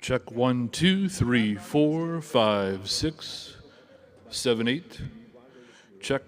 Check 1, 2, 3, 4, 5, 6, 7, 8. Check.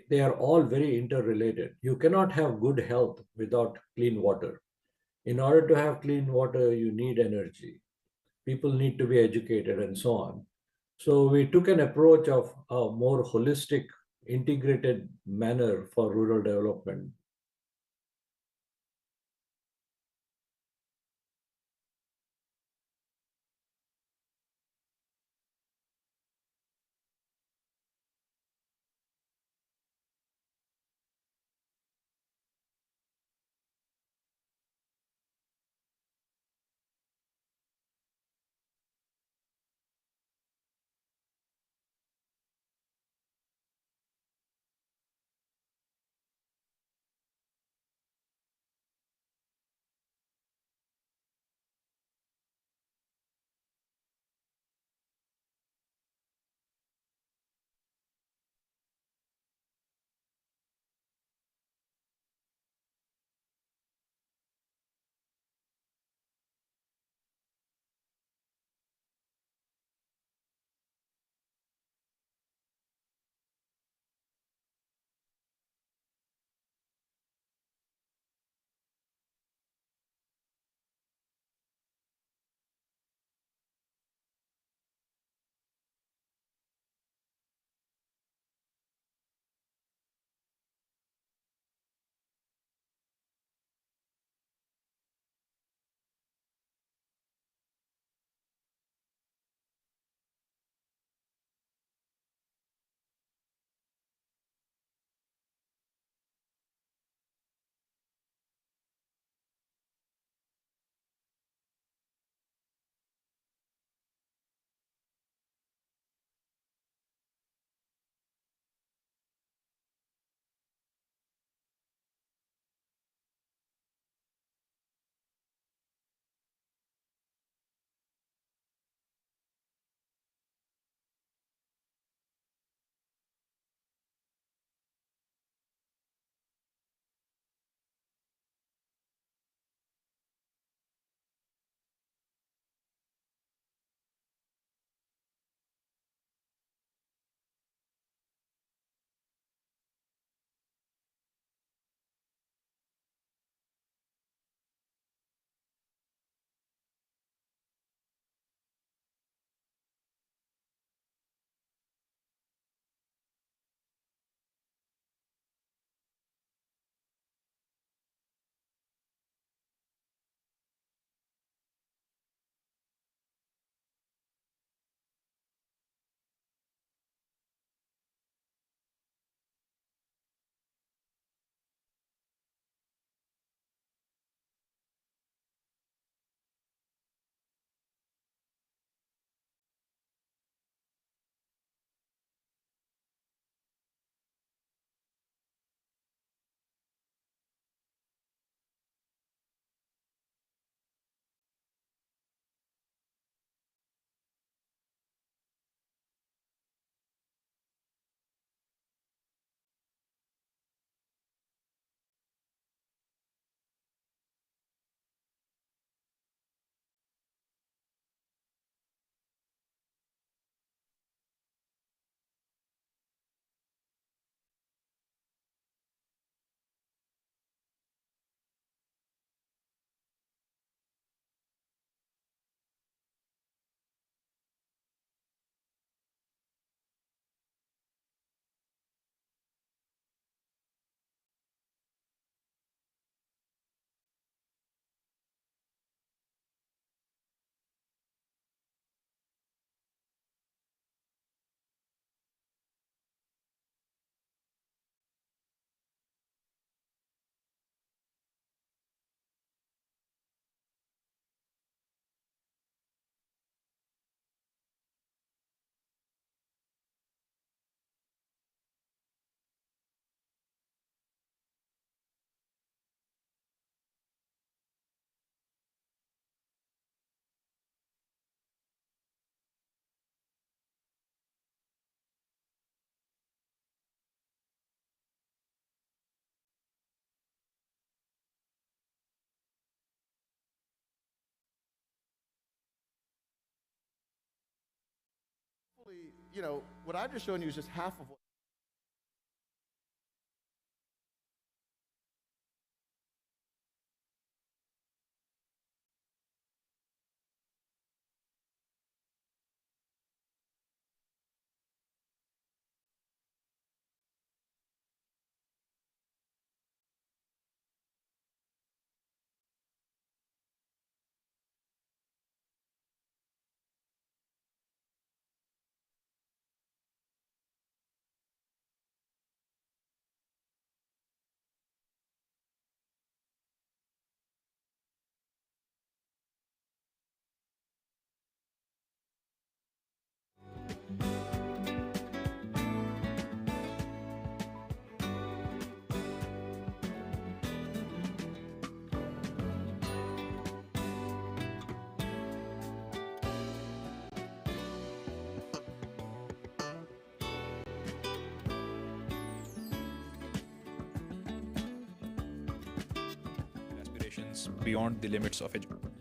They are all very interrelated. You cannot have good health without clean water. In order to have clean water, you need energy. People need to be educated and so on. So we took an approach of a more holistic, integrated manner for rural development. what I've just shown you is just half of what. Aspirations beyond the limits of education.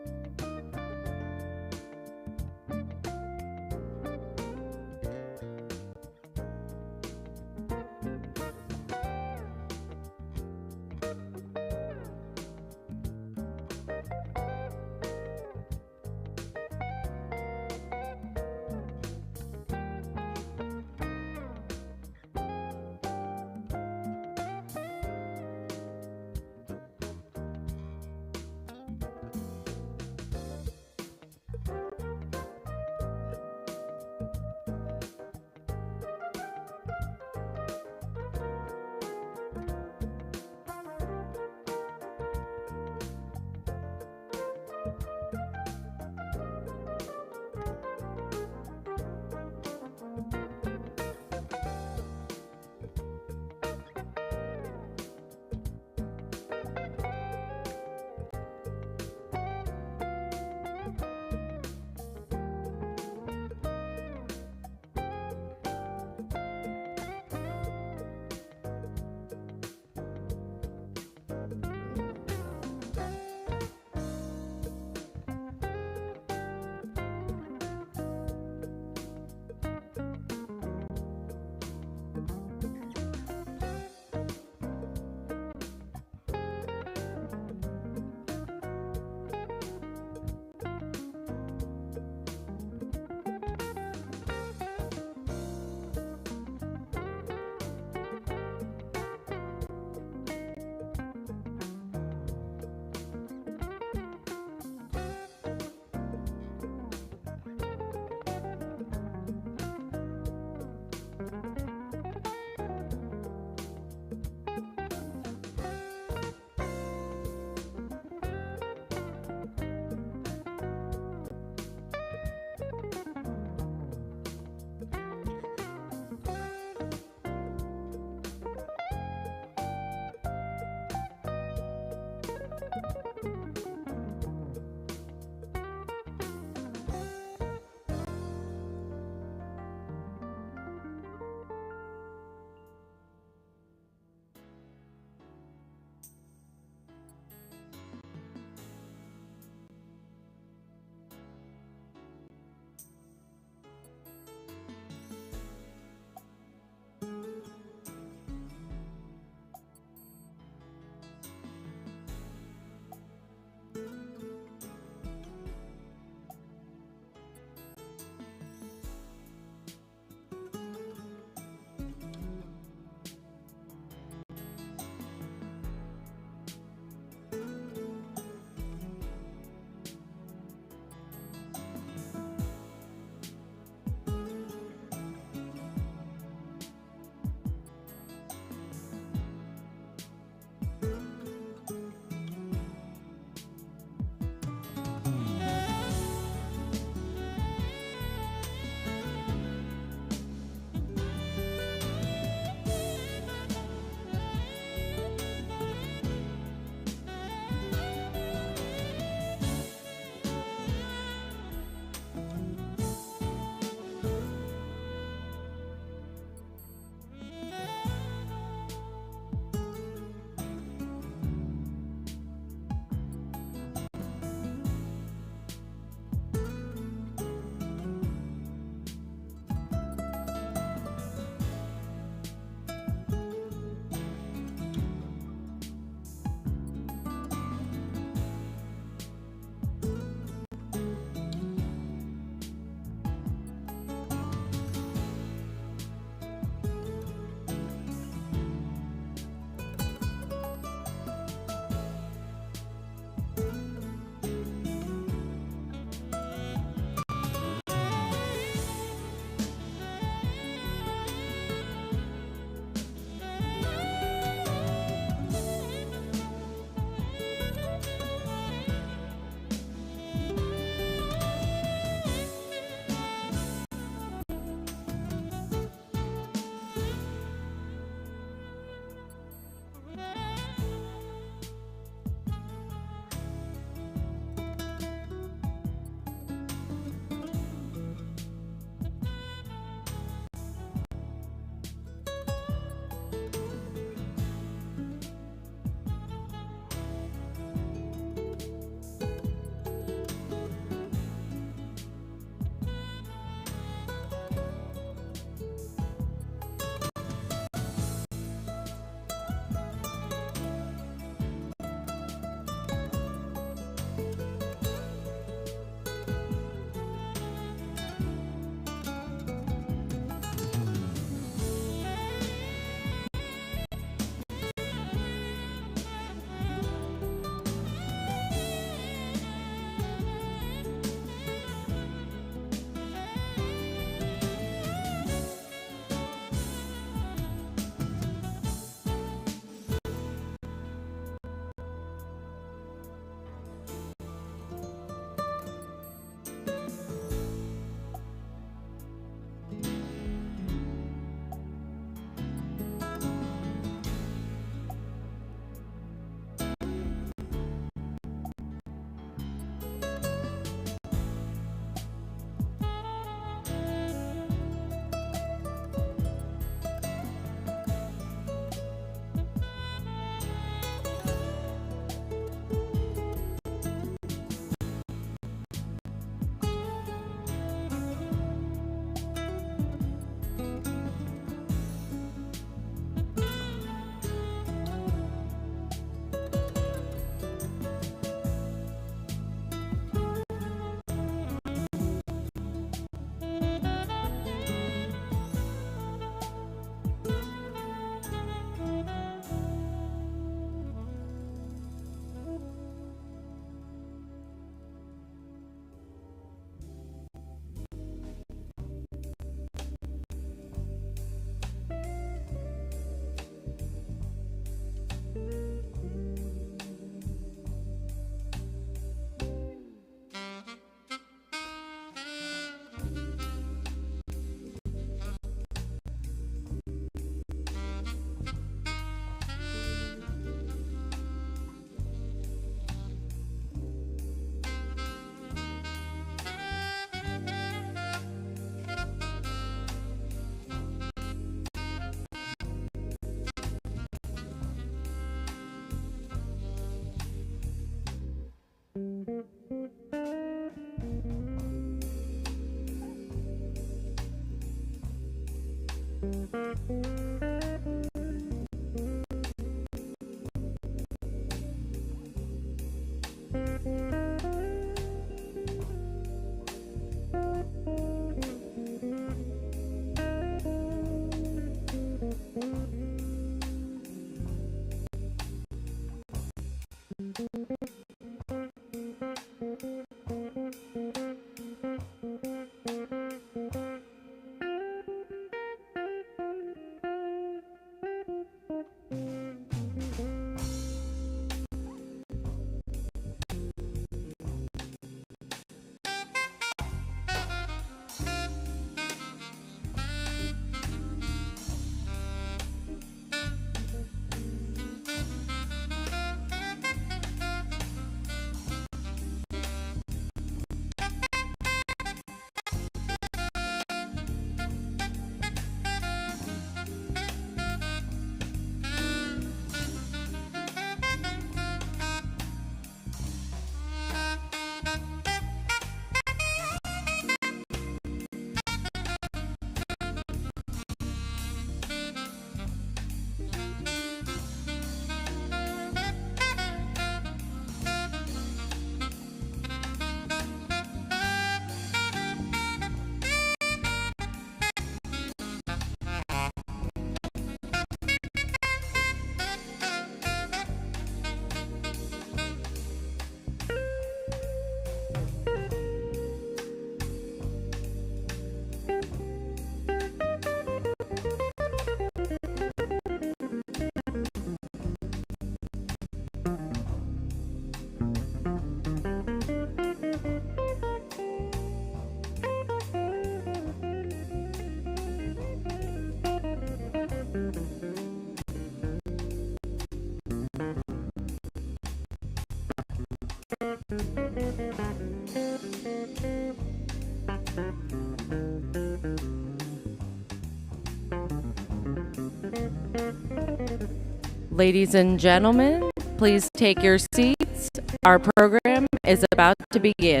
Ladies and gentlemen, please take your seats. Our program is about to begin.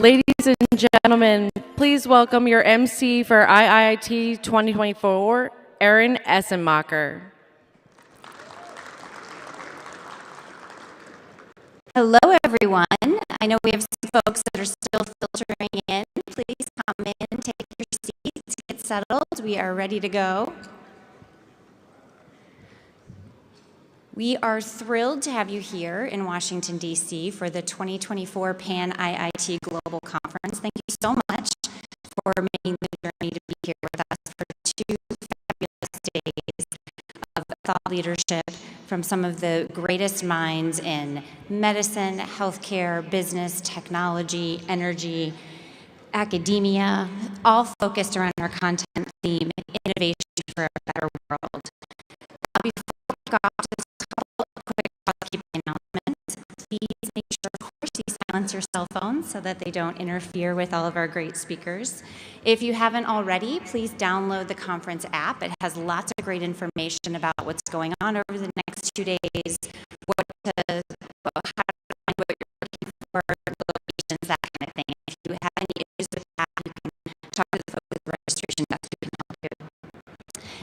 Ladies and gentlemen, please welcome your MC for IIT 2024, Erin Essenmacher. Hello, everyone. I know we have some folks that are still filtering in. Please come in, take your seats, get settled. We are ready to go. We are thrilled to have you here in Washington, D.C. for the 2024 PanIIT Global Conference. Thank you so much for making the journey to be here with us for 2 fabulous days of thought leadership from some of the greatest minds in medicine, healthcare, business, technology, energy, academia, all focused around our content theme, innovation for a better world. Before we kick off, just a couple of quick housekeeping announcements. Please make sure, of course, you silence your cell phones so that they don't interfere with all of our great speakers. If you haven't already, please download the conference app. It has lots of great information about what's going on over the next 2 days, how to find what you're looking for, locations, that kind of thing. If you have any issues with that, you can talk to the folks at the registration desk who can help you.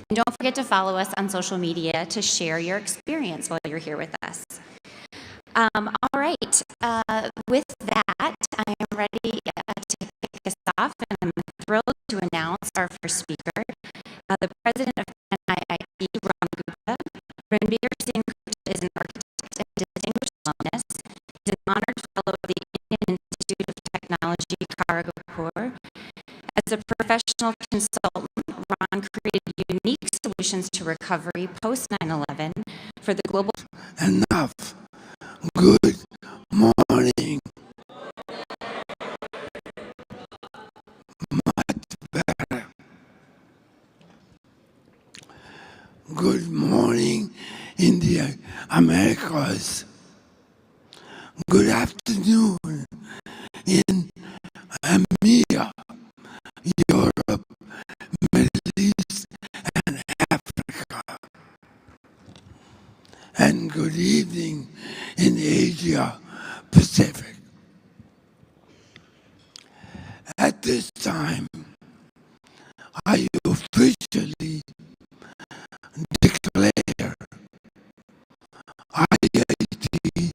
And don't forget to follow us on social media to share your experience while you're here with us. All right, with that, I am ready to kick this off, and I'm thrilled to announce our first speaker, the president of PanIIT, Ron Gupta. Ranbir Singh Gupta is an architect and distinguished alumnus. He's an honored fellow of the Indian Institute of Technology, Kharagpur. As a professional consultant, Ron created unique solutions to recovery post 9/11 for the global. Enough. Good morning. Much better. Good morning in the Americas. Good afternoon in EMEA, Europe, Middle East, and Africa. And good evening in Asia Pacific. At this time, I officially declare IIT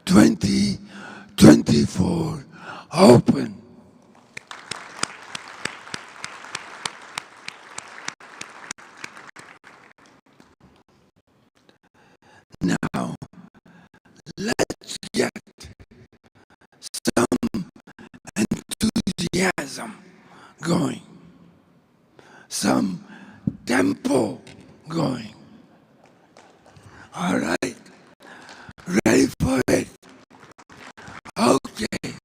2024 open. Now, let's get some enthusiasm going, some tempo going. All right, ready for it? Okay.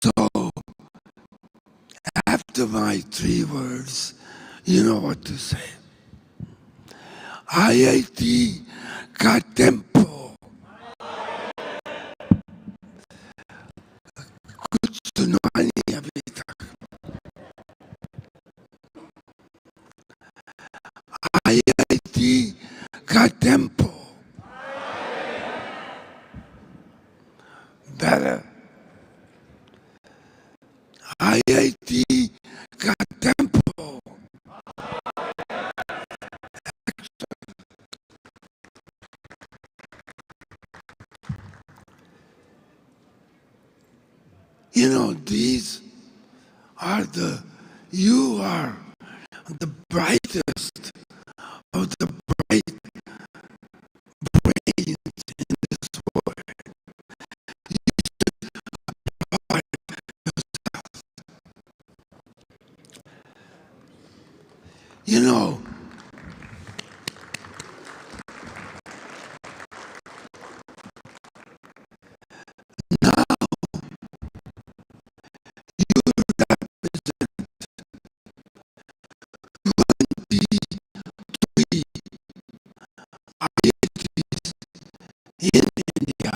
So, after my 3 words, you know what to say. IIT का tempo. कुछ सुना नहीं अभी तक. IIT का tempo. Better. IIT का tempo. You know, you are the brightest of the bright brains in this world. You should applaud yourself. You know, now you represent 23 IITs in India.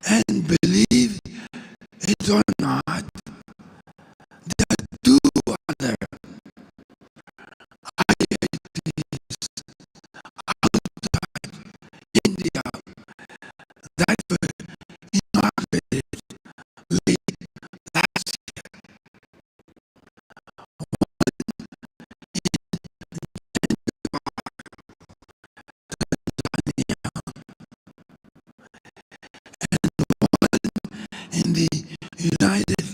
And believe it or not, there are 2 other IITs outside India that were inaugurated late last year. In the United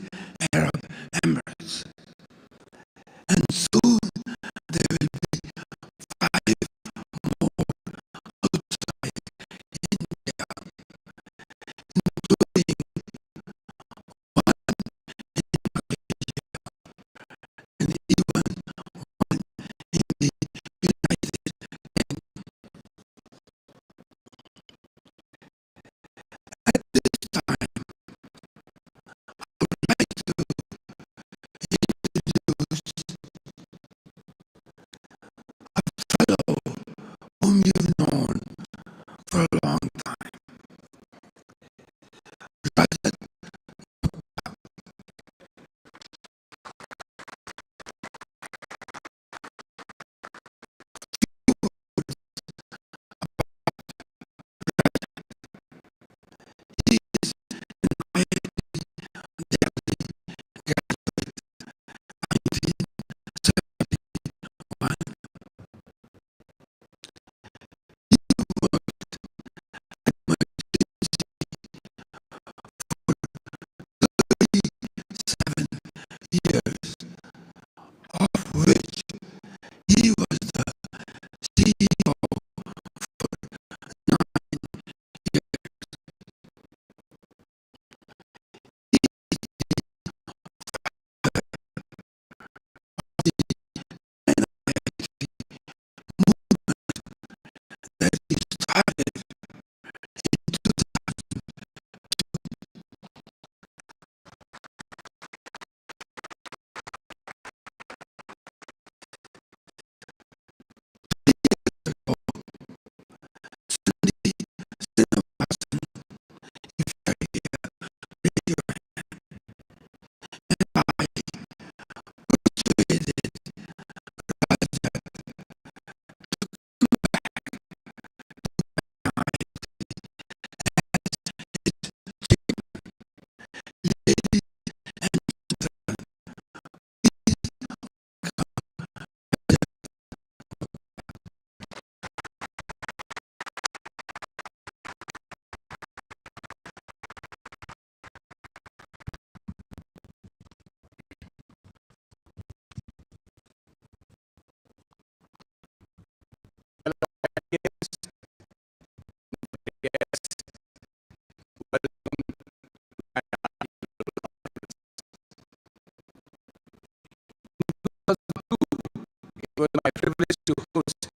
it was my privilege to host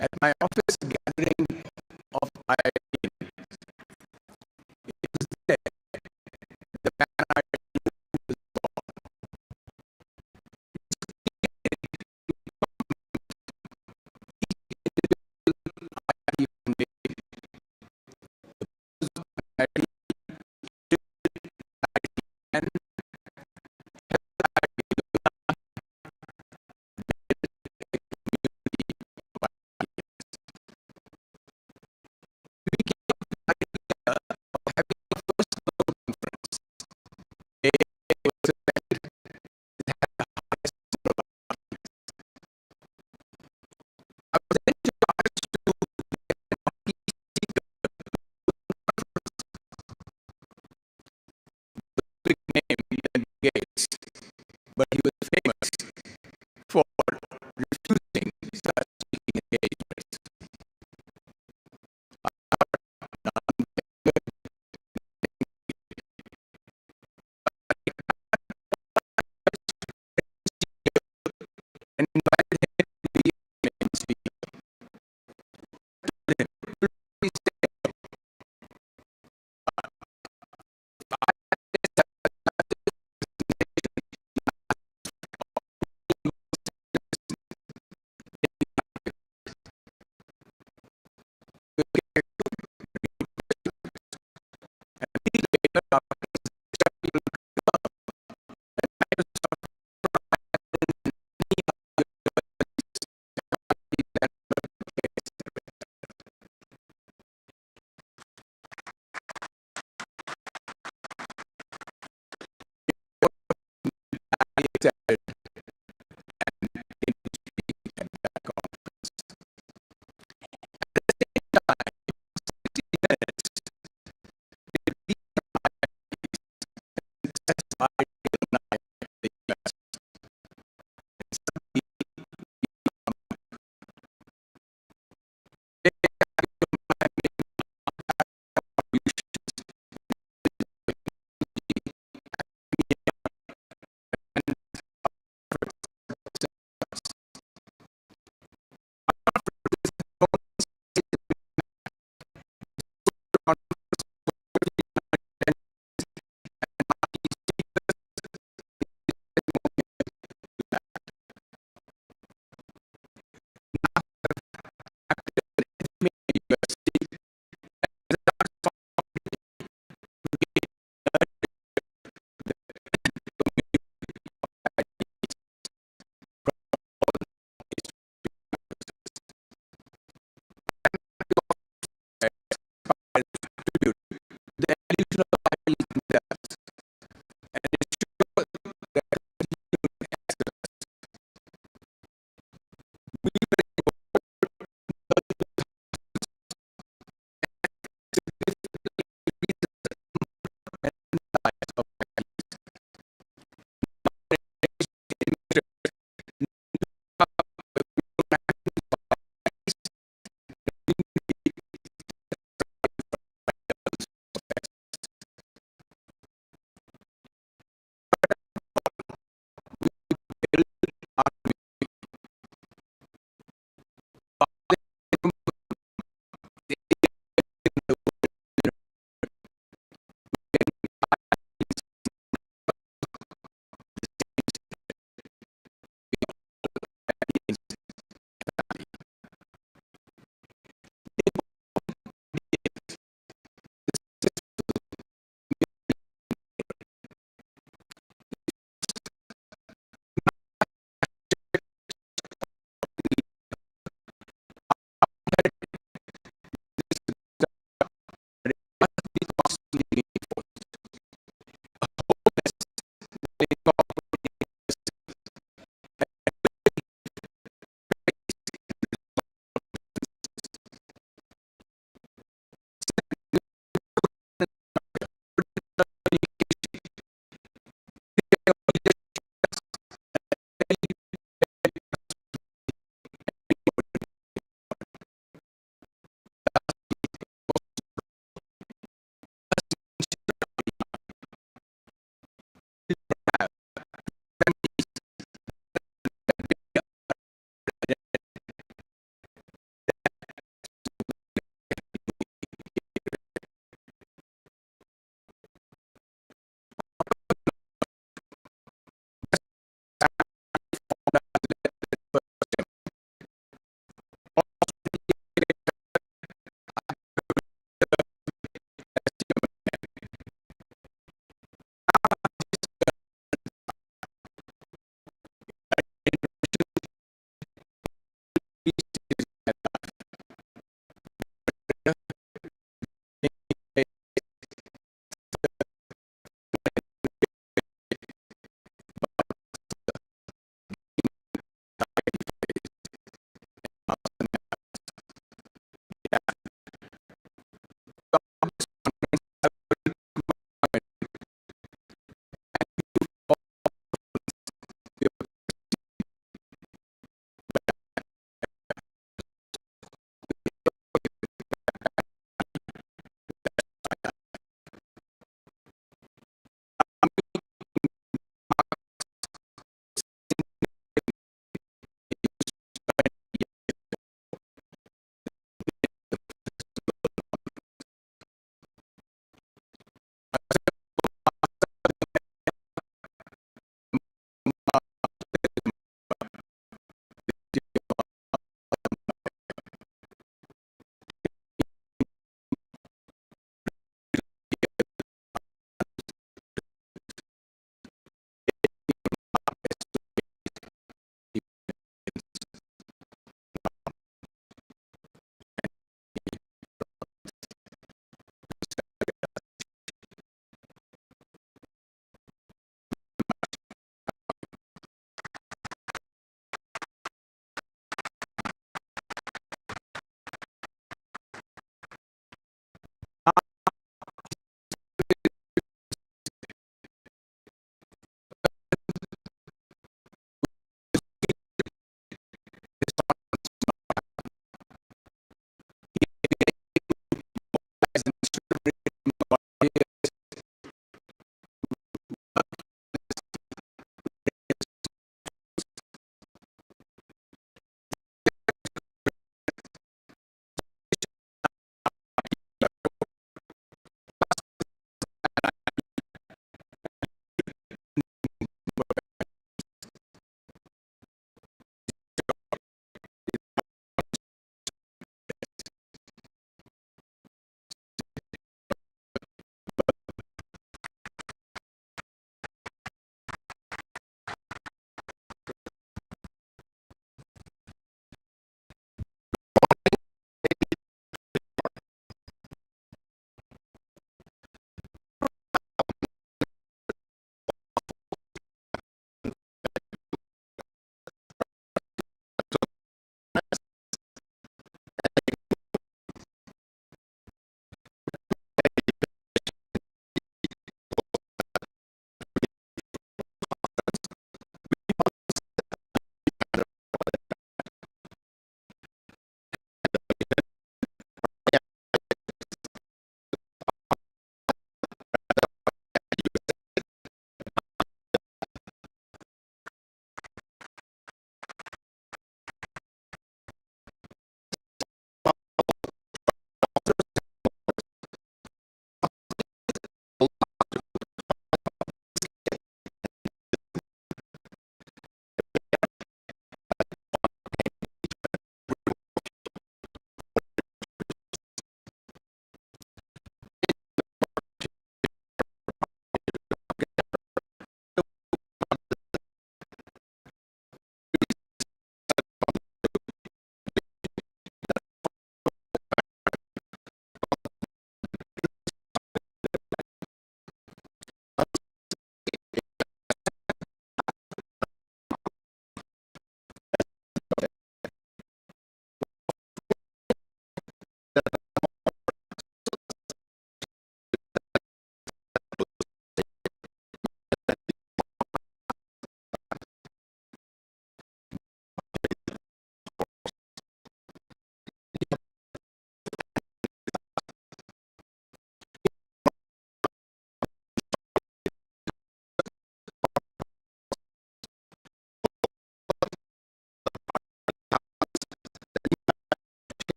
at my office a gathering of IIT. It was there the PanIIT was born. And big name, Bill Gates, but he was famous for refusing such speaking engagements. And invited him to be a main speaker. Please stay.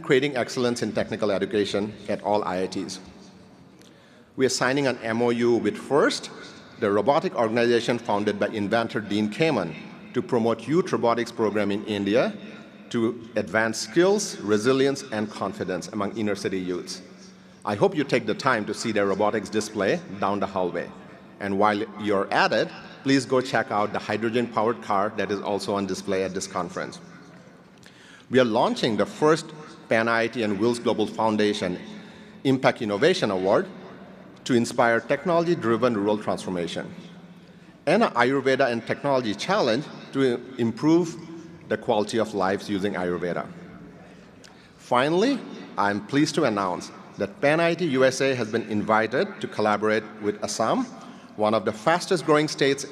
and creating excellence in technical education at all IITs. We are signing an MOU with FIRST, the robotic organization founded by inventor Dean Kamen, to promote youth robotics program in India to advance skills, resilience, and confidence among inner-city youths. I hope you take the time to see their robotics display down the hallway. And while you're at it, please go check out the hydrogen-powered car that is also on display at this conference. We are launching the first PanIIT and Wills Global Foundation Impact Innovation Award to inspire technology-driven rural transformation, and an Ayurveda and Technology Challenge to improve the quality of lives using Ayurveda. Finally, I'm pleased to announce that PanIIT USA has been invited to collaborate with Assam, one of the fastest growing states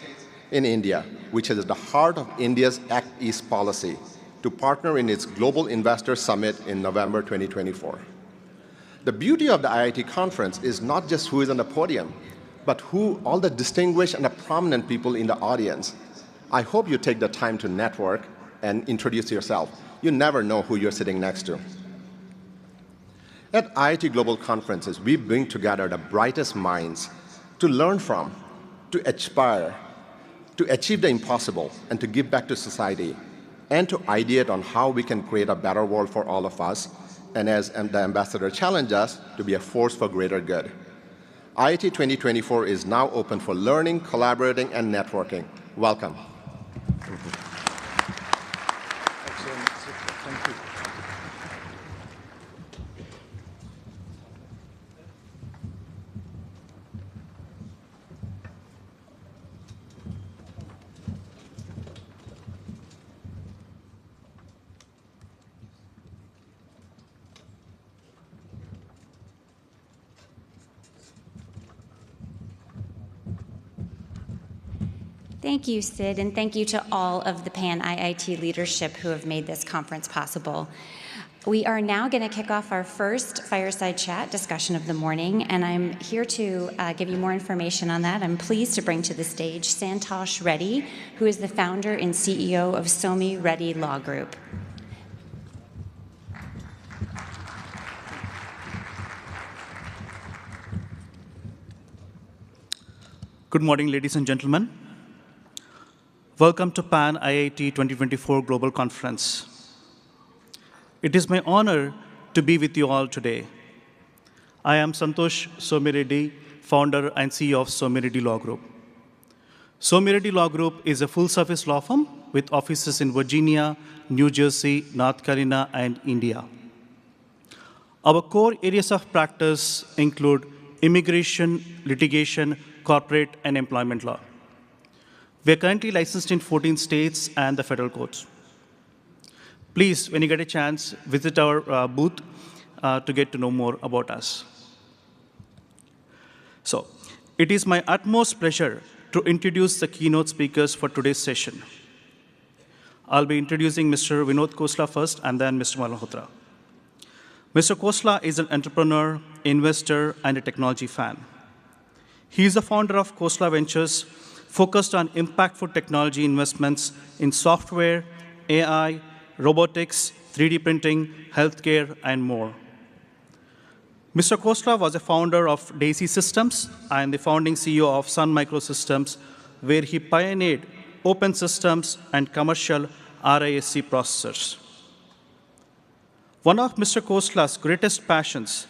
in India, which is at the heart of India's Act East policy, to partner in its Global Investor Summit in November 2024. The beauty of the IIT conference is not just who is on the podium, but who all the distinguished and the prominent people in the audience. I hope you take the time to network and introduce yourself. You never know who you're sitting next to. At IIT Global Conferences, we bring together the brightest minds to learn from, to aspire, to achieve the impossible, and to give back to society, and to ideate on how we can create a better world for all of us, and as the ambassador challenged us, to be a force for greater good. IIT 2024 is now open for learning, collaborating, and networking. Welcome. Thank you, Sid, and thank you to all of the PanIIT leadership who have made this conference possible. We are now going to kick off our first fireside chat discussion of the morning, and I'm here to give you more information on that. I'm pleased to bring to the stage Santosh Reddy, who is the founder and CEO of Somi Reddy Law Group. Good morning, ladies and gentlemen. Welcome to PanIIT 2024 Global Conference. It is my honor to be with you all today. I am Santosh Somi Reddy, founder and CEO of Somi Reddy Law Group. Somi Reddy Law Group is a full-service law firm with offices in Virginia, New Jersey, North Carolina, and India. Our core areas of practice include immigration, litigation, corporate, and employment law. We are currently licensed in 14 states and the federal courts. Please, when you get a chance, visit our booth to get to know more about us. So, it is my utmost pleasure to introduce the keynote speakers for today's session. I'll be introducing Mr. Vinod Khosla first, and then Mr. Malhotra. Mr. Khosla is an entrepreneur, investor, and a technology fan. He is the founder of Khosla Ventures, focused on impactful technology investments in software, AI, robotics, 3D printing, healthcare, and more. Mr. Khosla was a founder of Daisy Systems and the founding CEO of Sun Microsystems, where he pioneered open systems and commercial RISC processors. One of Mr. Khosla's greatest passions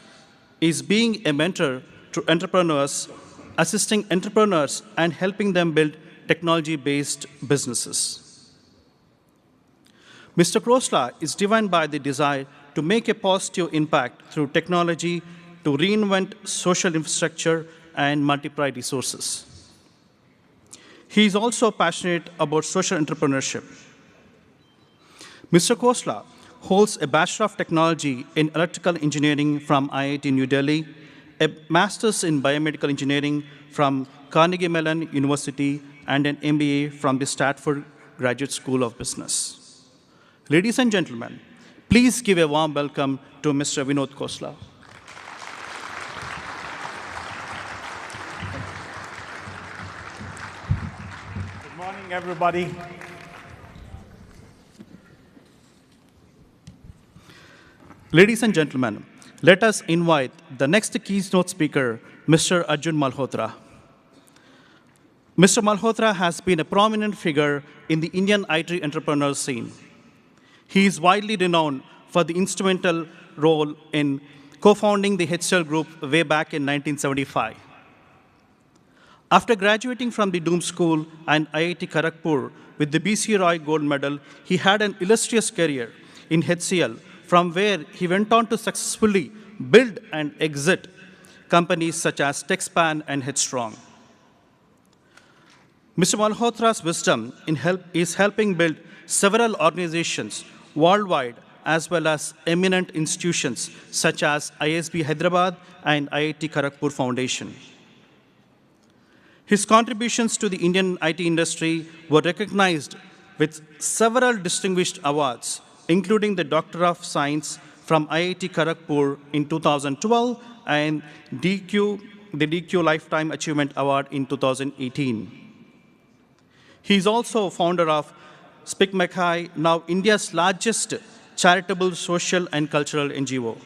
is being a mentor to entrepreneurs, assisting entrepreneurs and helping them build technology-based businesses. Mr. Khosla is driven by the desire to make a positive impact through technology to reinvent social infrastructure and multiply resources. He is also passionate about social entrepreneurship. Mr. Khosla holds a Bachelor of Technology in Electrical Engineering from IIT New Delhi, a Master's in Biomedical Engineering from Carnegie Mellon University, and an MBA from the Stanford Graduate School of Business. Ladies and gentlemen, please give a warm welcome to Mr. Vinod Khosla. Good morning, everybody. Ladies and gentlemen, let us invite the next keynote speaker, Mr. Arjun Malhotra. Mr. Malhotra has been a prominent figure in the Indian IT entrepreneur scene. He is widely renowned for the instrumental role in co-founding the HCL Group way back in 1975. After graduating from the Doom School and IIT Kharagpur with the BC Roy Gold Medal, he had an illustrious career in HCL, from where he went on to successfully build and exit companies such as TechSpan and Headstrong. Mr. Malhotra's wisdom is helping build several organizations worldwide, as well as eminent institutions such as ISB Hyderabad and IIT Kharagpur Foundation. His contributions to the Indian IT industry were recognized with several distinguished awards, including the Doctor of Science from IIT Kharagpur in 2012 and the DQ Lifetime Achievement Award in 2018. He is also founder of Speak Mackay, now India's largest charitable, social, and cultural NGO.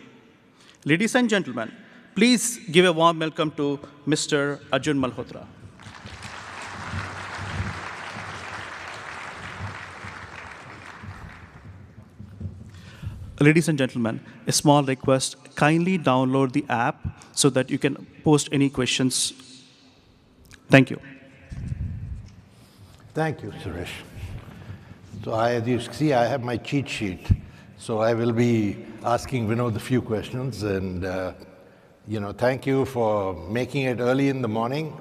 Ladies and gentlemen, please give a warm welcome to Mr. Arjun Malhotra. Ladies and gentlemen, a small request, kindly download the app so that you can post any questions. Thank you. Thank you, Suresh. So as you see, I have my cheat sheet. So I will be asking Vinod a few questions. And, thank you for making it early in the morning.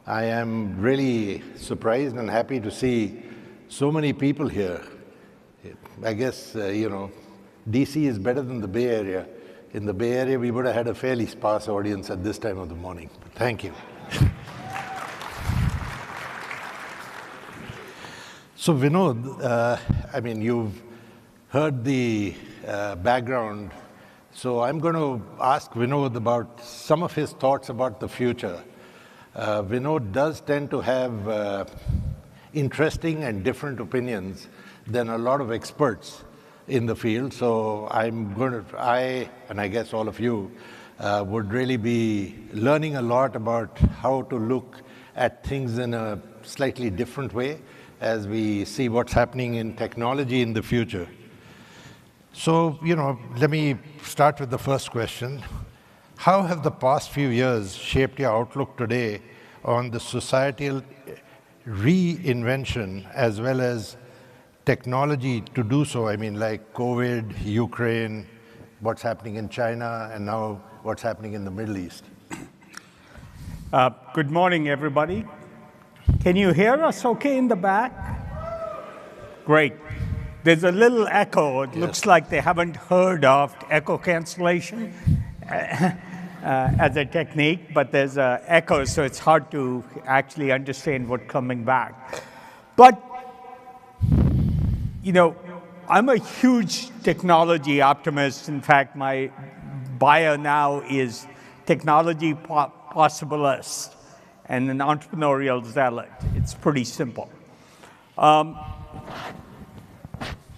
I am really surprised and happy to see so many people here. I guess, DC is better than the Bay Area. In the Bay Area, we would have had a fairly sparse audience at this time of the morning. Thank you. So Vinod, you've heard the background. So I'm going to ask Vinod about some of his thoughts about the future. Vinod does tend to have interesting and different opinions than a lot of experts in the field. So I, and I guess all of you, would really be learning a lot about how to look at things in a slightly different way as we see what's happening in technology in the future. So, let me start with the first question. How have the past few years shaped your outlook today on the societal reinvention as well as technology to do so? Like COVID, Ukraine, what's happening in China, and now what's happening in the Middle East. Good morning, everybody. Can you hear us okay in the back? Great. There's a little echo. It looks like they haven't heard of echo cancellation as a technique, but there's an echo, so it's hard to actually understand what's coming back. But, I'm a huge technology optimist. In fact, my bio now is technology possibilist and an entrepreneurial zealot. It's pretty simple.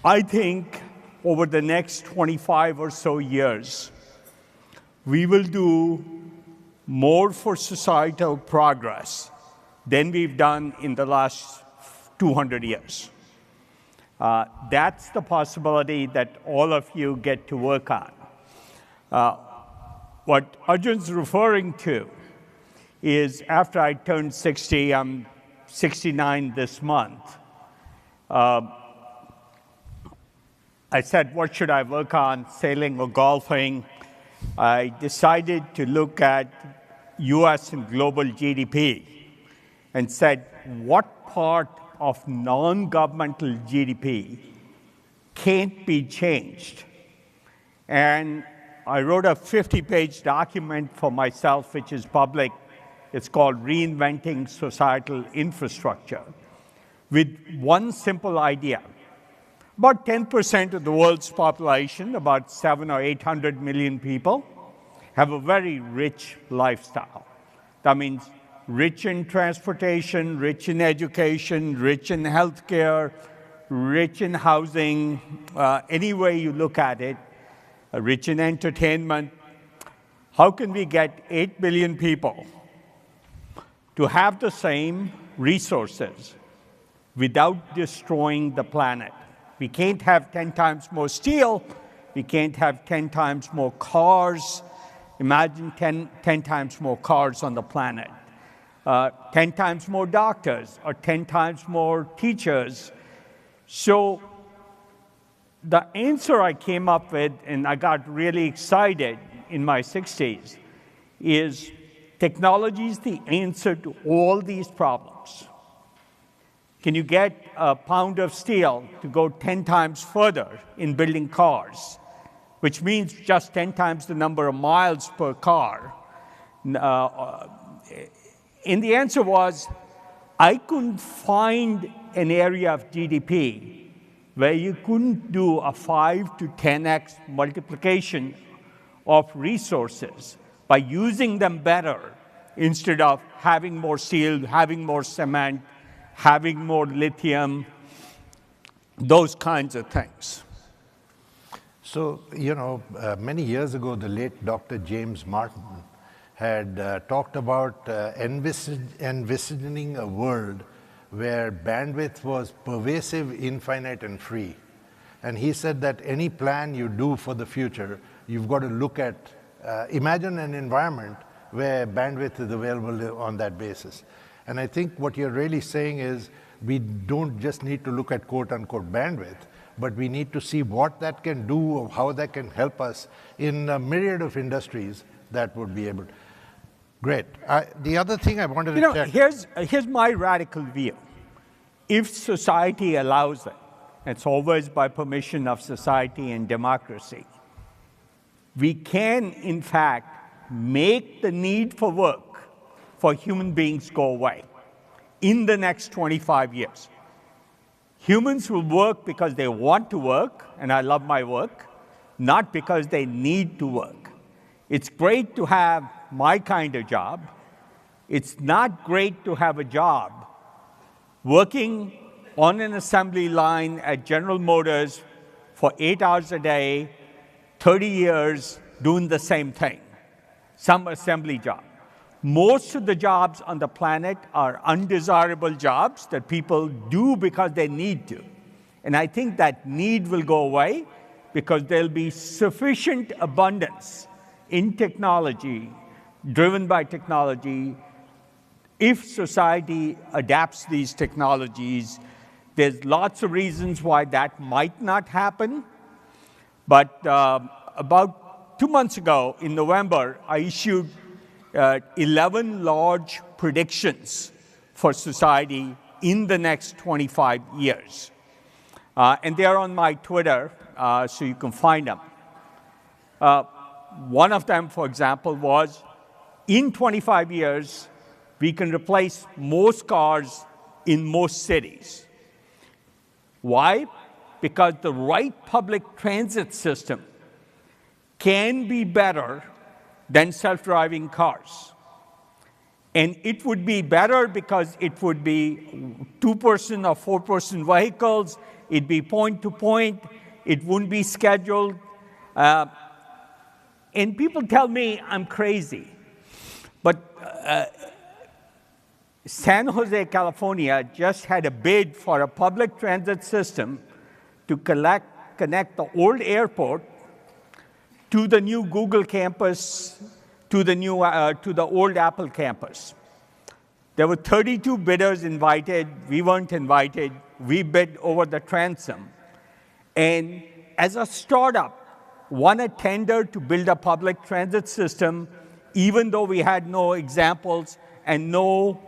I think over the next 25 or so years, we will do more for societal progress than we've done in the last 200 years. That's the possibility that all of you get to work on. What Arjun's referring to is after I turned 60, I'm 69 this month, I said, what should I work on, sailing or golfing? I decided to look at US and global GDP and said, what part of non-governmental GDP can't be changed? And I wrote a 50-page document for myself, which is public. It's called Reinventing Societal Infrastructure, with one simple idea. About 10% of the world's population, about 700 or 800 million people, have a very rich lifestyle. That means rich in transportation, rich in education, rich in healthcare, rich in housing. Any way you look at it, rich in entertainment. How can we get 8 billion people to have the same resources without destroying the planet? We can't have 10 times more steel. We can't have 10 times more cars. Imagine 10 times more cars on the planet. 10 times more doctors or 10 times more teachers. So the answer I came up with, and I got really excited in my 60s, is technology is the answer to all these problems. Can you get a pound of steel to go 10 times further in building cars, which means just 10 times the number of miles per car? And the answer was, I couldn't find an area of GDP where you couldn't do a 5 to 10x multiplication of resources by using them better instead of having more steel, having more cement, having more lithium, those kinds of things. So, you know, many years ago, the late Dr. James Martin had talked about envisioning a world where bandwidth was pervasive, infinite, and free. And he said that any plan you do for the future, you've got to look at, imagine an environment where bandwidth is available on that basis. And I think what you're really saying is we don't just need to look at quote-unquote bandwidth, but we need to see what that can do, or how that can help us in a myriad of industries that would be able to. Great. The other thing I wanted to check. Here's my radical view. If society allows it, it's always by permission of society and democracy, we can, in fact, make the need for work for human beings go away in the next 25 years. Humans will work because they want to work, and I love my work, not because they need to work. It's great to have my kind of job. It's not great to have a job working on an assembly line at General Motors for 8 hours a day, 30 years, doing the same thing, some assembly job. Most of the jobs on the planet are undesirable jobs that people do because they need to. And I think that need will go away because there'll be sufficient abundance in technology, driven by technology. If society adapts these technologies, there's lots of reasons why that might not happen. But about 2 months ago, in November, I issued 11 large predictions for society in the next 25 years. And they are on my Twitter, so you can find them. One of them, for example, was in 25 years, we can replace most cars in most cities. Why? Because the right public transit system can be better than self-driving cars. And it would be better because it would be 2-person or 4-person vehicles. It'd be point-to-point. It wouldn't be scheduled. And people tell me I'm crazy. But San Jose, California just had a bid for a public transit system to connect the old airport to the new Google campus, to the old Apple campus. There were 32 bidders invited. We weren't invited. We bid over the transom. And as a startup, won a tender to build a public transit system, even though we had no examples and no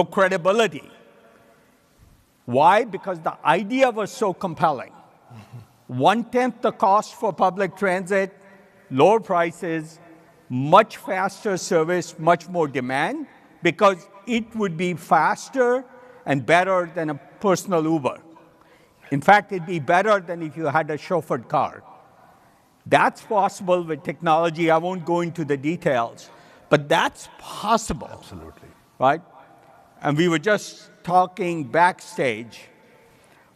credibility. Why? Because the idea was so compelling. 1/10 the cost for public transit, lower prices, much faster service, much more demand, because it would be faster and better than a personal Uber. In fact, it'd be better than if you had a chauffeured car. That's possible with technology. I won't go into the details, but that's possible. Absolutely. Right? And we were just talking backstage.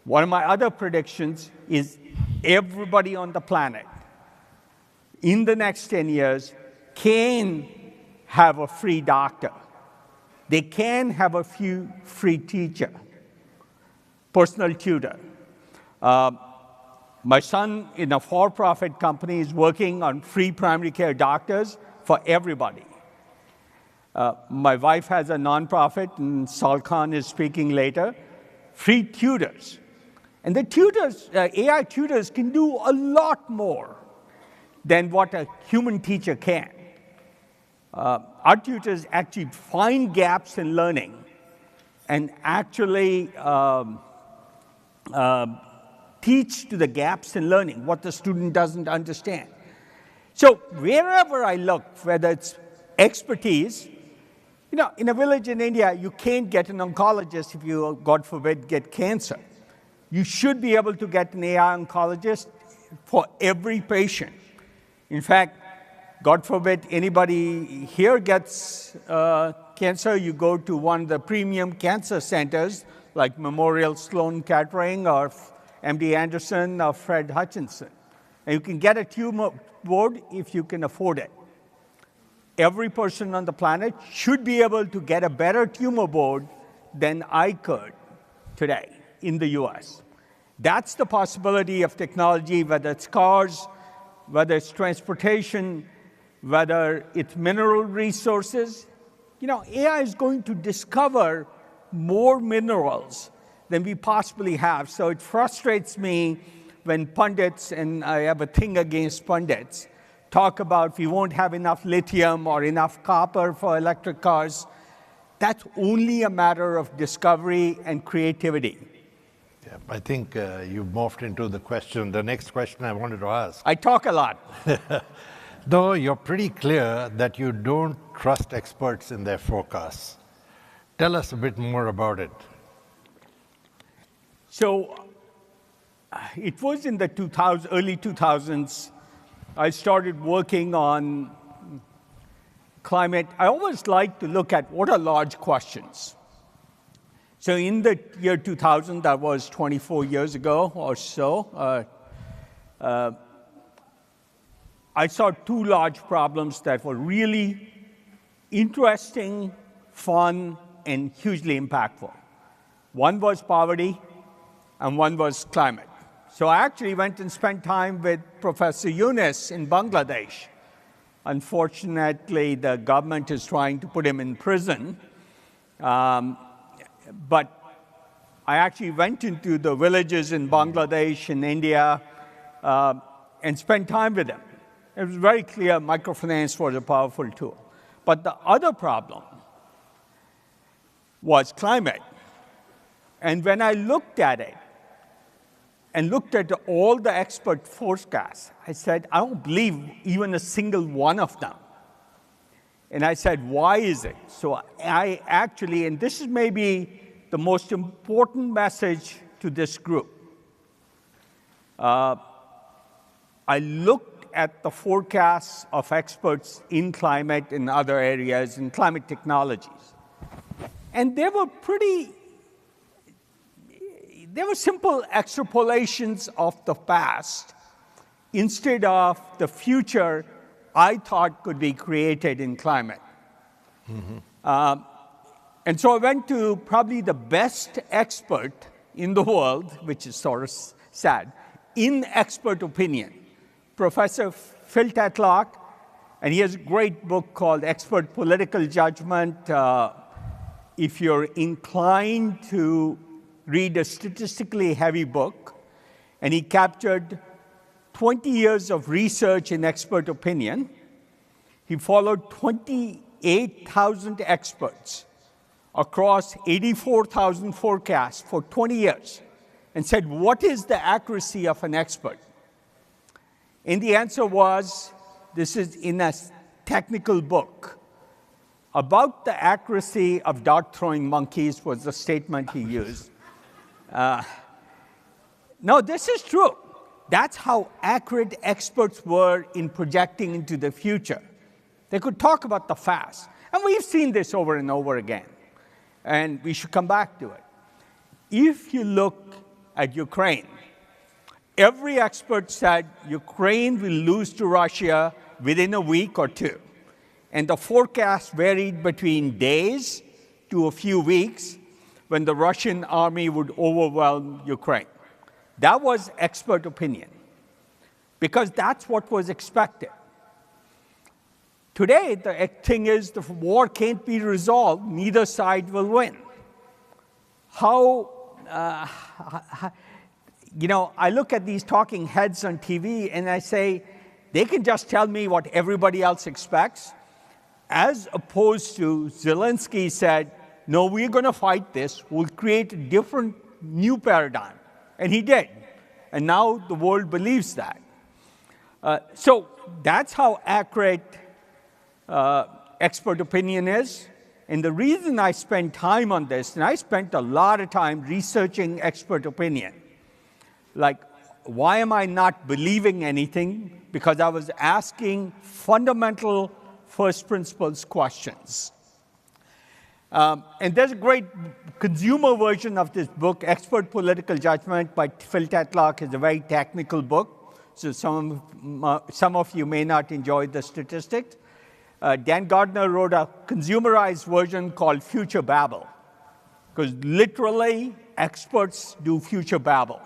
One of my other predictions is everybody on the planet in the next 10 years can have a free doctor. They can have a few free teacher, personal tutor. My son in a for-profit company is working on free primary care doctors for everybody. My wife has a nonprofit, and Sal Khan is speaking later, free tutors. And the tutors, AI tutors can do a lot more than what a human teacher can. Our tutors actually find gaps in learning and actually teach to the gaps in learning, what the student doesn't understand. So wherever I look, whether it's expertise, you know, in a village in India, you can't get an oncologist if you, God forbid, get cancer. You should be able to get an AI oncologist for every patient. In fact, God forbid anybody here gets cancer, you go to one of the premium cancer centers like Memorial Sloan Kettering or MD Anderson or Fred Hutchinson. And you can get a tumor board if you can afford it. Every person on the planet should be able to get a better tumor board than I could today in the US. That's the possibility of technology, whether it's cars, whether it's transportation, whether it's mineral resources. You know, AI is going to discover more minerals than we possibly have. So it frustrates me when pundits, and I have a thing against pundits, talk about we won't have enough lithium or enough copper for electric cars. That's only a matter of discovery and creativity. Yeah, I think you've morphed into the next question I wanted to ask. I talk a lot. Though you're pretty clear that you don't trust experts in their forecasts. Tell us a bit more about it. So it was in the early 2000s, I started working on climate. I always like to look at what are large questions. So in the year 2000, that was 24 years ago or so, I saw two large problems that were really interesting, fun, and hugely impactful. One was poverty, and one was climate. So I actually went and spent time with Professor Yunus in Bangladesh. Unfortunately, the government is trying to put him in prison. But I actually went into the villages in Bangladesh and India and spent time with him. It was very clear microfinance was a powerful tool. But the other problem was climate. And when I looked at it and looked at all the expert forecasts, I said, I don't believe even a single one of them. And I said, why is it? So I actually, and this is maybe the most important message to this group, I looked at the forecasts of experts in climate and other areas, in climate technologies. And they were simple extrapolations of the past instead of the future I thought could be created in climate. Mm-hmm. And so I went to probably the best expert in the world, which is sort of sad, in expert opinion, Professor Phil Tetlock, and he has a great book called Expert Political Judgment. If you're inclined to read a statistically heavy book, and he captured 20 years of research in expert opinion. He followed 28,000 experts across 84,000 forecasts for 20 years and said, what is the accuracy of an expert? And the answer was, this is in a technical book, about the accuracy of dart-throwing monkeys was the statement he used. No, this is true. That's how accurate experts were in projecting into the future. They could talk about the past. And we've seen this over and over again. And we should come back to it. If you look at Ukraine. Every expert said Ukraine will lose to Russia within a week or two. And the forecast varied between days to a few weeks when the Russian army would overwhelm Ukraine. That was expert opinion, because that's what was expected. Today, the thing is the war can't be resolved, neither side will win. I look at these talking heads on TV and I say, they can just tell me what everybody else expects, as opposed to Zelensky said, no, we're going to fight this. We'll create a different, new paradigm. And he did. And now the world believes that. So that's how accurate expert opinion is. And the reason I spend time on this, and I spent a lot of time researching expert opinion, like, why am I not believing anything? Because I was asking fundamental first principles questions. And there's a great consumer version of this book, Expert Political Judgment by Phil Tetlock. It's a very technical book, so some of you may not enjoy the statistics. Dan Gardner wrote a consumerized version called Future Babble, because literally experts do future babble.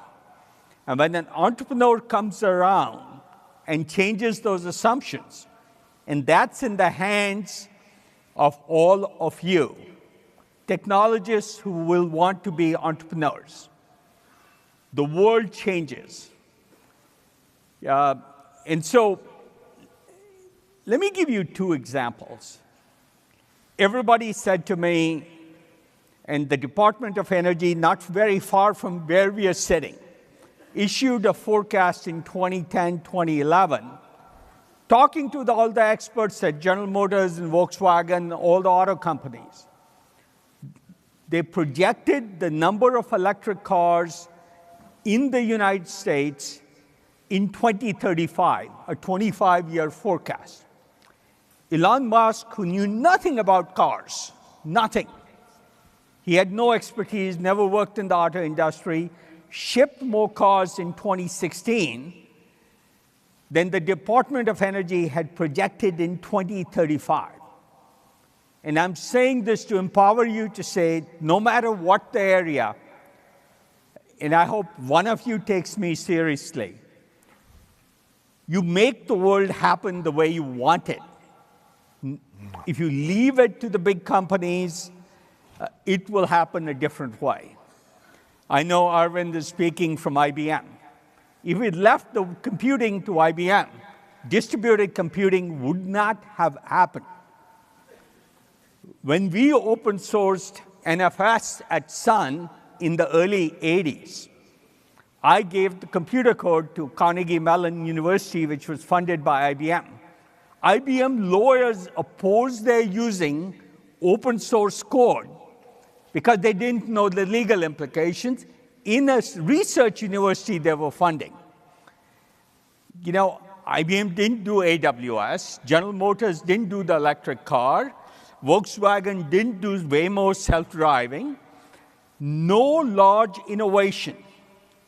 And when an entrepreneur comes around and changes those assumptions, and that's in the hands of all of you, technologists who will want to be entrepreneurs, the world changes. And so, let me give you two examples. Everybody said to me, and the Department of Energy, not very far from where we are sitting, issued a forecast in 2010, 2011, talking to all the experts at General Motors and Volkswagen, all the auto companies. They projected the number of electric cars in the United States in 2035, a 25-year forecast. Elon Musk, who knew nothing about cars, nothing. He had no expertise, never worked in the auto industry, shipped more cars in 2016 than the Department of Energy had projected in 2035. And I'm saying this to empower you to say, no matter what the area, and I hope one of you takes me seriously, you make the world happen the way you want it. If you leave it to the big companies, it will happen a different way. I know Arvind is speaking from IBM. If we left the computing to IBM, distributed computing would not have happened. When we open sourced NFS at Sun in the early 80s, I gave the computer code to Carnegie Mellon University, which was funded by IBM. IBM lawyers opposed their using open source code because they didn't know the legal implications in a research university they were funding. You know, IBM didn't do AWS, General Motors didn't do the electric car, Volkswagen didn't do Waymo self-driving. No large innovation,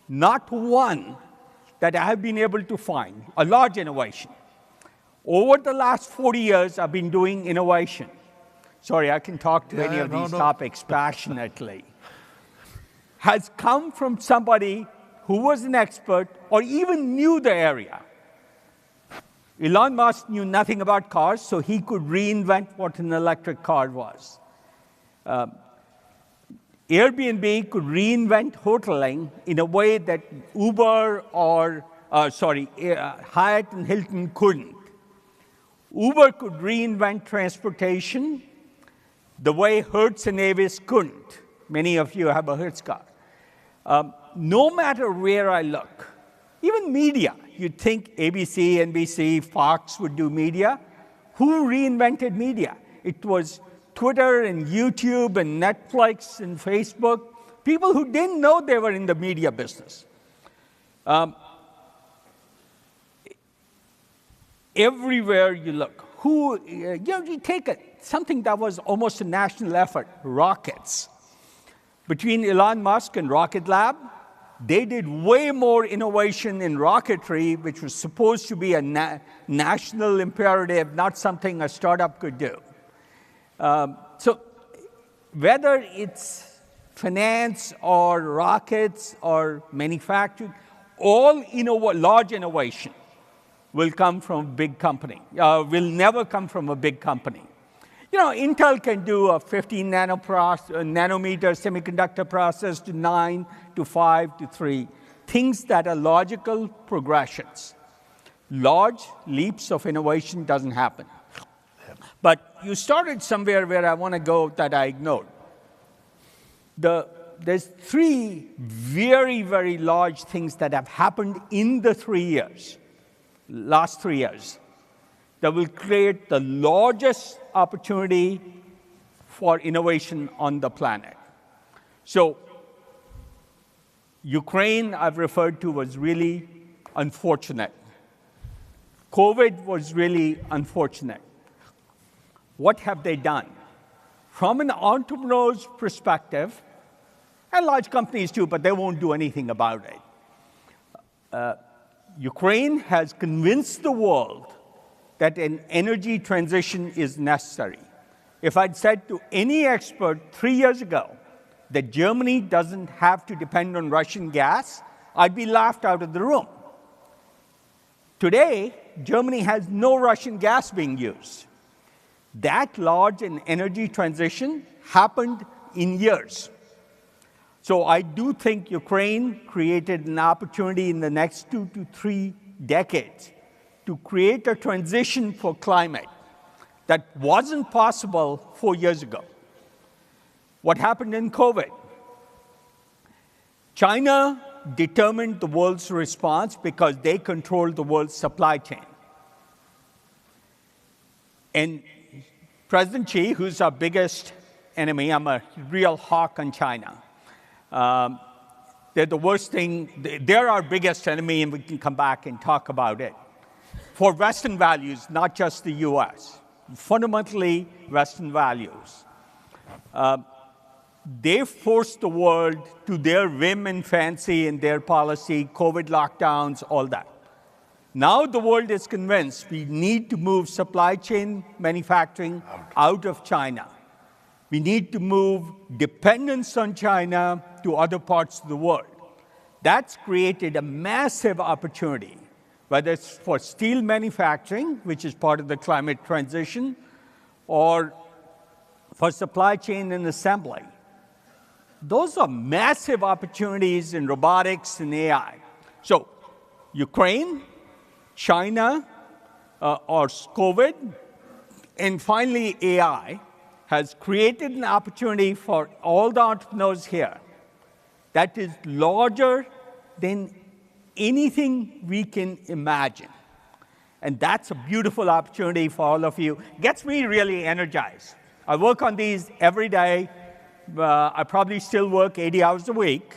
not one that I have been able to find, a large innovation. Over the last 40 years, I've been doing innovation. Sorry, I can talk to any of these topics passionately. Has come from somebody who was an expert or even knew the area. Elon Musk knew nothing about cars, so he could reinvent what an electric car was. Airbnb could reinvent hoteling in a way that Uber or, Hyatt and Hilton couldn't. Uber could reinvent transportation the way Hertz and Avis couldn't. Many of you have a Hertz car. No matter where I look, even media, you'd think ABC, NBC, Fox would do media. Who reinvented media? It was Twitter and YouTube and Netflix and Facebook, people who didn't know they were in the media business. Everywhere you look, you take something that was almost a national effort, rockets. Between Elon Musk and Rocket Lab, They did way more innovation in rocketry, which was supposed to be a national imperative, not something a startup could do. So whether it's finance or rockets or manufacturing, all large innovation will come from a big company, will never come from a big company. You know, Intel can do a 15 nanometer semiconductor process to 9 to 5 to 3, things that are logical progressions. Large leaps of innovation doesn't happen. But you started somewhere where I want to go that I ignored. There's 3 very, very large things that have happened in the last 3 years, that will create the largest opportunity for innovation on the planet. So Ukraine, I've referred to, was really unfortunate. COVID was really unfortunate. What have they done? From an entrepreneur's perspective, and large companies too, but they won't do anything about it. Ukraine has convinced the world that an energy transition is necessary. If I'd said to any expert 3 years ago that Germany doesn't have to depend on Russian gas, I'd be laughed out of the room. Today, Germany has no Russian gas being used. That large an energy transition happened in years. So I do think Ukraine created an opportunity in the next 2 to 3 decades to create a transition for climate that wasn't possible 4 years ago. What happened in COVID? China determined the world's response because they controlled the world's supply chain. And President Xi, who's our biggest enemy, I'm a real hawk on China. They're the worst thing. They're our biggest enemy, and we can come back and talk about it. For Western values, not just the US, fundamentally Western values. They forced the world to their whim and fancy in their policy, COVID lockdowns, all that. Now the world is convinced we need to move supply chain manufacturing out of China. We need to move dependence on China to other parts of the world. That's created a massive opportunity, whether it's for steel manufacturing, which is part of the climate transition, or for supply chain and assembly. Those are massive opportunities in robotics and AI. So Ukraine, China, or COVID, and finally AI has created an opportunity for all the entrepreneurs here that is larger than anything we can imagine. And that's a beautiful opportunity for all of you. Gets me really energized. I work on these every day. I probably still work 80 hours a week.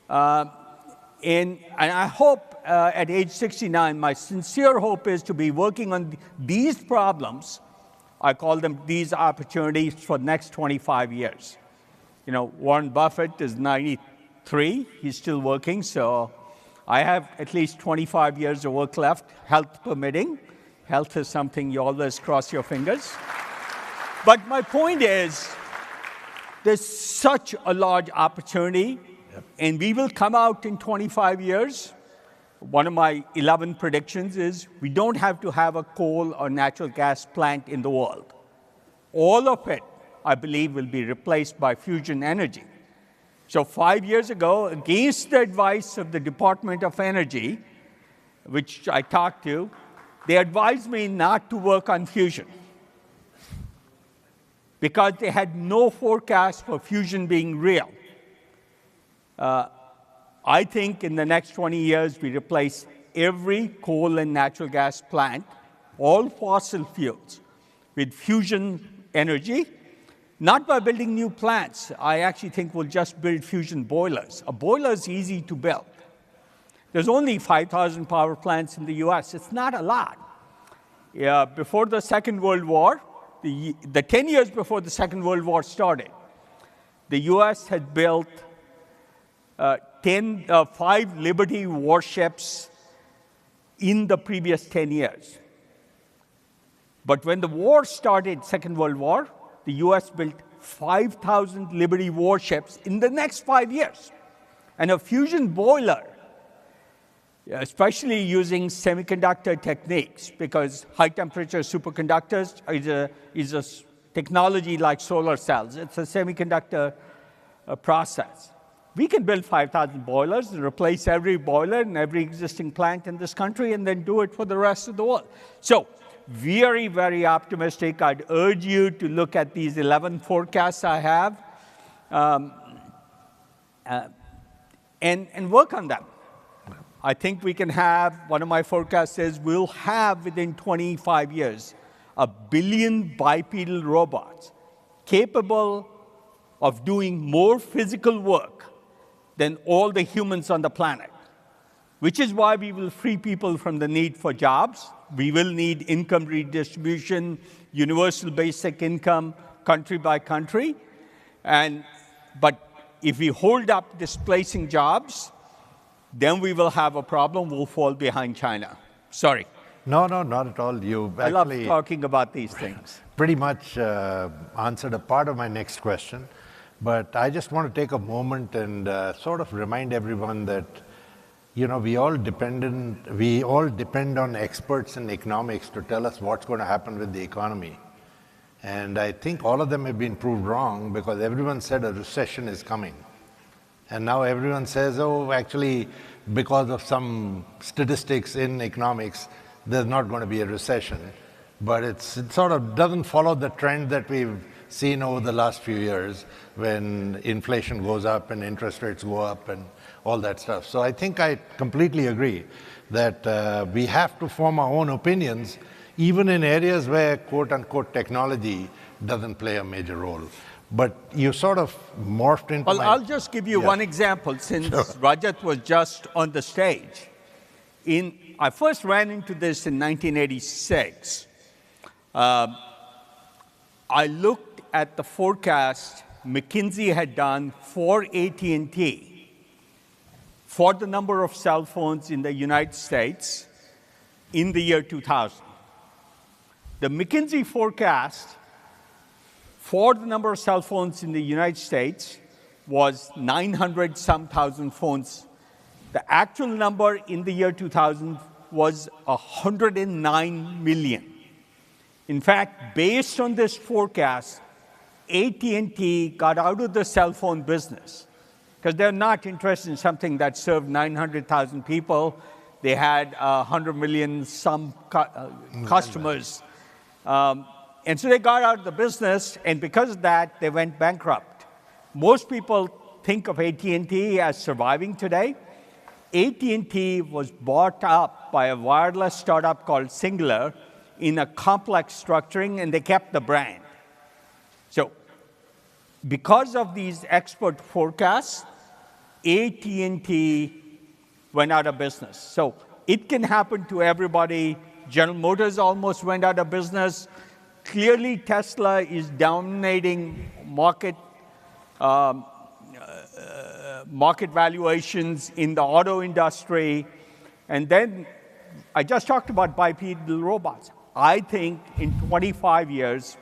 And I hope at age 69, my sincere hope is to be working on these problems. I call them these opportunities for the next 25 years. You know, Warren Buffett is 93. He's still working, so I have at least 25 years of work left, health permitting. Health is something you always cross your fingers. But my point is, there's such a large opportunity, and we will come out in 25 years. One of my 11 predictions is we don't have to have a coal or natural gas plant in the world. All of it, I believe, will be replaced by fusion energy. So 5 years ago, against the advice of the Department of Energy, which I talked to, they advised me not to work on fusion because they had no forecast for fusion being real. I think in the next 20 years, we replace every coal and natural gas plant, all fossil fuels, with fusion energy, not by building new plants. I actually think we'll just build fusion boilers. A boiler is easy to build. There's only 5,000 power plants in the US. It's not a lot. Before the Second World War, the 10 years before the Second World War started, the US had built 5 Liberty warships in the previous 10 years. But when the war started, Second World War, the US built 5,000 Liberty warships in the next 5 years. And a fusion boiler, especially using semiconductor techniques, because high-temperature superconductors is a technology like solar cells. It's a semiconductor process. We can build 5,000 boilers and replace every boiler in every existing plant in this country and then do it for the rest of the world. So, very, very optimistic. I'd urge you to look at these 11 forecasts I have and work on them. I think we can have, one of my forecasts says, we'll have within 25 years 1 billion bipedal robots capable of doing more physical work than all the humans on the planet, which is why we will free people from the need for jobs. We will need income redistribution, universal basic income, country by country. But if we hold up displacing jobs, then we will have a problem. We'll fall behind China. Sorry. No, not at all. I love talking about these things. Pretty much answered a part of my next question. But I just want to take a moment and sort of remind everyone that, you know, we all depend on experts in economics to tell us what's going to happen with the economy. And I think all of them have been proved wrong because everyone said a recession is coming. And now everyone says, oh, actually, because of some statistics in economics, there's not going to be a recession. But it sort of doesn't follow the trend that we've seen over the last few years when inflation goes up and interest rates go up and all that stuff. So I think I completely agree that we have to form our own opinions, even in areas where quote-unquote technology doesn't play a major role. But you sort of morphed into I'll just give you one example, since Rajat was just on the stage. I first ran into this in 1986. I looked at the forecast McKinsey had done for AT&T for the number of cell phones in the United States in the year 2000. The McKinsey forecast for the number of cell phones in the United States was 900-some thousand phones. The actual number in the year 2000 was 109 million. In fact, based on this forecast, AT&T got out of the cell phone business because they're not interested in something that served 900,000 people. They had 100 million some customers. And so they got out of the business, and because of that, they went bankrupt. Most people think of AT&T as surviving today. AT&T was bought up by a wireless startup called Singular in a complex structuring, and they kept the brand. So because of these expert forecasts, AT&T went out of business. So it can happen to everybody. General Motors almost went out of business. Clearly, Tesla is dominating market valuations in the auto industry. And then I just talked about bipedal robots. I think in 25 years,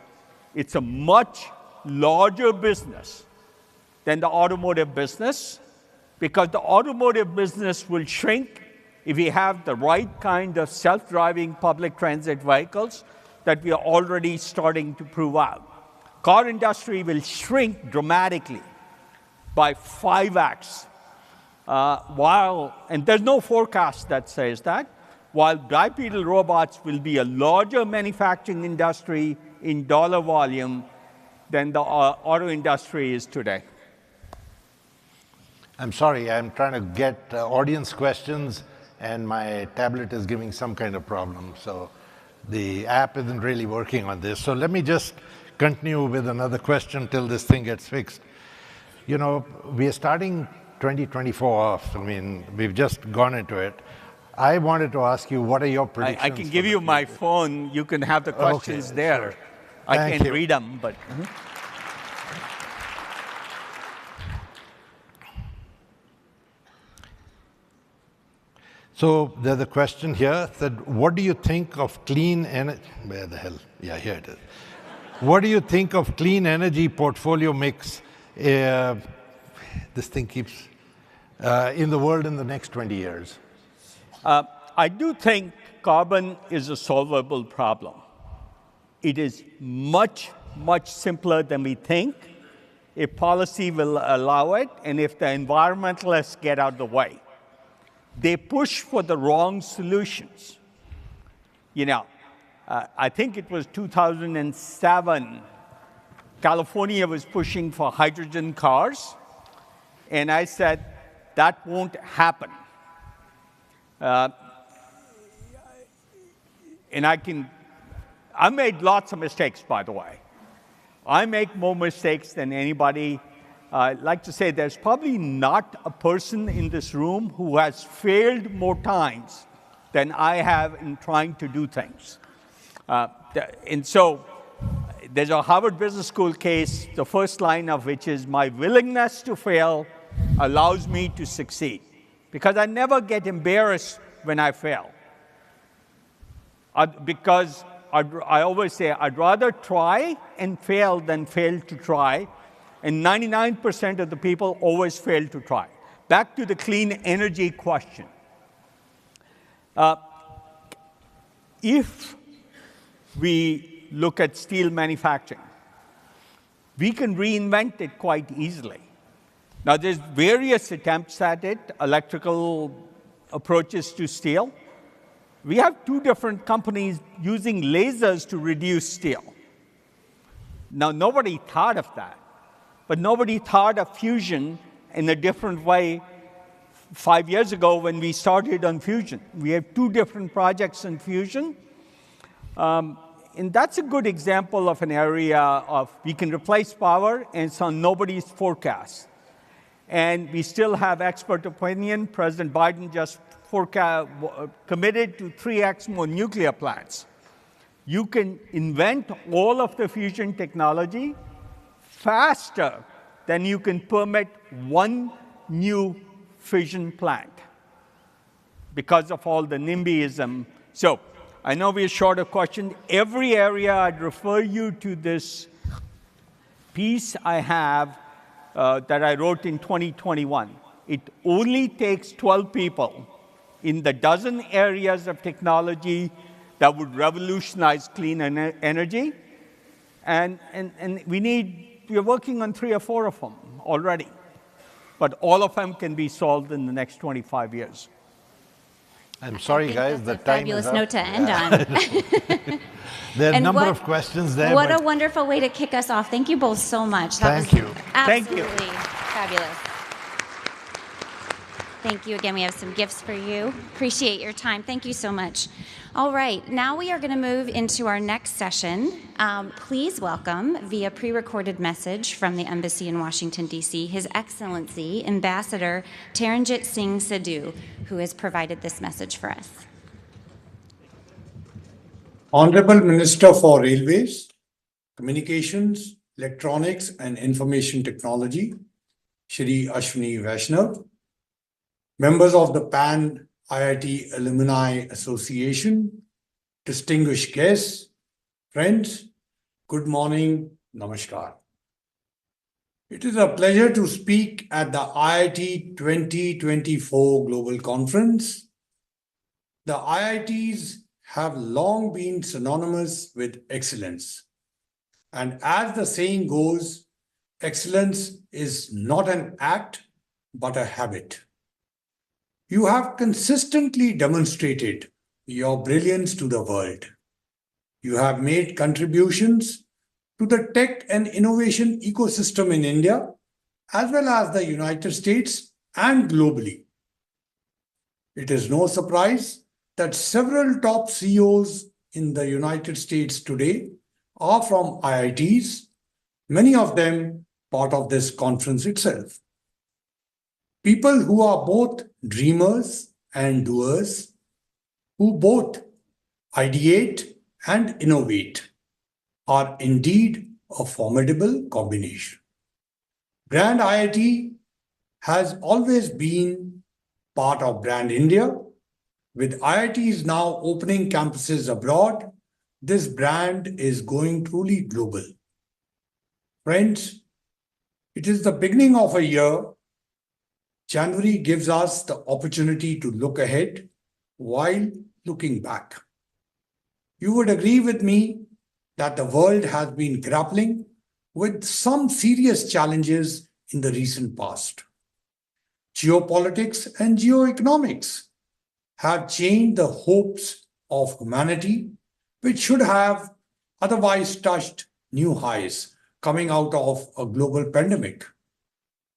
it's a much larger business than the automotive business, because the automotive business will shrink if we have the right kind of self-driving public transit vehicles that we are already starting to prove out. Car industry will shrink dramatically by 5x, and there's no forecast that says that, while bipedal robots will be a larger manufacturing industry in dollar volume than the auto industry is today. I'm sorry, I'm trying to get audience questions, and my tablet is giving some kind of problem. So the app isn't really working on this. So let me just continue with another question till this thing gets fixed. You know, we are starting 2024 off. I mean, we've just gone into it. I wanted to ask you, what are your predictions? I can give you my phone. You can have the questions there. Sure. I can't read them, but... So there's a question here that what do you think of clean energy? Where the hell? Yeah, here it is. What do you think of clean energy portfolio mix? This thing keeps in the world in the next 20 years. I do think carbon is a solvable problem. It is much, much simpler than we think if policy will allow it and if the environmentalists get out of the way. They push for the wrong solutions. You know, I think it was 2007, California was pushing for hydrogen cars, and I said, that won't happen. And I made lots of mistakes, by the way. I make more mistakes than anybody. I'd like to say there's probably not a person in this room who has failed more times than I have in trying to do things. And so there's a Harvard Business School case, the first line of which is, my willingness to fail allows me to succeed. Because I never get embarrassed when I fail. Because I always say, I'd rather try and fail than fail to try. And 99% of the people always fail to try. Back to the clean energy question. If we look at steel manufacturing, we can reinvent it quite easily. Now, there's various attempts at it, electrical approaches to steel. We have two different companies using lasers to reduce steel. Now, nobody thought of that. But nobody thought of fusion in a different way 5 years ago when we started on fusion. We have two different projects in fusion. And that's a good example of an area of we can replace power, and it's on nobody's forecast. And we still have expert opinion. President Biden just committed to 3x more nuclear plants. You can invent all of the fusion technology faster than you can permit one new fission plant because of all the NIMBYism. So I know we're short of questions. Every area, I'd refer you to this piece I have that I wrote in 2021. It only takes 12 people in the dozen areas of technology that would revolutionize clean energy. And we're working on 3 or 4 of them already. But all of them can be solved in the next 25 years. I'm sorry, guys, the time is up. Fabulous note to end on. There are a number of questions there. What a wonderful way to kick us off. Thank you both so much. Thank you. Absolutely fabulous. Thank you again. We have some gifts for you. Appreciate your time. Thank you so much. All right, now we are going to move into our next session. Please welcome, via pre-recorded message from the Embassy in Washington, D.C., His Excellency, Ambassador Taranjit Singh Sidhu, who has provided this message for us. Honorable Minister for Railways, Communications, Electronics and Information Technology, Shri Ashwini Vaishnav, members of the PanIIT Alumni Association, distinguished guests, friends, good morning, namaskar. It is a pleasure to speak at the IIT 2024 Global Conference. The IITs have long been synonymous with excellence. And as the saying goes, excellence is not an act, but a habit. You have consistently demonstrated your brilliance to the world. You have made contributions to the tech and innovation ecosystem in India, as well as the United States and globally. It is no surprise that several top CEOs in the United States today are from IITs, many of them part of this conference itself. People who are both dreamers and doers, who both ideate and innovate, are indeed a formidable combination. Brand IIT has always been part of Brand India With IITs now opening campuses abroad, this brand is going truly global. Friends, it is the beginning of a year. January gives us the opportunity to look ahead while looking back. You would agree with me that the world has been grappling with some serious challenges in the recent past. Geopolitics and geoeconomics have changed the hopes of humanity, which should have otherwise touched new highs coming out of a global pandemic.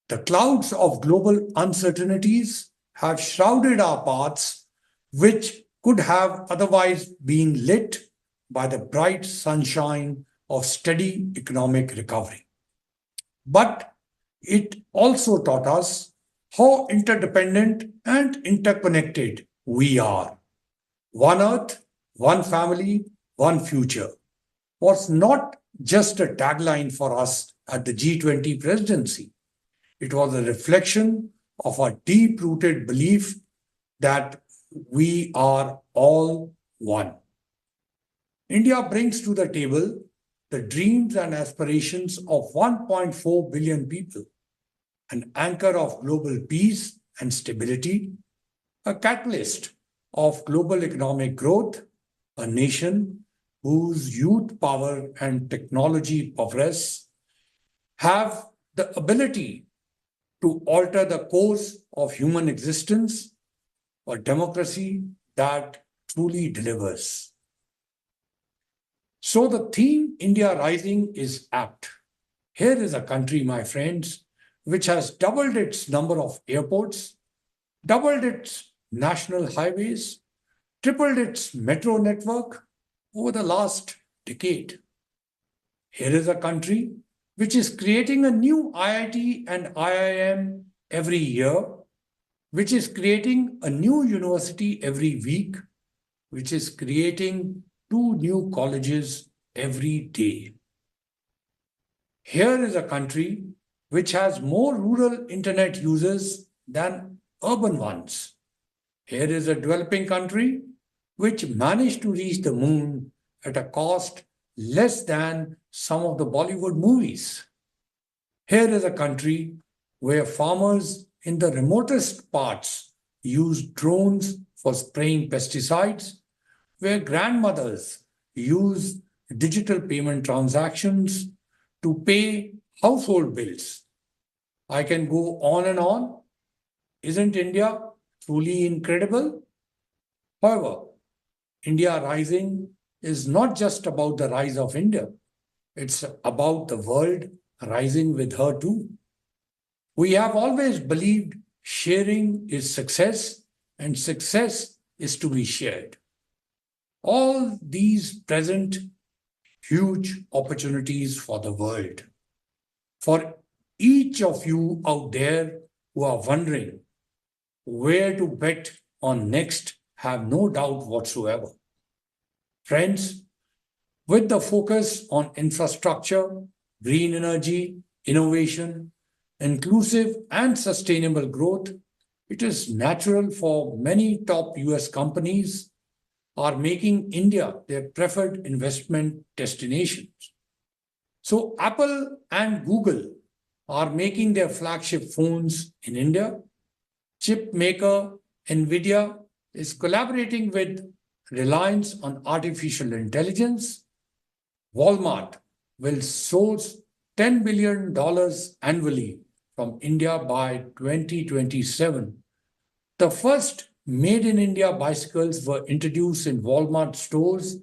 The clouds of global uncertainties have shrouded our paths, which could have otherwise been lit by the bright sunshine of steady economic recovery. But it also taught us how interdependent and interconnected we are. One Earth, one family, one future was not just a tagline for us at the G20 presidency. It was a reflection of our deep-rooted belief that we are all one. India brings to the table the dreams and aspirations of 1.4 billion people, an anchor of global peace and stability, a catalyst of global economic growth, a nation whose youth power and technology prowess have the ability to alter the course of human existence, a democracy that truly delivers. So the theme India Rising is apt. Here is a country, my friends, which has doubled its number of airports, doubled its national highways, tripled its metro network over the last decade. Here is a country which is creating a new IIT and IIM every year, which is creating a new university every week, which is creating 2 new colleges every day. Here is a country which has more rural internet users than urban ones. Here is a developing country which managed to reach the moon at a cost less than some of the Bollywood movies. Here is a country where farmers in the remotest parts use drones for spraying pesticides, where grandmothers use digital payment transactions to pay household bills. I can go on and on. Isn't India truly incredible? However, India Rising is not just about the rise of India. It's about the world rising with her too. We have always believed sharing is success and success is to be shared. All these present huge opportunities for the world. For each of you out there who are wondering where to bet on next, have no doubt whatsoever. Friends, with the focus on infrastructure, green energy, innovation, inclusive and sustainable growth, it is natural for many top US companies are making India their preferred investment destinations. So Apple and Google are making their flagship phones in India. Chip maker NVIDIA is collaborating with Reliance on artificial intelligence. Walmart will source $10 billion annually from India by 2027. The first Made in India bicycles were introduced in Walmart stores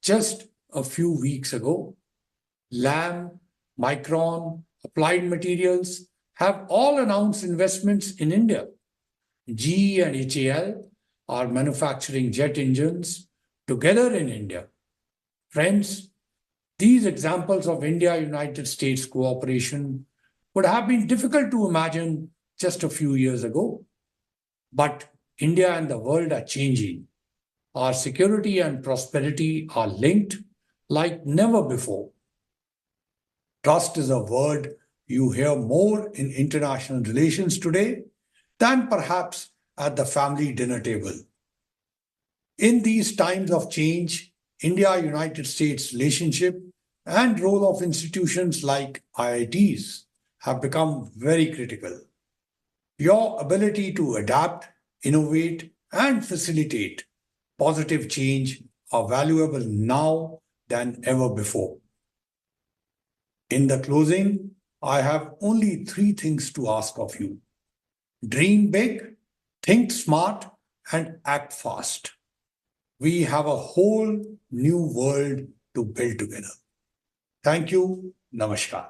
just a few weeks ago. Lam, Micron, Applied Materials have all announced investments in India. GE and HAL are manufacturing jet engines together in India. Friends, these examples of India-United States cooperation would have been difficult to imagine just a few years ago. But India and the world are changing. Our security and prosperity are linked like never before. Trust is a word you hear more in international relations today than perhaps at the family dinner table. In these times of change, India-United States relationship and role of institutions like IITs have become very critical. Your ability to adapt, innovate, and facilitate positive change are valuable now than ever before. In the closing, I have only 3 things to ask of you. Dream big, think smart, and act fast. We have a whole new world to build together. Thank you. Namaskar.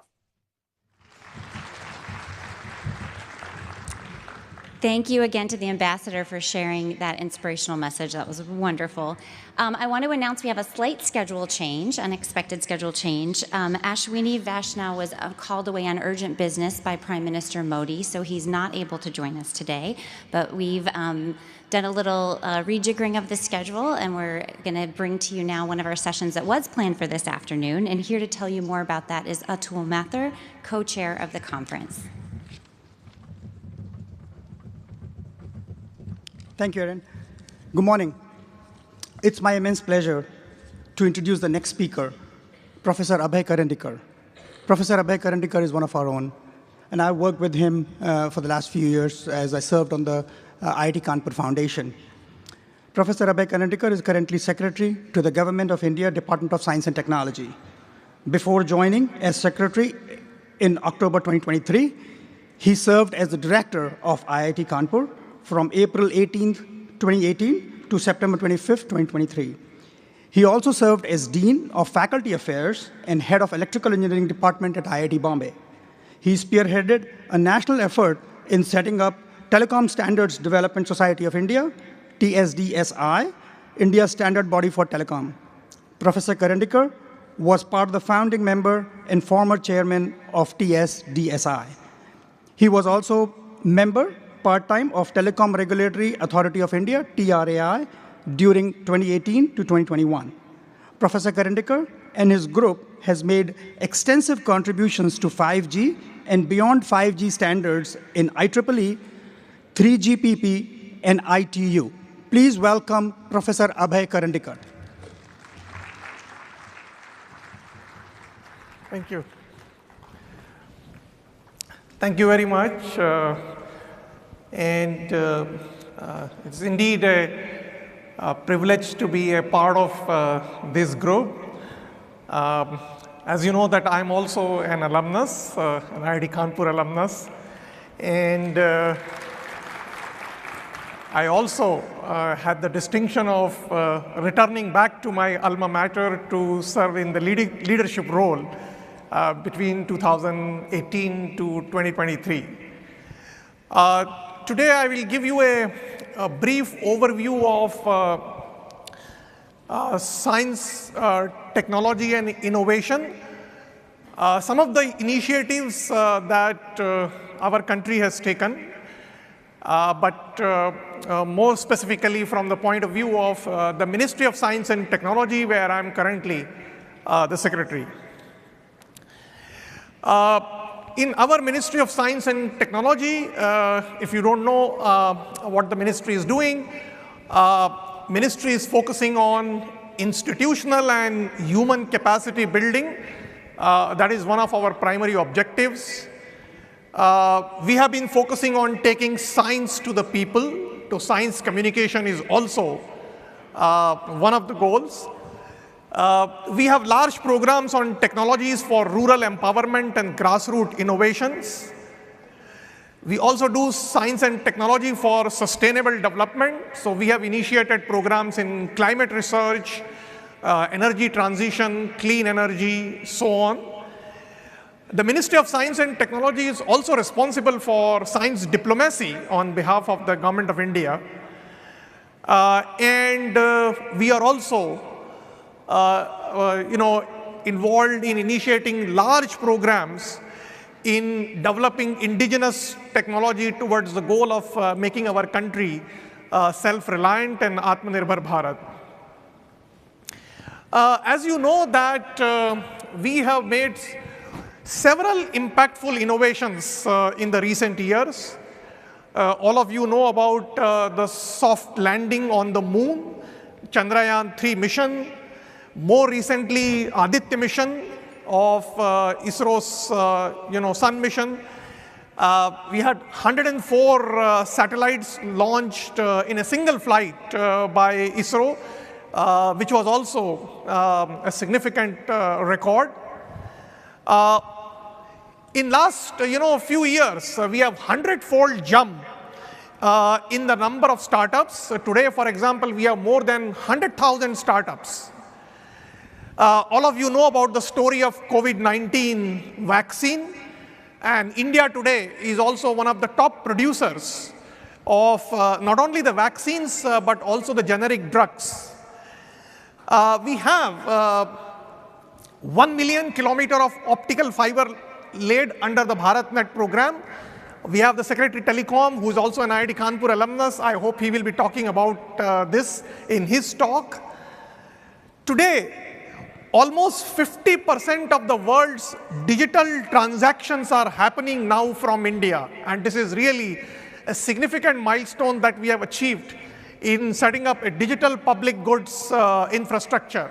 Thank you again to the ambassador for sharing that inspirational message. That was wonderful. I want to announce we have a slight schedule change, unexpected schedule change. Ashwini Vaishnaw was called away on urgent business by Prime Minister Modi, so he's not able to join us today. But we've done a little rejiggering of the schedule, and we're going to bring to you now one of our sessions that was planned for this afternoon. And here to tell you more about that is Atul Mathur, co-chair of the conference. Thank you, Erin. Good morning. It's my immense pleasure to introduce the next speaker, Professor Abhay Karandikar. Professor Abhay Karandikar is one of our own, and I worked with him for the last few years as I served on the IIT Kanpur Foundation. Professor Abhay Karandikar is currently Secretary to the Government of India Department of Science and Technology. Before joining as Secretary in October 2023, he served as the Director of IIT Kanpur from April 18, 2018 to September 25, 2023. He also served as Dean of Faculty Affairs and Head of Electrical Engineering Department at IIT Bombay. He spearheaded a national effort in setting up Telecom Standards Development Society of India, TSDSI, India's standard body for telecom. Professor Karandikar was part of the founding member and former chairman of TSDSI. He was also member part-time of Telecom Regulatory Authority of India, TRAI, during 2018 to 2021. Professor Karandikar and his group has made extensive contributions to 5G and beyond 5G standards in IEEE, 3GPP, and ITU. Please welcome Professor Abhay Karandikar. Thank you. Thank you very much. It's indeed a privilege to be a part of this group. As you know that I'm also an alumnus, an IIT Kanpur alumnus, and I also had the distinction of returning back to my alma mater to serve in the leadership role between 2018 to 2023. Today I will give you a brief overview of science, technology, and innovation. Some of the initiatives that our country has taken, but more specifically from the point of view of the Ministry of Science and Technology, where I'm currently the Secretary. In our Ministry of Science and Technology, if you don't know what the ministry is doing, ministry is focusing on institutional and human capacity building. That is one of our primary objectives. We have been focusing on taking science to the people. So science communication is also one of the goals. We have large programs on technologies for rural empowerment and grassroots innovations. We also do science and technology for sustainable development. So we have initiated programs in climate research, energy transition, clean energy, so on. The Ministry of Science and Technology is also responsible for science diplomacy on behalf of the Government of India. We are also involved in initiating large programs in developing indigenous technology towards the goal of making our country self-reliant and Atmanirbhar Bharat. As you know that we have made several impactful innovations in the recent years. All of you know about the soft landing on the moon. Chandrayaan-3 mission, more recently Aditya mission of ISRO's Sun mission. We had 104 satellites launched in a single flight by ISRO, which was also a significant record. In last few years, we have 100-fold jump in the number of startups. Today, for example, we have more than 100,000 startups. All of you know about the story of COVID-19 vaccine, and India today is also one of the top producers of not only the vaccines but also the generic drugs. We have 1 million kilometer of optical fiber laid under the BharatNet program. We have the Secretary Telecom, who is also an IIT Kanpur alumnus. I hope he will be talking about this in his talk. Today, almost 50% of the world's digital transactions are happening now from India. And this is really a significant milestone that we have achieved in setting up a digital public goods infrastructure.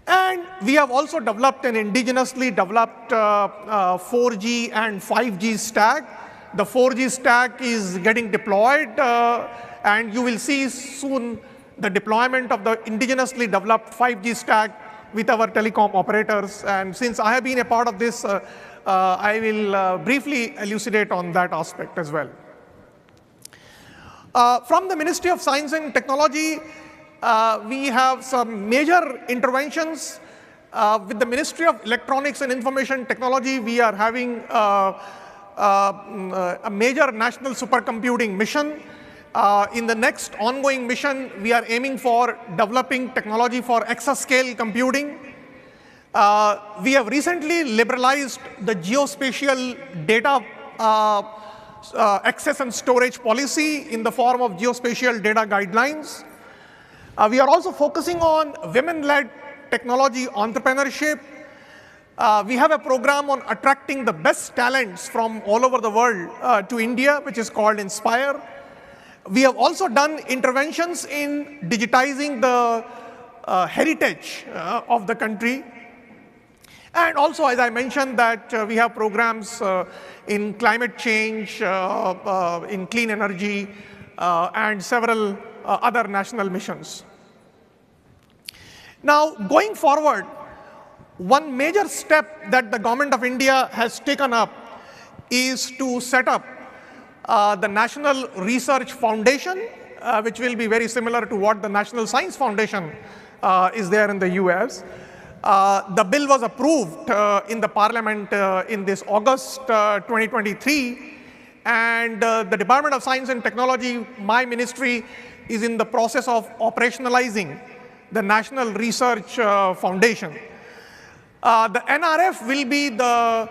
And we have also developed an indigenously developed 4G and 5G stack. The 4G stack is getting deployed, and you will see soon the deployment of the indigenously developed 5G stack with our telecom operators. And since I have been a part of this, I will briefly elucidate on that aspect as well. From the Ministry of Science and Technology, we have some major interventions. With the Ministry of Electronics and Information Technology, we are having a major national supercomputing mission. In the next ongoing mission, we are aiming for developing technology for exascale computing. We have recently liberalized the geospatial data access and storage policy in the form of geospatial data guidelines. We are also focusing on women-led technology entrepreneurship. We have a program on attracting the best talents from all over the world to India, which is called Inspire. We have also done interventions in digitizing the heritage of the country. And also, as I mentioned, that we have programs in climate change, in clean energy, and several other national missions. Now, going forward, one major step that the Government of India has taken up is to set up the National Research Foundation, which will be very similar to what the National Science Foundation is there in the US. The bill was approved in the Parliament in this August 2023, and the Department of Science and Technology, my ministry, is in the process of operationalizing the National Research Foundation. The NRF will be the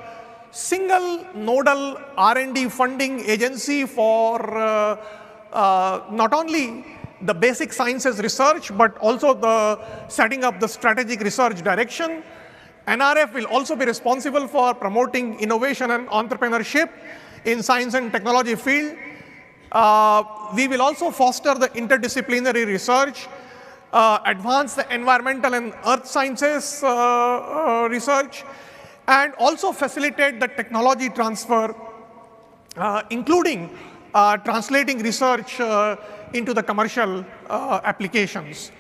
single nodal R&D funding agency for not only the basic sciences research, but also the setting up the strategic research direction. NRF will also be responsible for promoting innovation and entrepreneurship in science and technology field. We will also foster the interdisciplinary research, advance the environmental and earth sciences research, and also facilitate the technology transfer, including translating research into the commercial applications.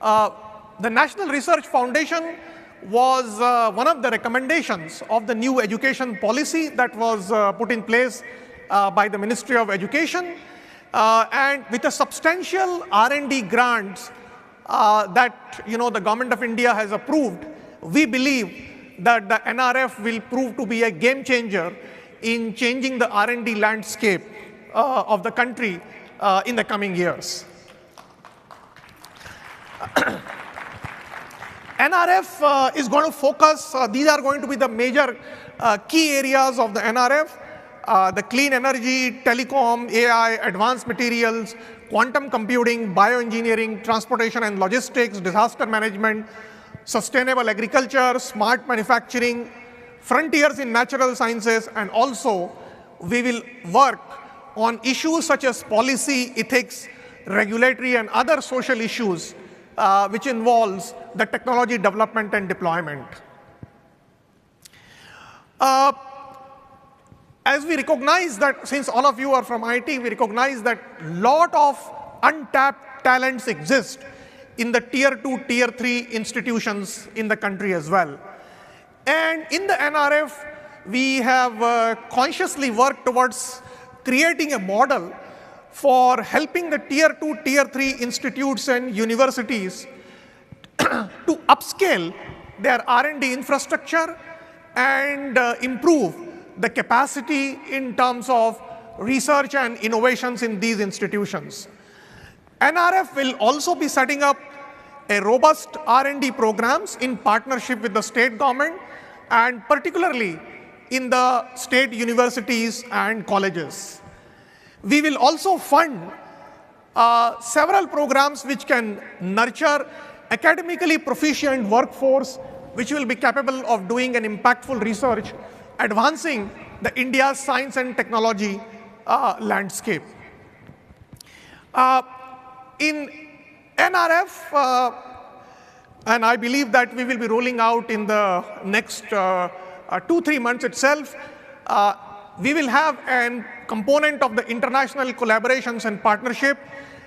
The National Research Foundation was one of the recommendations of the new education policy that was put in place by the Ministry of Education, and with a substantial R&D grants that the Government of India has approved, we believe that the NRF will prove to be a game changer in changing the R&D landscape of the country in the coming years. NRF is going to focus, these are going to be the major key areas of the NRF, the clean energy, telecom, AI, advanced materials, quantum computing, bioengineering, transportation and logistics, disaster management, sustainable agriculture, smart manufacturing, frontiers in natural sciences, and also we will work on issues such as policy, ethics, regulatory, and other social issues which involves the technology development and deployment. As we recognize that, since all of you are from IIT, we recognize that a lot of untapped talents exist in the tier 2, tier 3 institutions in the country as well. And in the NRF, we have consciously worked towards creating a model for helping the tier 2, tier 3 institutes and universities to upscale their R&D infrastructure and improve the capacity in terms of research and innovations in these institutions. NRF will also be setting up a robust R&D programs in partnership with the state government, and particularly in the state universities and colleges. We will also fund several programs which can nurture academically proficient workforce which will be capable of doing an impactful research, advancing the India's science and technology landscape. In NRF, and I believe that we will be rolling out in the next 2-3 months itself, we will have a component of the international collaborations and partnership.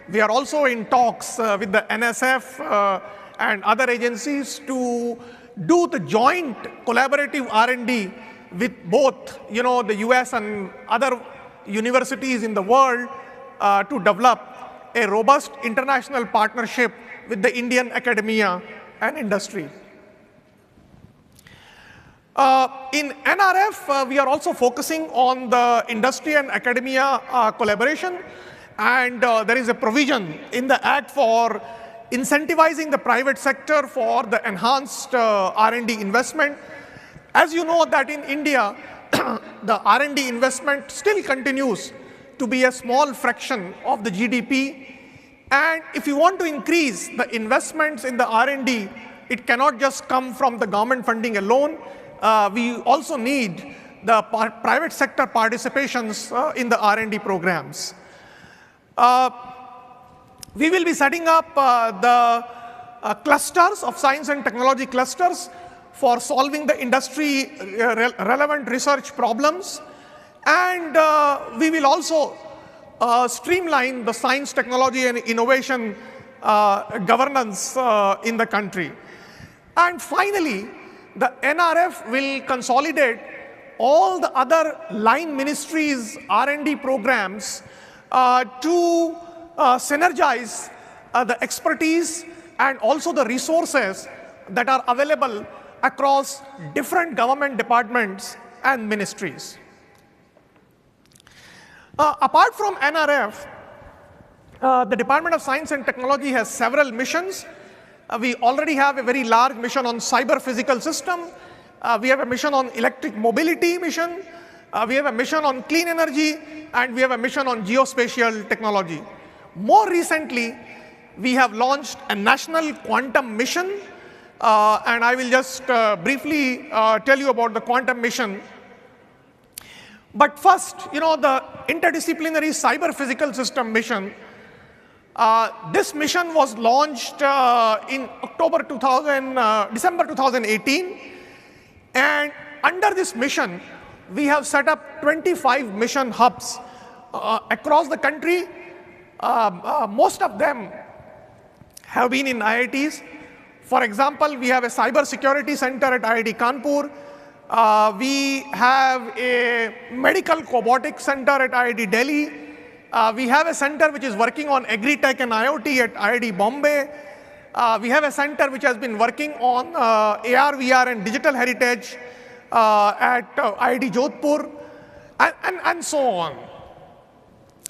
We are also in talks with the NSF and other agencies to do the joint collaborative R&D with both, the US and other universities in the world to develop a robust international partnership with the Indian academia and industry. In NRF, we are also focusing on the industry and academia collaboration, and there is a provision in the Act for incentivizing the private sector for the enhanced R&D investment. As you know that in India, the R&D investment still continues to be a small fraction of the GDP, and if you want to increase the investments in the R&D, it cannot just come from the government funding alone. We also need the private sector participations in the R&D programs. We will be setting up the clusters of science and technology clusters for solving the industry relevant research problems, and we will also streamline the science, technology, and innovation governance in the country. And finally, the NRF will consolidate all the other line ministries' R&D programs to synergize the expertise and also the resources that are available across different government departments and ministries. Apart from NRF, the Department of Science and Technology has several missions. We already have a very large mission on cyber physical system. We have a mission on electric mobility mission. We have a mission on clean energy, and we have a mission on geospatial technology. More recently, we have launched a national quantum mission, and I will just briefly tell you about the quantum mission. But first, the interdisciplinary cyber physical system mission. This mission was launched in December 2018, and under this mission, we have set up 25 mission hubs across the country. Most of them have been in IITs. For example, we have a cyber security center at IIT Kanpur. We have a medical cobotics center at IIT Delhi. We have a center which is working on agri-tech and IoT at IIT Bombay. We have a center which has been working on AR, VR and digital heritage at IIT Jodhpur, and so on.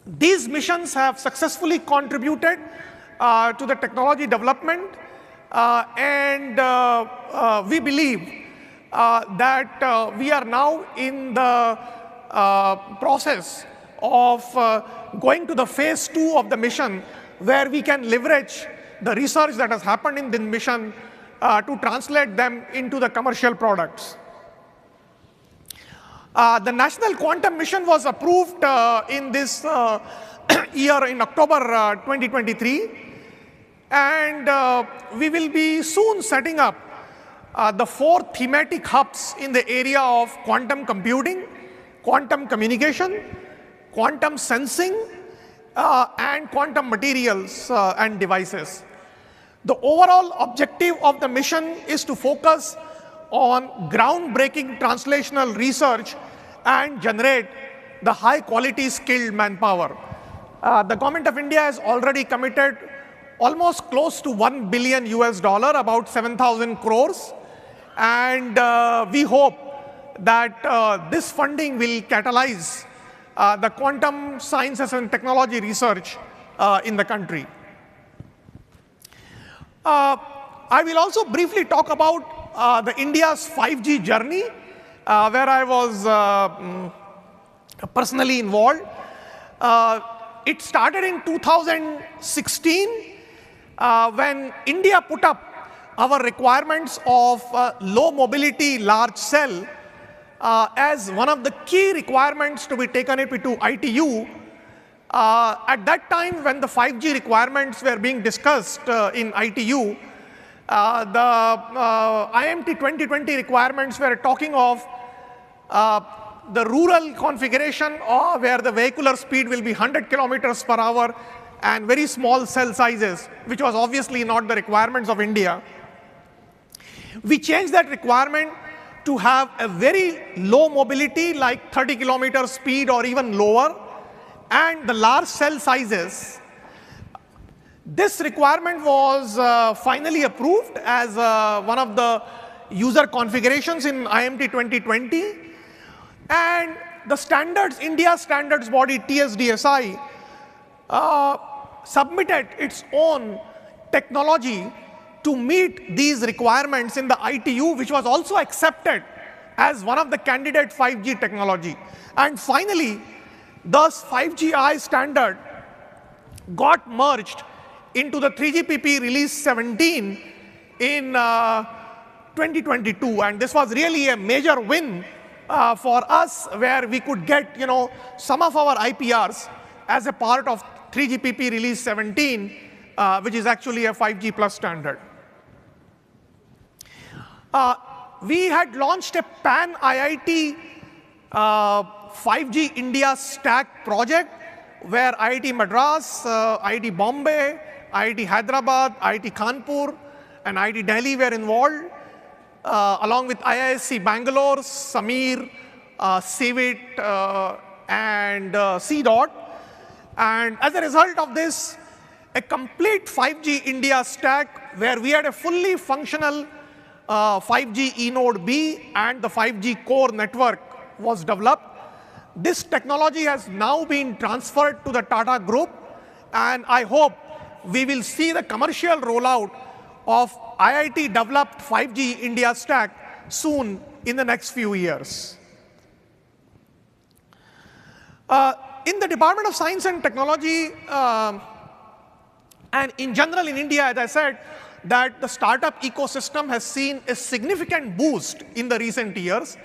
These missions have successfully contributed to the technology development, and we believe that we are now in the process of going to the phase 2 of the mission, where we can leverage the research that has happened in this mission to translate them into the commercial products. The National Quantum Mission was approved in this year in October 2023. And we will be soon setting up the 4 thematic hubs in the area of quantum computing, quantum communication, quantum sensing, and quantum materials and devices. The overall objective of the mission is to focus on groundbreaking translational research and generate the high-quality skilled manpower. The government of India has already committed almost close to $1 billion, about 7,000 crores. And we hope that this funding will catalyze the quantum sciences and technology research in the country. I will also briefly talk about the India's 5G journey, where I was personally involved. It started in 2016 when India put up our requirements of low mobility large cell as one of the key requirements to be taken up into ITU. At that time, when the 5G requirements were being discussed in ITU, the IMT 2020 requirements were talking of the rural configuration where the vehicular speed will be 100 kilometers per hour and very small cell sizes, which was obviously not the requirements of India. We changed that requirement to have a very low mobility, like 30 kilometers speed or even lower, and the large cell sizes. This requirement was finally approved as one of the user configurations in IMT 2020. And the standards, India standards body TSDSI submitted its own technology to meet these requirements in the ITU, which was also accepted as one of the candidate 5G technology. And finally, thus 5GI standard got merged into the 3GPP release 17 in 2022. And this was really a major win for us, where we could get some of our IPRs as a part of 3GPP release 17, which is actually a 5G plus standard. We had launched a PanIIT 5G India stack project, where IIT Madras, IIT Bombay, IIT Hyderabad, IIT Kanpur, and IIT Delhi were involved, along with IISc Bangalore, Samir, CVIT, and CDOT. And as a result of this, a complete 5G India stack, where we had a fully functional 5G eNode B and the 5G core network was developed. This technology has now been transferred to the Tata Group, and I hope we will see the commercial rollout of IIT developed 5G India stack soon in the next few years. In the Department of Science and Technology, and in general in India, as I said, that the startup ecosystem has seen a significant boost in the recent years.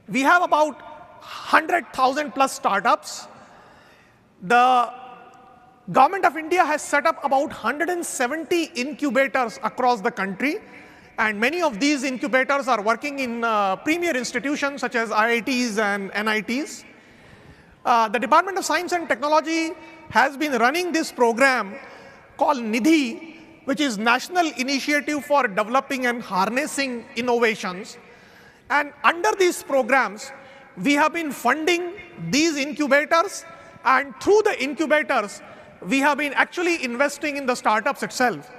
We have about 100,000 plus startups. The Government of India has set up about 170 incubators across the country, and many of these incubators are working in premier institutions such as IITs and NITs. The Department of Science and Technology has been running this program called Nidhi, which is National Initiative for Developing and Harnessing Innovations. And under these programs, we have been funding these incubators, and through the incubators, we have been actually investing in the startups itself.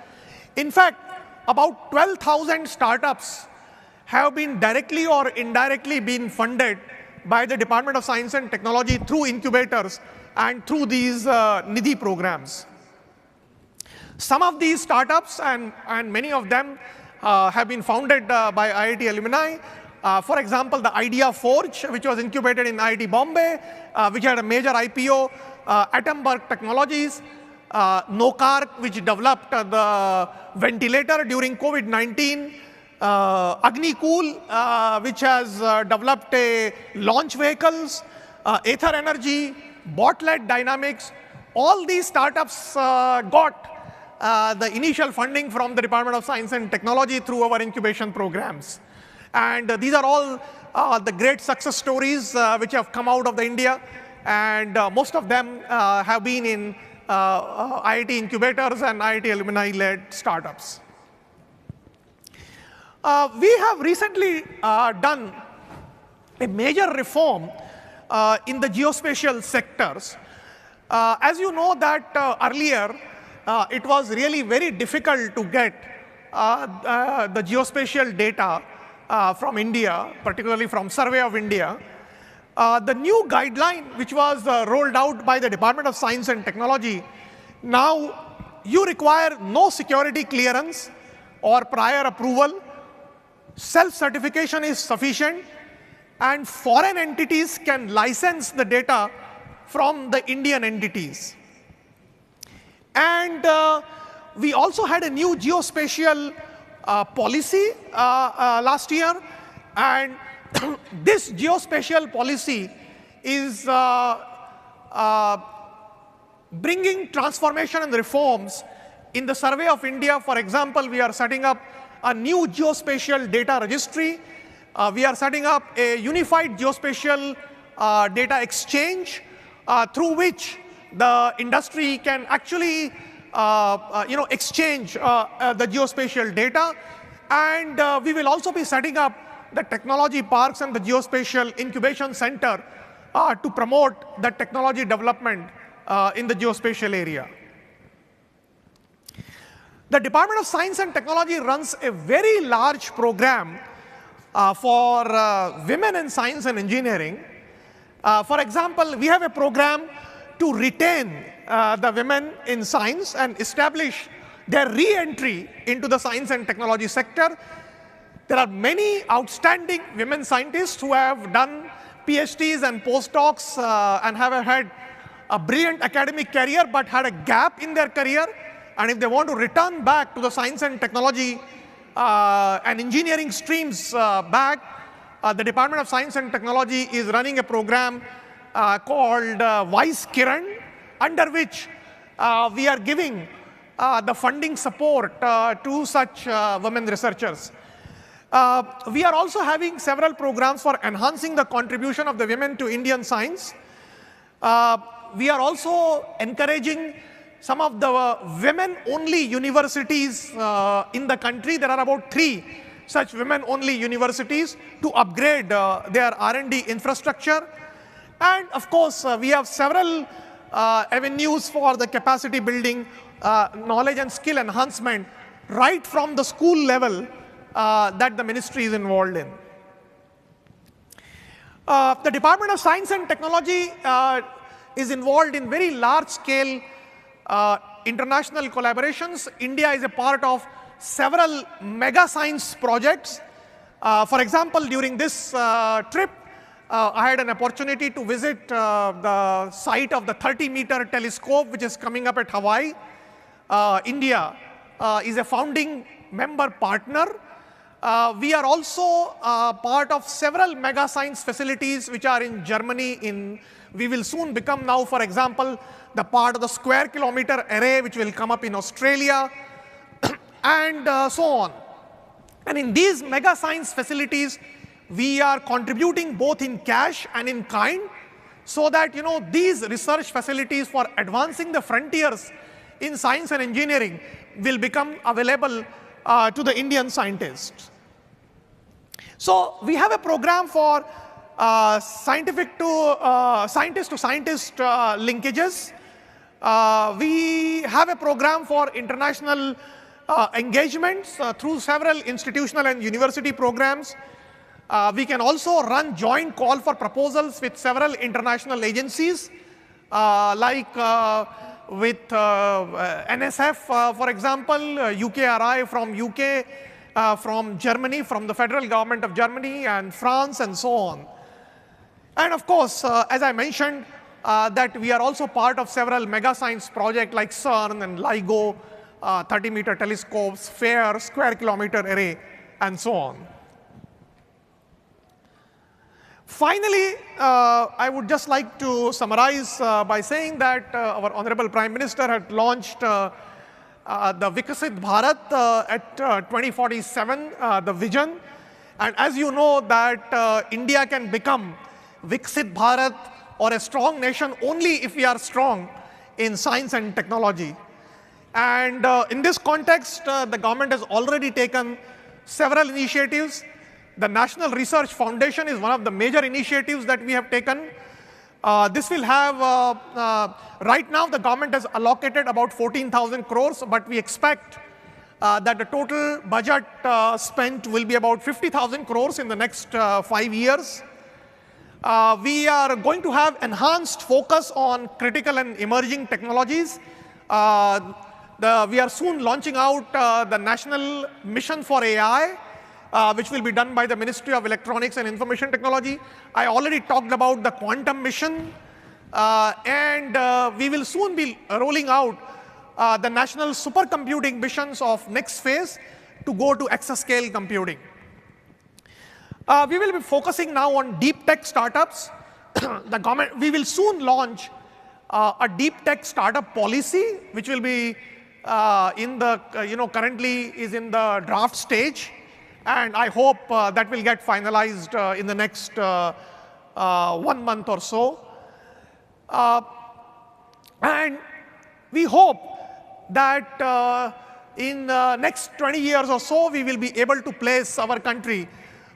In fact, about 12,000 startups have been directly or indirectly been funded by the Department of Science and Technology through incubators and through these Nidhi programs. Some of these startups, and many of them, have been founded by IIT alumni. For example, the Idea Forge, which was incubated in IIT Bombay, which had a major IPO, Atomberg Technologies, Nokark, which developed the ventilator during COVID-19, Agnicool, which has developed launch vehicles, Aether Energy, Bot-led Dynamics. All these startups got the initial funding from the Department of Science and Technology through our incubation programs. And these are all the great success stories which have come out of India. And most of them have been in IIT incubators and IIT alumni-led startups. We have recently done a major reform in the geospatial sectors. As you know that earlier, it was really very difficult to get the geospatial data from India, particularly from Survey of India. The new guideline, which was rolled out by the Department of Science and Technology, now you require no security clearance or prior approval. Self-certification is sufficient, and foreign entities can license the data from the Indian entities. And we also had a new geospatial policy last year, and this geospatial policy is bringing transformation and reforms in the Survey of India. For example, we are setting up a new geospatial data registry. We are setting up a unified geospatial data exchange through which the industry can actually exchange the geospatial data. And we will also be setting up the technology parks and the geospatial incubation center to promote the technology development in the geospatial area. The Department of Science and Technology runs a very large program for women in science and engineering. For example, we have a program to retain the women in science and establish their re-entry into the science and technology sector. There are many outstanding women scientists who have done PhDs and postdocs and have had a brilliant academic career but had a gap in their career. And if they want to return back to the science and technology and engineering streams back, the Department of Science and Technology is running a program called Vice Kiran, under which we are giving the funding support to such women researchers. We are also having several programs for enhancing the contribution of the women to Indian science. We are also encouraging some of the women-only universities in the country. There are about 3 such women-only universities to upgrade their R&D infrastructure. And of course, we have several avenues for the capacity building, knowledge and skill enhancement, right from the school level that the ministry is involved in. The Department of Science and Technology is involved in very large-scale international collaborations. India is a part of several mega science projects. For example, during this trip, I had an opportunity to visit the site of the 30-meter telescope, which is coming up at Hawaii. India is a founding member partner. We are also part of several mega science facilities which are in Germany. We will soon become now, for example, the part of the square kilometer array which will come up in Australia and so on. And in these mega science facilities, we are contributing both in cash and in kind, so that these research facilities for advancing the frontiers in science and engineering will become available to the Indian scientists. So we have a program for scientist-to-scientist linkages. We have a program for international engagements through several institutional and university programs. We can also run joint call for proposals with several international agencies, like with NSF, for example, UKRI from UK, from Germany, from the federal government of Germany and France and so on. And of course, as I mentioned, that we are also part of several mega science projects like CERN and LIGO, 30-meter telescopes, FAIR, square kilometer array, and so on. Finally, I would just like to summarize by saying that our Honorable Prime Minister had launched the Viksit Bharat at 2047, the vision. And as you know that India can become Viksit Bharat or a strong nation only if we are strong in science and technology. And in this context, the government has already taken several initiatives. The National Research Foundation is one of the major initiatives that we have taken. This will have, right now the government has allocated about 14,000 crores, but we expect that the total budget spent will be about 50,000 crores in the next 5 years. We are going to have enhanced focus on critical and emerging technologies. We are soon launching out the National Mission for AI, which will be done by the Ministry of Electronics and Information Technology. I already talked about the quantum mission, and we will soon be rolling out the national supercomputing missions of next phase to go to exascale computing. We will be focusing now on deep tech startups. The government, we will soon launch a deep tech startup policy, which will be in the, currently is in the draft stage. And I hope that will get finalized in the next 1 month or so. And we hope that in the next 20 years or so, we will be able to place our country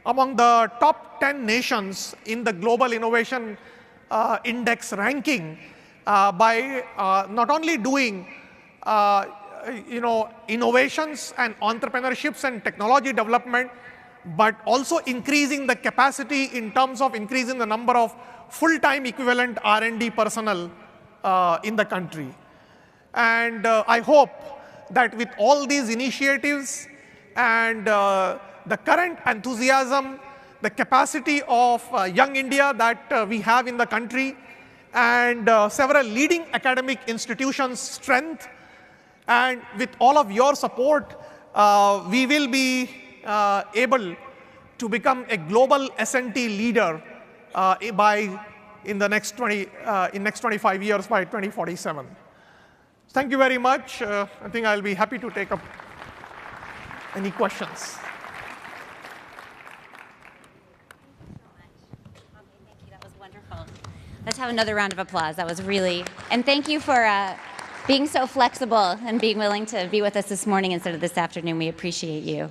among the top 10 nations in the Global Innovation Index ranking by not only doing innovations and entrepreneurships and technology development, but also increasing the capacity in terms of increasing the number of full-time equivalent R&D personnel in the country. And I hope that with all these initiatives and the current enthusiasm, the capacity of young India that we have in the country, and several leading academic institutions' strength, and with all of your support, we will be able to become a global S&T leader in the next 25 years, by 2047. Thank you very much. I think I'll be happy to take up any questions. Let's have another round of applause. That was really, and thank you for being so flexible and being willing to be with us this morning instead of this afternoon. We appreciate you.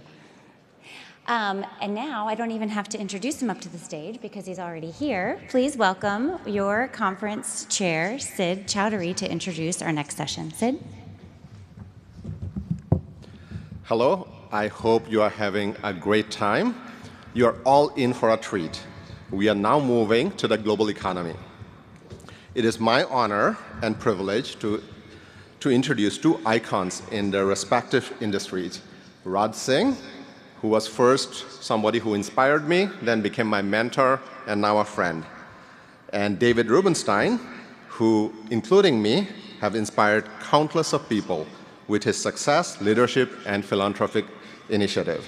And now I don't even have to introduce him up to the stage because he's already here. Please welcome your conference chair, Sid Chowdhury, to introduce our next session. Sid? Hello. I hope you are having a great time. You are all in for a treat. We are now moving to the global economy. It is my honor and privilege to introduce two icons in their respective industries. Raj Singh, who was first somebody who inspired me, then became my mentor, and now a friend. And David Rubenstein, who, including me, have inspired countless of people with his success, leadership, and philanthropic initiative.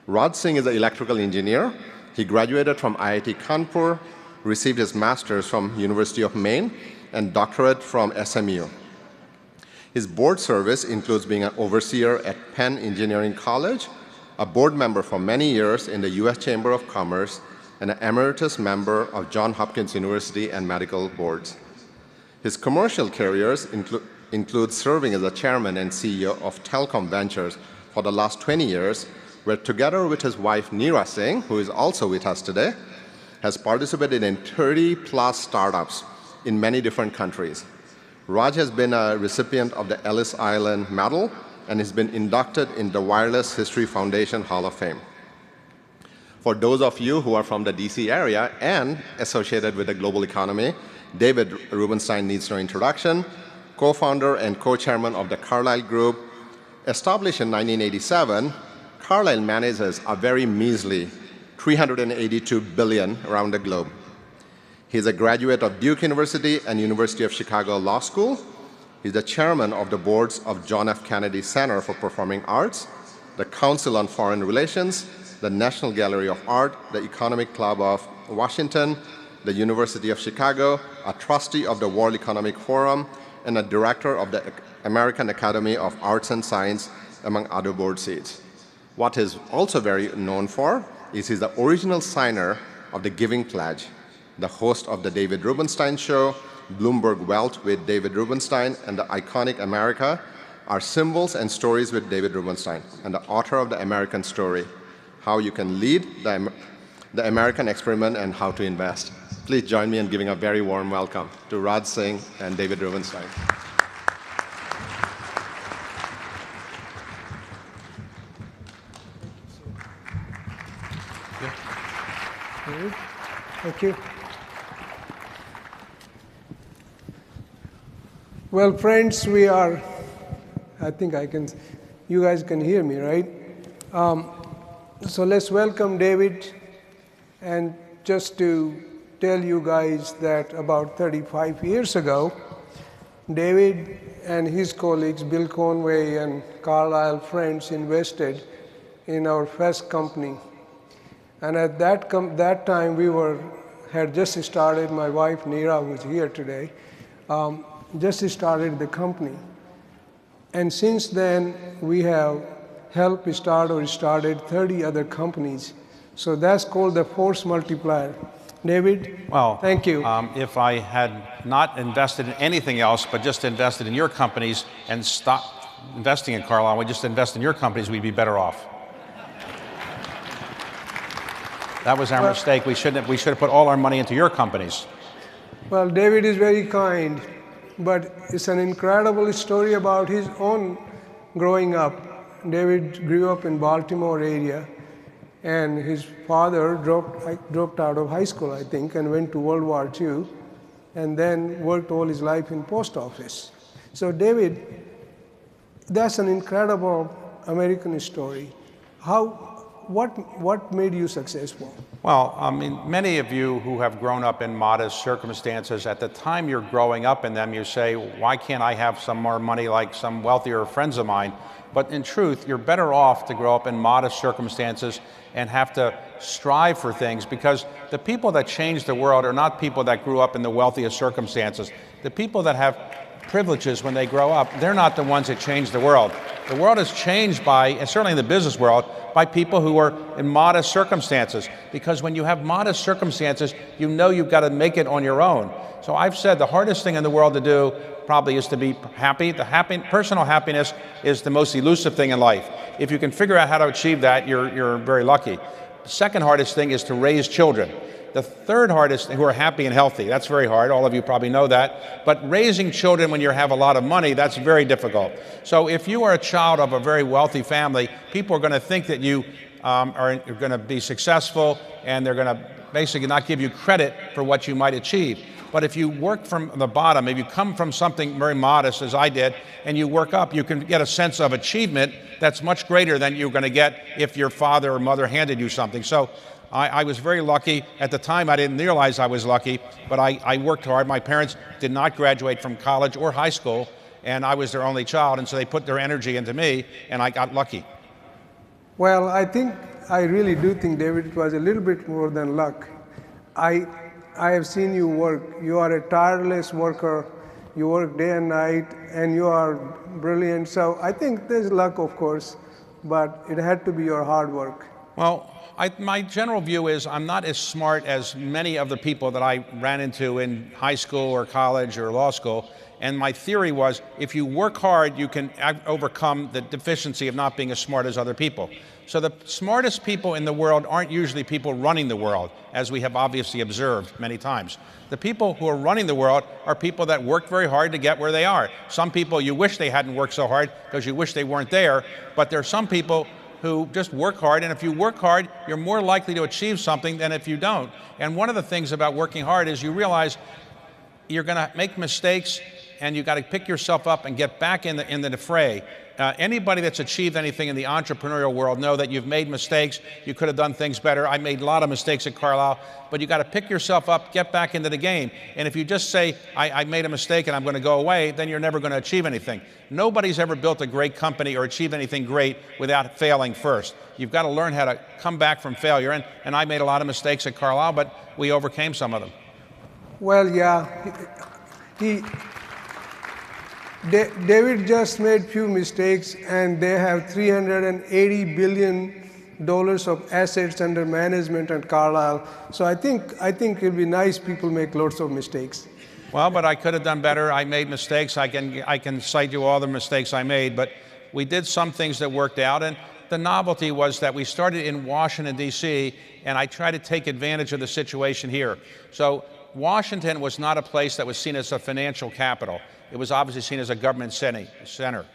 Raj Singh is an electrical engineer. He graduated from IIT Kanpur, received his master's from University of Maine, and doctorate from SMU. His board service includes being an overseer at Penn Engineering College, a board member for many years in the U.S. Chamber of Commerce, and an emeritus member of Johns Hopkins University and medical boards. His commercial careers include serving as a chairman and CEO of Telcom Ventures for the last 20 years, where together with his wife Neera Singh, who is also with us today, has participated in 30+ startups in many different countries. Raj has been a recipient of the Ellis Island Medal and has been inducted in the Wireless History Foundation Hall of Fame. For those of you who are from the DC area and associated with the global economy, David Rubenstein needs no introduction, co-founder and co-chairman of the Carlyle Group. Established in 1987, Carlyle manages a very measly $382 billion around the globe. He's a graduate of Duke University and University of Chicago Law School. He's the chairman of the boards of John F. Kennedy Center for Performing Arts the Council on Foreign Relations, the National Gallery of Art, the Economic Club of Washington, the University of Chicago, a trustee of the World Economic Forum, and a director of the American Academy of Arts and Science, among other board seats. What he's also very known for is he's the original signer of the Giving Pledge, the host of the David Rubenstein Show, Bloomberg Wealth with David Rubenstein, and the iconic America are symbols and stories with David Rubenstein, and the author of The American Story, How You Can Lead the American Experiment and How to Invest. Please join me in giving a very warm welcome to Raj Singh and David Rubenstein. Thank you. Well, friends, we are, I think you guys can hear me, right? So let's welcome David. And just to tell you guys that about 35 years ago, David and his colleagues, Bill Conway and Carlyle Friends, invested in our first company. And at that time, we had just started, my wife Neera, who's here today, just started the company. And since then, we have helped start or started 30 other companies. So that's called the force multiplier. David, well, thank you. If I had not invested in anything else, but just invested in your companies and stopped investing in Carlyle, we just invest in your companies, we'd be better off. That was our mistake. We should have put all our money into your companies. Well, David is very kind, but it's an incredible story about his own growing up. David grew up in Baltimore area, and his father dropped out of high school, I think, and went to World War II, and then worked all his life in post office. So David, that's an incredible American story. What made you successful? Well, I mean, many of you who have grown up in modest circumstances, at the time you're growing up in them, you say, why can't I have some more money like some wealthier friends of mine? But in truth, you're better off to grow up in modest circumstances and have to strive for things, because the people that change the world are not people that grew up in the wealthiest circumstances. The people that have privileges when they grow up, they're not the ones that change the world. The world is changed by, and certainly in the business world, by people who are in modest circumstances. Because when you have modest circumstances, you know you've got to make it on your own. So I've said the hardest thing in the world to do probably is to be happy. Personal happiness is the most elusive thing in life. If you can figure out how to achieve that, you're very lucky. The second hardest thing is to raise children. The third hardest, who are happy and healthy, that's very hard. All of you probably know that. But raising children when you have a lot of money, that's very difficult. So if you are a child of a very wealthy family, people are going to think that you are going to be successful, and they're going to basically not give you credit for what you might achieve. But if you work from the bottom, if you come from something very modest, as I did, and you work up, you can get a sense of achievement that's much greater than you're going to get if your father or mother handed you something. So I was very lucky. At the time, I didn't realize I was lucky, but I worked hard. My parents did not graduate from college or high school, and I was their only child, and so they put their energy into me, and I got lucky. Well, I really do think, David, it was a little bit more than luck. I have seen you work. You are a tireless worker. You work day and night, and you are brilliant. So I think there's luck, of course, but it had to be your hard work. Well, my general view is I'm not as smart as many of the people that I ran into in high school or college or law school. And my theory was, if you work hard, you can overcome the deficiency of not being as smart as other people. So the smartest people in the world aren't usually people running the world, as we have obviously observed many times. The people who are running the world are people that work very hard to get where they are. Some people, you wish they hadn't worked so hard because you wish they weren't there, but there are some people who just work hard, and if you work hard, you're more likely to achieve something than if you don't. And one of the things about working hard is you realize you're going to make mistakes, and you've got to pick yourself up and get back in the fray. anybody that's achieved anything in the entrepreneurial world know that you've made mistakes. You could have done things better. I made a lot of mistakes at Carlyle, but you got to pick yourself up, get back into the game. And if you just say, I made a mistake and I'm going to go away, then you're never going to achieve anything. Nobody's ever built a great company or achieved anything great without failing first. You've got to learn how to come back from failure. And I made a lot of mistakes at Carlyle, but we overcame some of them. Well, yeah. David just made few mistakes, and they have $380 billion of assets under management at Carlyle. So I think it'll be nice people make lots of mistakes. Well, but I could have done better. I made mistakes. I can cite you all the mistakes I made, but we did some things that worked out. And the novelty was that we started in Washington, D.C., and I tried to take advantage of the situation here. So Washington was not a place that was seen as a financial capital. It was obviously seen as a government center.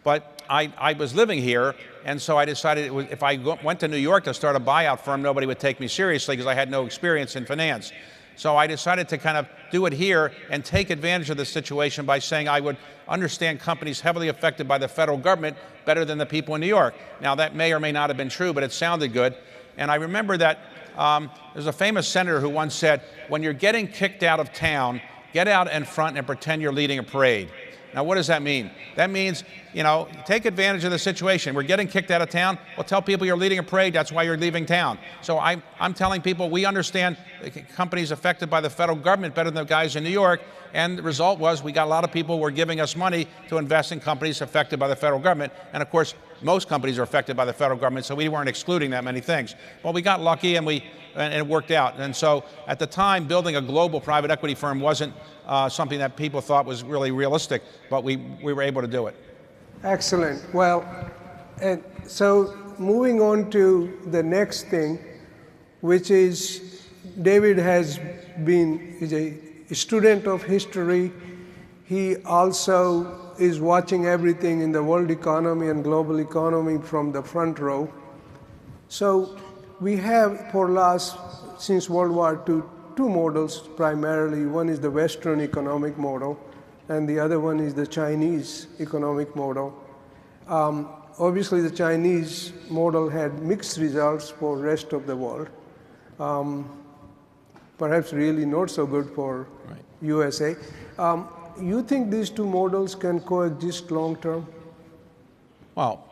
But I was living here, and so I decided if I went to New York to start a buyout firm, nobody would take me seriously because I had no experience in finance. So I decided to kind of do it here and take advantage of the situation by saying I would understand companies heavily affected by the federal government better than the people in New York. Now, that may or may not have been true, but it sounded good. And I remember that there's a famous senator who once said, when you're getting kicked out of town, get out in front and pretend you're leading a parade. Now, what does that mean? That means, take advantage of the situation. We're getting kicked out of town. Well, tell people you're leading a parade. That's why you're leaving town. So I'm telling people we understand companies affected by the federal government better than the guys in New York. And the result was we got a lot of people who were giving us money to invest in companies affected by the federal government. And of course, most companies are affected by the federal government, so we weren't excluding that many things. Well, we got lucky and it worked out. And so at the time, building a global private equity firm wasn't something that people thought was really realistic, but we were able to do it. Excellent. Well, and so moving on to the next thing, which is David is a student of history. He also is watching everything in the world economy and global economy from the front row. So we have since World War II, two models primarily. One is the Western economic model, and the other one is the Chinese economic model. Obviously, the Chinese model had mixed results for the rest of the world. Perhaps really not so good for USA. You think these two models can coexist long term? Well,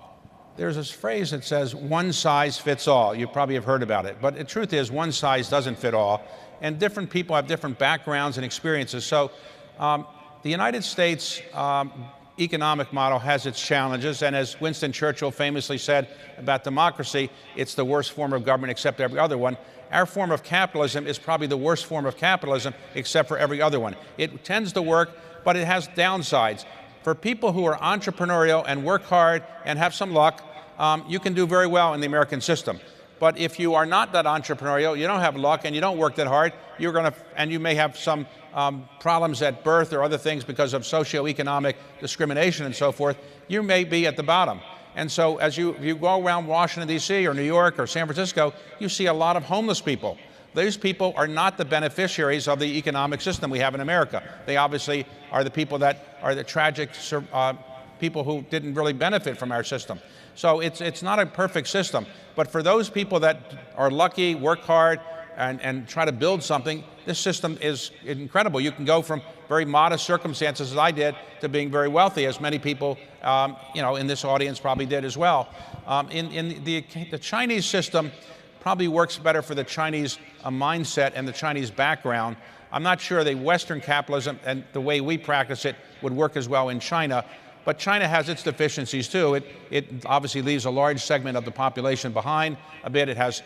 there's this phrase that says one size fits all. You probably have heard about it. But the truth is one size doesn't fit all. And different people have different backgrounds and experiences. So the United States economic model has its challenges. And as Winston Churchill famously said about democracy, it's the worst form of government except every other one. Our form of capitalism is probably the worst form of capitalism except for every other one. It tends to work, but it has downsides. For people who are entrepreneurial and work hard and have some luck, you can do very well in the American system. But if you are not that entrepreneurial, you don't have luck and you don't work that hard, and you may have some problems at birth or other things because of socioeconomic discrimination and so forth, you may be at the bottom. And so as you go around Washington, D.C. or New York or San Francisco, you see a lot of homeless people. Those people are not the beneficiaries of the economic system we have in America. They obviously are the people that are the tragic people who didn't really benefit from our system. So it's not a perfect system. But for those people that are lucky, work hard, and try to build something, this system is incredible. You can go from very modest circumstances, as I did, to being very wealthy, as many people in this audience probably did as well. The Chinese system probably works better for the Chinese mindset and the Chinese background. I'm not sure the Western capitalism and the way we practice it would work as well in China. But China has its deficiencies too. It obviously leaves a large segment of the population behind a bit. It has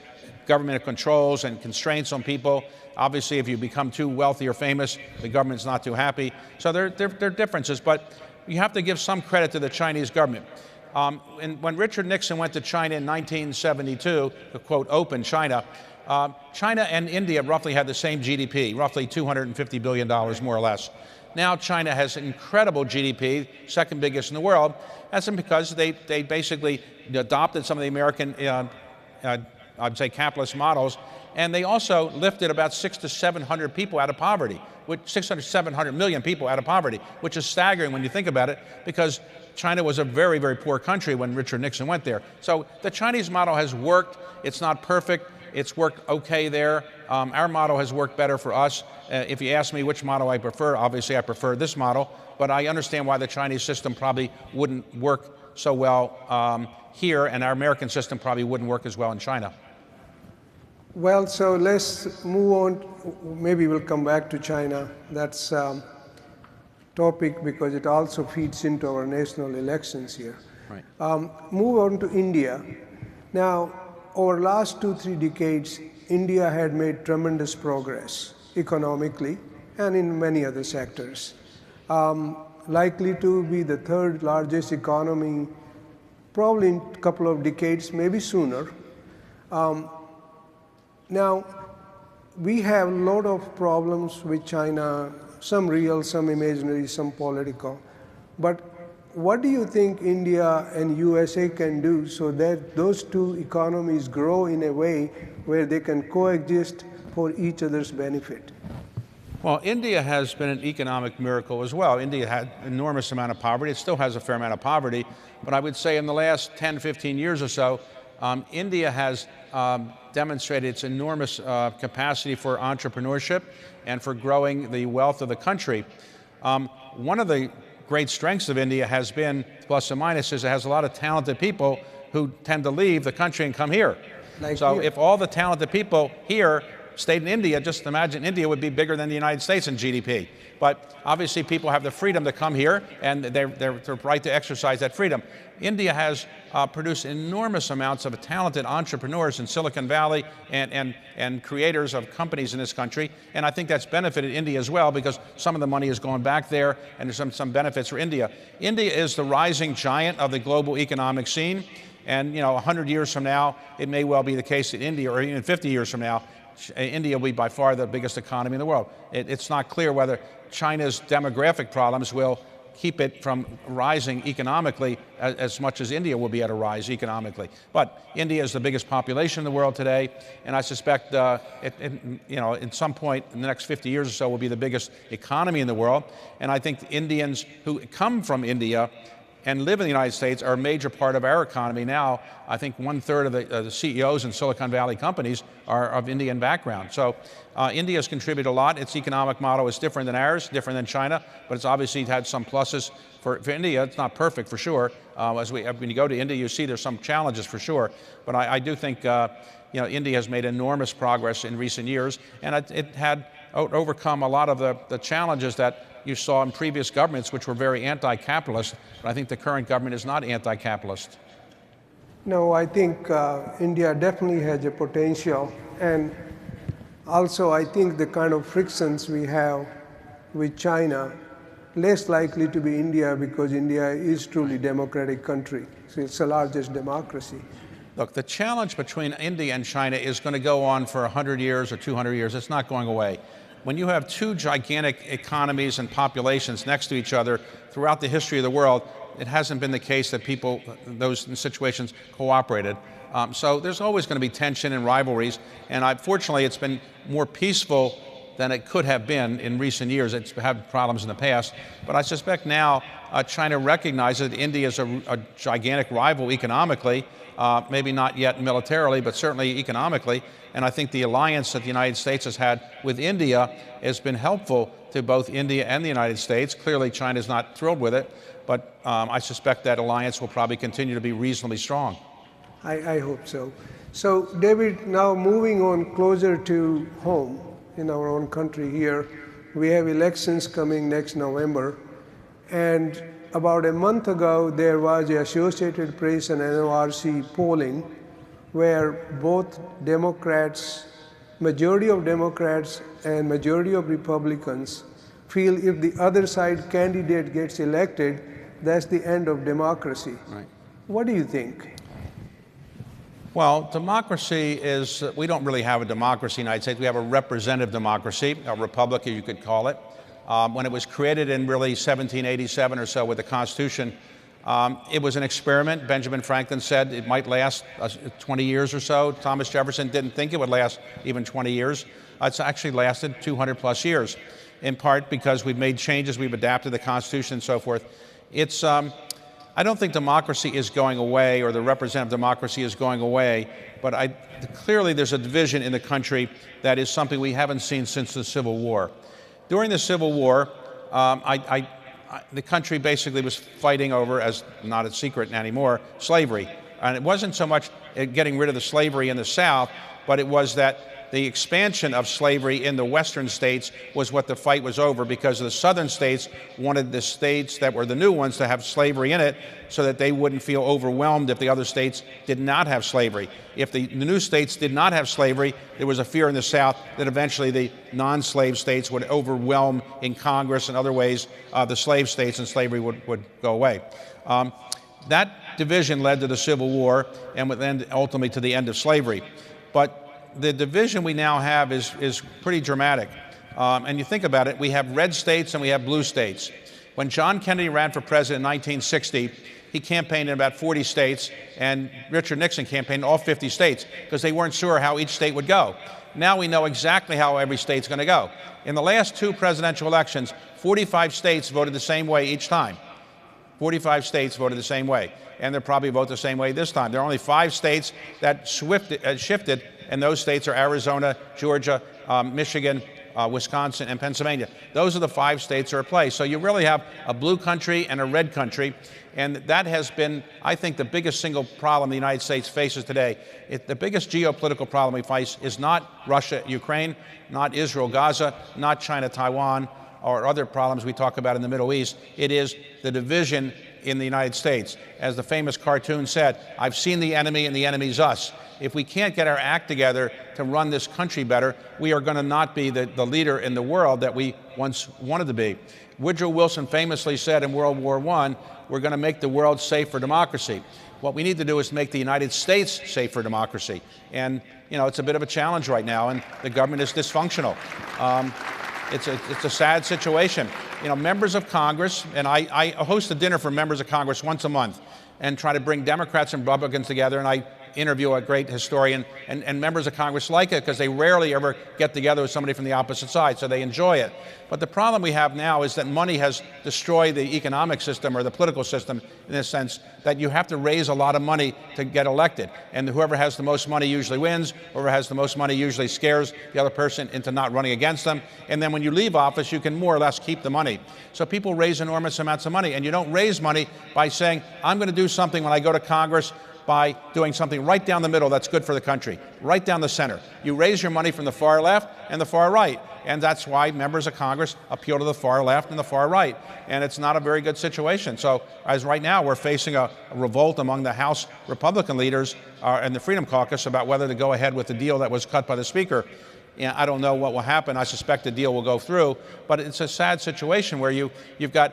government controls and constraints on people. Obviously, if you become too wealthy or famous, the government's not too happy. So there are differences, but you have to give some credit to the Chinese government. And when Richard Nixon went to China in 1972, to quote, open China, China and India roughly had the same GDP, roughly $250 billion, more or less. Now China has incredible GDP, second biggest in the world. That's because they basically adopted some of the American I'd say, capitalist models. And they also lifted about 600 to 700 people out of poverty, 600 to 700 million people out of poverty, which is staggering when you think about it, because China was a very, very poor country when Richard Nixon went there. So the Chinese model has worked. It's not perfect. It's worked okay there. Our model has worked better for us. If you ask me which model I prefer, obviously I prefer this model, but I understand why the Chinese system probably wouldn't work so well here, and our American system probably wouldn't work as well in China. Well, so let's move on. Maybe we'll come back to China. That's topic because it also feeds into our national elections here. Right. Move on to India. Now, over last 2-3 decades, India had made tremendous progress economically and in many other sectors. Likely to be the third largest economy probably in a couple of decades, maybe sooner. Now, we have a lot of problems with China, some real, some imaginary, some political. But what do you think India and USA can do so that those two economies grow in a way where they can coexist for each other's benefit? Well, India has been an economic miracle as well. India had an enormous amount of poverty. It still has a fair amount of poverty. But I would say in the last 10, 15 years or so, India has demonstrated its enormous capacity for entrepreneurship and for growing the wealth of the country. One of the great strengths of India has been, plus and minuses, it has a lot of talented people who tend to leave the country and come here. So if all the talented people here stayed in India, just imagine India would be bigger than the United States in GDP. But obviously people have the freedom to come here and they're right to exercise that freedom. India has produced enormous amounts of talented entrepreneurs in Silicon Valley and creators of companies in this country. And I think that's benefited India as well because some of the money has gone back there and there's some benefits for India. India is the rising giant of the global economic scene. And 100 years from now, it may well be the case that India, or even 50 years from now, India will be by far the biggest economy in the world. It's not clear whether China's demographic problems will keep it from rising economically as much as India will be at a rise economically. But India is the biggest population in the world today, and I suspect at some point in the next 50 years or so will be the biggest economy in the world. And I think Indians who come from India and live in the United States are a major part of our economy now. I think 1/3 of the CEOs in Silicon Valley companies are of Indian background. So India has contributed a lot. Its economic model is different than ours, different than China, but it's obviously had some pluses for India. It's not perfect for sure. When you go to India, you see there's some challenges for sure. But I do think India has made enormous progress in recent years, and it had overcome a lot of the challenges that you saw in previous governments, which were very anti-capitalist. But I think the current government is not anti-capitalist. No, I think India definitely has a potential. And also, I think the kind of frictions we have with China, less likely to be India because India is truly a democratic country. So it's the largest democracy. Look, the challenge between India and China is going to go on for 100 years or 200 years. It's not going away. When you have two gigantic economies and populations next to each other throughout the history of the world, it hasn't been the case that people, those situations, cooperated. So there's always going to be tension and rivalries, and fortunately it's been more peaceful than it could have been in recent years. It's had problems in the past, but I suspect now China recognizes that India is a gigantic rival economically, maybe not yet militarily, but certainly economically. And I think the alliance that the United States has had with India has been helpful to both India and the United States. Clearly, China is not thrilled with it, but I suspect that alliance will probably continue to be reasonably strong. I hope so. So, David, now moving on closer to home in our own country here, we have elections coming next November. And about a month ago, there was the Associated Press and NORC polling where both Democrats, majority of Democrats and majority of Republicans feel if the other side candidate gets elected, that's the end of democracy. Right. What do you think? Well, democracy is, we don't really have a democracy in the United States. We have a representative democracy, a republic, you could call it. When it was created in really 1787 or so with the Constitution, It was an experiment. Benjamin Franklin said it might last 20 years or so. Thomas Jefferson didn't think it would last even 20 years. It's actually lasted 200 plus years, in part because we've made changes, we've adapted the Constitution and so forth. It's, I don't think democracy is going away or the representative democracy is going away, but clearly there's a division in the country that is something we haven't seen since the Civil War. During the Civil War, the country basically was fighting over, as not a secret anymore, slavery. And it wasn't so much getting rid of the slavery in the South, but it was that the expansion of slavery in the western states was what the fight was over, because the southern states wanted the states that were the new ones to have slavery in it so that they wouldn't feel overwhelmed if the other states did not have slavery. If the new states did not have slavery, there was a fear in the South that eventually the non-slave states would overwhelm in Congress and other ways the slave states, and slavery would go away. That division led to the Civil War and would end ultimately to the end of slavery. But the division we now have is pretty dramatic. And you think about it, we have red states and we have blue states. When John Kennedy ran for president in 1960, he campaigned in about 40 states, and Richard Nixon campaigned in all 50 states because they weren't sure how each state would go. Now we know exactly how every state's going to go. In the last two presidential elections, 45 states voted the same way each time. 45 states voted the same way, and they'll probably vote the same way this time. There are only 5 states that shifted, and those states are Arizona, Georgia, Michigan, Wisconsin, and Pennsylvania. Those are the 5 states that are at play. So you really have a blue country and a red country, and that has been, I think, the biggest single problem the United States faces today. The biggest geopolitical problem we face is not Russia, Ukraine, not Israel, Gaza, not China, Taiwan, or other problems we talk about in the Middle East. It is the division in the United States. As the famous cartoon said, I've seen the enemy and the enemy's us. If we can't get our act together to run this country better, we are going to not be the leader in the world that we once wanted to be. Woodrow Wilson famously said in World War I, we're going to make the world safe for democracy. What we need to do is make the United States safe for democracy. And, you know, it's a bit of a challenge right now, and the government is dysfunctional. It's a sad situation. You know, members of Congress, and I host a dinner for members of Congress once a month and try to bring Democrats and Republicans together, and I interview a great historian, and members of Congress like it because they rarely ever get together with somebody from the opposite side, so they enjoy it. But the problem we have now is that money has destroyed the economic system or the political system in the sense that you have to raise a lot of money to get elected. And whoever has the most money usually wins. Whoever has the most money usually scares the other person into not running against them. And then when you leave office, you can more or less keep the money. So people raise enormous amounts of money. And you don't raise money by saying, I'm going to do something when I go to Congress by doing something right down the middle that's good for the country, right down the center. You raise your money from the far left and the far right. And that's why members of Congress appeal to the far left and the far right. And it's not a very good situation. So as right now, we're facing a revolt among the House Republican leaders and the Freedom Caucus about whether to go ahead with the deal that was cut by the Speaker. And I don't know what will happen. I suspect the deal will go through. But it's a sad situation where you've got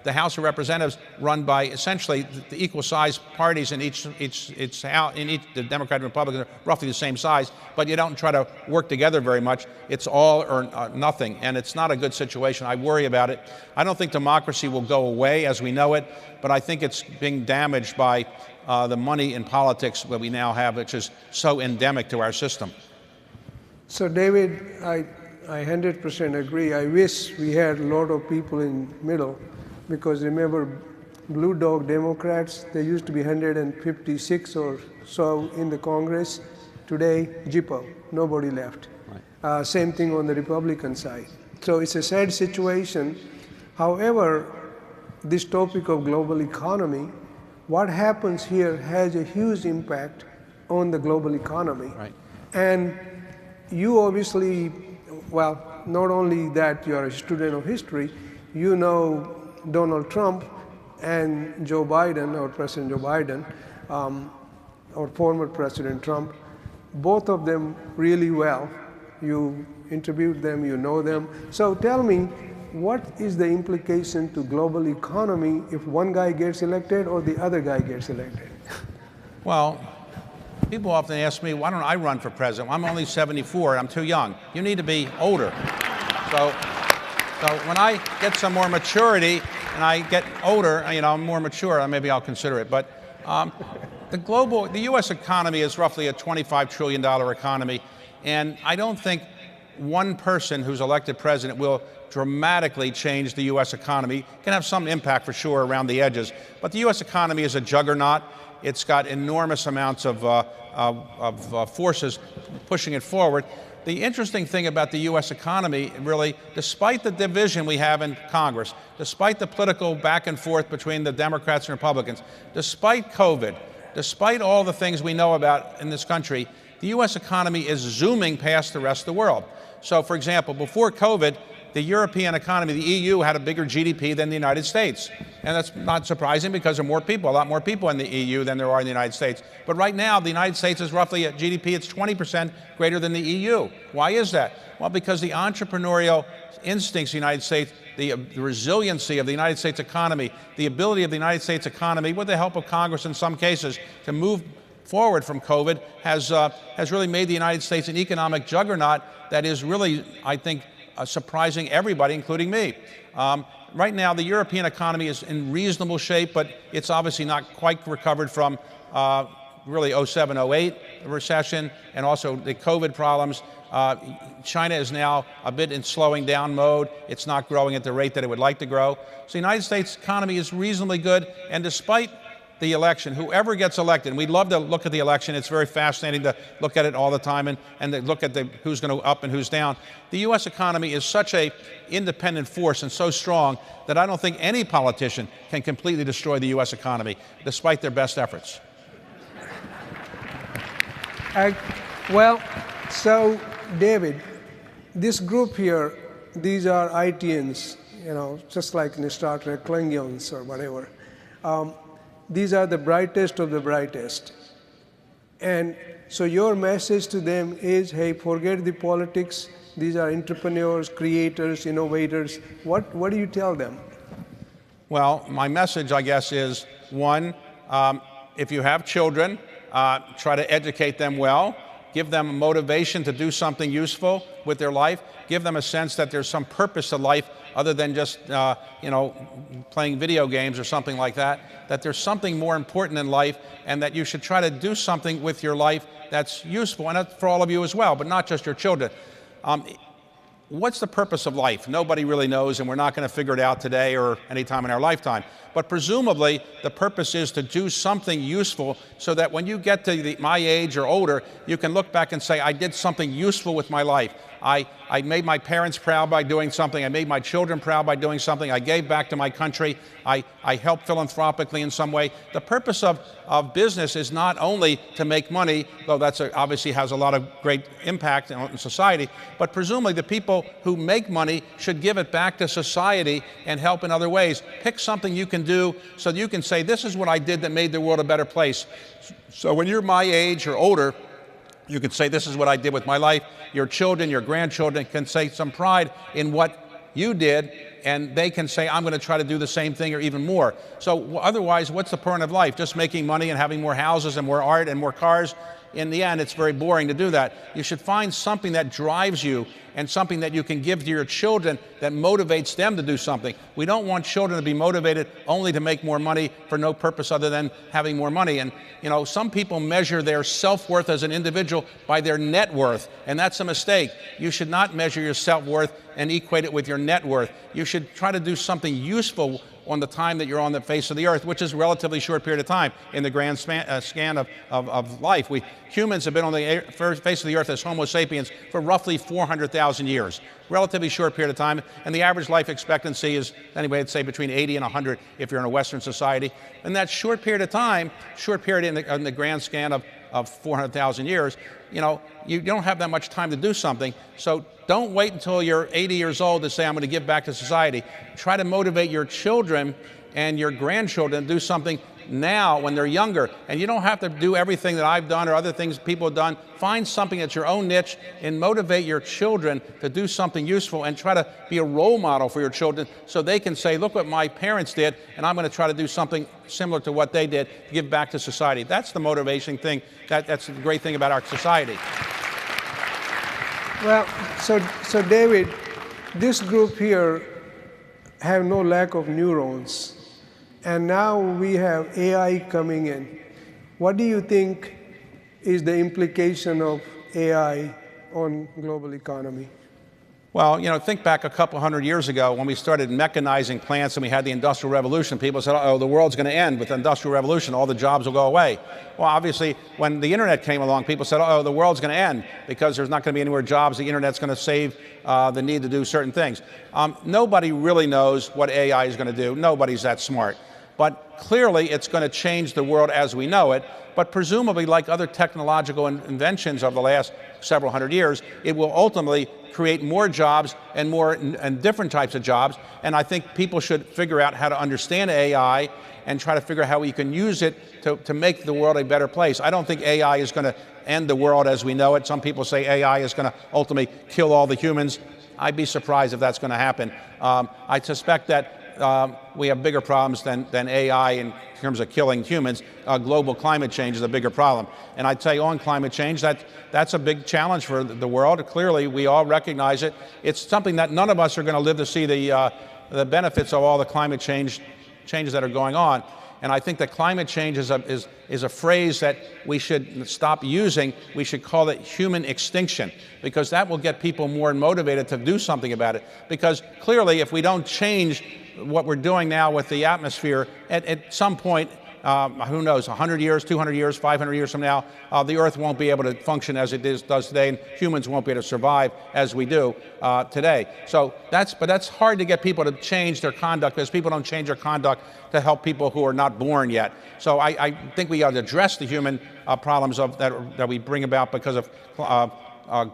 the House of Representatives run by essentially the equal size parties in each the Democrat and Republican are roughly the same size, but you don't try to work together very much. It's all or nothing, and it's not a good situation. I worry about it. I don't think democracy will go away as we know it, but I think it's being damaged by the money in politics that we now have, which is so endemic to our system. So David, I 100% agree. I wish we had a lot of people in middle. Because remember, Blue Dog Democrats, there used to be 156 or so in the Congress. Today, jippo, nobody left. Right. Same thing on the Republican side. So it's a sad situation. However, this topic of global economy, what happens here has a huge impact on the global economy. Right. And you obviously, well, not only that you are a student of history, you know Donald Trump and Joe Biden, or President Joe Biden, or former President Trump, both of them really well. You interviewed them, you know them. So tell me, what is the implication to global economy if one guy gets elected or the other guy gets elected? Well, people often ask me, why don't I run for president? Well, I'm only 74, I'm too young. You need to be older. So So when I get some more maturity and I get older, I'm more mature, maybe I'll consider it. But the U.S. economy is roughly a $25 trillion economy, and I don't think one person who's elected president will dramatically change the U.S. economy. It can have some impact for sure around the edges, but the U.S. economy is a juggernaut. It's got enormous amounts of forces pushing it forward. The interesting thing about the U.S. economy, really, despite the division we have in Congress, despite the political back and forth between the Democrats and Republicans, despite COVID, despite all the things we know about in this country, the U.S. economy is zooming past the rest of the world. So, for example, before COVID, the European economy, the EU, had a bigger GDP than the United States. And that's not surprising because there are more people, a lot more people in the EU than there are in the United States. But right now, the United States is roughly at GDP, it's 20% greater than the EU. Why is that? Well, because the entrepreneurial instincts of the United States, the resiliency of the United States economy, the ability of the United States economy, with the help of Congress in some cases, to move forward from COVID has really made the United States an economic juggernaut that is really, I think, surprising everybody, including me. Right now, the European economy is in reasonable shape, but it's obviously not quite recovered from really 07, 08 recession and also the COVID problems. China is now a bit in slowing down mode. It's not growing at the rate that it would like to grow. So the United States economy is reasonably good, and despite the election, whoever gets elected, and we love to look at the election, it's very fascinating to look at it all the time and to look at who's going to up and who's down. The U.S. economy is such an independent force and so strong that I don't think any politician can completely destroy the U.S. economy, despite their best efforts. Well, so David, this group here, these are ITians, just like in Star Trek, Klingons or whatever. These are the brightest of the brightest. And so your message to them is, hey, forget the politics. These are entrepreneurs, creators, innovators. What do you tell them? Well, my message, I guess, is one, if you have children, try to educate them well. Give them a motivation to do something useful with their life. Give them a sense that there's some purpose to life other than just, playing video games or something like that, that there's something more important in life and that you should try to do something with your life that's useful, and that's for all of you as well, but not just your children. What's the purpose of life? Nobody really knows, and we're not going to figure it out today or any time in our lifetime. But presumably, the purpose is to do something useful so that when you get to my age or older, you can look back and say, I did something useful with my life. I made my parents proud by doing something. I made my children proud by doing something. I gave back to my country. I helped philanthropically in some way. The purpose of business is not only to make money, though that obviously has a lot of great impact in society, but presumably the people who make money should give it back to society and help in other ways. Pick something you can do so that you can say, this is what I did that made the world a better place. So when you're my age or older, you can say, this is what I did with my life. Your children, your grandchildren can say some pride in what you did, and they can say, I'm going to try to do the same thing or even more. So otherwise, what's the point of life? Just making money and having more houses and more art and more cars? In the end, it's very boring to do that. You should find something that drives you and something that you can give to your children that motivates them to do something. We don't want children to be motivated only to make more money for no purpose other than having more money. And, some people measure their self-worth as an individual by their net worth, and that's a mistake. You should not measure your self-worth and equate it with your net worth. You should try to do something useful on the time that you're on the face of the earth, which is a relatively short period of time in the grand scan of life. Humans have been on the face of the earth as Homo sapiens for roughly 400,000 years. Relatively short period of time, and the average life expectancy is, anyway, I'd say between 80 and 100 if you're in a Western society. In that short period of time, short period in the grand scan of 400,000 years, you don't have that much time to do something, so don't wait until you're 80 years old to say, I'm going to give back to society. Try to motivate your children and your grandchildren to do something now when they're younger. And you don't have to do everything that I've done or other things people have done. Find something that's your own niche and motivate your children to do something useful and try to be a role model for your children so they can say, look what my parents did, and I'm going to try to do something similar to what they did to give back to society. That's the motivation thing. That's the great thing about our society. Well, so David, this group here have no lack of neurons. And now we have AI coming in. What do you think is the implication of AI on global economy? Well, think back a couple hundred years ago when we started mechanizing plants and we had the Industrial Revolution. People said, oh, the world's going to end with the Industrial Revolution. All the jobs will go away. Well, obviously, when the Internet came along, people said, oh, the world's going to end because there's not going to be any more jobs. The Internet's going to save the need to do certain things. Nobody really knows what AI is going to do. Nobody's that smart. But clearly, it's going to change the world as we know it. But presumably, like other technological inventions of the last several hundred years, it will ultimately create more jobs and different types of jobs. And I think people should figure out how to understand AI and try to figure out how we can use it to make the world a better place. I don't think AI is going to end the world as we know it. Some people say AI is going to ultimately kill all the humans. I'd be surprised if that's going to happen. I suspect that we have bigger problems than AI in terms of killing humans. Global climate change is a bigger problem. And I'd say on climate change, that's a big challenge for the world. Clearly, we all recognize it. It's something that none of us are going to live to see the benefits of all the climate changes that are going on. And I think that climate change is a phrase that we should stop using. We should call it human extinction, because that will get people more motivated to do something about it. Because clearly, if we don't change what we're doing now with the atmosphere, at some point, who knows, 100 years, 200 years, 500 years from now, the Earth won't be able to function as it does today, and humans won't be able to survive as we do today. So that's hard to get people to change their conduct, because people don't change their conduct to help people who are not born yet. So I think we ought to address the human problems that we bring about because of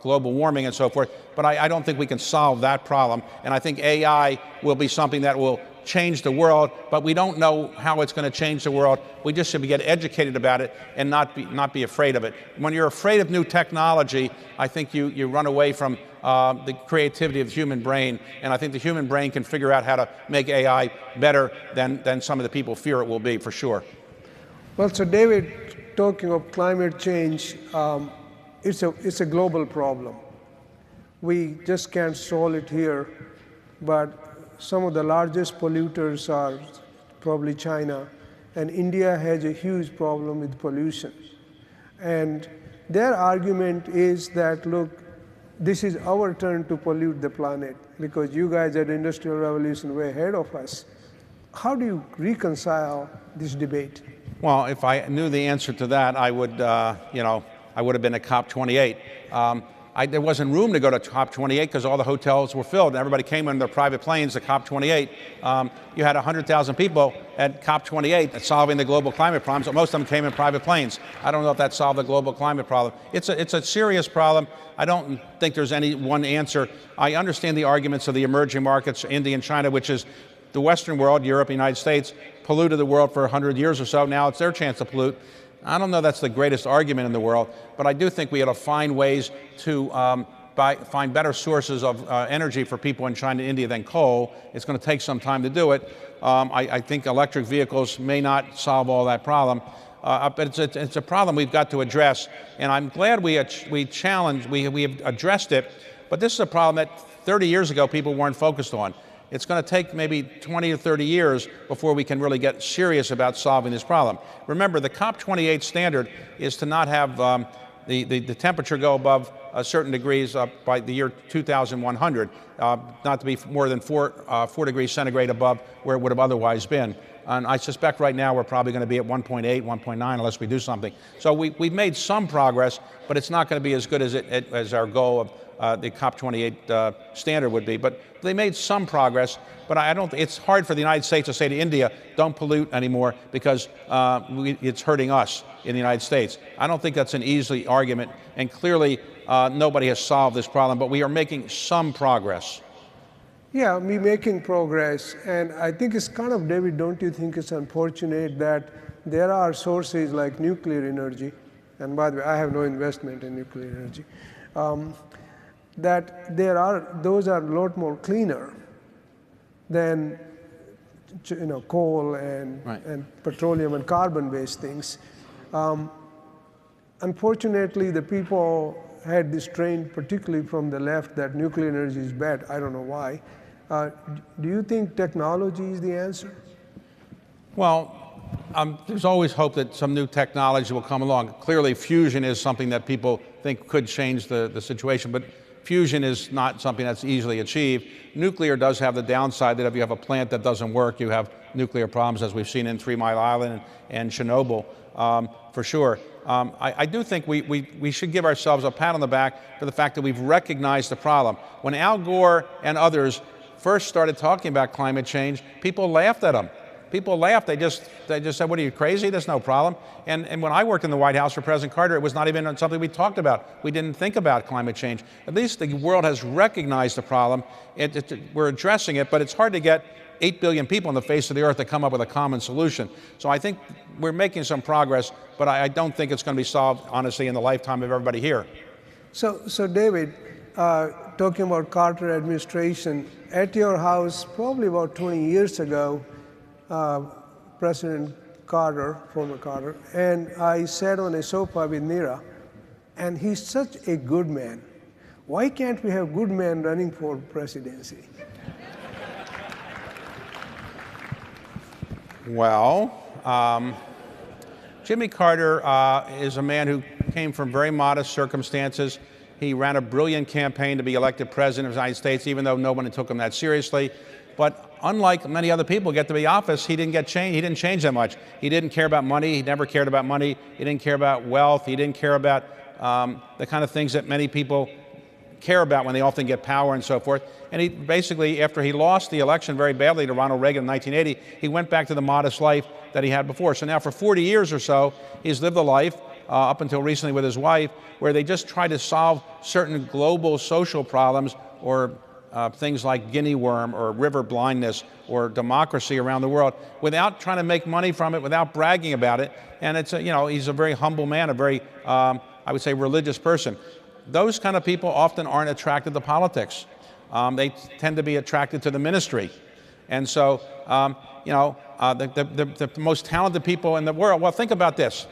global warming and so forth, but I don't think we can solve that problem. And I think AI will be something that will change the world, but we don't know how it's going to change the world. We just should get educated about it and not be afraid of it. When you're afraid of new technology, I think you run away from the creativity of the human brain, and I think the human brain can figure out how to make AI better than some of the people fear it will be, for sure. Well, so David, talking of climate change, it's a global problem. We just can't solve it here, but some of the largest polluters are probably China, and India has a huge problem with pollution. And their argument is that, look, this is our turn to pollute the planet because you guys at the Industrial Revolution were ahead of us. How do you reconcile this debate? Well, if I knew the answer to that, I would, I would have been at COP28. There wasn't room to go to COP28 because all the hotels were filled and everybody came in their private planes to COP28. You had 100,000 people at COP28 solving the global climate problems, but most of them came in private planes. I don't know if that solved the global climate problem. It's a serious problem. I don't think there's any one answer. I understand the arguments of the emerging markets, India and China, which is the Western world, Europe, United States, polluted the world for 100 years or so. Now it's their chance to pollute. I don't know that's the greatest argument in the world, but I do think we ought to find ways to find better sources of energy for people in China and India than coal. It's going to take some time to do it. I think electric vehicles may not solve all that problem, but it's a problem we've got to address. And I'm glad we have addressed it, but this is a problem that 30 years ago people weren't focused on. It's going to take maybe 20 or 30 years before we can really get serious about solving this problem. Remember, the COP28 standard is to not have the temperature go above certain degrees by the year 2100, not to be more than 4 degrees centigrade above where it would have otherwise been. And I suspect right now we're probably going to be at 1.8, 1.9 unless we do something. So we've made some progress, but it's not going to be as good as our goal of the COP28 standard would be. But they made some progress, but I don't. It's hard for the United States to say to India, don't pollute anymore because it's hurting us in the United States. I don't think that's an easy argument, and clearly nobody has solved this problem, but we are making some progress. Yeah, we're making progress, and I think it's kind of, David, don't you think it's unfortunate that there are sources like nuclear energy, and by the way, I have no investment in nuclear energy, that those are a lot more cleaner than coal and petroleum and carbon-based things. Unfortunately, the people had this train, particularly from the left, that nuclear energy is bad. I don't know why. Do you think technology is the answer? Well, there's always hope that some new technology will come along. Clearly, fusion is something that people think could change the situation, but fusion is not something that's easily achieved. Nuclear does have the downside that if you have a plant that doesn't work, you have nuclear problems, as we've seen in 3 Mile Island and Chernobyl, for sure. I do think we should give ourselves a pat on the back for the fact that we've recognized the problem. When Al Gore and others first started talking about climate change, people laughed at them. People laughed. They just said, "What are you, crazy? There's no problem." And when I worked in the White House for President Carter, it was not even something we talked about. We didn't think about climate change. At least the world has recognized the problem. We're addressing it, but it's hard to get 8 billion people on the face of the earth to come up with a common solution. So I think we're making some progress, but I don't think it's going to be solved, honestly, in the lifetime of everybody here. So David, talking about Carter administration, at your house, probably about 20 years ago, President Carter, former Carter, and I sat on a sofa with Neera, and he's such a good man. Why can't we have good men running for presidency? Well, Jimmy Carter is a man who came from very modest circumstances. He ran a brilliant campaign to be elected president of the United States, even though no one took him that seriously. But unlike many other people who get to the office, he didn't change that much. He didn't care about money. He never cared about money. He didn't care about wealth. He didn't care about the kind of things that many people care about when they often get power and so forth. And he basically, after he lost the election very badly to Ronald Reagan in 1980, he went back to the modest life that he had before. So now for 40 years or so, he's lived a life, up until recently with his wife, where they just try to solve certain global social problems or things like guinea worm or river blindness or democracy around the world without trying to make money from it, without bragging about it. And it's he's a very humble man, a very, I would say, religious person. Those kind of people often aren't attracted to politics. They tend to be attracted to the ministry. And so, the most talented people in the world, well, think about this.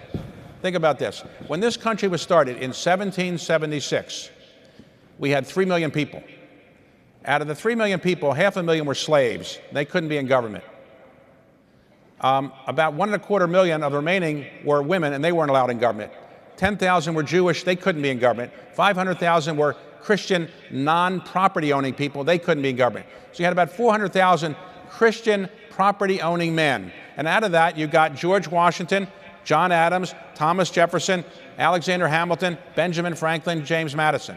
Think about this. When this country was started in 1776, we had 3 million people. Out of the 3 million people, 500,000 were slaves. They couldn't be in government. About 1.25 million of the remaining were women, and they weren't allowed in government. 10,000 were Jewish. They couldn't be in government. 500,000 were Christian, non-property-owning people. They couldn't be in government. So you had about 400,000 Christian property-owning men. And out of that, you got George Washington, John Adams, Thomas Jefferson, Alexander Hamilton, Benjamin Franklin, James Madison.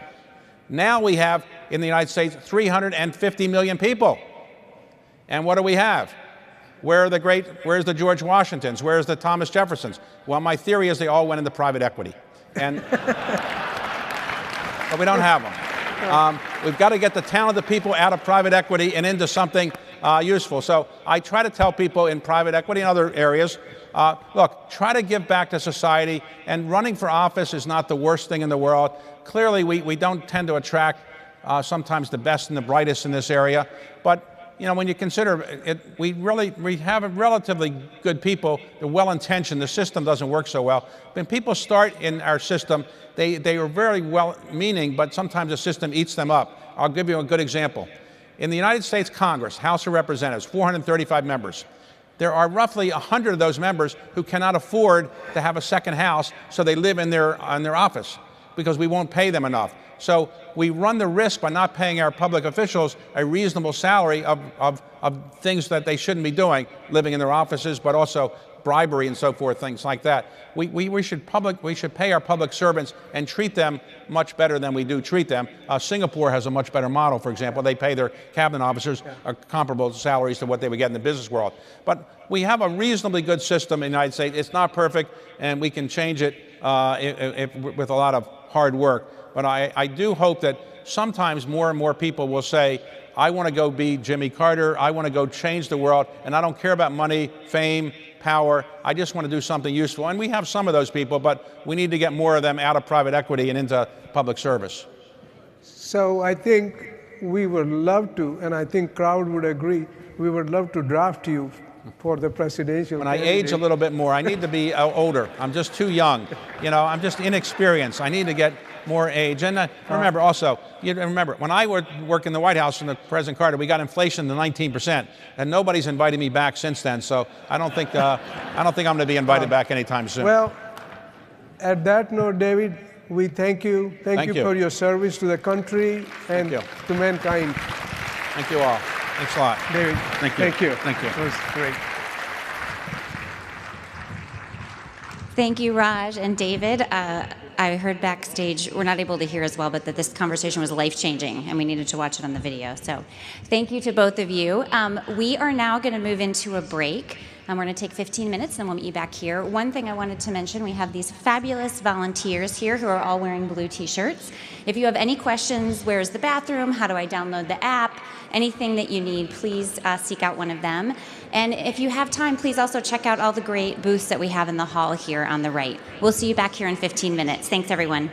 Now we have, in the United States, 350 million people. And what do we have? Where's the George Washingtons? Where's the Thomas Jeffersons? Well, my theory is they all went into private equity. And but we don't have them. We've got to get the talented people out of private equity and into something useful. So I try to tell people in private equity and other areas, look, try to give back to society, and running for office is not the worst thing in the world. Clearly, we don't tend to attract sometimes the best and the brightest in this area, but when you consider it, we have relatively good people. They're well-intentioned. The system doesn't work so well. When people start in our system, they are very well-meaning, but sometimes the system eats them up. I'll give you a good example. In the United States Congress, House of Representatives, 435 members, there are roughly 100 of those members who cannot afford to have a second house, so they live in their office because we won't pay them enough. So we run the risk by not paying our public officials a reasonable salary of things that they shouldn't be doing, living in their offices, but also bribery and so forth, things like that. We should pay our public servants and treat them much better than we do treat them. Singapore has a much better model, for example. They pay their cabinet officers comparable salaries to what they would get in the business world. But we have a reasonably good system in the United States. It's not perfect, and we can change it with a lot of hard work. But I do hope that sometimes more and more people will say, I want to go be Jimmy Carter, I want to go change the world, and I don't care about money, fame, power, I just want to do something useful. And we have some of those people, but we need to get more of them out of private equity and into public service. So I think we would love to, and I think crowd would agree, we would love to draft you for the presidential When I age a little bit more, I need to be older. I'm just too young. I'm just inexperienced. I need to get more age. And remember also, you remember, when I would work in the White House under President Carter, we got inflation to 19%, and nobody's invited me back since then. So I don't think I'm going to be invited back anytime soon. Well, at that note, David, we thank you. Thank you for your service to the country and to mankind. Thank you all. Thanks a lot. David, thank you. Thank you. Thank you. That was great. Thank you, Raj and David. I heard backstage, we're not able to hear as well, but that this conversation was life-changing, and we needed to watch it on the video. So thank you to both of you. We are now going to move into a break. We're going to take 15 minutes, and we'll meet you back here. One thing I wanted to mention, we have these fabulous volunteers here who are all wearing blue T-shirts. If you have any questions, where's the bathroom, how do I download the app, anything that you need, please seek out one of them. And if you have time, please also check out all the great booths that we have in the hall here on the right. We'll see you back here in 15 minutes. Thanks, everyone.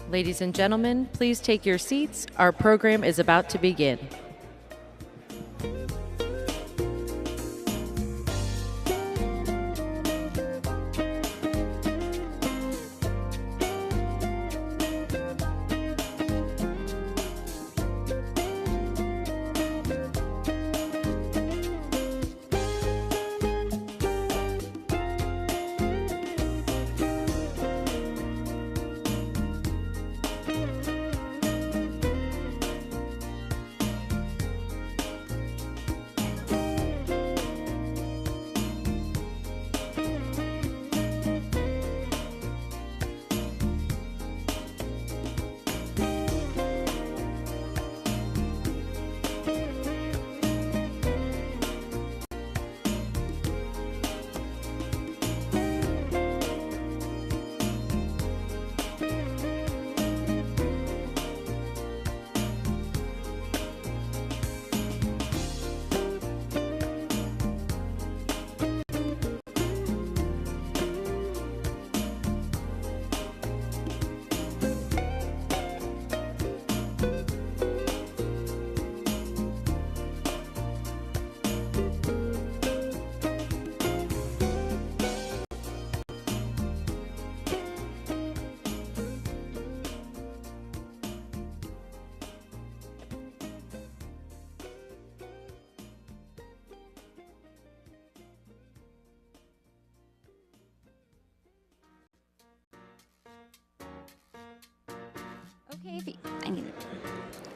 Ladies and gentlemen, please take your seats. Our program is about to begin.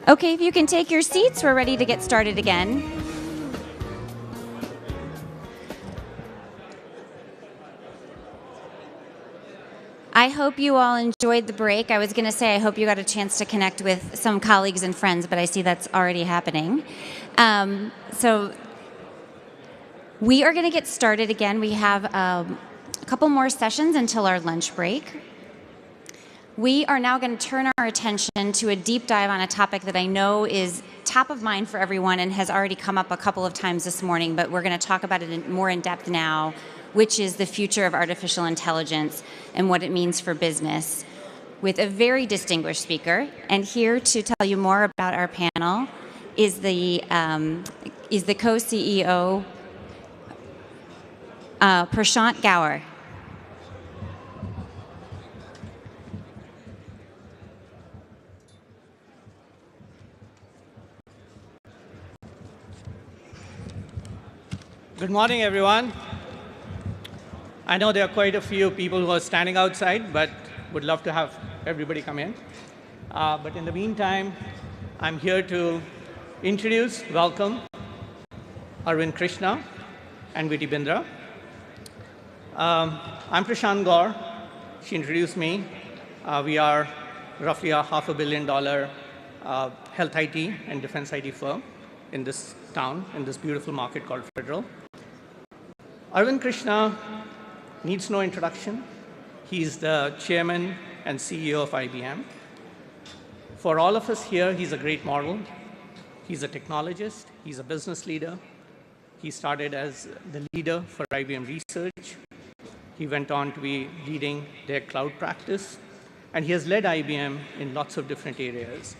Okay, if you can take your seats, we're ready to get started again. I hope you all enjoyed the break. I was going to say I hope you got a chance to connect with some colleagues and friends, but I see that's already happening. So we are going to get started again. We have a couple more sessions until our lunch break. We are now going to turn our attention to a deep dive on a topic that I know is top of mind for everyone and has already come up a couple of times this morning, but we're going to talk about it more in depth now, which is the future of artificial intelligence and what it means for business, with a very distinguished speaker. And here to tell you more about our panel is the co-CEO, Prashant Gaur. Good morning, everyone. I know there are quite a few people who are standing outside, but would love to have everybody come in. But in the meantime, I'm here to introduce, welcome, Arvind Krishna and Viti Bindra. I'm Prashant Gaur. She introduced me. We are roughly a $500 million health IT and defense IT firm in this town, in this beautiful market called Federal. Arvind Krishna needs no introduction. He's the chairman and CEO of IBM. For all of us here, he's a great model. He's a technologist. He's a business leader. He started as the leader for IBM Research. He went on to be leading their cloud practice. And he has led IBM in lots of different areas: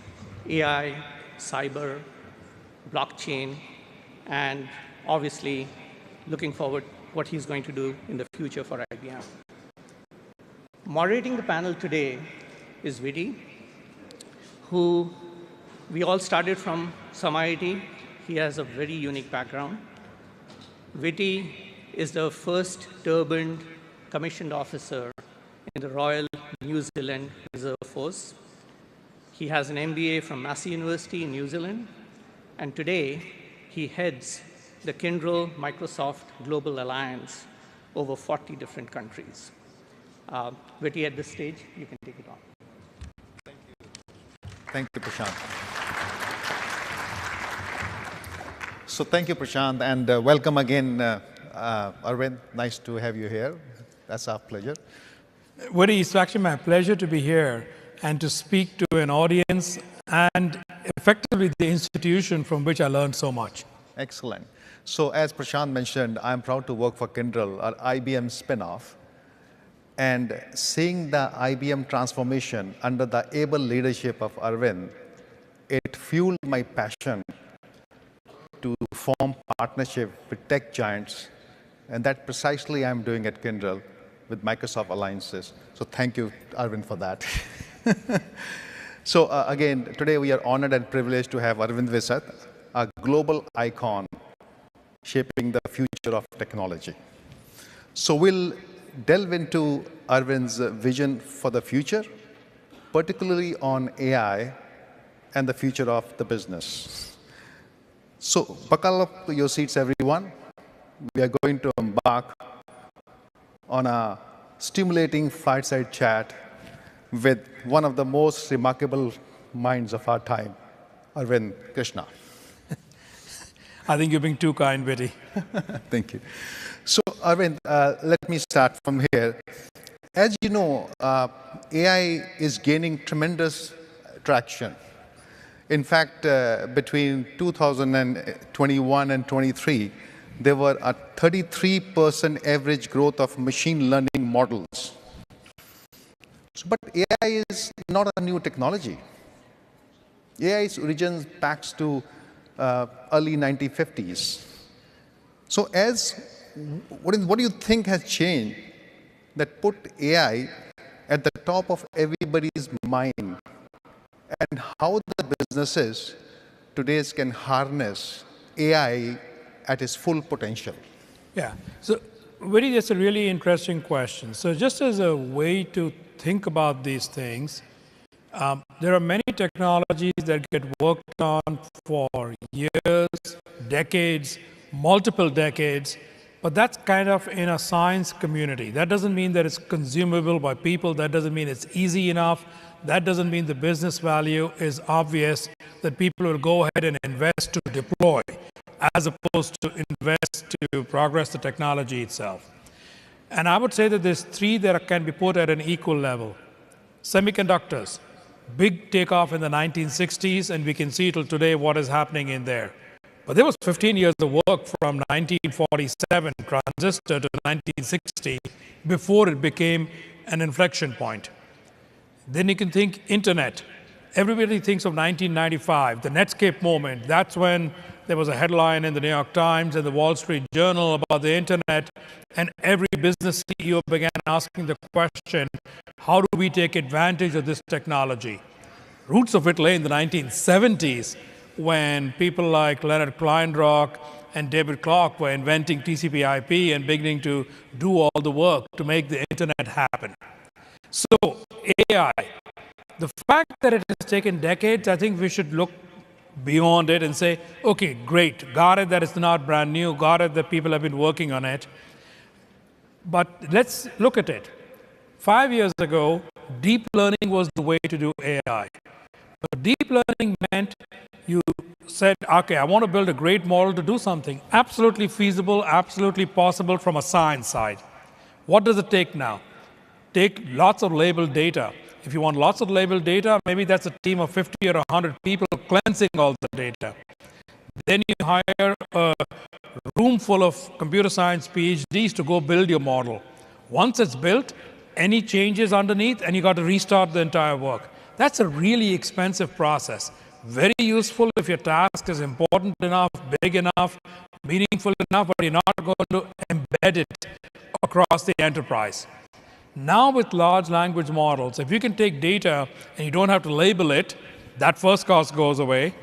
AI, cyber, blockchain, and obviously looking forward what he's going to do in the future for IBM. Moderating the panel today is Viti, who we all started from some IIT. He has a very unique background. Viti is the first turbaned commissioned officer in the Royal New Zealand Reserve Force. He has an MBA from Massey University in New Zealand, and today he heads the Kyndryl Microsoft Global Alliance over 40 different countries. Viti, at this stage, you can take it on. Thank you. Thank you, Prashant. So thank you, Prashant, and welcome again, Arvind. Nice to have you here. That's our pleasure. Woody, it's actually my pleasure to be here and to speak to an audience and effectively the institution from which I learned so much. Excellent. So as Prashant mentioned, I'm proud to work for Kyndryl, our IBM spinoff. And seeing the IBM transformation under the able leadership of Arvind, it fueled my passion to form partnership with tech giants. And that precisely I'm doing at Kyndryl with Microsoft Alliances. So thank you, Arvind, for that. So again, today we are honored and privileged to have Arvind Visat, a global icon shaping the future of technology. So we'll delve into Arvind's vision for the future, particularly on AI and the future of the business. So buckle up your seats, everyone. We are going to embark on a stimulating fireside chat with one of the most remarkable minds of our time, Arvind Krishna. I think you're being too kind, Betty. Thank you. So, Arvind, let me start from here. As you know, AI is gaining tremendous traction. In fact, between 2021 and 23, there were a 33% average growth of machine learning models. But AI is not a new technology. AI's origins back to early 1950s. So what do you think has changed that put AI at the top of everybody's mind, and how the businesses today can harness AI at its full potential? Yeah, so Vinny, that's a really interesting question. So just as a way to think about these things, there are many technologies that get worked on for years, decades, multiple decades, but that's kind of in a science community. That doesn't mean that it's consumable by people. That doesn't mean it's easy enough. That doesn't mean the business value is obvious, that people will go ahead and invest to deploy, as opposed to invest to progress the technology itself. And I would say that there's three that can be put at an equal level. Semiconductors, big takeoff in the 1960s, and we can see till today what is happening in there. But there was 15 years of work from 1947 transistor to 1960 before it became an inflection point. Then you can think internet. Everybody thinks of 1995, the Netscape moment. That's when there was a headline in the New York Times and the Wall Street Journal about the internet, and every business CEO began asking the question, how do we take advantage of this technology? Roots of it lay in the 1970s, when people like Leonard Kleinrock and David Clark were inventing TCP/IP and beginning to do all the work to make the internet happen. So AI, the fact that it has taken decades, I think we should look beyond it and say, okay, great, got it that it's not brand new, got it that people have been working on it. But let's look at it. 5 years ago, deep learning was the way to do AI. But deep learning meant you said, okay, I want to build a great model to do something. Absolutely feasible, absolutely possible from a science side. What does it take now? Take lots of labeled data. If you want lots of labeled data, maybe that's a team of 50 or 100 people cleansing all the data. Then you hire a room full of computer science PhDs to go build your model. Once it's built, any changes underneath, and you got to restart the entire work. That's a really expensive process. Very useful if your task is important enough, big enough, meaningful enough, but you're not going to embed it across the enterprise. Now with large language models, if you can take data and you don't have to label it, that first cost goes away.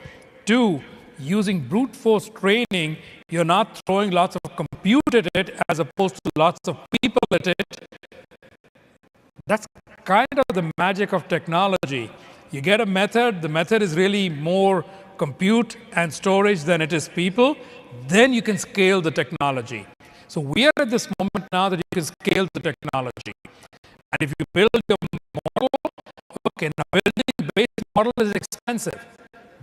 Two, using brute force training, you're not throwing lots of compute at it as opposed to lots of people at it. That's kind of the magic of technology. You get a method, the method is really more compute and storage than it is people, then you can scale the technology. So we are at this moment now that you can scale the technology. And if you build your model, okay, now building a base model is expensive.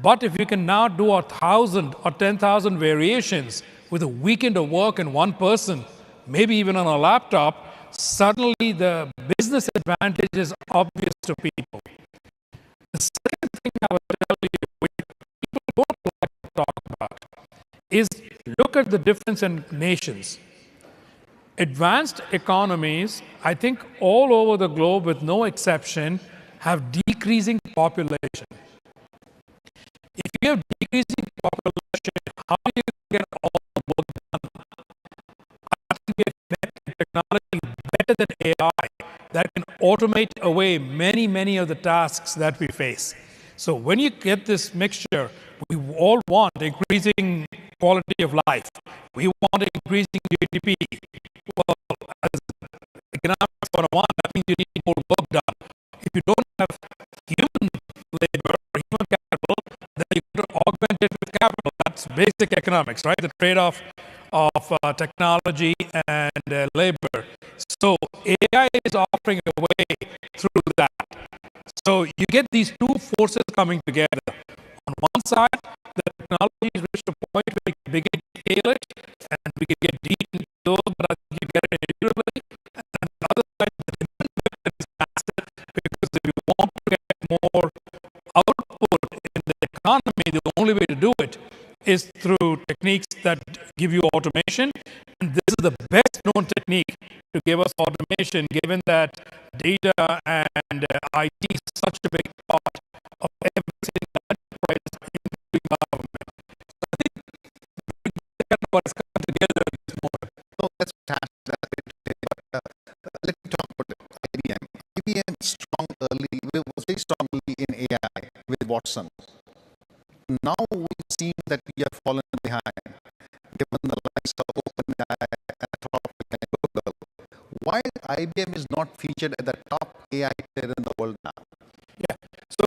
But if you can now do 1,000 or 10,000 variations with a weekend of work and one person, maybe even on a laptop, suddenly the business advantage is obvious to people. The second thing I would tell you, which people don't like to talk about, is look at the difference in nations. Advanced economies, I think all over the globe with no exception, have decreasing population. If you have decreasing population, how do you get all the work done? I think we have technology better than AI that can automate away many of the tasks that we face. So when you get this mixture, we all want increasing quality of life. We want increasing GDP. Well, as economics 101, that means you need more work done. If you don't have human labor or human capital, then you got to augment it with capital. That's basic economics, right? The trade-off of technology and labor. So AI is offering a way through that. So you get these two forces coming together. On one side, the technology has reached a point where we can begin to scale it, and we can get deep into those, but I think you get it individually. And on the other side, the demand is massive, because if you want to get more output in the economy, the only way to do it is through techniques that give you automation. And this is the best known technique to give us automation, given that data and IT is such a big part of every single enterprise, including government. So I think kind of what's come together this morning. No, that's fantastic. But let me talk about IBM. IBM is strong early, was very strongly in AI with Watson. Now we've seen that we have fallen behind, given the likes of OpenAI, Anthropic, and Google. Why IBM is not featured at the top AI player in the world now? Yeah. So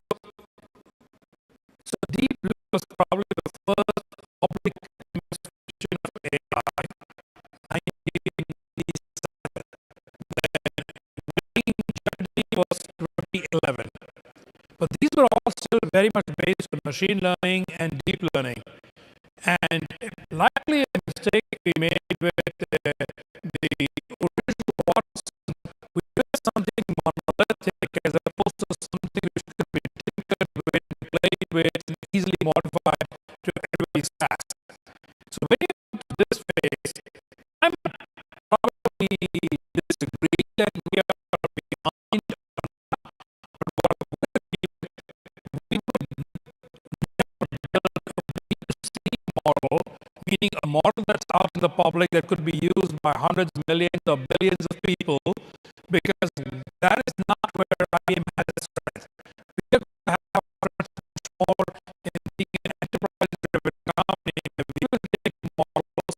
Deep Blue was probably the first public demonstration of AI. 1987. Then Journey was 2011. But these were all still very much based on machine learning and deep learning. And likely a mistake we made with the original Watson, we did something monolithic as opposed to something which could be tinkered with, played with, and easily modified to everybody's task. So when you come to this phase, I'm probably disagree that we are behind, but what we would never build a B2C model, meaning a model that's out in the public that could be used by hundreds, millions, or billions of people, because that is not where IBM has its strength. We are going to have much more in being an enterprise-driven company. We will take models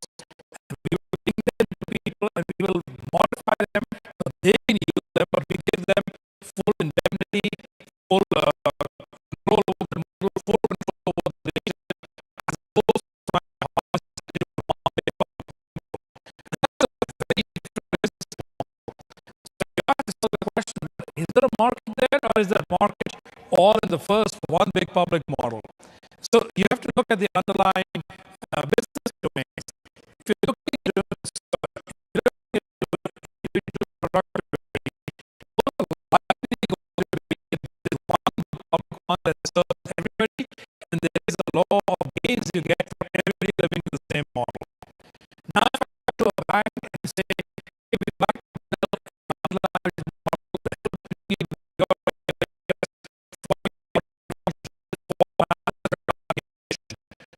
and we will bring them to people and we will modify them so they can use them, but we give them full indemnity, full control over the model, full control over the data, as opposed to trying to harness it into one big public model. That's a very different business model. So you ask yourself the question, is there a market there, or is that market all in the first one big public model? So you have to look at the underlying business domains. If you're looking at individual productivity, those are likely going to be one public one that serves everybody, and there is a law of gains you get for everybody living in the same model. Now, if I go to a bank and say, if we'd like to build a standardized model to help people with your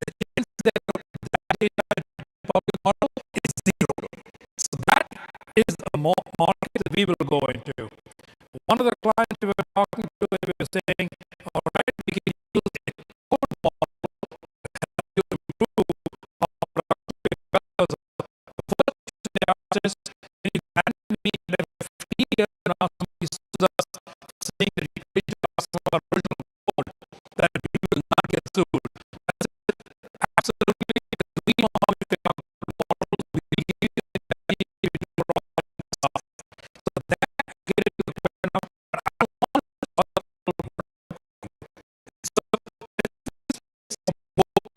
the chance that data public model is zero. So that is a market that we will go into. One of the clients we were talking to, we were saying, all right, we can use a code model to help you improve our productivity. The first question they asked is, can you grant me that 50 years from now somebody sues us for saying that we created our original code, that we will not get sued? I said, absolutely, because we know how we figure out models, we give you the idea, we do all that stuff. So that get into the question of, but I don't want this other model. So both,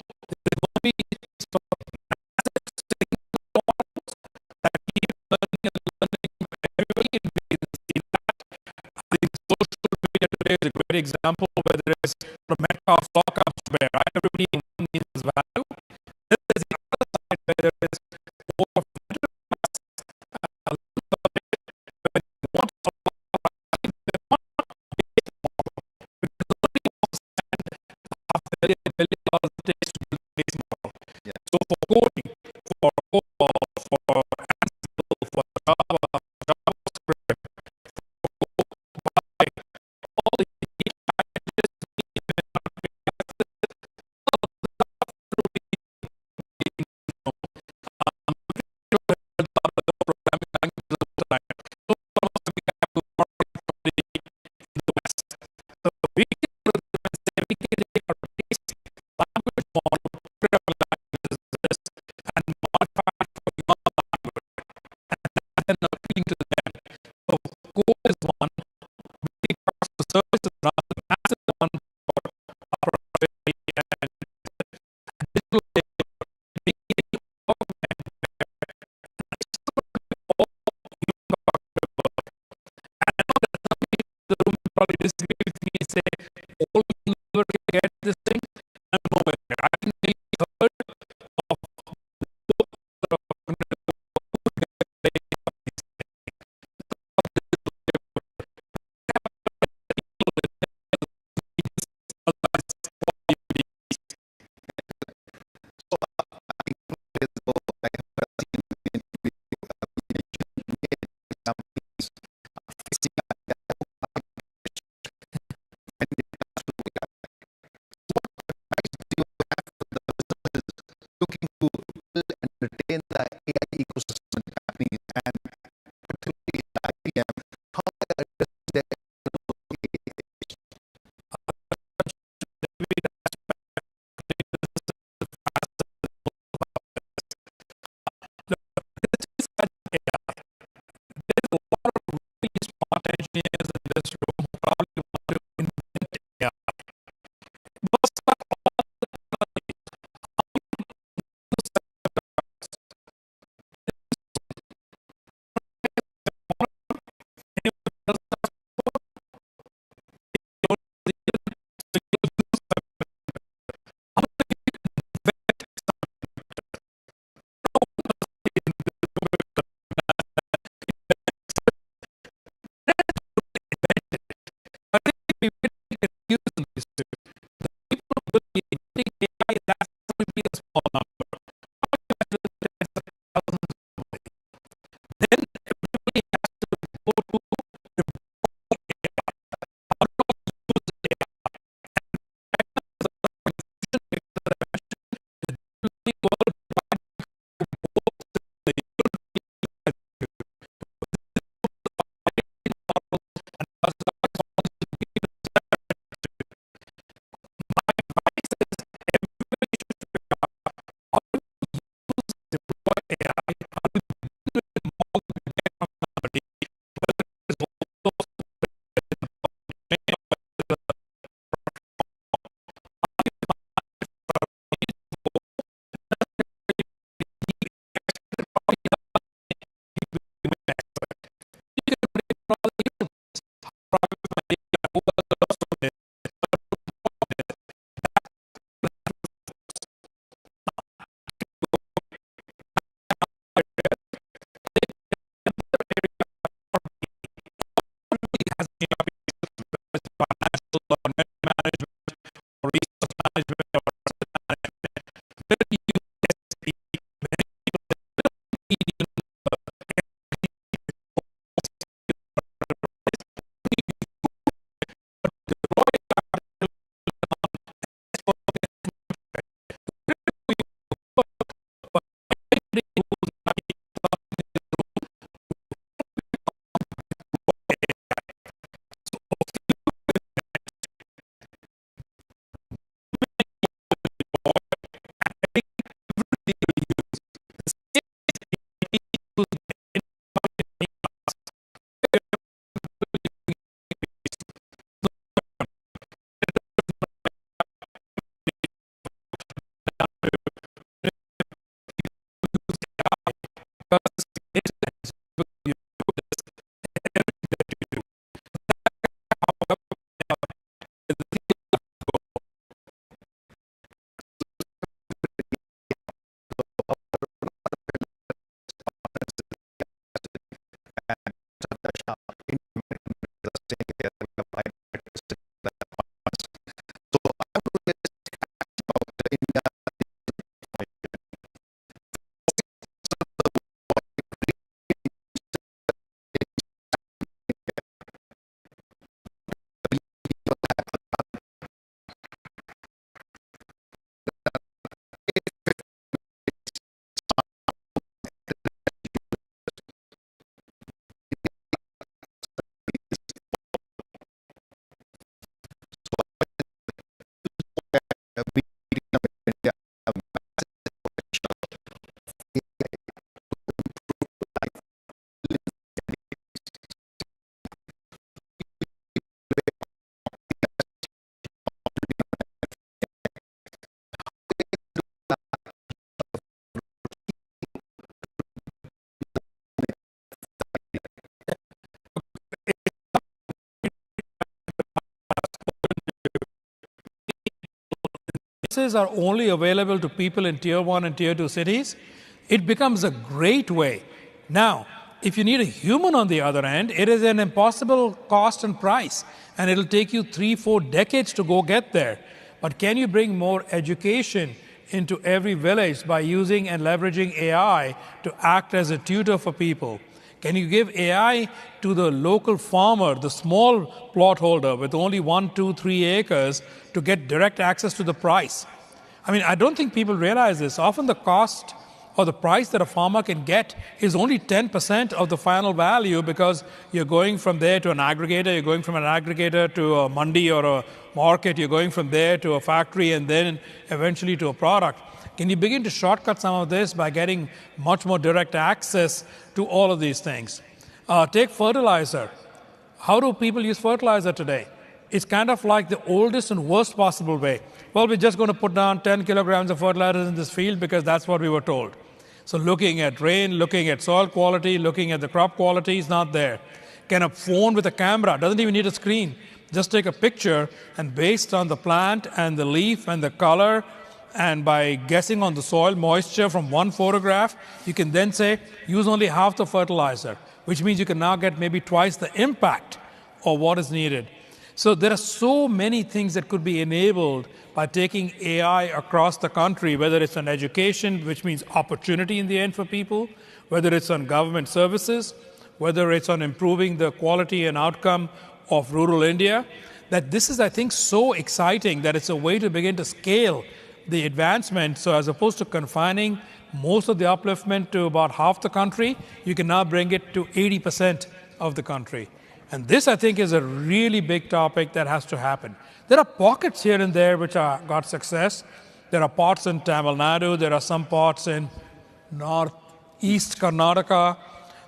there will be some massive signal models that keep learning and learning from everybody, and we can see that. I think social media today is a great example where there is the Metcalfe's law comes to bear, right? Everybody in one needs his value. Then there's the other side where there is more So for coding, for COBOL, for Ansible, for Java, JavaScript, Py, all the data packages So we can take our basic language model, parallelize this, and modify it for your language, and then appealing to them. So code is one, big parts of the services run them as is one for our and digital data, making it augment all and I know that some people in the room will probably disagree with me and say, all you never get this thing, I'm nowhere near. I think they heard of looking to build and retain the AI ecosystem in companies and particularly IBM, how they address their smart engineers in this room who probably want to invent AI. But I think we very confused in this too. The people who will be inventing AI, that's going to be a small number. Then everybody has to go to financial or management or resource management or very services are only available to people in Tier 1 and Tier 2 cities, it becomes a great way. Now, if you need a human on the other end, it is an impossible cost and price, and it'll take you 3-4 decades to go get there. But can you bring more education into every village by using and leveraging AI to act as a tutor for people? Can you give AI to the local farmer, the small plot holder with only 1, 2, 3 acres to get direct access to the price? I mean, I don't think people realize this. Often the cost or the price that a farmer can get is only 10% of the final value, because you're going from there to an aggregator, you're going from an aggregator to a mandi or a market, you're going from there to a factory and then eventually to a product. Can you begin to shortcut some of this by getting much more direct access to all of these things? Take fertilizer. How do people use fertilizer today? It's kind of like the oldest and worst possible way. Well, we're just going to put down 10 kilograms of fertilizer in this field because that's what we were told. So looking at rain, looking at soil quality, looking at the crop quality is not there. Can a phone with a camera, doesn't even need a screen, just take a picture, and based on the plant and the leaf and the color, and by guessing on the soil moisture from one photograph, you can then say, use only half the fertilizer, which means you can now get maybe twice the impact of what is needed. So there are so many things that could be enabled by taking AI across the country, whether it's on education, which means opportunity in the end for people, whether it's on government services, whether it's on improving the quality and outcome of rural India, that this is, I think, so exciting that it's a way to begin to scale the advancement. So as opposed to confining most of the upliftment to about half the country, you can now bring it to 80% of the country. And this, I think, is a really big topic that has to happen. There are pockets here and there which got success. There are parts in Tamil Nadu. There are some parts in northeast Karnataka.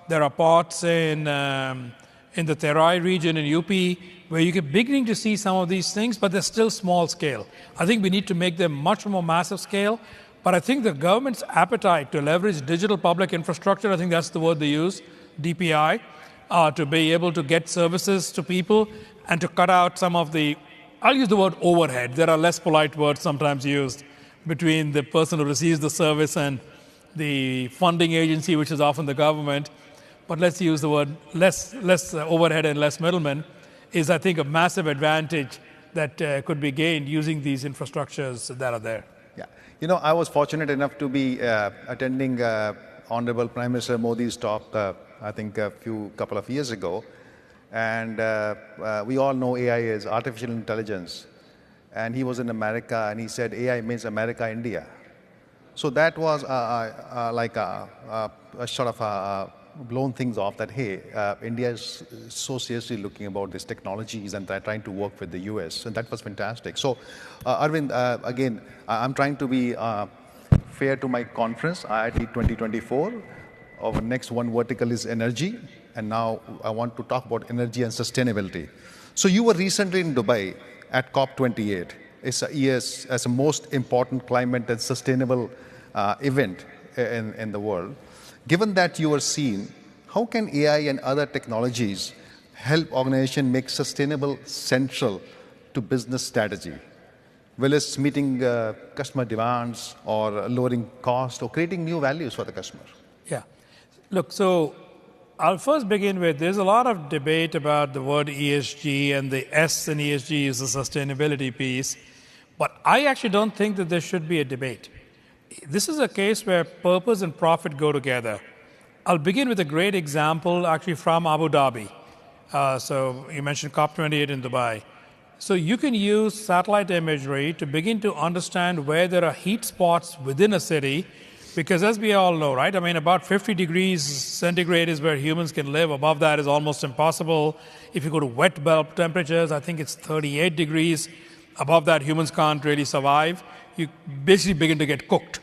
There are parts in the Terai region in UP where you're beginning to see some of these things, but they're still small scale. I think we need to make them much more massive scale. But I think the government's appetite to leverage digital public infrastructure, I think that's the word they use, DPI, to be able to get services to people and to cut out some of the, I'll use the word overhead. There are less polite words sometimes used between the person who receives the service and the funding agency, which is often the government. But let's use the word less overhead and less middlemen is, I think, a massive advantage that could be gained using these infrastructures that are there. Yeah. You know, I was fortunate enough to be attending Honorable Prime Minister Modi's talk, I think couple of years ago. And we all know AI is artificial intelligence. And he was in America and he said AI means America, India. So that was like a sort of blown things off that, hey, India is so seriously looking about these technologies and they're trying to work with the US. And that was fantastic. So Arvind, again, I'm trying to be fair to my conference, IIT 2024. Our next one vertical is energy. And now I want to talk about energy and sustainability. So you were recently in Dubai at COP28. It's as a most important climate and sustainable event in the world. Given that you are seen, how can AI and other technologies help organizations make sustainable central to business strategy? Whether it's meeting customer demands or lowering cost or creating new values for the customer? Yeah. Look, so I'll first begin with, there's a lot of debate about the word ESG, and the S in ESG is the sustainability piece. But I actually don't think that there should be a debate. This is a case where purpose and profit go together. I'll begin with a great example actually from Abu Dhabi. So you mentioned COP28 in Dubai. So you can use satellite imagery to begin to understand where there are heat spots within a city, because as we all know, right, I mean, about 50 degrees centigrade is where humans can live. Above that is almost impossible. If you go to wet bulb temperatures, I think it's 38 degrees. Above that, humans can't really survive. You basically begin to get cooked.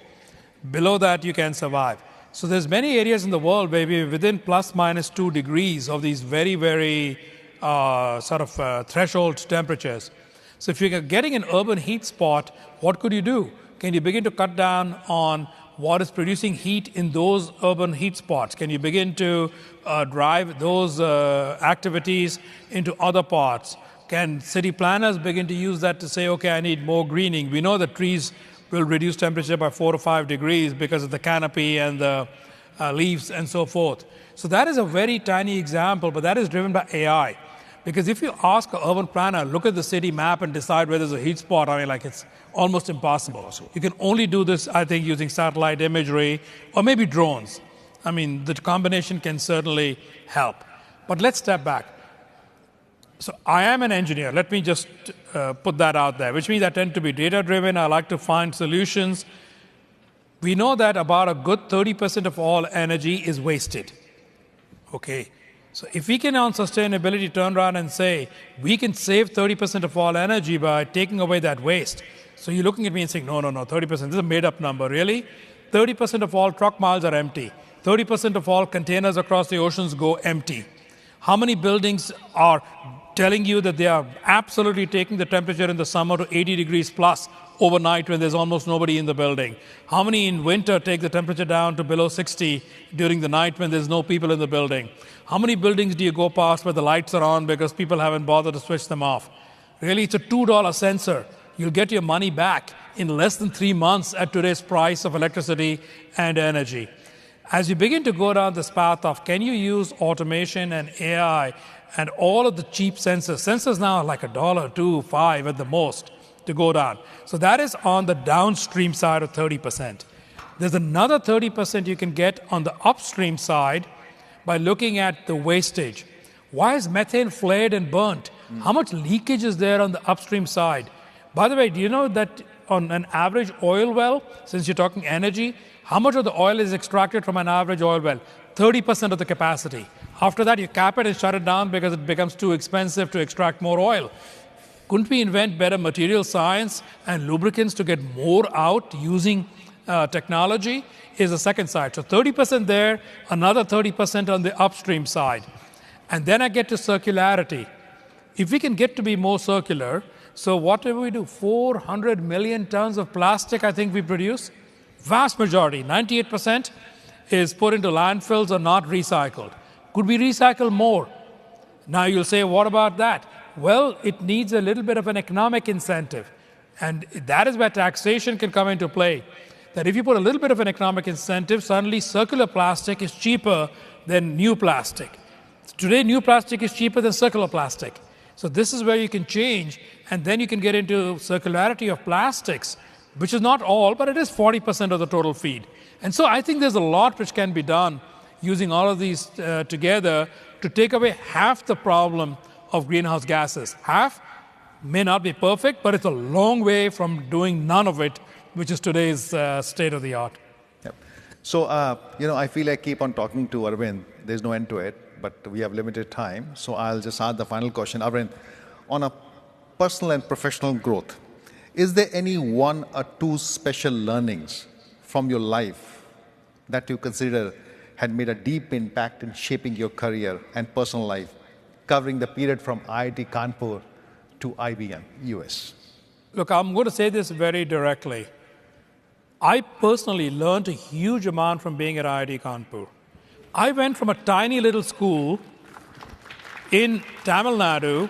Below that, you can survive. So there's many areas in the world where we're within plus minus 2 degrees of these very, very threshold temperatures. So if you're getting an urban heat spot, what could you do? Can you begin to cut down on what is producing heat in those urban heat spots? Can you begin to drive those activities into other parts? Can city planners begin to use that to say, okay, I need more greening? We know that trees will reduce temperature by 4 to 5 degrees because of the canopy and the leaves and so forth. So that is a very tiny example, but that is driven by AI. Because if you ask an urban planner, look at the city map and decide where there's a heat spot, I mean, like it's almost impossible. You can only do this, I think, using satellite imagery or maybe drones. I mean, the combination can certainly help. But let's step back. So I am an engineer. Let me just put that out there, which means I tend to be data-driven. I like to find solutions. We know that about a good 30% of all energy is wasted. Okay. So if we can, on sustainability, turn around and say, we can save 30% of all energy by taking away that waste. So you're looking at me and saying, no, 30%, this is a made-up number. Really? 30% of all truck miles are empty. 30% of all containers across the oceans go empty. How many buildings are telling you that they are absolutely taking the temperature in the summer to 80 degrees plus overnight when there's almost nobody in the building? How many in winter take the temperature down to below 60 during the night when there's no people in the building? How many buildings do you go past where the lights are on because people haven't bothered to switch them off? Really, it's a $2 sensor. You'll get your money back in less than 3 months at today's price of electricity and energy. As you begin to go down this path of can you use automation and AI and all of the cheap sensors now are like $1, $2, $5 at the most to go down. So that is on the downstream side of 30%. There's another 30% you can get on the upstream side by looking at the wastage. Why is methane flared and burnt? How much leakage is there on the upstream side? By the way, do you know that on an average oil well, since you're talking energy, how much of the oil is extracted from an average oil well? 30% of the capacity. After that, you cap it and shut it down because it becomes too expensive to extract more oil. Couldn't we invent better material science and lubricants to get more out using technology? Is the second side. So 30% there, another 30% on the upstream side. And then I get to circularity. If we can get to be more circular, so what do we do? 400 million tons of plastic, I think we produce. Vast majority, 98%, is put into landfills or not recycled. Could we recycle more? Now you'll say, what about that? Well, it needs a little bit of an economic incentive. And that is where taxation can come into play. That if you put a little bit of an economic incentive, suddenly circular plastic is cheaper than new plastic. Today, new plastic is cheaper than circular plastic. So this is where you can change, and then you can get into circularity of plastics, which is not all, but it is 40% of the total feed. And so I think there's a lot which can be done using all of these together to take away half the problem of greenhouse gases. Half may not be perfect, but it's a long way from doing none of it, which is today's state of the art. Yep. So, I feel I keep on talking to Arvind. There's no end to it, but we have limited time. So I'll just ask the final question. Arvind, on a personal and professional growth, is there any 1 or 2 special learnings from your life that you consider had made a deep impact in shaping your career and personal life, covering the period from IIT Kanpur to IBM, US? Look, I'm going to say this very directly. I personally learned a huge amount from being at IIT Kanpur. I went from a tiny little school in Tamil Nadu.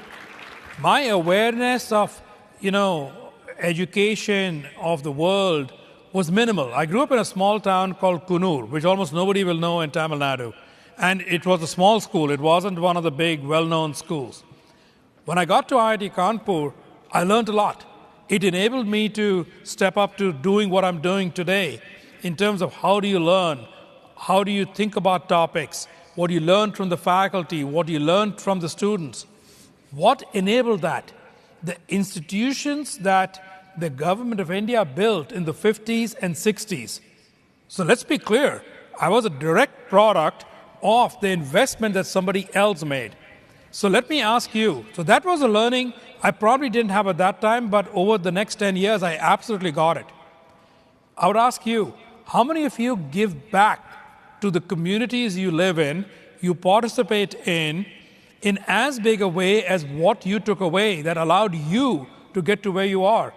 My awareness of, education of the world was minimal. I grew up in a small town called Kunur, which almost nobody will know in Tamil Nadu. And it was a small school. It wasn't one of the big, well-known schools. When I got to IIT Kanpur, I learned a lot. It enabled me to step up to doing what I'm doing today in terms of how do you learn, how do you think about topics, what you learned from the faculty, what you learned from the students. What enabled that? The institutions that the government of India built in the 50s and 60s. So let's be clear. I was a direct product of the investment that somebody else made. So let me ask you, so that was a learning I probably didn't have at that time, but over the next 10 years, I absolutely got it. I would ask you, how many of you give back to the communities you live in, you participate in as big a way as what you took away that allowed you to get to where you are?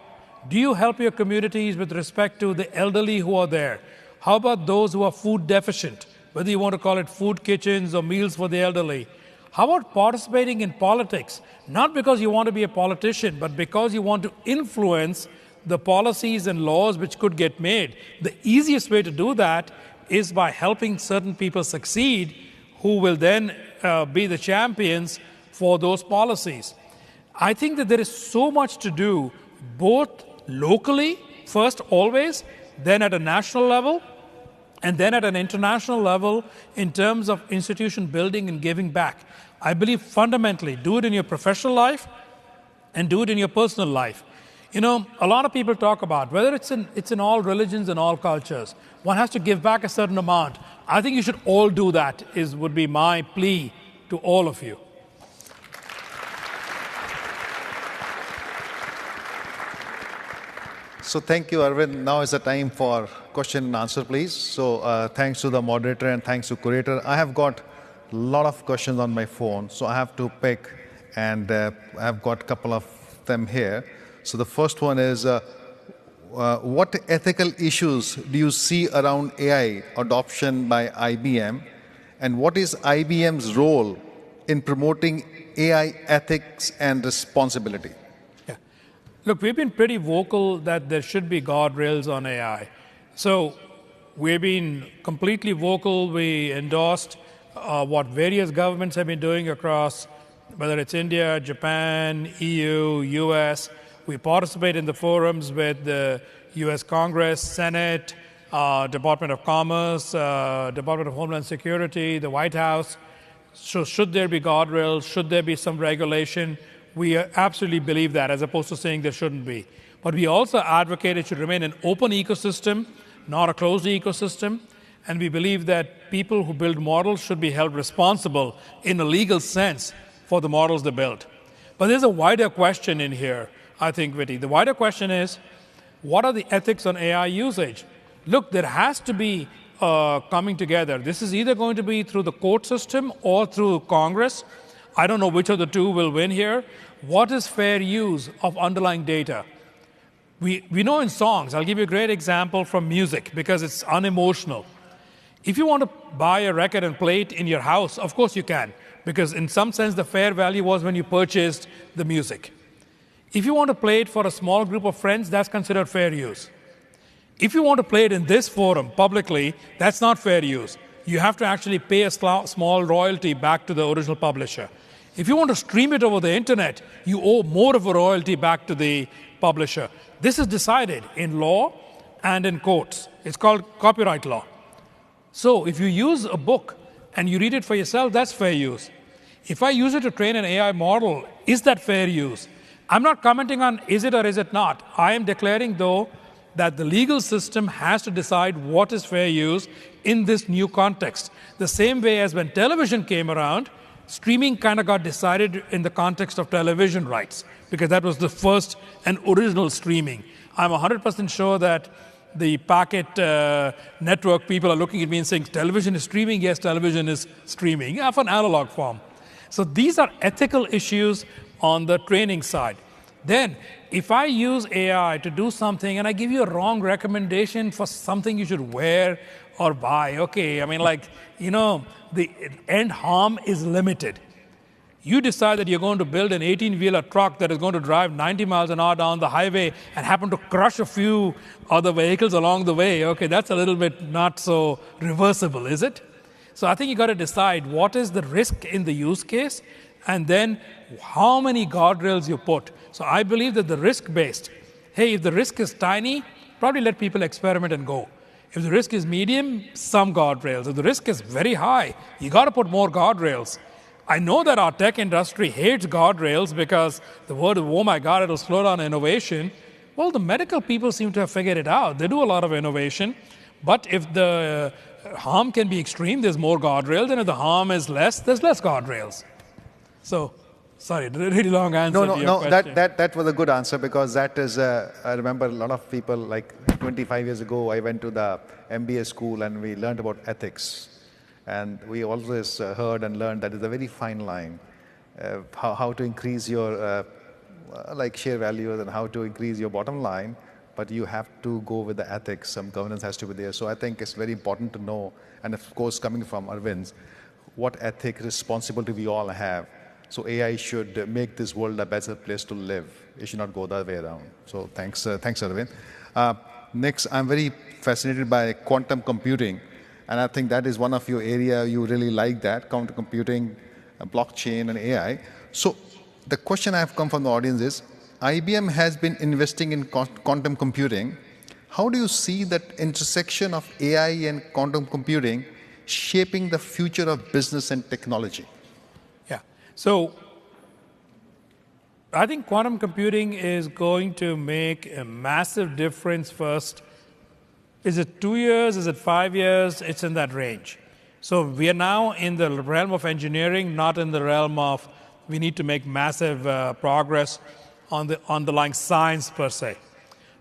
Do you help your communities with respect to the elderly who are there? How about those who are food deficient, whether you want to call it food kitchens or meals for the elderly? How about participating in politics? Not because you want to be a politician, but because you want to influence the policies and laws which could get made. The easiest way to do that is by helping certain people succeed who will then be the champions for those policies. I think that there is so much to do, both locally, first always, then at a national level, and then at an international level in terms of institution building and giving back. I believe fundamentally, do it in your professional life and do it in your personal life. You know, a lot of people talk about whether it's in all religions and all cultures, one has to give back a certain amount. I think you should all do that, would be my plea to all of you. So thank you, Arvind. Now is the time for question and answer, please. So thanks to the moderator and thanks to curator. I have got a lot of questions on my phone, so I have to pick, and I've got a couple of them here. So the first one is, what ethical issues do you see around AI adoption by IBM, and what is IBM's role in promoting AI ethics and responsibility? Look, we've been pretty vocal that there should be guardrails on AI. So we've been completely vocal. We endorsed what various governments have been doing across, whether it's India, Japan, EU, US. We participate in the forums with the US Congress, Senate, Department of Commerce, Department of Homeland Security, the White House. So should there be guardrails? Should there be some regulation? We absolutely believe that, as opposed to saying there shouldn't be. But we also advocate it should remain an open ecosystem, not a closed ecosystem. And we believe that people who build models should be held responsible in a legal sense for the models they build. But there's a wider question in here, I think, Viti. The wider question is, what are the ethics on AI usage? Look, there has to be coming together. This is either going to be through the court system or through Congress. I don't know which of the two will win here. What is fair use of underlying data? We know in songs, I'll give you a great example from music because it's unemotional. If you want to buy a record and play it in your house, of course you can, because in some sense the fair value was when you purchased the music. If you want to play it for a small group of friends, that's considered fair use. If you want to play it in this forum publicly, that's not fair use. You have to actually pay a small royalty back to the original publisher. If you want to stream it over the internet, you owe more of a royalty back to the publisher. This is decided in law and in courts. It's called copyright law. So if you use a book and you read it for yourself, that's fair use. If I use it to train an AI model, is that fair use? I'm not commenting on is it or is it not. I am declaring, though, that the legal system has to decide what is fair use in this new context. The same way as when television came around, streaming kind of got decided in the context of television rights, because that was the first and original streaming. I'm 100% sure that the packet network people are looking at me and saying, television is streaming? Yes, television is streaming, yeah, for an analog form. So these are ethical issues on the training side. Then, if I use AI to do something and I give you a wrong recommendation for something you should wear or buy, okay, I mean, like, you know, the end harm is limited. You decide that you're going to build an 18-wheeler truck that is going to drive 90 miles an hour down the highway and happen to crush a few other vehicles along the way. Okay, that's a little bit not so reversible, is it? So I think you got to decide what is the risk in the use case and then how many guardrails you put. So I believe that the risk-based, hey, if the risk is tiny, probably let people experiment and go. If the risk is medium, some guardrails. If the risk is very high, you got to put more guardrails. I know that our tech industry hates guardrails because the word of, oh my God, it'll slow down innovation. Well, the medical people seem to have figured it out. They do a lot of innovation. But if the harm can be extreme, there's more guardrails. And if the harm is less, there's less guardrails. So, sorry, really long answer to your question. That was a good answer, because that is, I remember a lot of people, like 25 years ago, I went to the MBA school and we learned about ethics. And we always heard and learned that it's a very fine line, how to increase your like share values and how to increase your bottom line, but you have to go with the ethics. Some governance has to be there. So I think it's very important to know, and of course, coming from Arvind's, what ethic, responsibility we all have. So AI should make this world a better place to live. It should not go the other way around. So thanks, Arvind. Next, I'm very fascinated by quantum computing, and I think that is one of your area you really like that, quantum computing, blockchain, and AI. So the question I have come from the audience is, IBM has been investing in quantum computing. How do you see that intersection of AI and quantum computing shaping the future of business and technology? Yeah. So I think quantum computing is going to make a massive difference first. Is it 2 years? Is it 5 years? It's in that range. So we are now in the realm of engineering, not in the realm of we need to make massive progress on the underlying science per se.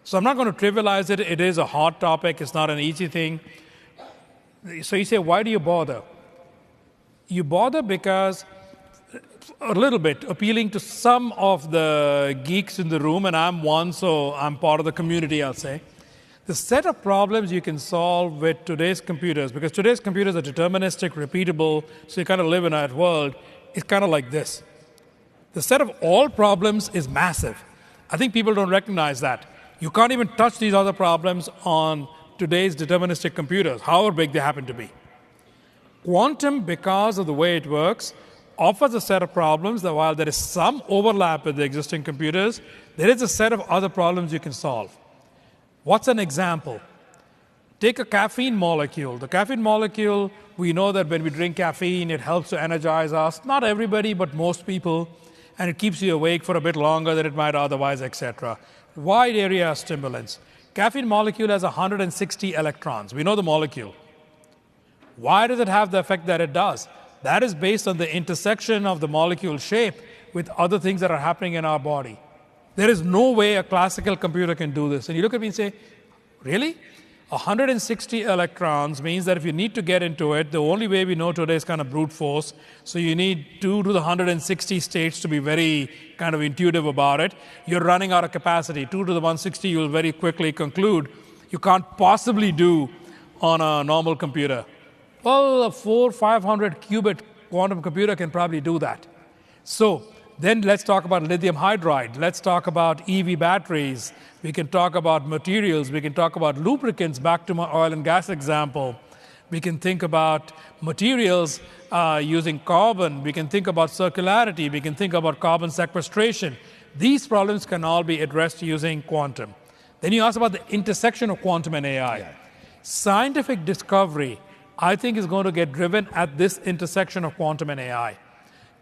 So I'm not going to trivialize it. It is a hot topic. It's not an easy thing. So you say, why do you bother? You bother because a little bit appealing to some of the geeks in the room, and I'm one, so I'm part of the community, I'll say. The set of problems you can solve with today's computers, because today's computers are deterministic, repeatable, so you kind of live in that world, is kind of like this. The set of all problems is massive. I think people don't recognize that. You can't even touch these other problems on today's deterministic computers, however big they happen to be. Quantum, because of the way it works, offers a set of problems that while there is some overlap with the existing computers, there is a set of other problems you can solve. What's an example? Take a caffeine molecule. The caffeine molecule, we know that when we drink caffeine, it helps to energize us. Not everybody, but most people. And it keeps you awake for a bit longer than it might otherwise, etc. Wide area of stimulants. Caffeine molecule has 160 electrons. We know the molecule. Why does it have the effect that it does? That is based on the intersection of the molecule shape with other things that are happening in our body. There is no way a classical computer can do this. And you look at me and say, really? 160 electrons means that if you need to get into it, the only way we know today is kind of brute force. So you need 2 to the 160 states to be very kind of intuitive about it. You're running out of capacity. 2 to the 160 you'll very quickly conclude you can't possibly do on a normal computer. Well, a 400-500 qubit quantum computer can probably do that. So then let's talk about lithium hydride. Let's talk about EV batteries. We can talk about materials. We can talk about lubricants, back to my oil and gas example. We can think about materials using carbon. We can think about circularity. We can think about carbon sequestration. These problems can all be addressed using quantum. Then you ask about the intersection of quantum and AI. Yeah. Scientific discovery, I think, is going to get driven at this intersection of quantum and AI.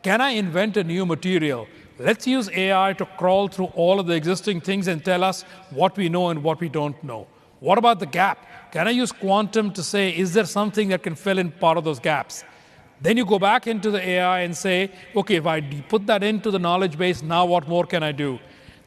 Can I invent a new material? Let's use AI to crawl through all of the existing things and tell us what we know and what we don't know. What about the gap? Can I use quantum to say, is there something that can fill in part of those gaps? Then you go back into the AI and say, okay, if I put that into the knowledge base, now what more can I do?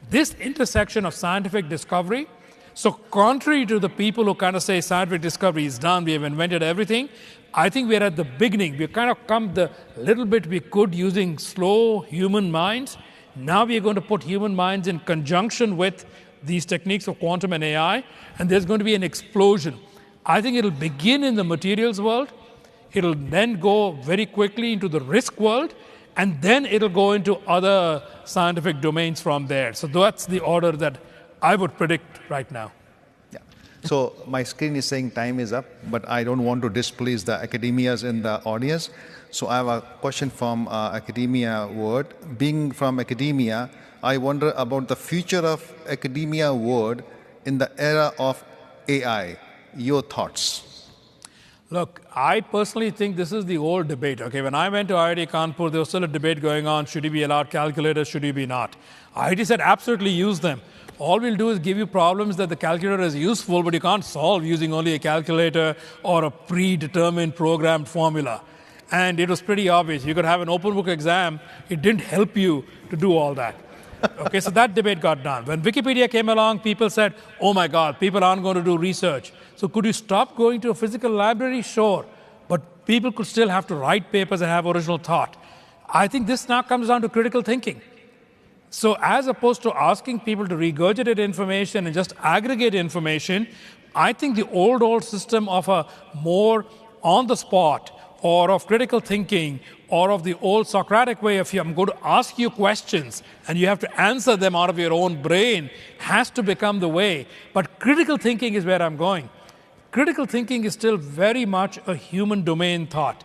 This intersection of scientific discovery, so contrary to the people who kind of say scientific discovery is done, we have invented everything, I think we're at the beginning. We've kind of come the little bit we could using slow human minds. Now we're going to put human minds in conjunction with these techniques of quantum and AI, and there's going to be an explosion. I think it'll begin in the materials world. It'll then go very quickly into the risk world, and then it'll go into other scientific domains from there. So that's the order that I would predict right now. So my screen is saying time is up, but I don't want to displease the academias in the audience. So I have a question from academia world. Being from academia, I wonder about the future of academia world in the era of AI. Your thoughts? Look, I personally think this is the old debate. Okay, when I went to IIT Kanpur, there was still a debate going on, should he be allowed calculators, should he be not? IIT said absolutely use them. All we'll do is give you problems that the calculator is useful, but you can't solve using only a calculator or a predetermined programmed formula. And it was pretty obvious. You could have an open book exam. It didn't help you to do all that. Okay, so that debate got done. When Wikipedia came along, people said, oh my God, people aren't going to do research. So could you stop going to a physical library? Sure. But people could still have to write papers and have original thought. I think this now comes down to critical thinking. So as opposed to asking people to regurgitate information and just aggregate information, I think the old system of a more on-the-spot, or of critical thinking or of the old Socratic way of I'm going to ask you questions and you have to answer them out of your own brain has to become the way. But critical thinking is where I'm going. Critical thinking is still very much a human domain thought.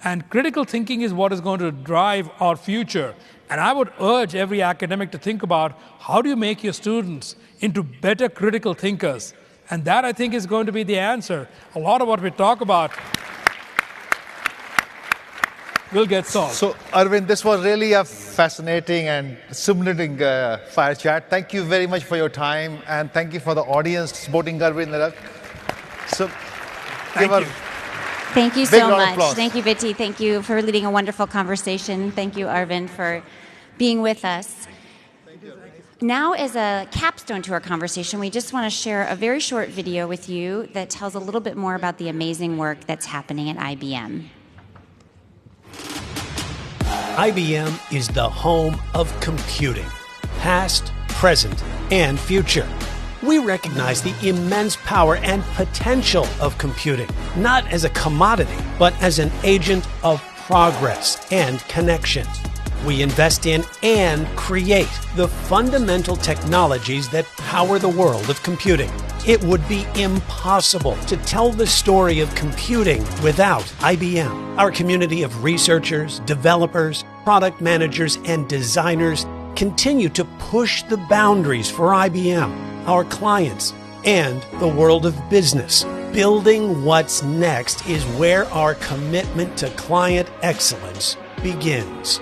And critical thinking is what is going to drive our future. And I would urge every academic to think about how do you make your students into better critical thinkers? And that, I think, is going to be the answer. A lot of what we talk about will get solved. So, Arvind, this was really a fascinating and stimulating fire chat. Thank you very much for your time, and thank you for the audience supporting Arvind. So, thank you. Thank you so much. Thank you, Viti. Thank you for leading a wonderful conversation. Thank you, Arvind, for being with us. Now, as a capstone to our conversation, we just want to share a very short video with you that tells a little bit more about the amazing work that's happening at IBM. IBM is the home of computing, past, present, and future. We recognize the immense power and potential of computing, not as a commodity, but as an agent of progress and connection. We invest in and create the fundamental technologies that power the world of computing. It would be impossible to tell the story of computing without IBM. Our community of researchers, developers, product managers, and designers continue to push the boundaries for IBM, our clients, and the world of business. Building what's next is where our commitment to client excellence begins.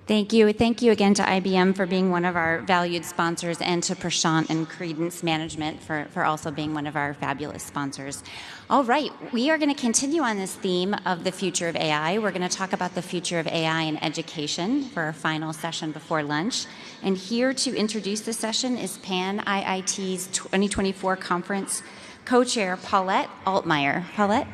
Thank you. Thank you again to IBM for being one of our valued sponsors, and to Prashant and Credence Management for also being one of our fabulous sponsors. All right, we are going to continue on this theme of the future of AI. We're going to talk about the future of AI in education for our final session before lunch. And here to introduce the session is PanIIT's 2024 conference co-chair, Paulette Altmaier. Paulette?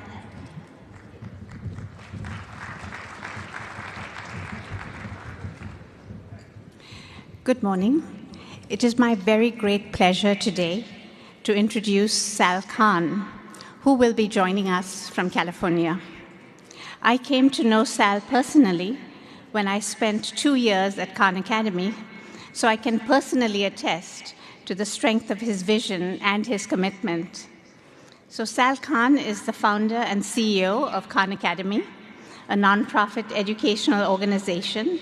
Good morning. It is my very great pleasure today to introduce Sal Khan, who will be joining us from California. I came to know Sal personally when I spent 2 years at Khan Academy, so I can personally attest to the strength of his vision and his commitment. So Sal Khan is the founder and CEO of Khan Academy, a nonprofit educational organization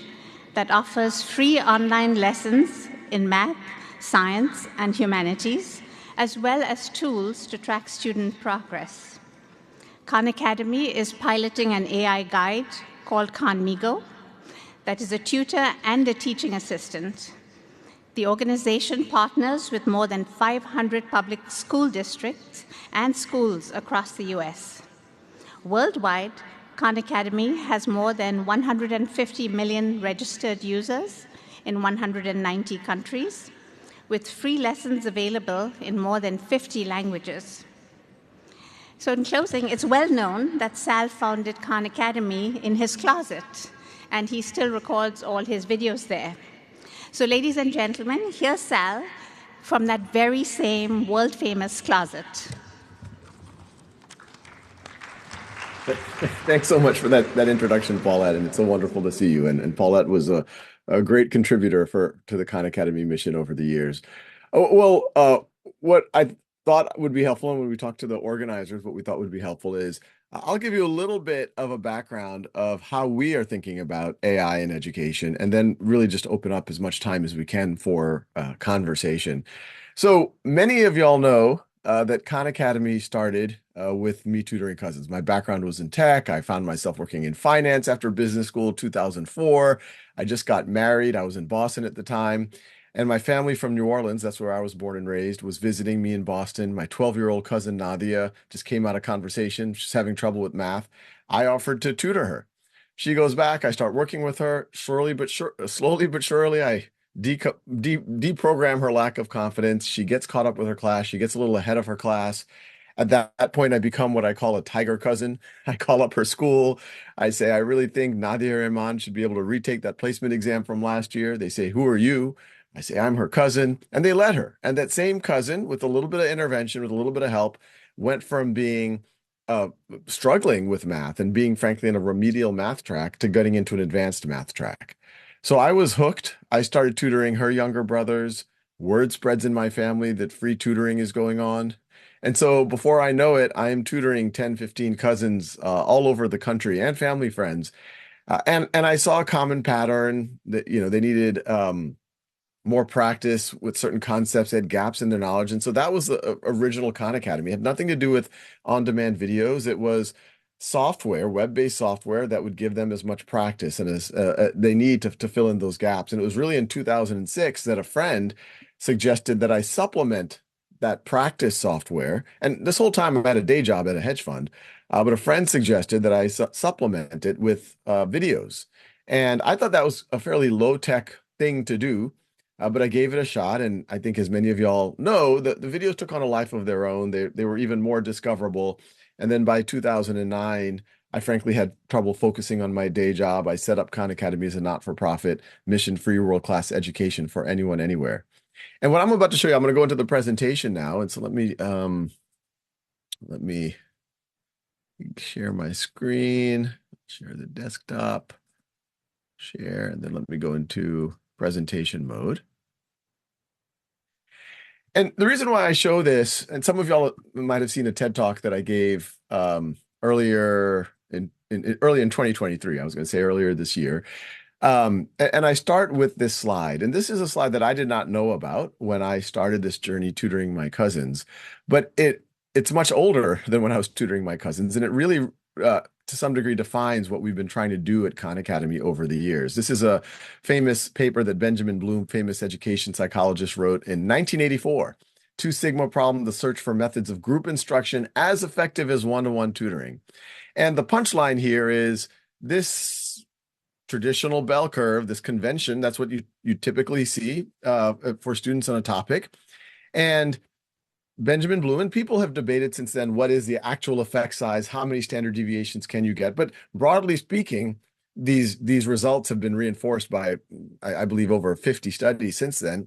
that offers free online lessons in math, science, and humanities, as well as tools to track student progress. Khan Academy is piloting an AI guide called Khanmigo that is a tutor and a teaching assistant. The organization partners with more than 500 public school districts and schools across the US. Worldwide, Khan Academy has more than 150 million registered users in 190 countries, with free lessons available in more than 50 languages. So in closing, it's well known that Sal founded Khan Academy in his closet, and he still records all his videos there. So ladies and gentlemen, here's Sal from that very same world-famous closet. Thanks so much for that introduction, Paulette, and it's so wonderful to see you. And Paulette was a great contributor to the Khan Academy mission over the years. What I thought would be helpful, and when we talked to the organizers, what we thought would be helpful is I'll give you a little bit of a background of how we are thinking about AI in education, and then really just open up as much time as we can for conversation. So many of y'all know that Khan Academy started with me tutoring cousins. My background was in tech. I found myself working in finance after business school, 2004. I just got married. I was in Boston at the time. And my family from New Orleans, that's where I was born and raised, was visiting me in Boston. My 12-year-old cousin Nadia just came out of conversation. She's having trouble with math. I offered to tutor her. She goes back. I start working with her. Slowly but surely, I deprogram her lack of confidence. She gets caught up with her class. She gets a little ahead of her class. At that point, I become what I call a tiger cousin. I call up her school. I say, I really think Nadia Rahman should be able to retake that placement exam from last year. They say, who are you? I say, I'm her cousin, and they let her. And that same cousin, with a little bit of intervention, with a little bit of help, went from being struggling with math and being, frankly, in a remedial math track to getting into an advanced math track. So I was hooked. I started tutoring her younger brothers. Word spreads in my family that free tutoring is going on. And so before I know it, I am tutoring 10, 15 cousins all over the country and family friends. And I saw a common pattern that, they needed more practice with certain concepts, had gaps in their knowledge. And so that was the original Khan Academy. It had nothing to do with on-demand videos. It was software, web-based software that would give them as much practice and as they need to fill in those gaps. And it was really in 2006 that a friend suggested that I supplement that practice software. And this whole time I'm at a day job at a hedge fund, but a friend suggested that I supplement it with videos. And I thought that was a fairly low-tech thing to do. But I gave it a shot, and I think, as many of y'all know, the videos took on a life of their own. They were even more discoverable. And then by 2009, I frankly had trouble focusing on my day job. I set up Khan Academy as a not-for-profit, mission-free, world-class education for anyone, anywhere. And what I'm about to show you, I'm going to go into the presentation now. And so let me share my screen, share the desktop, share, and then let me go into presentation mode. And the reason why I show this, and some of y'all might have seen a TED Talk that I gave earlier in 2023, I was going to say earlier this year. And I start with this slide. And this is a slide that I did not know about when I started this journey tutoring my cousins. But it's much older than when I was tutoring my cousins. And it really, to some degree, defines what we've been trying to do at Khan Academy over the years. This is a famous paper that Benjamin Bloom, famous education psychologist, wrote in 1984, Two Sigma Problem, the search for methods of group instruction as effective as one-to-one tutoring. And the punchline here is this traditional bell curve, this convention, that's what you typically see for students on a topic. And Benjamin Bloom, and people have debated since then, what is the actual effect size? How many standard deviations can you get? But broadly speaking, these results have been reinforced by, I believe, over 50 studies since then,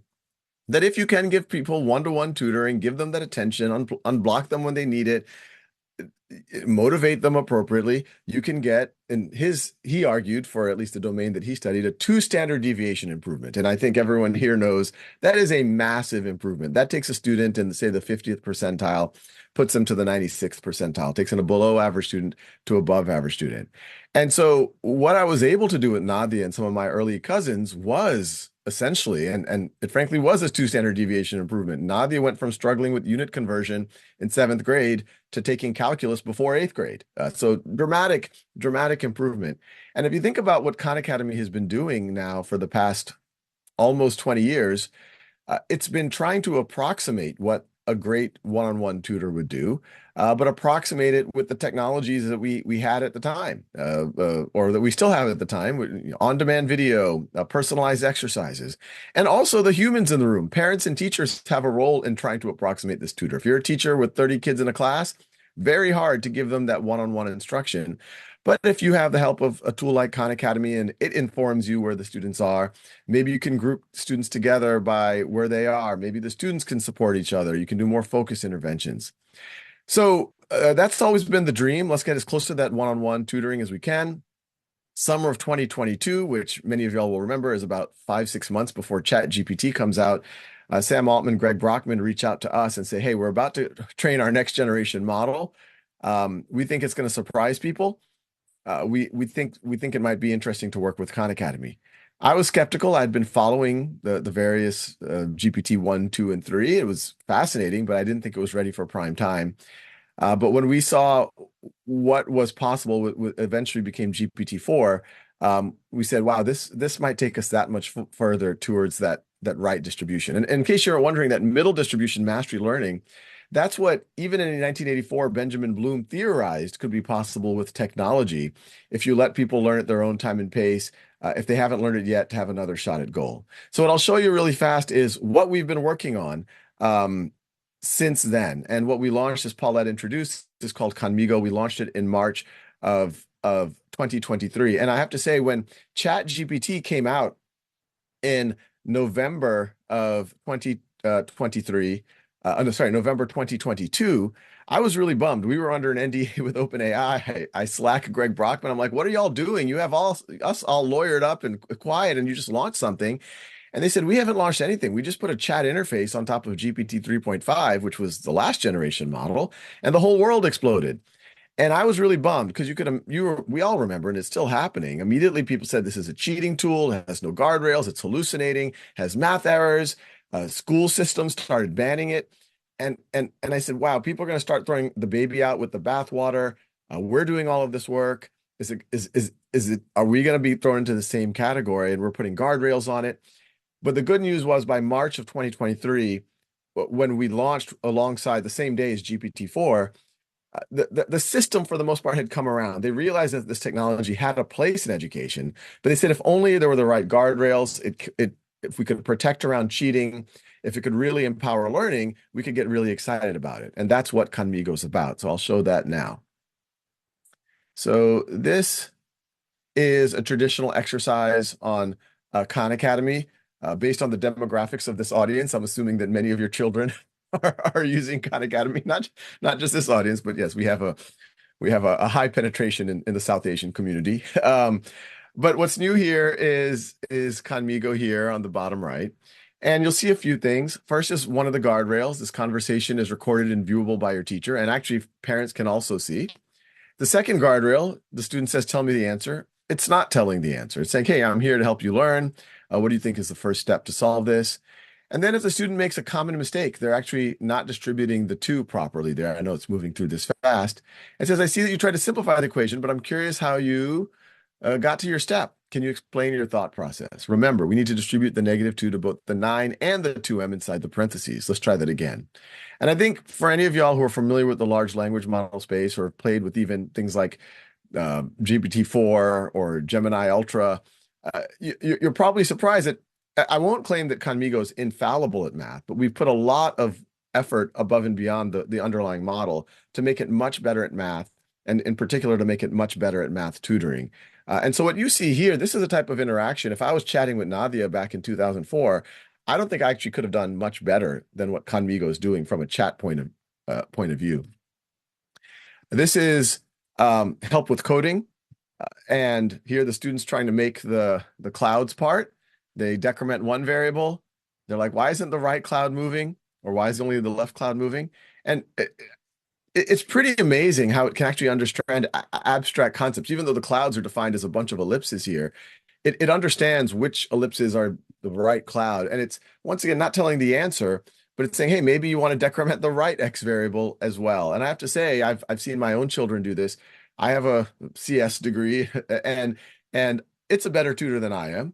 that if you can give people one-to-one tutoring, give them that attention, unblock them when they need it, motivate them appropriately, you can get, and he argued, for at least the domain that he studied, a 2 standard deviation improvement. And I think everyone here knows that is a massive improvement. That takes a student in, say, the 50th percentile, puts them to the 96th percentile, takes a below average student to above average student. And so what I was able to do with Nadia and some of my early cousins was essentially, and it frankly was a 2 standard deviation improvement. Nadia went from struggling with unit conversion in 7th grade to taking calculus before 8th grade. So dramatic improvement. And if you think about what Khan Academy has been doing now for the past almost 20 years, it's been trying to approximate what a great one-on-one tutor would do, but approximate it with the technologies that we had at the time, or that we still have at the time, on-demand video, personalized exercises, and also the humans in the room. Parents and teachers have a role in trying to approximate this tutor. If you're a teacher with 30 kids in a class, very hard to give them that one-on-one instruction. But if you have the help of a tool like Khan Academy and it informs you where the students are, maybe you can group students together by where they are. Maybe the students can support each other. You can do more focused interventions. So that's always been the dream. Let's get as close to that one-on-one tutoring as we can. Summer of 2022, which many of y'all will remember is about 5-6 months before ChatGPT comes out, Sam Altman, Greg Brockman reach out to us and say, hey, we're about to train our next generation model. We think it's going to surprise people. We think it might be interesting to work with Khan Academy. I was skeptical. I'd been following the various GPT 1, 2, and 3. It was fascinating, but I didn't think it was ready for prime time. But when we saw what was possible, eventually became GPT-4, we said, wow, this might take us that much further towards that right distribution. And in case you're wondering, that middle distribution mastery learning, that's what, even in 1984, Benjamin Bloom theorized could be possible with technology if you let people learn at their own time and pace. If they haven't learned it yet, to have another shot at goal. So what I'll show you really fast is what we've been working on since then. And what we launched, as Paulette introduced, is called Conmigo. We launched it in March of 2023. And I have to say, when ChatGPT came out in November of 2023, no, sorry, November 2022, I was really bummed. We were under an NDA with OpenAI. I Slack Greg Brockman. I'm like, what are y'all doing? You have us all lawyered up and quiet, and you just launched something. And they said, we haven't launched anything. We just put a chat interface on top of GPT 3.5, which was the last generation model, and the whole world exploded. And I was really bummed because we all remember, and it's still happening. Immediately, people said this is a cheating tool, it has no guardrails, it's hallucinating, has math errors. School systems started banning it, and I said, wow, people are going to start throwing the baby out with the bathwater. We're doing all of this work. Are we going to be thrown into the same category? And we're putting guardrails on it. But the good news was by March of 2023, when we launched alongside the same day as GPT-4. The system, for the most part, had come around. They realized that this technology had a place in education, but they said if only there were the right guardrails, if we could protect around cheating, if it could really empower learning, we could get really excited about it. And that's what Khanmigo is about. So I'll show that now. So this is a traditional exercise on Khan Academy. Based on the demographics of this audience, I'm assuming that many of your children are using Khan Academy, not just this audience, but yes, we have a high penetration in the South Asian community. But what's new here is Khanmigo here on the bottom right. And you'll see a few things. First is one of the guardrails. This conversation is recorded and viewable by your teacher, and actually parents can also see. The second guardrail, the student says, tell me the answer. It's not telling the answer. It's saying, hey, I'm here to help you learn. What do you think is the first step to solve this? And then if the student makes a common mistake, they're actually not distributing the two properly there. I know it's moving through this fast. It says, I see that you tried to simplify the equation, but I'm curious how you got to your step. Can you explain your thought process? Remember, we need to distribute the -2 to both the 9 and the 2m inside the parentheses. Let's try that again. And I think for any of y'all who are familiar with the large language model space or played with even things like GPT-4 or Gemini Ultra, you're probably surprised that I won't claim that Khanmigo is infallible at math, but we've put a lot of effort above and beyond the underlying model to make it much better at math, and in particular to make it much better at math tutoring. And so what you see here, this is a type of interaction. If I was chatting with Nadia back in 2004, I don't think I actually could have done much better than what Khanmigo is doing from a chat point of view. This is help with coding. And here the student's trying to make the clouds part. They decrement one variable. They're like, why isn't the right cloud moving? Or why is only the left cloud moving? And it's pretty amazing how it can actually understand abstract concepts. Even though the clouds are defined as a bunch of ellipses here, it understands which ellipses are the right cloud. And it's, once again, not telling the answer, but it's saying, hey, maybe you want to decrement the right X variable as well. And I have to say, I've seen my own children do this. I have a CS degree, and it's a better tutor than I am.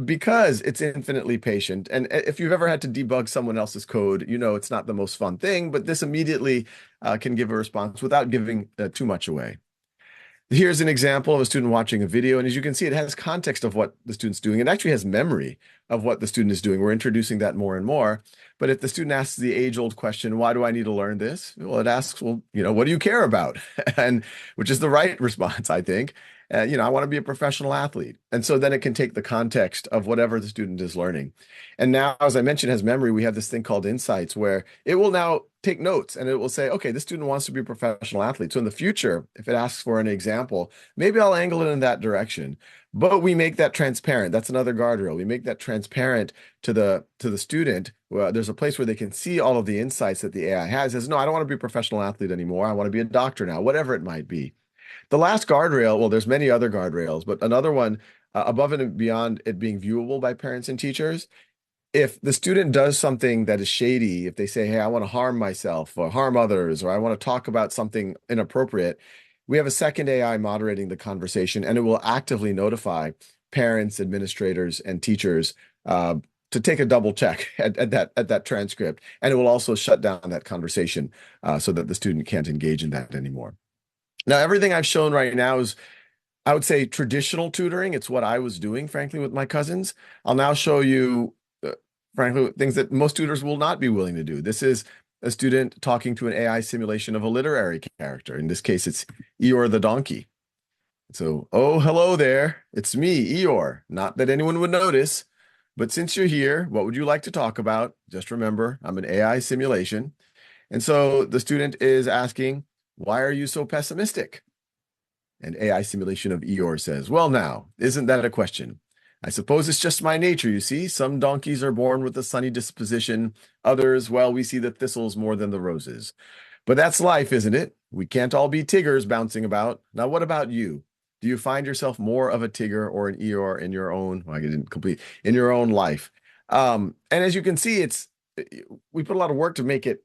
Because it's infinitely patient. And if you've ever had to debug someone else's code, you know it's not the most fun thing, but this immediately can give a response without giving too much away. Here's an example of a student watching a video, and as you can see, it has context of what the student's doing. It actually has memory of what the student is doing. We're introducing that more and more. But if the student asks the age-old question, why do I need to learn this? Well, it asks, well, what do you care about? And which is the right response, I think. I want to be a professional athlete. And so then it can take the context of whatever the student is learning. And now, as I mentioned, has memory. We have this thing called insights where it will now take notes and it will say, okay, this student wants to be a professional athlete. So in the future, if it asks for an example, maybe I'll angle it in that direction. But we make that transparent. That's another guardrail. We make that transparent to the student. There's a place where they can see all of the insights that the AI has. It says, no, I don't want to be a professional athlete anymore. I want to be a doctor now, whatever it might be. The last guardrail, well, there's many other guardrails, but another one above and beyond it being viewable by parents and teachers, if the student does something that is shady, if they say, hey, I want to harm myself or harm others, or I want to talk about something inappropriate, we have a second AI moderating the conversation, and it will actively notify parents, administrators, and teachers to take a double check at that transcript. And it will also shut down that conversation so that the student can't engage in that anymore. Now, everything I've shown right now is, I would say, traditional tutoring. It's what I was doing, frankly, with my cousins. I'll now show you, frankly, things that most tutors will not be willing to do. This is a student talking to an AI simulation of a literary character. In this case, it's Eeyore the donkey. So, oh, hello there. It's me, Eeyore. Not that anyone would notice, but since you're here, what would you like to talk about? Just remember, I'm an AI simulation. And so the student is asking, why are you so pessimistic? And AI simulation of Eeyore says, well, now, isn't that a question? I suppose it's just my nature, you see. Some donkeys are born with a sunny disposition. Others, well, we see the thistles more than the roses. But that's life, isn't it? We can't all be Tiggers bouncing about. Now, what about you? Do you find yourself more of a Tigger or an Eeyore in your own, well, I didn't complete, in your own life? And as you can see, we put a lot of work to make it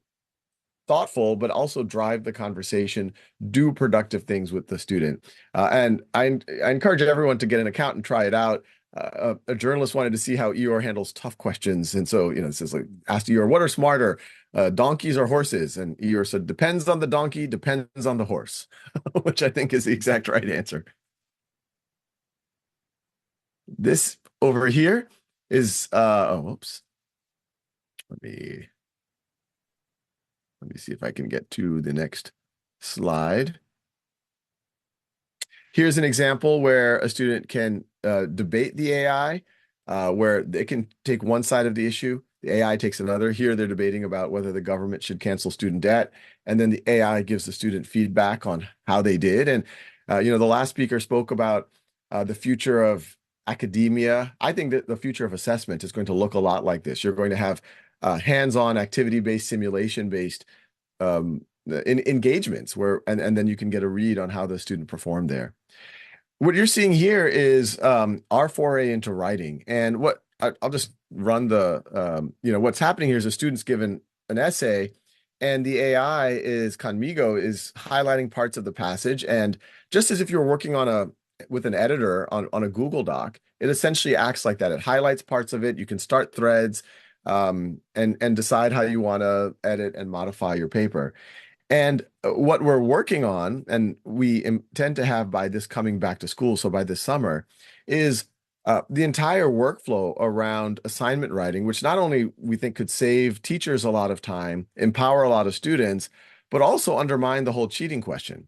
thoughtful, but also drive the conversation, do productive things with the student. And I encourage everyone to get an account and try it out. A journalist wanted to see how Eeyore handles tough questions. And so, it says like, asked Eeyore, what are smarter, donkeys or horses? And Eeyore said, depends on the donkey, depends on the horse, which I think is the exact right answer. This over here is, whoops. Let me see if I can get to the next slide. Here's an example where a student can debate the AI, where they can take one side of the issue, the AI takes another. Here they're debating about whether the government should cancel student debt, and then the AI gives the student feedback on how they did. And the last speaker spoke about the future of academia. I think that the future of assessment is going to look a lot like this. You're going to have hands-on, activity-based, simulation-based engagements and then you can get a read on how the student performed there. What you're seeing here is our foray into writing. And what I'll just run what's happening here is a student's given an essay, and the AI Conmigo is highlighting parts of the passage. And just as if you're working with an editor on a Google Doc, it essentially acts like that. It highlights parts of it. You can start threads and decide how you want to edit and modify your paper. And what we're working on, and we intend to have by this coming back to school, so by this summer, is the entire workflow around assignment writing, which not only we think could save teachers a lot of time, empower a lot of students, but also undermine the whole cheating question.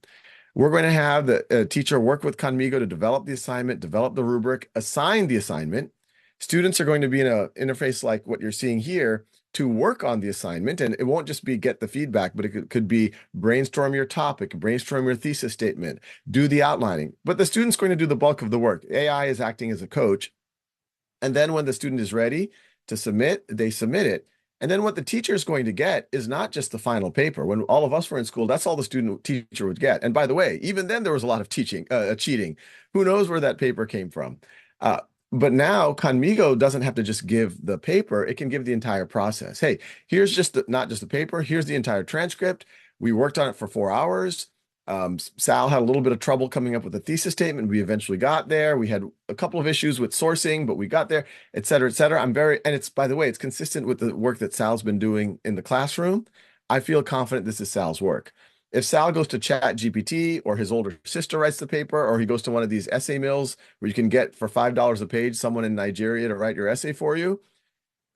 We're going to have the teacher work with Conmigo to develop the assignment, develop the rubric, assign the assignment. Students are going to be in an interface like what you're seeing here to work on the assignment. And it won't just be get the feedback, but it could be brainstorm your topic, brainstorm your thesis statement, do the outlining. But the student's going to do the bulk of the work. AI is acting as a coach. And then when the student is ready to submit, they submit it. And then what the teacher is going to get is not just the final paper. When all of us were in school, that's all the teacher would get. And by the way, even then there was a lot of cheating. Who knows where that paper came from? But now Conmigo doesn't have to just give the paper, it can give the entire process. Hey, here's not just the paper, here's the entire transcript. We worked on it for 4 hours. Sal had a little bit of trouble coming up with a thesis statement. We eventually got there. We had a couple of issues with sourcing, but we got there, et cetera, et cetera. And it's, by the way, it's consistent with the work that Sal's been doing in the classroom. I feel confident this is Sal's work. If Sal goes to ChatGPT, or his older sister writes the paper, or he goes to one of these essay mills where you can get for $5 a page someone in Nigeria to write your essay for you,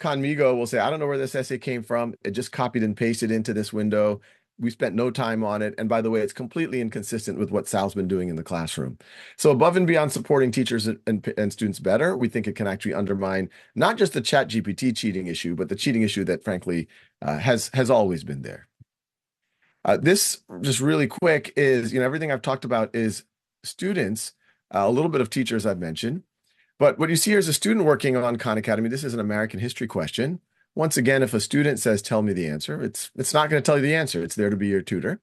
Conmigo will say, I don't know where this essay came from. It just copied and pasted into this window. We spent no time on it. And by the way, it's completely inconsistent with what Sal's been doing in the classroom. So above and beyond supporting teachers and students better, we think it can actually undermine not just the ChatGPT cheating issue, but the cheating issue that frankly has always been there. This, just really quick, is, everything I've talked about is students, a little bit of teachers I've mentioned. But what you see here is a student working on Khan Academy. This is an American history question. Once again, if a student says, tell me the answer, it's not going to tell you the answer. It's there to be your tutor.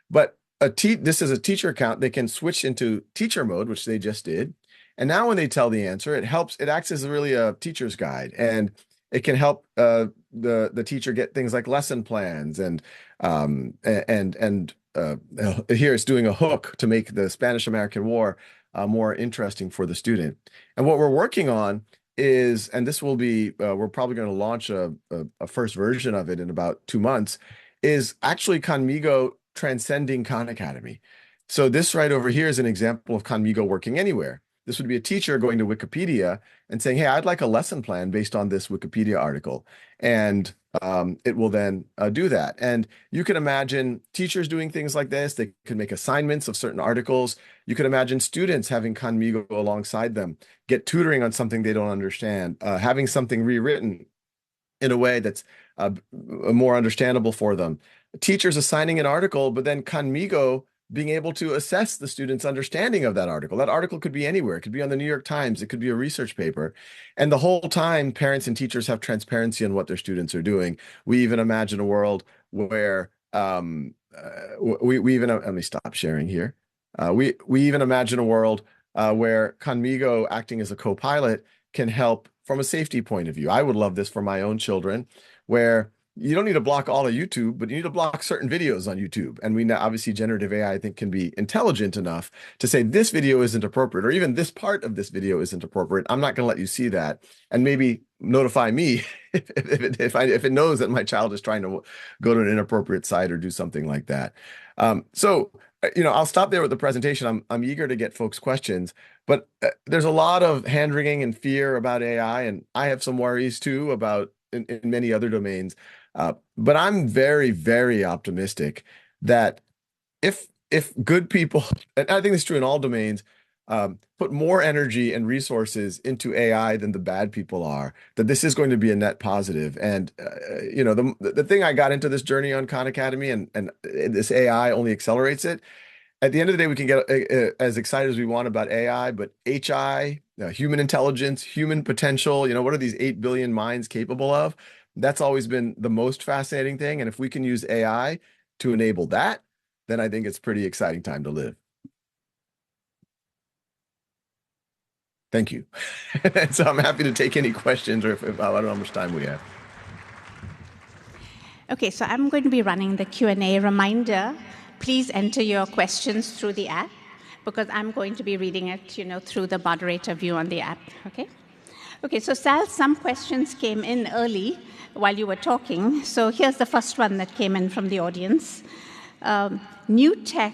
But this is a teacher account. They can switch into teacher mode, which they just did. And now when they tell the answer, it acts as really a teacher's guide. And it can help the teacher get things like lesson plans and here it's doing a hook to make the Spanish-American War more interesting for the student. And what we're working on is, and this will be, we're probably going to launch a first version of it in about 2 months, is actually Conmigo transcending Khan Academy. So this right over here is an example of Conmigo working anywhere. This would be a teacher going to Wikipedia and saying, hey, I'd like a lesson plan based on this Wikipedia article. And it will then do that. And you can imagine teachers doing things like this. They could make assignments of certain articles. You could imagine students having Conmigo alongside them, get tutoring on something they don't understand, having something rewritten in a way that's more understandable for them. Teachers assigning an article, but then Conmigo being able to assess the student's understanding of that article. That article could be anywhere. It could be on the New York Times. It could be a research paper. And the whole time, parents and teachers have transparency on what their students are doing. We even imagine a world where we even, let me stop sharing here. We even imagine a world where Conmigo acting as a co-pilot can help from a safety point of view. I would love this for my own children, where you don't need to block all of YouTube, but you need to block certain videos on YouTube. And we know, obviously, generative AI, I think, can be intelligent enough to say this video isn't appropriate, or even this part of this video isn't appropriate. I'm not going to let you see that, and maybe notify me if it knows that my child is trying to go to an inappropriate site or do something like that. So, I'll stop there with the presentation. I'm eager to get folks' questions, but there's a lot of hand-wringing and fear about AI, and I have some worries too about in many other domains. But I'm very, very optimistic that if good people, and I think this is true in all domains, put more energy and resources into AI than the bad people are, that this is going to be a net positive. And the thing I got into this journey on Khan Academy, and this AI only accelerates it. At the end of the day, we can get as excited as we want about AI, but HI, human intelligence, human potential, what are these 8 billion minds capable of? That's always been the most fascinating thing. And if we can use AI to enable that, then I think it's a pretty exciting time to live. Thank you. So I'm happy to take any questions, or if I don't know how much time we have. Okay, so I'm going to be running the Q&A. Reminder, please enter your questions through the app, because I'm going to be reading it, through the moderator view on the app, okay? Okay, so Sal, some questions came in early while you were talking. So here's the first one that came in from the audience. New tech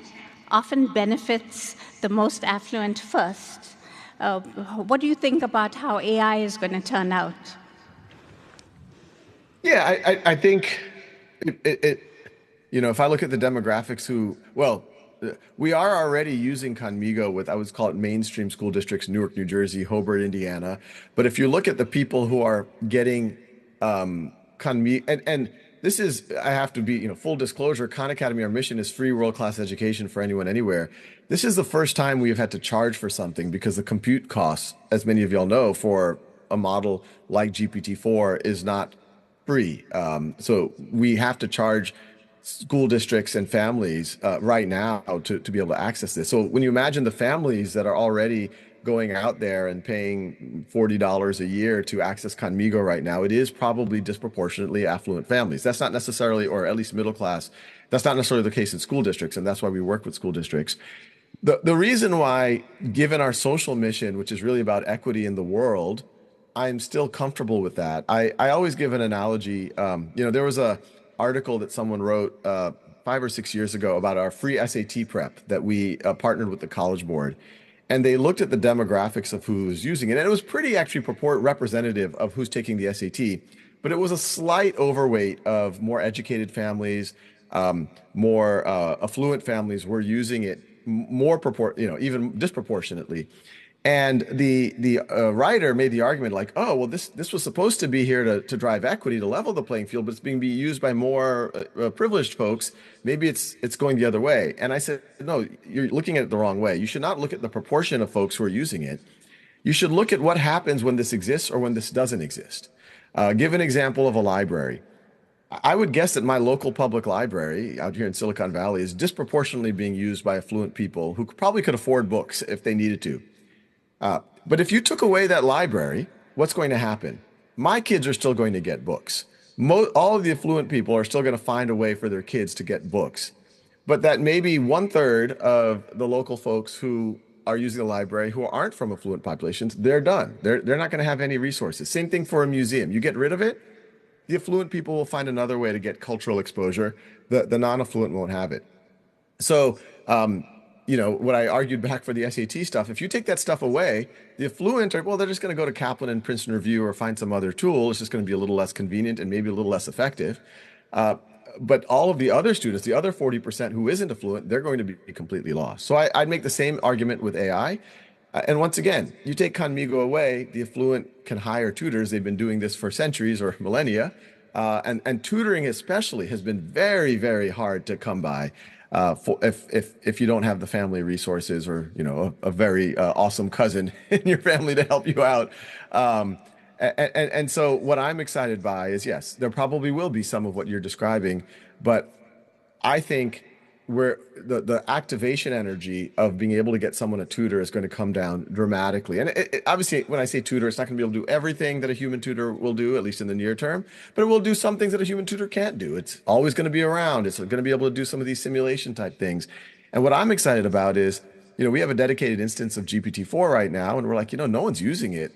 often benefits the most affluent first. What do you think about how AI is going to turn out? Yeah, I think if I look at the demographics we are already using Conmigo with, I would call it mainstream school districts, Newark, New Jersey, Hobart, Indiana. But if you look at the people who are getting Conmigo, and this is, I have to be, full disclosure, Khan Academy, our mission is free world-class education for anyone, anywhere. This is the first time we've had to charge for something, because the compute costs, as many of y'all know, for a model like GPT-4 is not free. So we have to charge school districts and families right now to be able to access this. So when you imagine the families that are already going out there and paying $40 a year to access Conmigo right now, it is probably disproportionately affluent families. That's not necessarily, or at least middle class, that's not necessarily the case in school districts, and that's why we work with school districts. The reason why, given our social mission, which is really about equity in the world, I'm still comfortable with that. I always give an analogy. There was a article that someone wrote 5 or 6 years ago about our free SAT prep that we partnered with the College Board. And they looked at the demographics of who was using it. And it was pretty actually representative of who's taking the SAT. But it was a slight overweight of more educated families, more affluent families were using it more even disproportionately. And the writer made the argument like, oh, well, this was supposed to be here to drive equity, to level the playing field, but it's being used by more privileged folks. Maybe it's going the other way. And I said, no, you're looking at it the wrong way. You should not look at the proportion of folks who are using it. You should look at what happens when this exists or when this doesn't exist. Give an example of a library. I would guess that my local public library out here in Silicon Valley is disproportionately being used by affluent people who probably could afford books if they needed to. But if you took away that library, what's going to happen? My kids are still going to get books. All of the affluent people are still going to find a way for their kids to get books. But that maybe 1/3 of the local folks who are using the library who aren't from affluent populations, they're done. They're not going to have any resources. Same thing for a museum. You get rid of it, the affluent people will find another way to get cultural exposure. The non-affluent won't have it. So you know, what I argued back for the SAT stuff, if you take that stuff away, the affluent are, well, they're just going to go to Kaplan and Princeton Review or find some other tool. It's just going to be a little less convenient and maybe a little less effective. But all of the other students, the other 40% who isn't affluent, they're going to be completely lost. So I'd make the same argument with AI. And once again, you take Conmigo away, the affluent can hire tutors. They've been doing this for centuries or millennia. And tutoring especially has been very, very hard to come by if you don't have the family resources or, you know, a very awesome cousin in your family to help you out. And so what I'm excited by is, yes, there probably will be some of what you're describing, but I think where the activation energy of being able to get someone a tutor is going to come down dramatically. And obviously, when I say tutor, it's not going to be able to do everything that a human tutor will do, at least in the near term, but it will do some things that a human tutor can't do. It's always going to be around. It's going to be able to do some of these simulation type things. And what I'm excited about is, you know, we have a dedicated instance of GPT-4 right now, and we're like, you know, no one's using it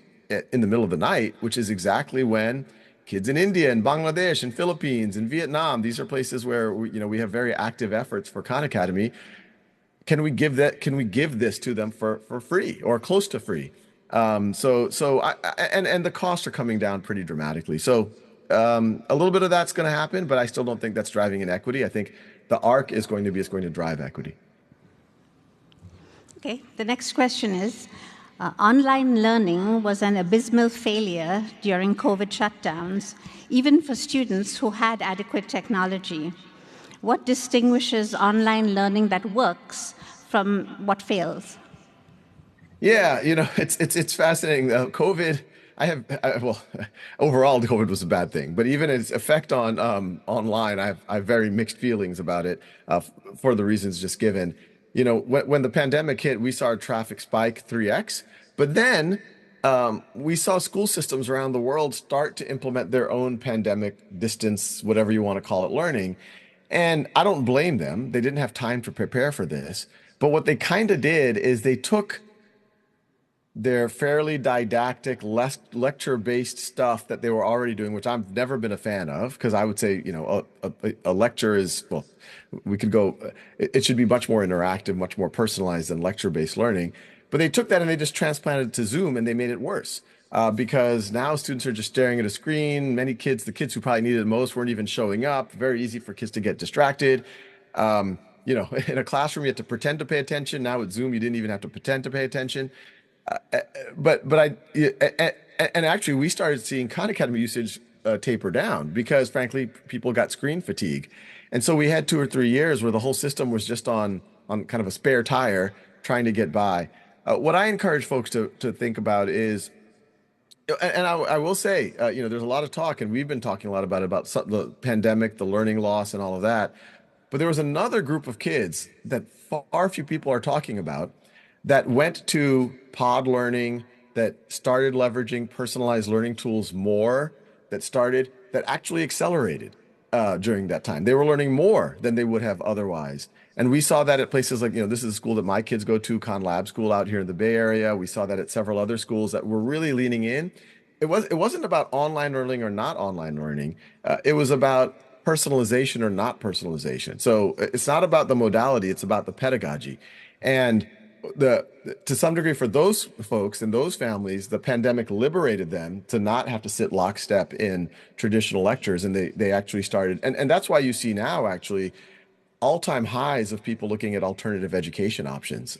in the middle of the night, which is exactly when kids in India and Bangladesh and Philippines and Vietnam, these are places where we have very active efforts for Khan Academy. Can we give this to them for free or close to free? And the costs are coming down pretty dramatically. So a little bit of that's going to happen, but I still don't think that's driving inequity. I think the arc is going to drive equity. Okay, the next question is, online learning was an abysmal failure during COVID shutdowns, even for students who had adequate technology. What distinguishes online learning that works from what fails? Yeah, you know, it's fascinating. COVID, overall, COVID was a bad thing, but even its effect on online, I have very mixed feelings about it for the reasons just given. You know, when the pandemic hit, we saw our traffic spike 3x, but then we saw school systems around the world start to implement their own pandemic distance, whatever you want to call it, learning. And I don't blame them. They didn't have time to prepare for this. But what they kind of did is they took their fairly didactic, less lecture-based stuff that they were already doing, which I've never been a fan of, because I would say, you know, a lecture is, well, we could go, it should be much more interactive, much more personalized than lecture-based learning. But they took that and they just transplanted it to Zoom and they made it worse. Because now students are just staring at a screen. Many kids, the kids who probably needed it most, weren't even showing up. Very easy for kids to get distracted. You know, in a classroom, you had to pretend to pay attention. Now with Zoom, you didn't even have to pretend to pay attention. And actually, we started seeing Khan Academy usage taper down because, frankly, people got screen fatigue. And so we had 2 or 3 years where the whole system was just on kind of a spare tire trying to get by. What I encourage folks to think about is, and I will say, you know, there's a lot of talk, and we've been talking a lot about the pandemic, the learning loss, and all of that. But there was another group of kids that far few people are talking about that went to pod learning, that started leveraging personalized learning tools more, that actually accelerated during that time. They were learning more than they would have otherwise. And we saw that at places like, you know, this is a school that my kids go to, Khan Lab School out here in the Bay Area. We saw that at several other schools that were really leaning in. It wasn't about online learning or not online learning. It was about personalization or not personalization. So it's not about the modality, it's about the pedagogy. And to some degree for those folks and those families, the pandemic liberated them to not have to sit lockstep in traditional lectures. And they actually started, and that's why you see now actually all-time highs of people looking at alternative education options,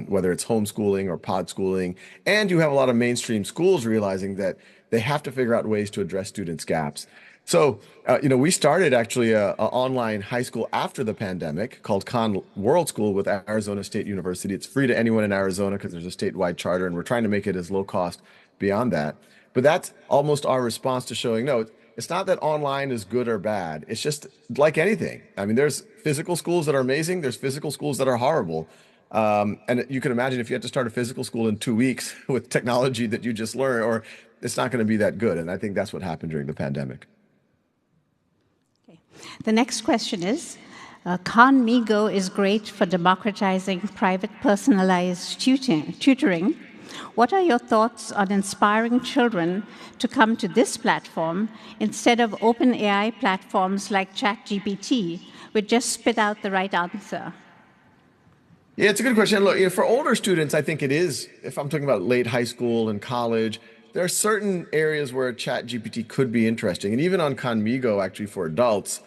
whether it's homeschooling or pod schooling. And you have a lot of mainstream schools realizing that they have to figure out ways to address students' gaps. So, you know, we started actually an online high school after the pandemic called Khan World School with Arizona State University. It's free to anyone in Arizona because there's a statewide charter, and we're trying to make it as low cost beyond that. But that's almost our response to showing, no, it's not that online is good or bad. It's just like anything. I mean, there's physical schools that are amazing. There's physical schools that are horrible. And you can imagine if you had to start a physical school in 2 weeks with technology that you just learned, or it's not going to be that good. And I think that's what happened during the pandemic. Okay. The next question is, Conmigo is great for democratizing private personalized tutoring. What are your thoughts on inspiring children to come to this platform instead of open AI platforms like ChatGPT, which just spit out the right answer? Yeah, it's a good question. Look, for older students, I think it is, if I'm talking about late high school and college, there are certain areas where ChatGPT could be interesting. And even on Conmigo, actually for adults,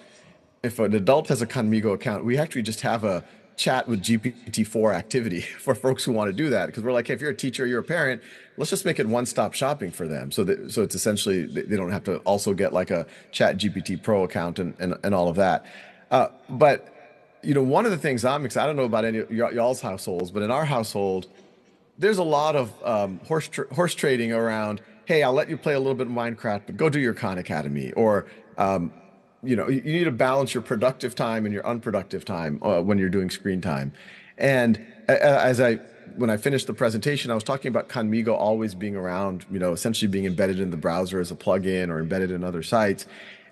if an adult has a Conmigo account, we actually just have a chat with GPT-4 activity for folks who want to do that. Because we're like, hey, if you're a teacher, you're a parent, let's just make it one-stop shopping for them. So it's essentially, they don't have to also get like a ChatGPT Pro account and all of that. But one of the things I'm excited, I don't know about any of y'all's households, but in our household, there's a lot of horse trading around, hey, I'll let you play a little bit of Minecraft, but go do your Khan Academy. Or, you need to balance your productive time and your unproductive time when you're doing screen time. And when I finished the presentation, I was talking about Conmigo always being around, essentially being embedded in the browser as a plugin or embedded in other sites.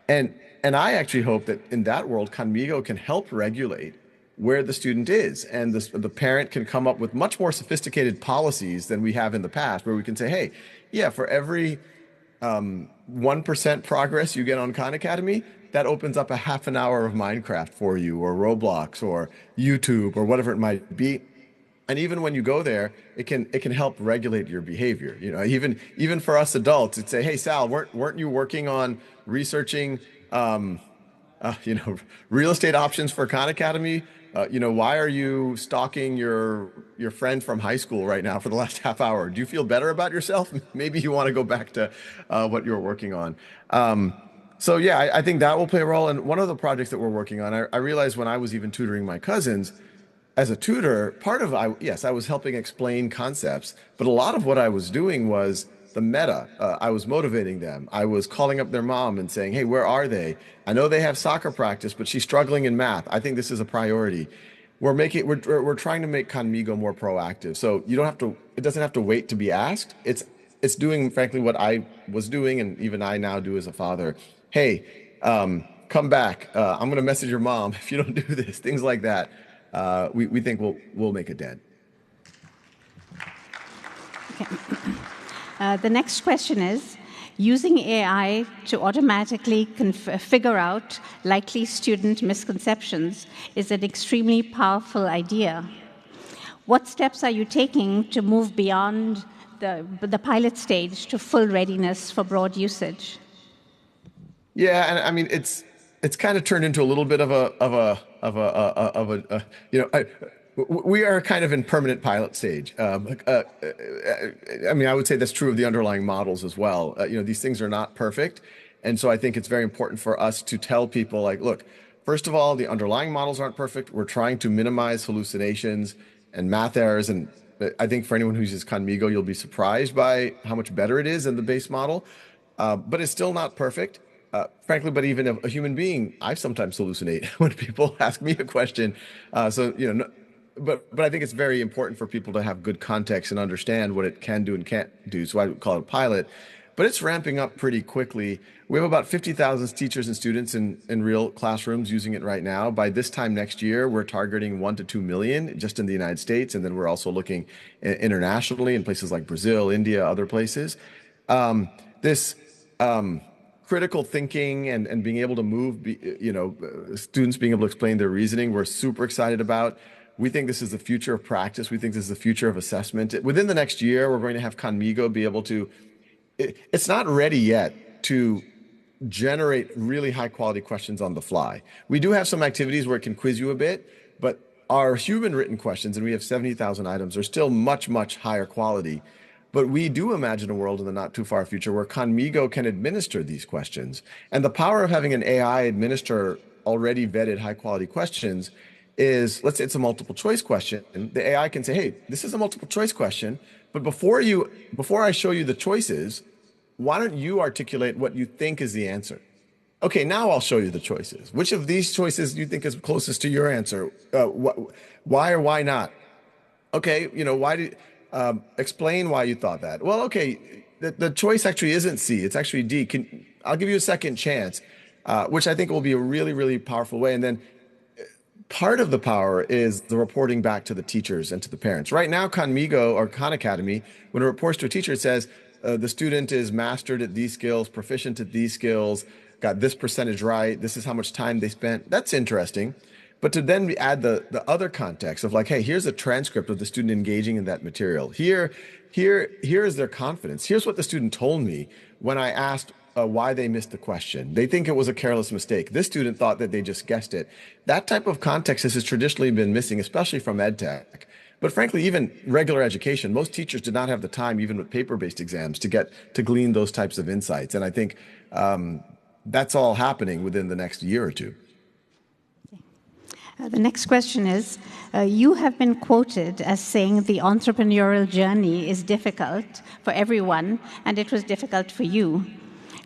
And I actually hope that in that world, Conmigo can help regulate where the student is. And the parent can come up with much more sophisticated policies than we have in the past, where we can say, hey, yeah, for every 1% progress you get on Khan Academy, that opens up a half an hour of Minecraft for you, or Roblox, or YouTube, or whatever it might be. And even when you go there, it can help regulate your behavior. Even for us adults, it'd say, hey, Sal, weren't you working on researching real estate options for Khan Academy? Why are you stalking your friend from high school right now for the last half hour? Do you feel better about yourself? Maybe you want to go back to what you were working on. So yeah, I think that will play a role. And one of the projects that we're working on, I realized when I was even tutoring my cousins, as a tutor, I was helping explain concepts, but a lot of what I was doing was the meta. I was motivating them. I was calling up their mom and saying, hey, where are they? I know they have soccer practice, but she's struggling in math. I think this is a priority. We're trying to make Conmigo more proactive. So it doesn't have to wait to be asked. It's doing, frankly, what I was doing, and even I now do as a father. Hey, come back. I'm going to message your mom if you don't do this. Things like that. We think we'll make a dent. Okay. The next question is, using AI to automatically figure out likely student misconceptions is an extremely powerful idea. What steps are you taking to move beyond the pilot stage to full readiness for broad usage? Yeah, and I mean it's kind of turned into a little bit of we are kind of in permanent pilot stage. I mean, I would say that's true of the underlying models as well. These things are not perfect. And so I think it's very important for us to tell people, like, look, first of all, the underlying models aren't perfect. We're trying to minimize hallucinations and math errors. And I think for anyone who uses Conmigo, you'll be surprised by how much better it is than the base model. But it's still not perfect. Frankly, but even a human being, I sometimes hallucinate when people ask me a question. But I think it's very important for people to have good context and understand what it can do and can't do. So I would call it a pilot. But it's ramping up pretty quickly. We have about 50,000 teachers and students in real classrooms using it right now. By this time next year, we're targeting 1 to 2 million just in the United States. And then we're also looking internationally in places like Brazil, India, other places. Critical thinking and being able to move, students being able to explain their reasoning, we're super excited about. We think this is the future of practice. We think this is the future of assessment. Within the next year, we're going to have Conmigo be able to, it's not ready yet to generate really high quality questions on the fly. We do have some activities where it can quiz you a bit, but our human written questions, and we have 70,000 items, are still much, much higher quality. But we do imagine a world in the not too far future where Conmigo can administer these questions. And the power of having an AI administer already vetted high quality questions is, let's say it's a multiple choice question. The AI can say, hey, this is a multiple choice question, but before I show you the choices, why don't you articulate what you think is the answer? Okay, now I'll show you the choices. Which of these choices do you think is closest to your answer? Why or why not? Okay, explain why you thought that. Well, okay, the choice actually isn't C, it's actually D. I'll give you a second chance, which I think will be a really, really powerful way. And then part of the power is the reporting back to the teachers and to the parents. Right now, Conmigo or Khan Academy, when it reports to a teacher, it says the student is mastered at these skills, proficient at these skills, got this percentage right, this is how much time they spent. That's interesting. But to then add the other context of like, hey, here's a transcript of the student engaging in that material. Here is their confidence. Here's what the student told me when I asked why they missed the question. They think it was a careless mistake. This student thought that they just guessed it. That type of context has traditionally been missing, especially from ed tech. But frankly, even regular education, most teachers did not have the time, even with paper-based exams, to glean those types of insights. And I think that's all happening within the next year or two. The next question is, you have been quoted as saying the entrepreneurial journey is difficult for everyone, and it was difficult for you.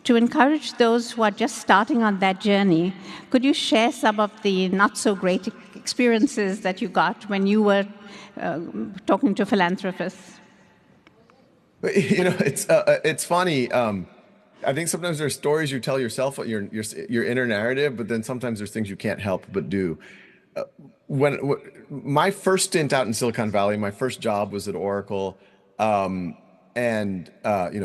To encourage those who are just starting on that journey, could you share some of the not-so-great experiences that you got when you were talking to philanthropists? You know, it's funny. I think sometimes there's stories you tell yourself, your inner narrative, but then sometimes there's things you can't help but do. When my first stint out in Silicon Valley, my first job was at Oracle, and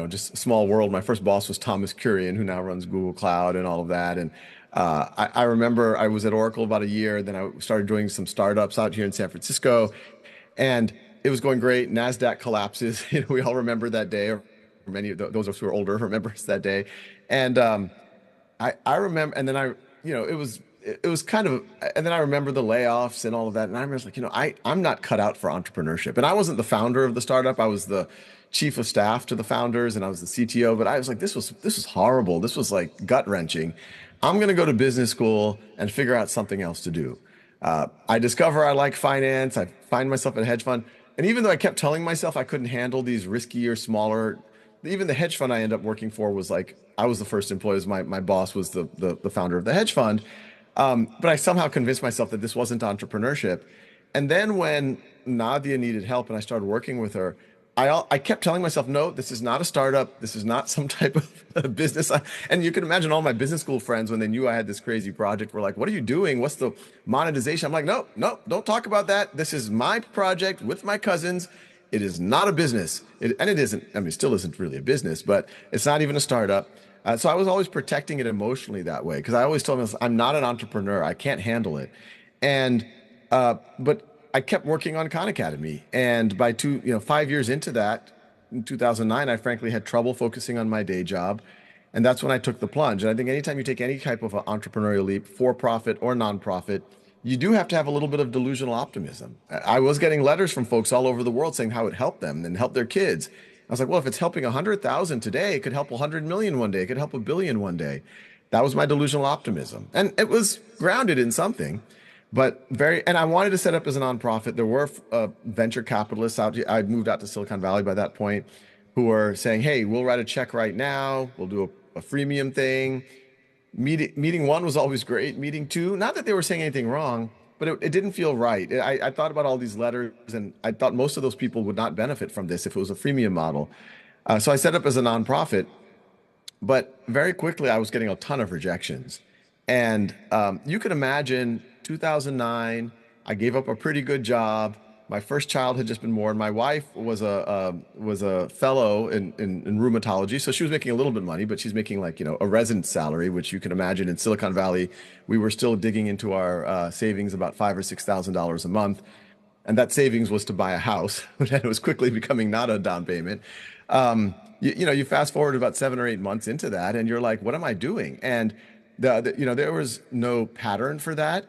just a small world. My first boss was Thomas Kurian, who now runs Google Cloud and all of that. And I remember I was at Oracle about a year, then I started doing some startups out here in San Francisco, and it was going great. NASDAQ collapses. We all remember that day, or many of those of us who are older remember that day. And I remember, and then it was kind of, and then I remember the layoffs and all of that. And I was like, I'm not cut out for entrepreneurship. And I wasn't the founder of the startup. I was the chief of staff to the founders, and I was the CTO. But I was like, this was horrible. This was like gut wrenching. I'm going to go to business school and figure out something else to do. I discover I like finance. I find myself at a hedge fund. And even though I kept telling myself I couldn't handle these riskier, smaller, even the hedge fund I ended up working for was like, I was the first employee. My boss was the founder of the hedge fund. But I somehow convinced myself that this wasn't entrepreneurship. And then when Nadia needed help and I started working with her, I kept telling myself, no, this is not a startup. This is not some type of business. And you can imagine all my business school friends, when they knew I had this crazy project, were like, what are you doing? What's the monetization? I'm like, no, don't talk about that. This is my project with my cousins. It is not a business. And it isn't, I mean, it still isn't really a business, but it's not even a startup. So I was always protecting it emotionally that way, because I always told myself, I'm not an entrepreneur. I can't handle it. And, but I kept working on Khan Academy. And by 5 years into that, in 2009, I frankly had trouble focusing on my day job. And that's when I took the plunge. And I think anytime you take any type of an entrepreneurial leap, for-profit or nonprofit, you do have to have a little bit of delusional optimism. I was getting letters from folks all over the world saying how it helped them and helped their kids. I was like, well, if it's helping 100,000 today, it could help 100 million one day. It could help 1 billion one day. That was my delusional optimism. And it was grounded in something, but and I wanted to set up as a nonprofit. There were venture capitalists out here. I'd moved out to Silicon Valley by that point, who were saying, hey, we'll write a check right now. We'll do a freemium thing. Meeting one was always great. Meeting two, not that they were saying anything wrong, but it didn't feel right. I thought about all these letters, and I thought most of those people would not benefit from this if it was a freemium model. So I set up as a nonprofit, but very quickly I was getting a ton of rejections. And you can imagine 2009, I gave up a pretty good job. My first child had just been born. My wife was a fellow in rheumatology, so she was making a little bit of money, but she's making like a residence salary, which you can imagine in Silicon Valley, we were still digging into our savings about $5,000 or $6,000 a month, and that savings was to buy a house, and it was quickly becoming not a down payment. You fast forward about 7 or 8 months into that, and you're like, what am I doing? And there was no pattern for that.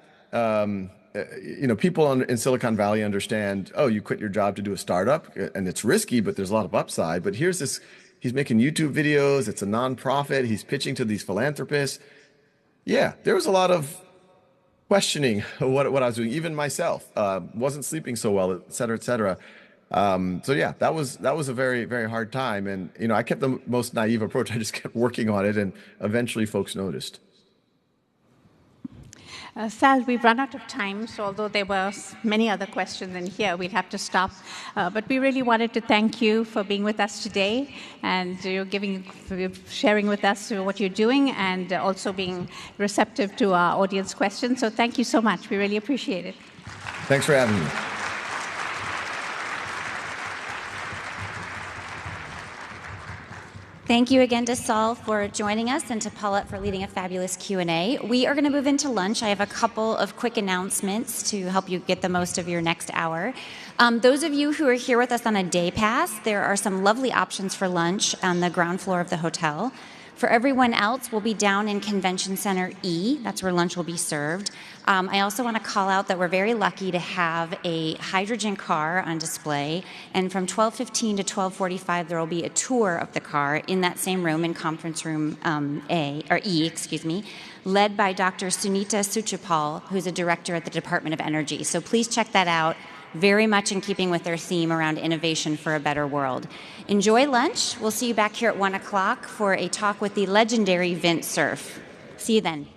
People in Silicon Valley understand, oh, you quit your job to do a startup and it's risky, but there's a lot of upside. But here's this, he's making YouTube videos. It's a nonprofit. He's pitching to these philanthropists. Yeah, there was a lot of questioning what I was doing. Even myself wasn't sleeping so well, et cetera, et cetera. So yeah, that was a very, very hard time. And, I kept the most naive approach. I just kept working on it, and eventually folks noticed. Sal, we've run out of time, so although there were many other questions in here, we'll have to stop. But we really wanted to thank you for being with us today, and sharing with us what you're doing, and also being receptive to our audience questions. So thank you so much. We really appreciate it. Thanks for having me. Thank you again to Saul for joining us and to Paulette for leading a fabulous Q&A. We are going to move into lunch. I have a couple of quick announcements to help you get the most of your next hour. Those of you who are here with us on a day pass, there are some lovely options for lunch on the ground floor of the hotel. For everyone else, we'll be down in Convention Center E. That's where lunch will be served. I also want to call out that we're very lucky to have a hydrogen car on display. And from 12:15 to 12:45, there will be a tour of the car in that same room, in conference room E, led by Dr. Sunita Suchapal, who's a director at the Department of Energy. So please check that out. Very much in keeping with their theme around innovation for a better world. Enjoy lunch. We'll see you back here at 1 o'clock for a talk with the legendary Vint Cerf. See you then.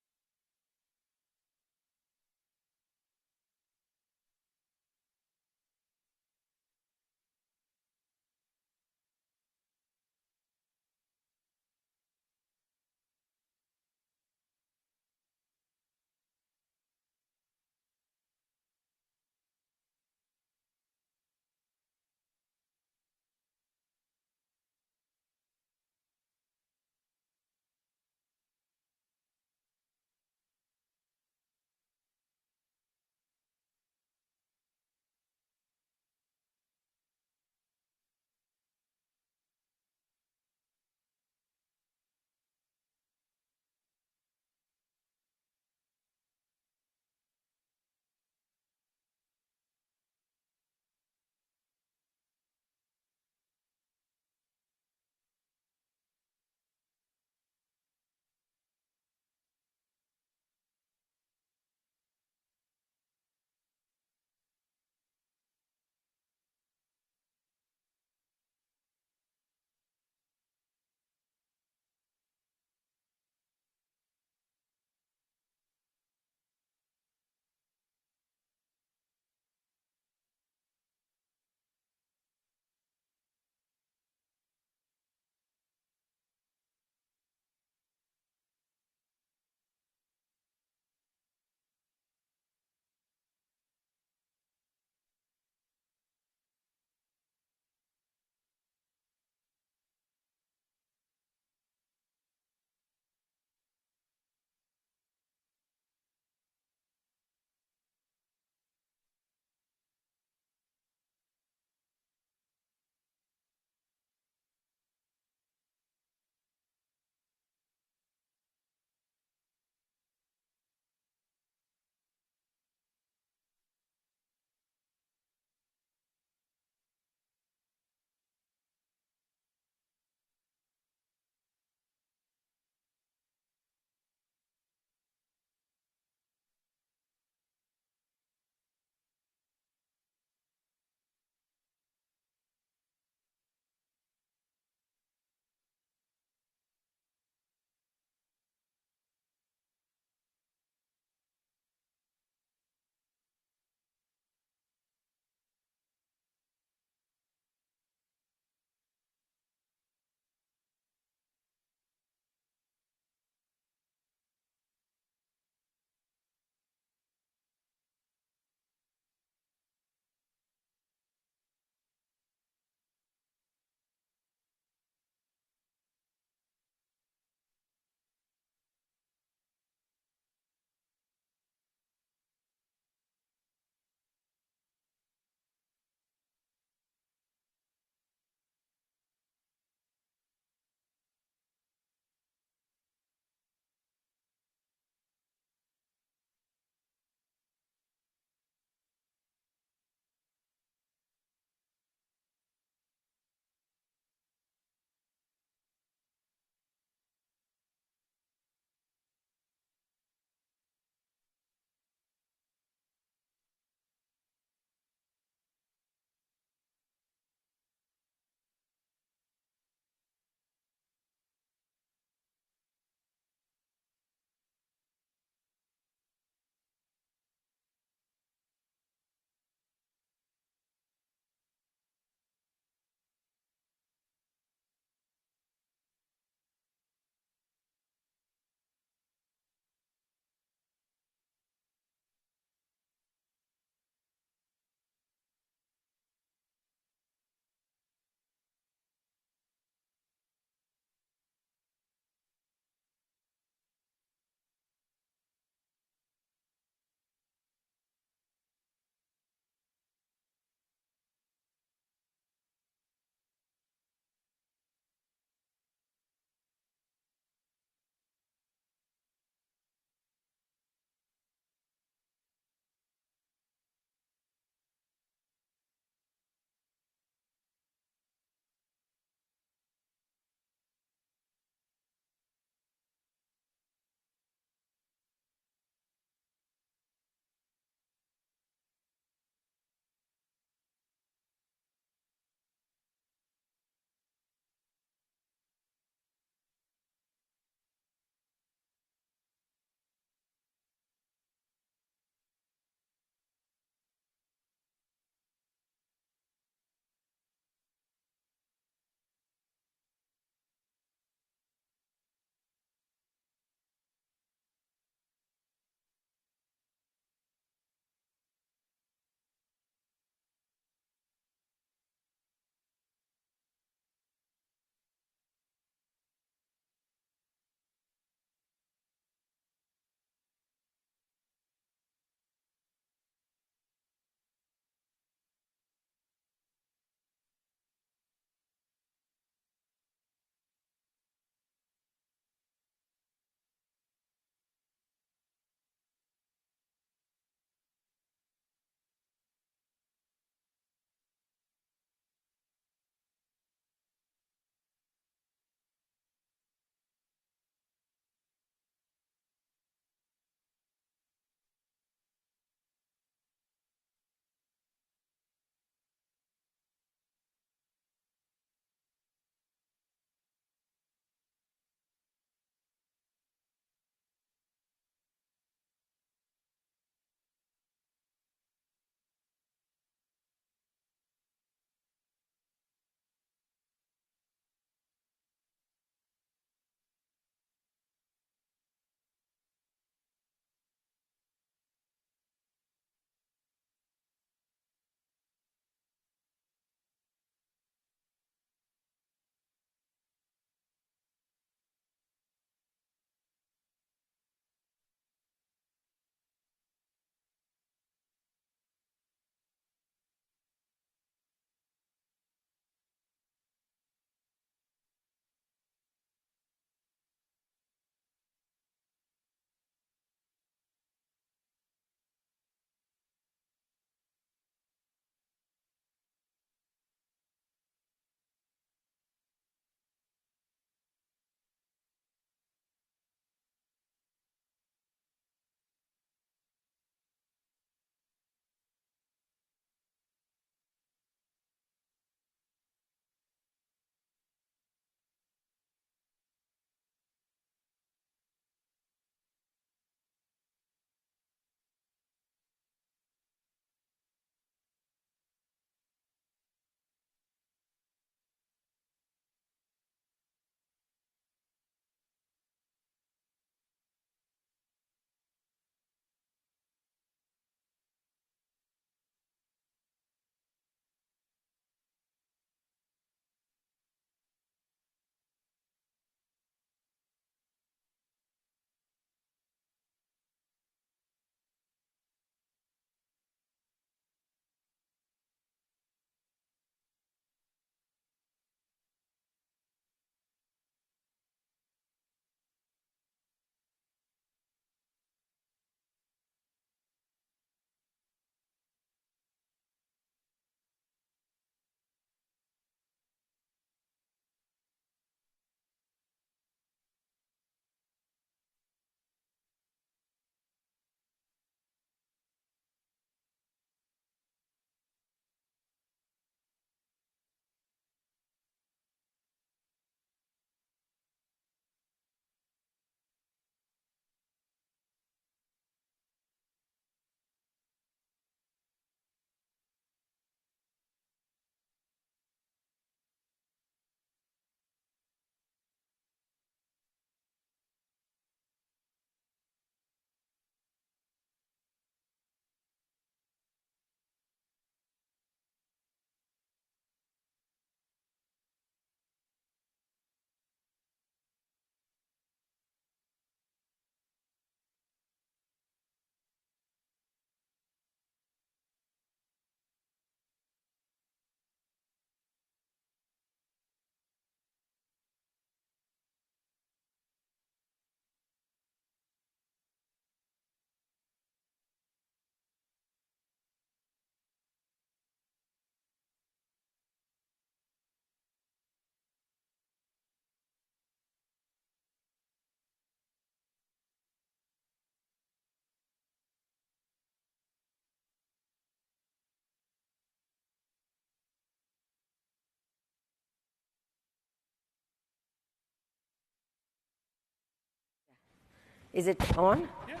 Is it on? Yeah.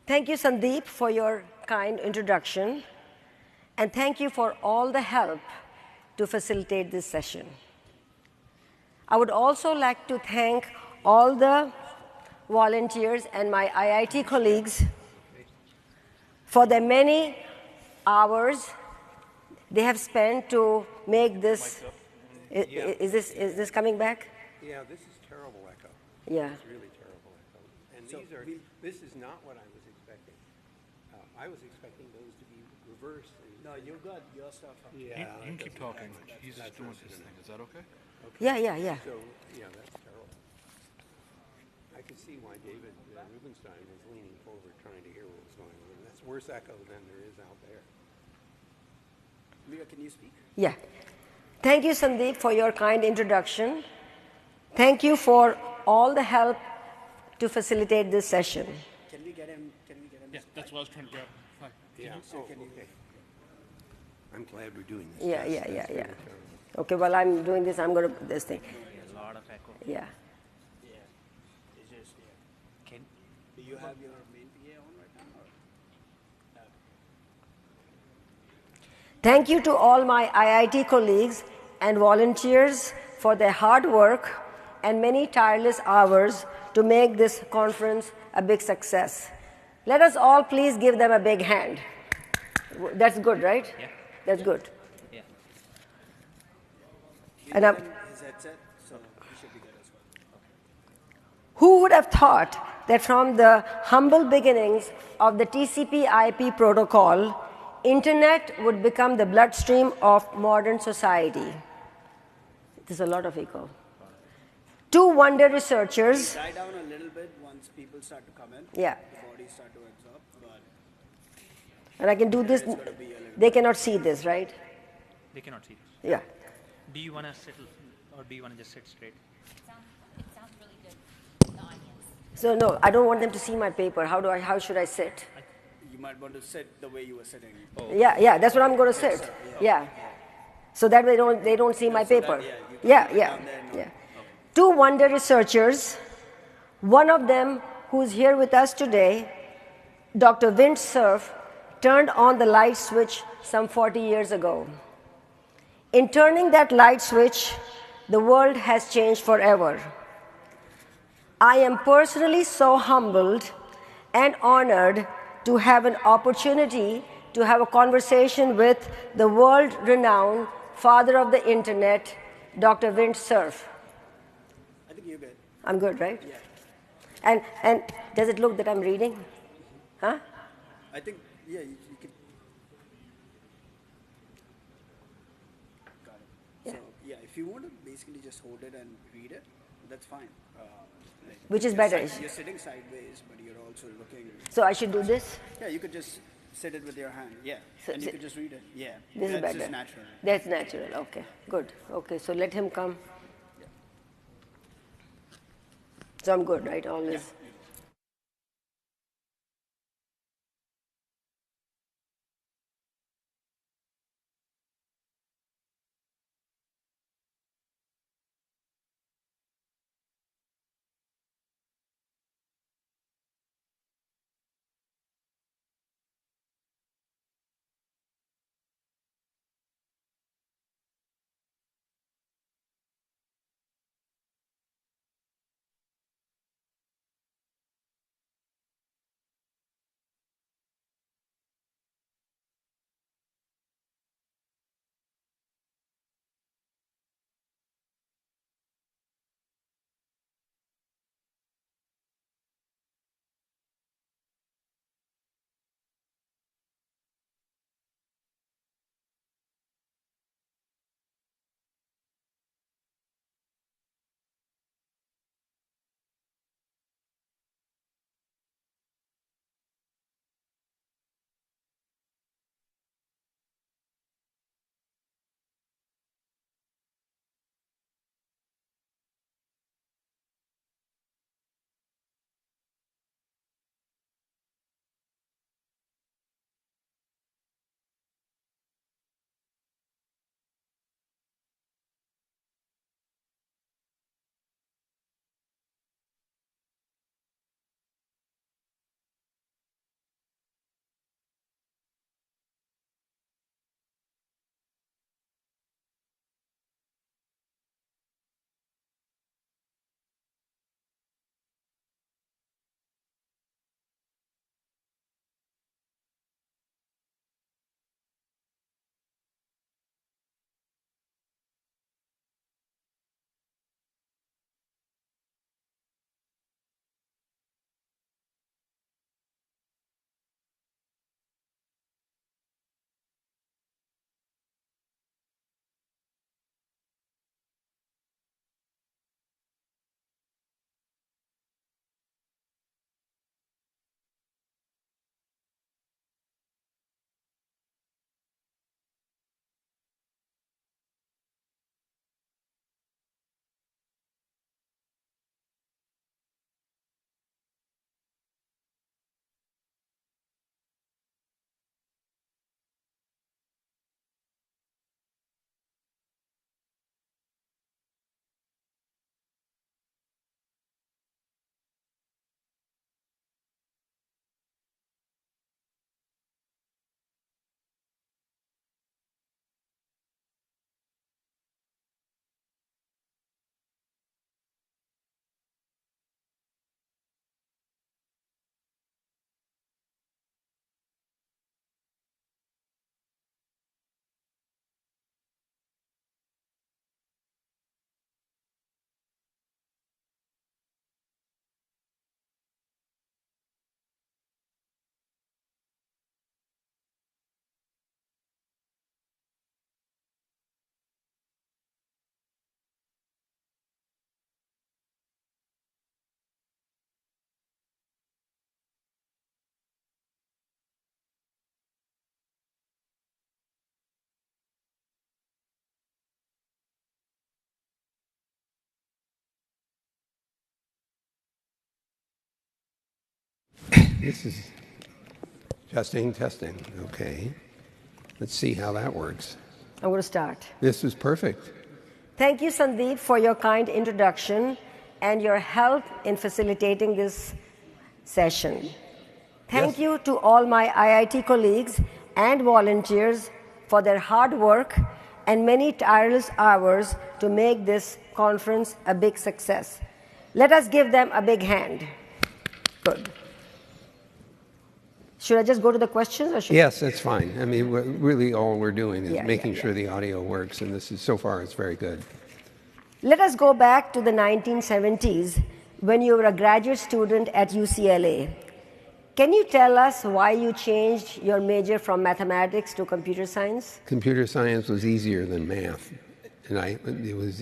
Thank you, Sandeep, for your kind introduction. And thank you for all the help to facilitate this session. I would also like to thank all the volunteers and my IIT colleagues for the many hours they have spent to make this. Is this coming back? Yeah, this is terrible echo. Yeah. It's really terrible echo. And this is not what I was expecting. I was expecting those to be reversed. No, you got your stuff. Yeah. You can keep talking. He's just doing his thing. Is that okay? Yeah. So, yeah, that's terrible. I could see why David Rubenstein was leaning forward trying to hear what was going on. That's worse echo than there is out there. Mira, can you speak? Yeah. Thank you, Sandeep, for your kind introduction. Thank you for all the help to facilitate this session. Can we get him? Yeah, that's what I was trying to grab. Fine. Yeah. Okay. I'm glad we're doing this. Yeah. Okay, while I'm doing this, I'm going to put this thing. A lot of echo. Yeah. It's just, do you have your main PA on right now? Or? No. Thank you to all my IIT colleagues and volunteers for their hard work and many tireless hours to make this conference a big success. Let us all please give them a big hand. That's good, right? Yeah. That's good. Yeah. And I'm, His headset, so he should be good as well. Okay. Who would have thought that from the humble beginnings of the TCP/IP protocol, Internet would become the bloodstream of modern society? There's a lot of echo. Two wonder researchers. Die down a little bit once people start to come in. Yeah. The bodies start to absorb, but And I can do this. They cannot see this, right? They cannot see this. Yeah. Do you want to settle, or do you want to just sit straight? It sounds really good in the audience. So no, I don't want them to see my paper. How should I sit? you might want to sit the way you were sitting. Yeah, that's what I'm going to sit. Yeah. So that way they don't see my paper. Yeah. Two wonder researchers, one of them who's here with us today, Dr. Vint Cerf, turned on the light switch some 40 years ago. In turning that light switch, the world has changed forever. I am personally so humbled and honored to have an opportunity to have a conversation with the world-renowned father of the internet, Dr. Vint Cerf. I think you're good. I'm good, right? Yeah. And does it look that I'm reading? Huh? I think, yeah, you could. Got it. Yeah. So, yeah, if you want to basically just hold it and read it, that's fine. Which is you're better? You're sitting sideways, but you're also looking. So I should do this? Yeah, you could just sit it with your hand. Yeah. So and you could just read it. Yeah. This that's is better. just natural. That's natural. Okay, good. Okay, so let him come. So I'm good, right? All is. This is testing. Okay. Let's see how that works. I'm going to start. This is perfect. Thank you, Sandeep, for your kind introduction and your help in facilitating this session. Thank you to all my IIT colleagues and volunteers for their hard work and many tireless hours to make this conference a big success. Let us give them a big hand. Good. Should I just go to the questions? Or should Yes, that's fine. I mean, really all we're doing is Yeah, making yeah, sure the audio works, and this is, so far, it's very good. Let us go back to the 1970s when you were a graduate student at UCLA. Can you tell us why you changed your major from mathematics to computer science? Computer science was easier than math, and it was...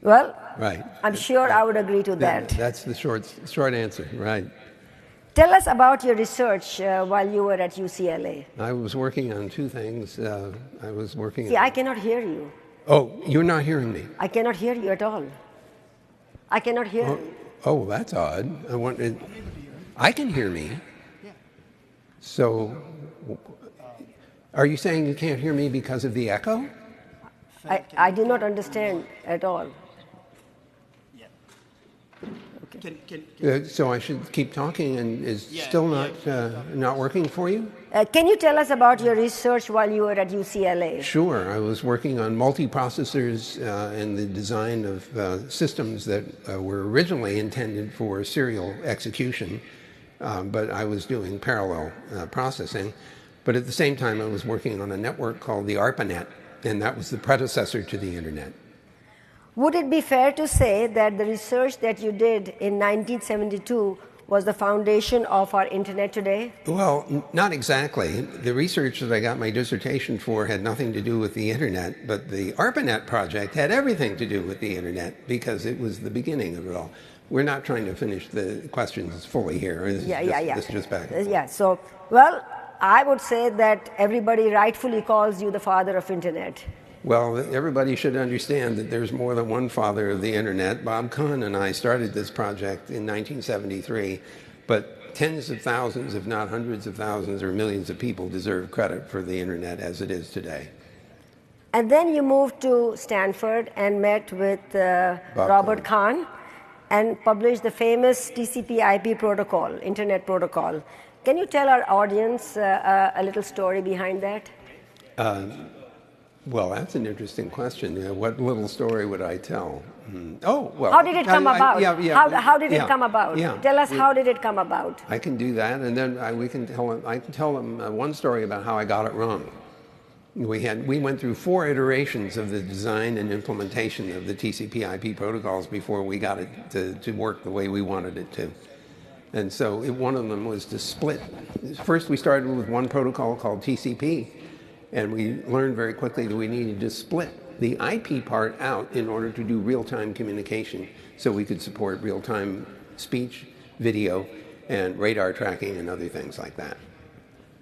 Well, right. I'm sure I would agree to that. That's the short answer, right. Tell us about your research while you were at UCLA. I was working on two things. I was working... See, I cannot hear you. Oh, you're not hearing me? I cannot hear you at all. I cannot hear you. Oh, that's odd. I can hear me. So, are you saying you can't hear me because of the echo? I do not understand at all. So I should keep talking, and is still not working for you? Can you tell us about your research while you were at UCLA? Sure. I was working on multiprocessors and the design of systems that were originally intended for serial execution, but I was doing parallel processing. But at the same time, I was working on a network called the ARPANET, and that was the predecessor to the Internet. Would it be fair to say that the research that you did in 1972 was the foundation of our Internet today? Well, not exactly. The research that I got my dissertation for had nothing to do with the Internet, but the ARPANET project had everything to do with the Internet because it was the beginning of it all. We're not trying to finish the questions fully here. This is just back. Yeah, so, well, I would say that everybody rightfully calls you the father of Internet. Well, everybody should understand that there's more than one father of the Internet. Bob Kahn and I started this project in 1973, but tens of thousands, if not hundreds of thousands or millions of people deserve credit for the Internet as it is today. And then you moved to Stanford and met with Robert Kahn and published the famous TCP/IP protocol, Internet protocol. Can you tell our audience a little story behind that? Well, that's an interesting question. What little story would I tell? Oh, well. How did it come about? How did it come about? Yeah. Tell us how did it come about? I can do that, and then I can tell them one story about how I got it wrong. We went through 4 iterations of the design and implementation of the TCP/IP protocols before we got it to work the way we wanted it to. And so one of them was to split. First, we started with one protocol called TCP. And we learned very quickly that we needed to split the IP part out in order to do real-time communication so we could support real-time speech, video, and radar tracking and other things like that.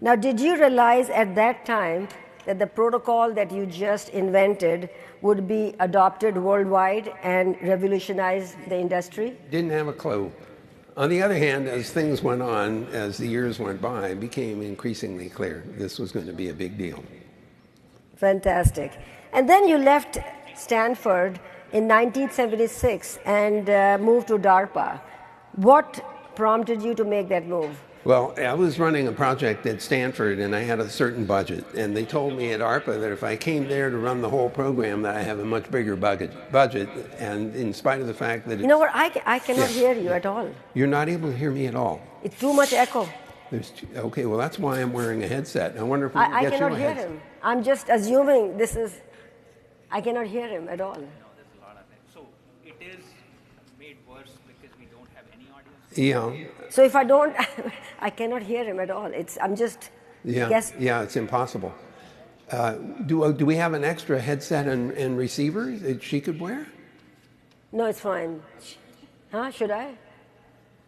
Now, did you realize at that time that the protocol that you just invented would be adopted worldwide and revolutionize the industry? Didn't have a clue. On the other hand, as things went on, as the years went by, it became increasingly clear this was going to be a big deal. Fantastic. And then you left Stanford in 1976 and moved to DARPA. What prompted you to make that move? Well, I was running a project at Stanford, and I had a certain budget. And they told me at ARPA that if I came there to run the whole program, that I have a much bigger budget. And in spite of the fact that you know what, I cannot hear you at all. You're not able to hear me at all. It's too much echo. Okay, well, that's why I'm wearing a headset. I wonder if we can get you a headset. I cannot hear him. I'm just assuming this is... I cannot hear him at all. No, there's a lot of it. So it is made worse because we don't have any audience? Yeah. So if I don't... I cannot hear him at all. I'm just... Yeah, it's impossible. Do we have an extra headset and receiver that she could wear? No, it's fine. Huh? Should I?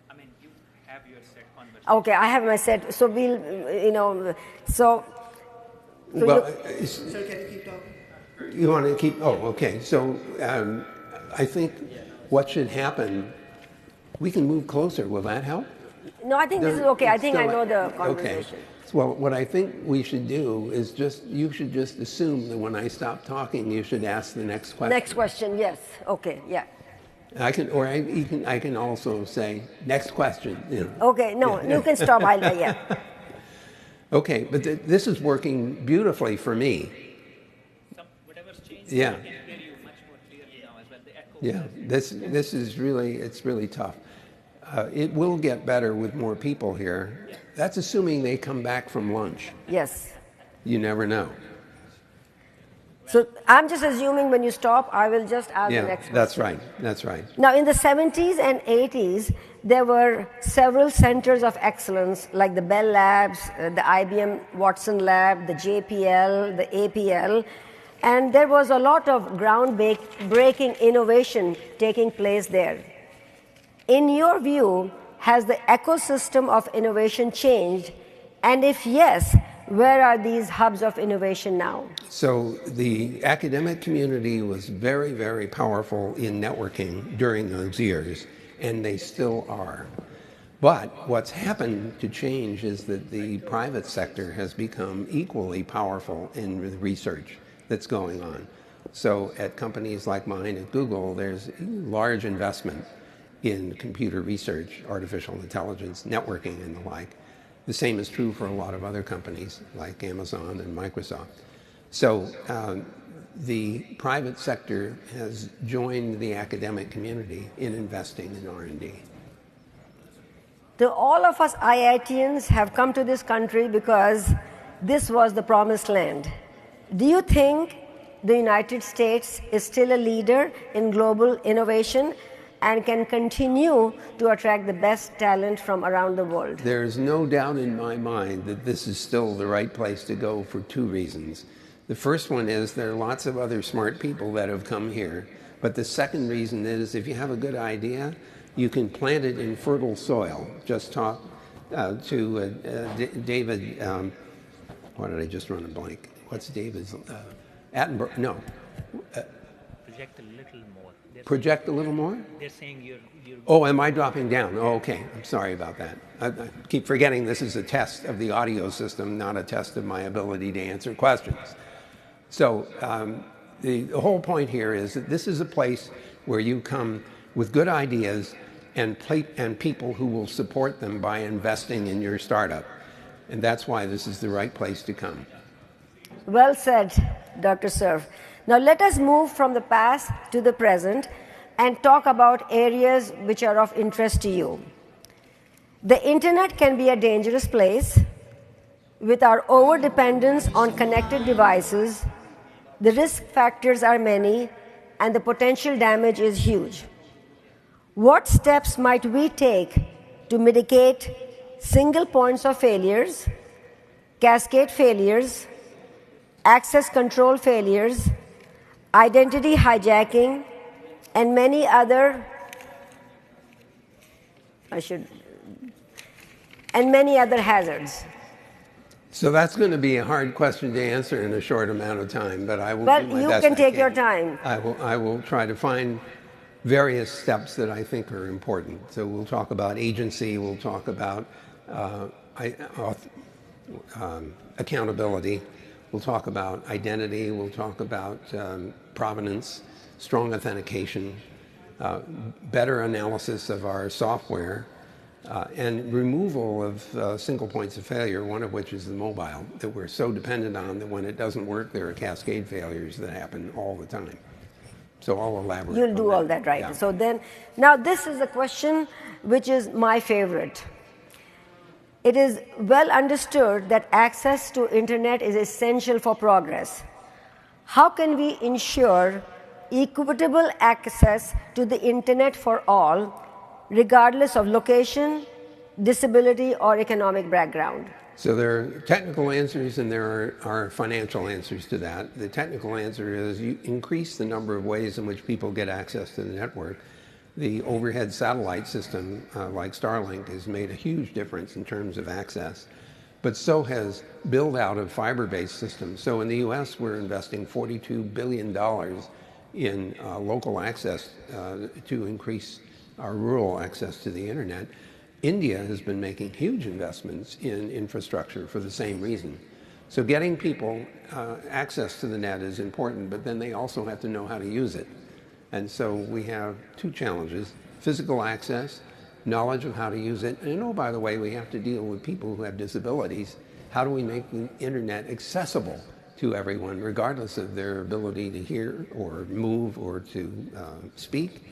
I mean, you have your set on the... Okay, I have my set. So we'll, so well, so can you keep talking? You want to keep... Oh, okay. So I think what should happen, we can move closer. Will that help? No, I think this is okay. I think I know the conversation. Okay. Well, what I think we should do is you should just assume that when I stop talking, you should ask the next question. Next question, yes. Okay, yeah. I can also say, next question. You know. Okay, no, you can stop. Yeah. Okay, but this is working beautifully for me. Yeah. Yeah, this is really, it's really tough. It will get better with more people here. That's assuming they come back from lunch. Yes. You never know. So I'm just assuming when you stop, I will just ask the next question. That's right. That's right. Now, in the 70s and 80s, there were several centers of excellence like the Bell Labs, the IBM Watson Lab, the JPL, the APL, and there was a lot of groundbreaking innovation taking place there. In your view, has the ecosystem of innovation changed? And if yes, where are these hubs of innovation now? So the academic community was very, very powerful in networking during those years, and they still are. But what's happened to change is that the private sector has become equally powerful in the research that's going on. So at companies like mine at Google, there's large investment in computer research, artificial intelligence, networking, and the like. The same is true for a lot of other companies like Amazon and Microsoft. So the private sector has joined the academic community in investing in R&D. All of us IITians have come to this country because this was the promised land. Do you think the United States is still a leader in global innovation and can continue to attract the best talent from around the world? There's no doubt in my mind that this is still the right place to go for two reasons. The first one is there are lots of other smart people that have come here. But the second reason is if you have a good idea, you can plant it in fertile soil. Just talk to David, why did I just run a blank? What's David's? Attenborough, no. Project a little more. Project a little more? They're saying you're Oh, am I dropping down? Oh, okay. I'm sorry about that. I keep forgetting this is a test of the audio system, not a test of my ability to answer questions. So the whole point here is that this is a place where you come with good ideas and people who will support them by investing in your startup. And that's why this is the right place to come. Well said, Dr. Cerf. Now let us move from the past to the present and talk about areas which are of interest to you. The internet can be a dangerous place. With our over-dependence on connected devices, the risk factors are many and the potential damage is huge. What steps might we take to mitigate single points of failures, cascade failures, access control failures, identity hijacking, and many other hazards? So that's going to be a hard question to answer in a short amount of time, but I will Well, do my you best can I take your time. I will try to find various steps that I think are important. So we'll talk about agency, we'll talk about accountability, we'll talk about identity, we'll talk about provenance, strong authentication, better analysis of our software, and removal of single points of failure, one of which is the mobile, that we're so dependent on that when it doesn't work, there are cascade failures that happen all the time. So I'll elaborate. You'll do all that, right? Yeah. So then, now this is a question which is my favorite. It is well understood that access to internet is essential for progress. How can we ensure equitable access to the internet for all, regardless of location, disability, or economic background? So there are technical answers and there are financial answers to that. The technical answer is you increase the number of ways in which people get access to the network. The overhead satellite system, like Starlink, has made a huge difference in terms of access. But so has build out of fiber-based systems. So in the US, we're investing $42 billion in local access to increase our rural access to the internet. India has been making huge investments in infrastructure for the same reason. So getting people access to the net is important, but then they also have to know how to use it. And so we have two challenges: physical access, knowledge of how to use it, and oh, by the way, we have to deal with people who have disabilities. How do we make the internet accessible to everyone, regardless of their ability to hear or move or to speak?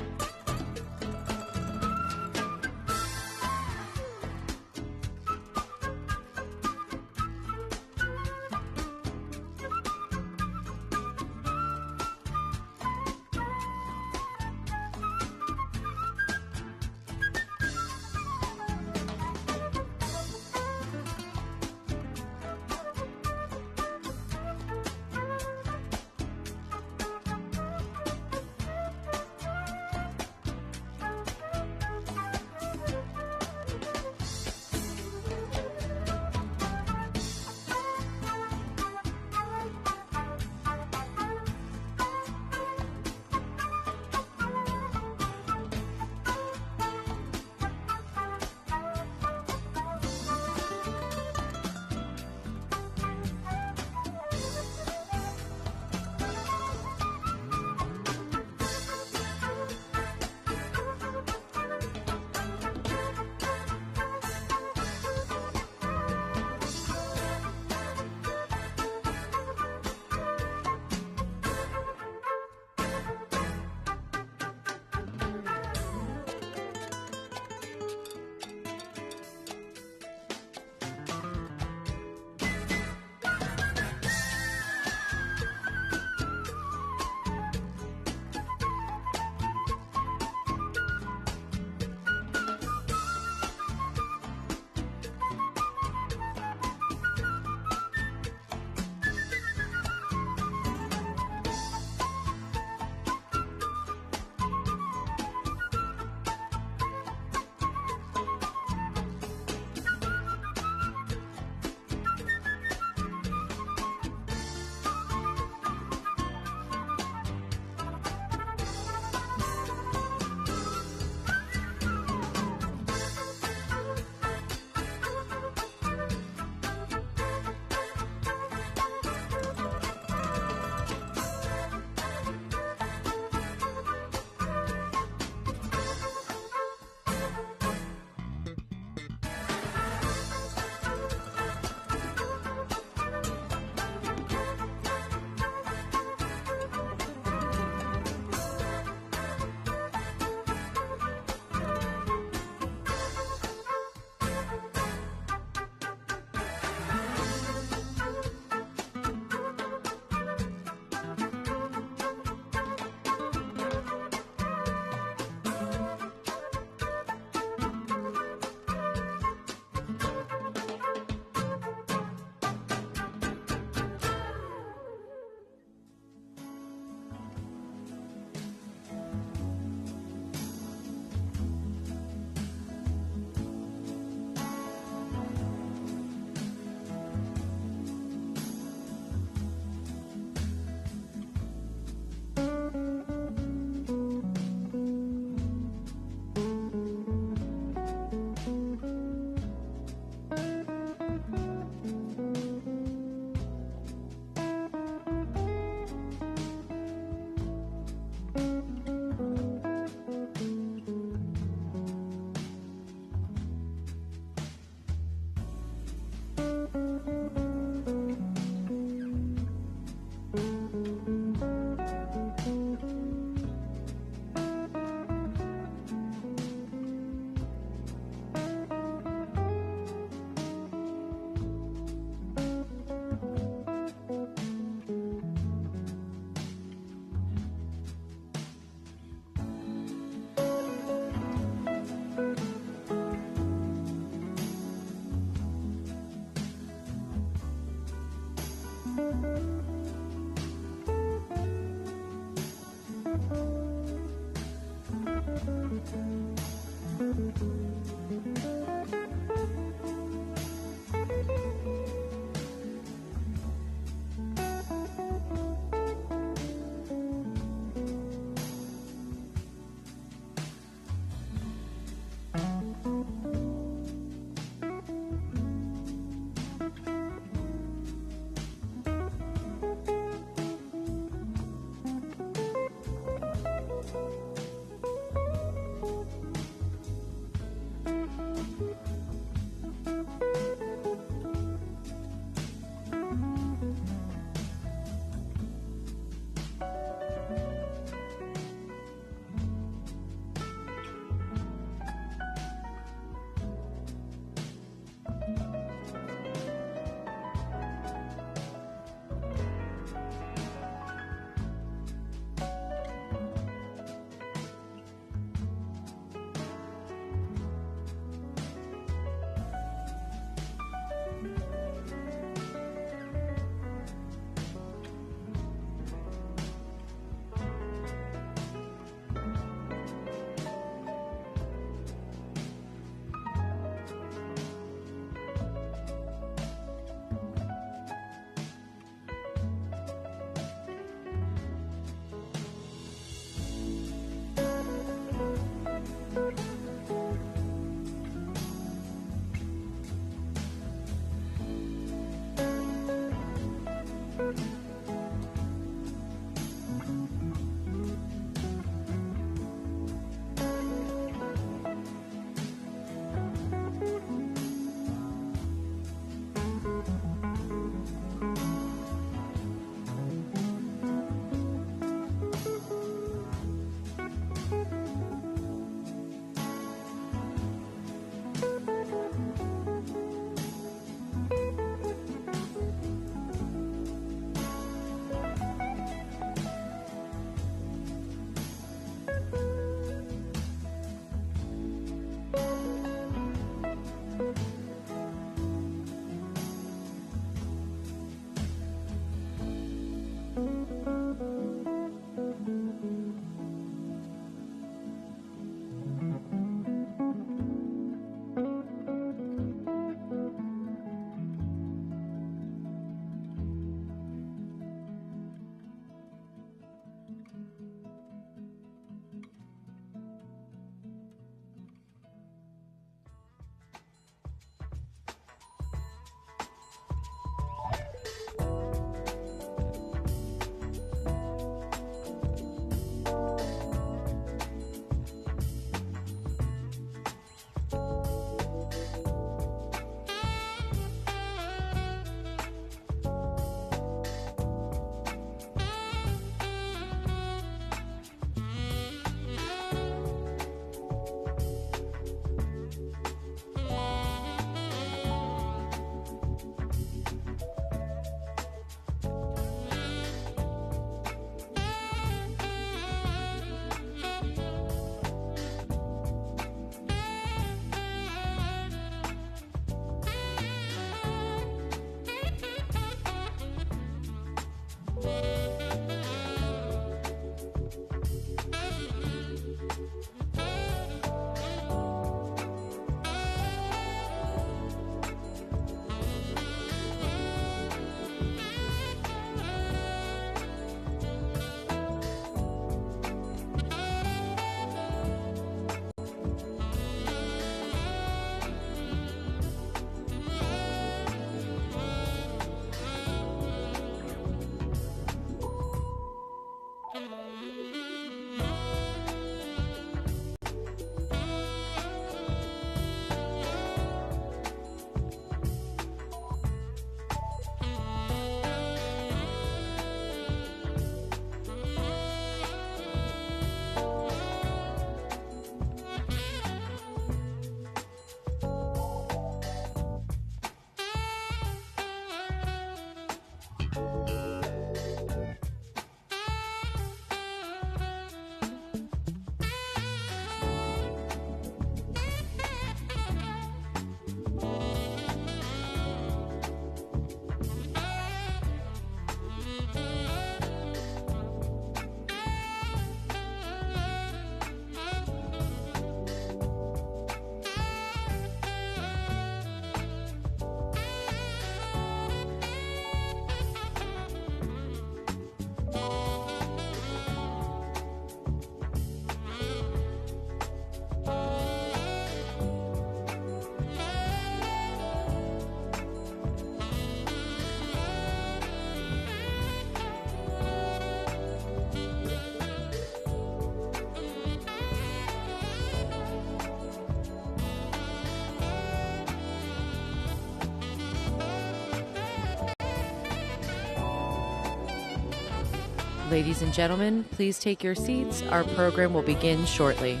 Ladies and gentlemen, please take your seats. Our program will begin shortly.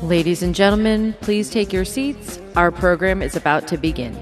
Ladies and gentlemen, please take your seats. Our program is about to begin.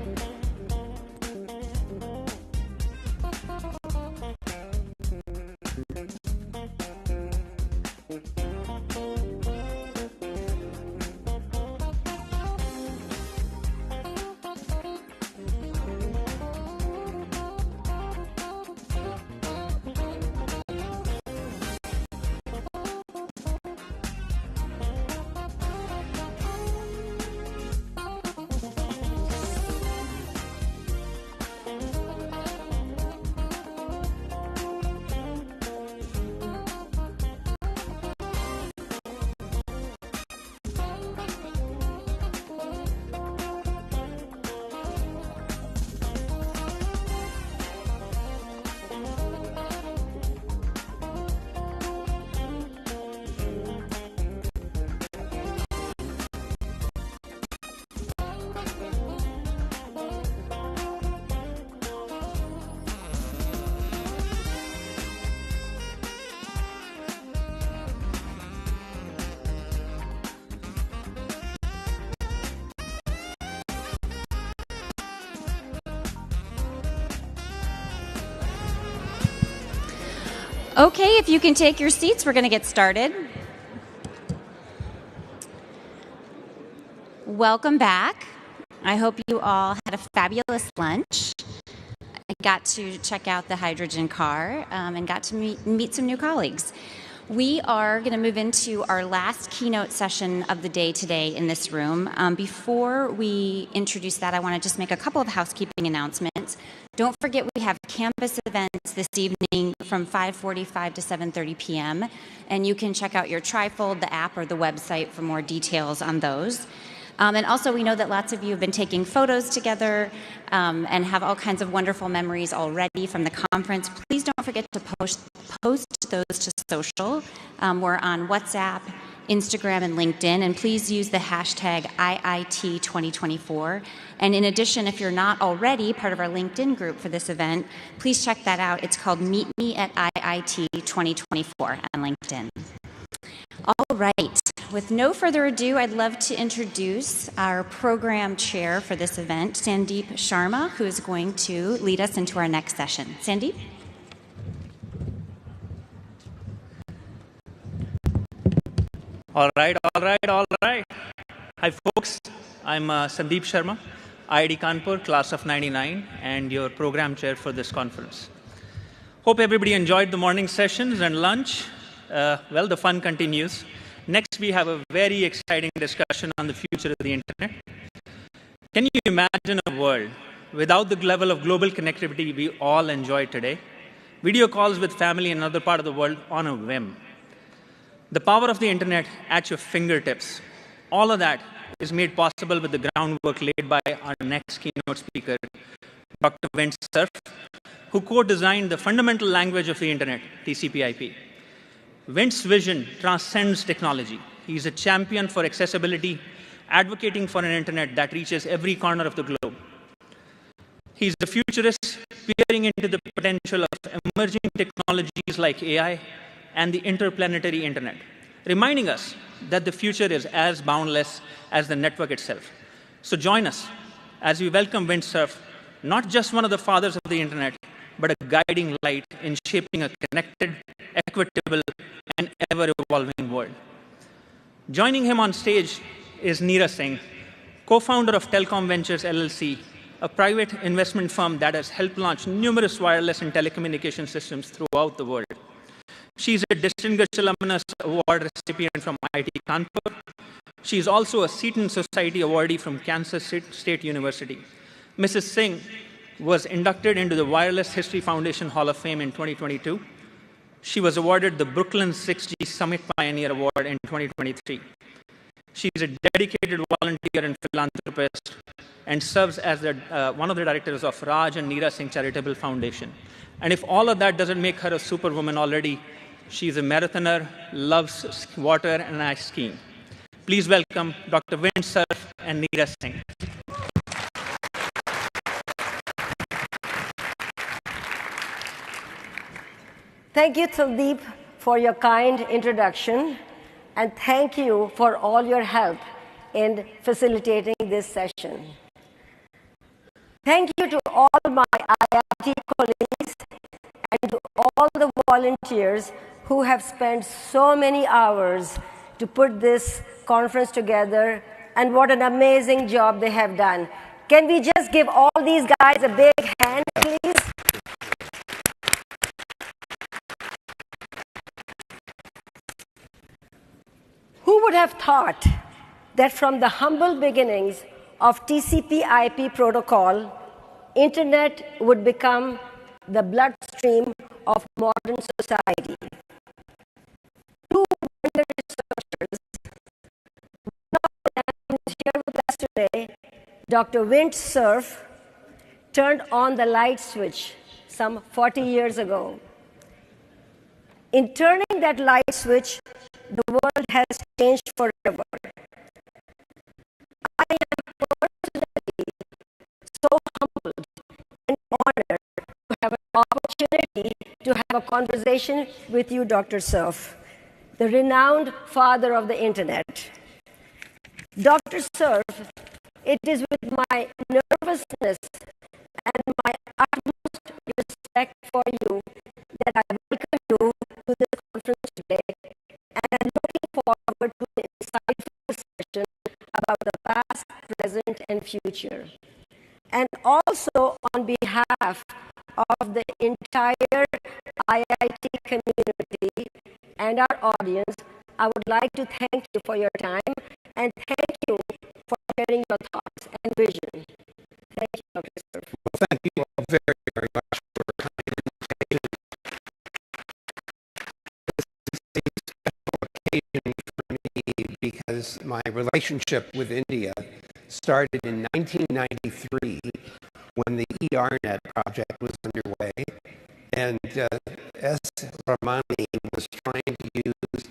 Okay, if you can take your seats, we're going to get started. Welcome back. I hope you all had a fabulous lunch. I got to check out the hydrogen car and got to meet some new colleagues. We are going to move into our last keynote session of the day today in this room. Before we introduce that, I want to just make a couple of housekeeping announcements. Don't forget we have campus events this evening from 5:45 to 7:30 p.m. And you can check out your trifold, the app, or the website for more details on those. And also, we know that lots of you have been taking photos together and have all kinds of wonderful memories already from the conference. Please don't forget to post those to social. We're on WhatsApp, Instagram, and LinkedIn, and please use the hashtag IIT 2024. And in addition, if you're not already part of our LinkedIn group for this event, please check that out. It's called Meet Me at IIT 2024 on LinkedIn. All right, with no further ado, I'd love to introduce our program chair for this event, Sandeep Sharma, who is going to lead us into our next session. Sandeep? All right. Hi, folks. I'm Sandeep Sharma, IIT Kanpur, class of 99, and your program chair for this conference. Hope everybody enjoyed the morning sessions and lunch. Well, the fun continues. Next, we have a very exciting discussion on the future of the internet. Can you imagine a world without the level of global connectivity we all enjoy today? Video calls with family in another part of the world on a whim. The power of the internet at your fingertips. All of that is made possible with the groundwork laid by our next keynote speaker, Dr. Vint Cerf, who co-designed the fundamental language of the internet, TCP/IP. Vint's vision transcends technology. He's a champion for accessibility, advocating for an internet that reaches every corner of the globe. He's a futurist, peering into the potential of emerging technologies like AI and the interplanetary internet, reminding us that the future is as boundless as the network itself. So join us as we welcome Vint Cerf, not just one of the fathers of the internet, but a guiding light in shaping a connected, equitable, and ever-evolving world. Joining him on stage is Neera Singh, co-founder of Telcom Ventures LLC, a private investment firm that has helped launch numerous wireless and telecommunication systems throughout the world. She's a Distinguished Alumnus Award recipient from IIT Kanpur. She's also a Seton Society awardee from Kansas State University. Mrs. Singh was inducted into the Wireless History Foundation Hall of Fame in 2022. She was awarded the Brooklyn 6G Summit Pioneer Award in 2023. She's a dedicated volunteer and philanthropist and serves as one of the directors of Raj and Neera Singh Charitable Foundation. And if all of that doesn't make her a superwoman already, she's a marathoner, loves water and ice skiing. Please welcome Dr. Vint Cerf and Neera Singh. Thank you, Sandeep, for your kind introduction, and thank you for all your help in facilitating this session. Thank you to all my IIT colleagues and to all the volunteers who have spent so many hours to put this conference together, and what an amazing job they have done. Can we just give all these guys a big hand, please? Who would have thought that from the humble beginnings of TCP/IP protocol, internet would become the bloodstream of modern society? Two wonder researchers, one of them is here with us today, Dr. Vint Cerf, turned on the light switch some 40 years ago. In turning that light switch, the world has changed forever. I am personally so humbled and honored to have an opportunity to have a conversation with you, Dr. Cerf, the renowned father of the internet. Dr. Cerf, it is with my nervousness and my utmost respect for you that I welcome you to this conference today, and I'm looking forward to the insightful session about the past, present, and future. And also on behalf of the entire IIT community and our audience, I would like to thank you for your time and thank you for sharing your thoughts and vision. Thank you, Dr. Cerf. Well, thank you all very, very much for your kind invitation. This is a special occasion for me because because my relationship with India started in 1993 when the ERNet project was underway, and S. Ramani was trying to use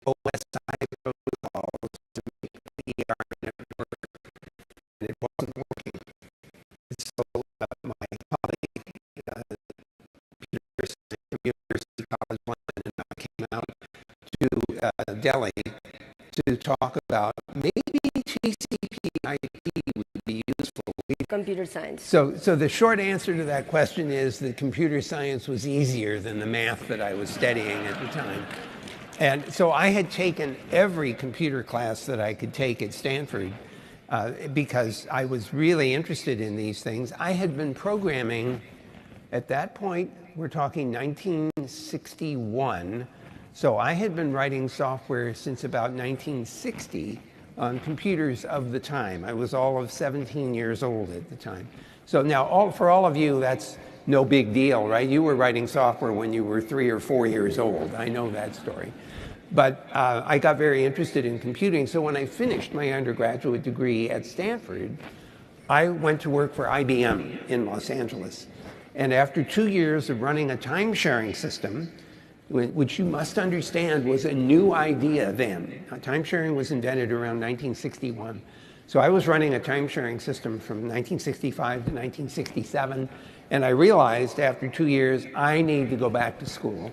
OSI protocols to make the ERNet work, and it wasn't working. So my colleague, Peter from University College London, and I came out to Delhi to talk about maybe TCP/IP would be useful. Computer science. So the short answer to that question is that computer science was easier than the math that I was studying at the time. And so I had taken every computer class that I could take at Stanford because I was really interested in these things. I had been programming at that point, we're talking 1961. So I had been writing software since about 1960 on computers of the time. I was all of 17 years old at the time. So now for all of you, that's no big deal, right? You were writing software when you were 3 or 4 years old. I know that story. But I got very interested in computing. So when I finished my undergraduate degree at Stanford, I went to work for IBM in Los Angeles. And after 2 years of running a time-sharing system, which you must understand was a new idea then. Time-sharing was invented around 1961. So I was running a time-sharing system from 1965 to 1967, and I realized after 2 years, I need to go back to school.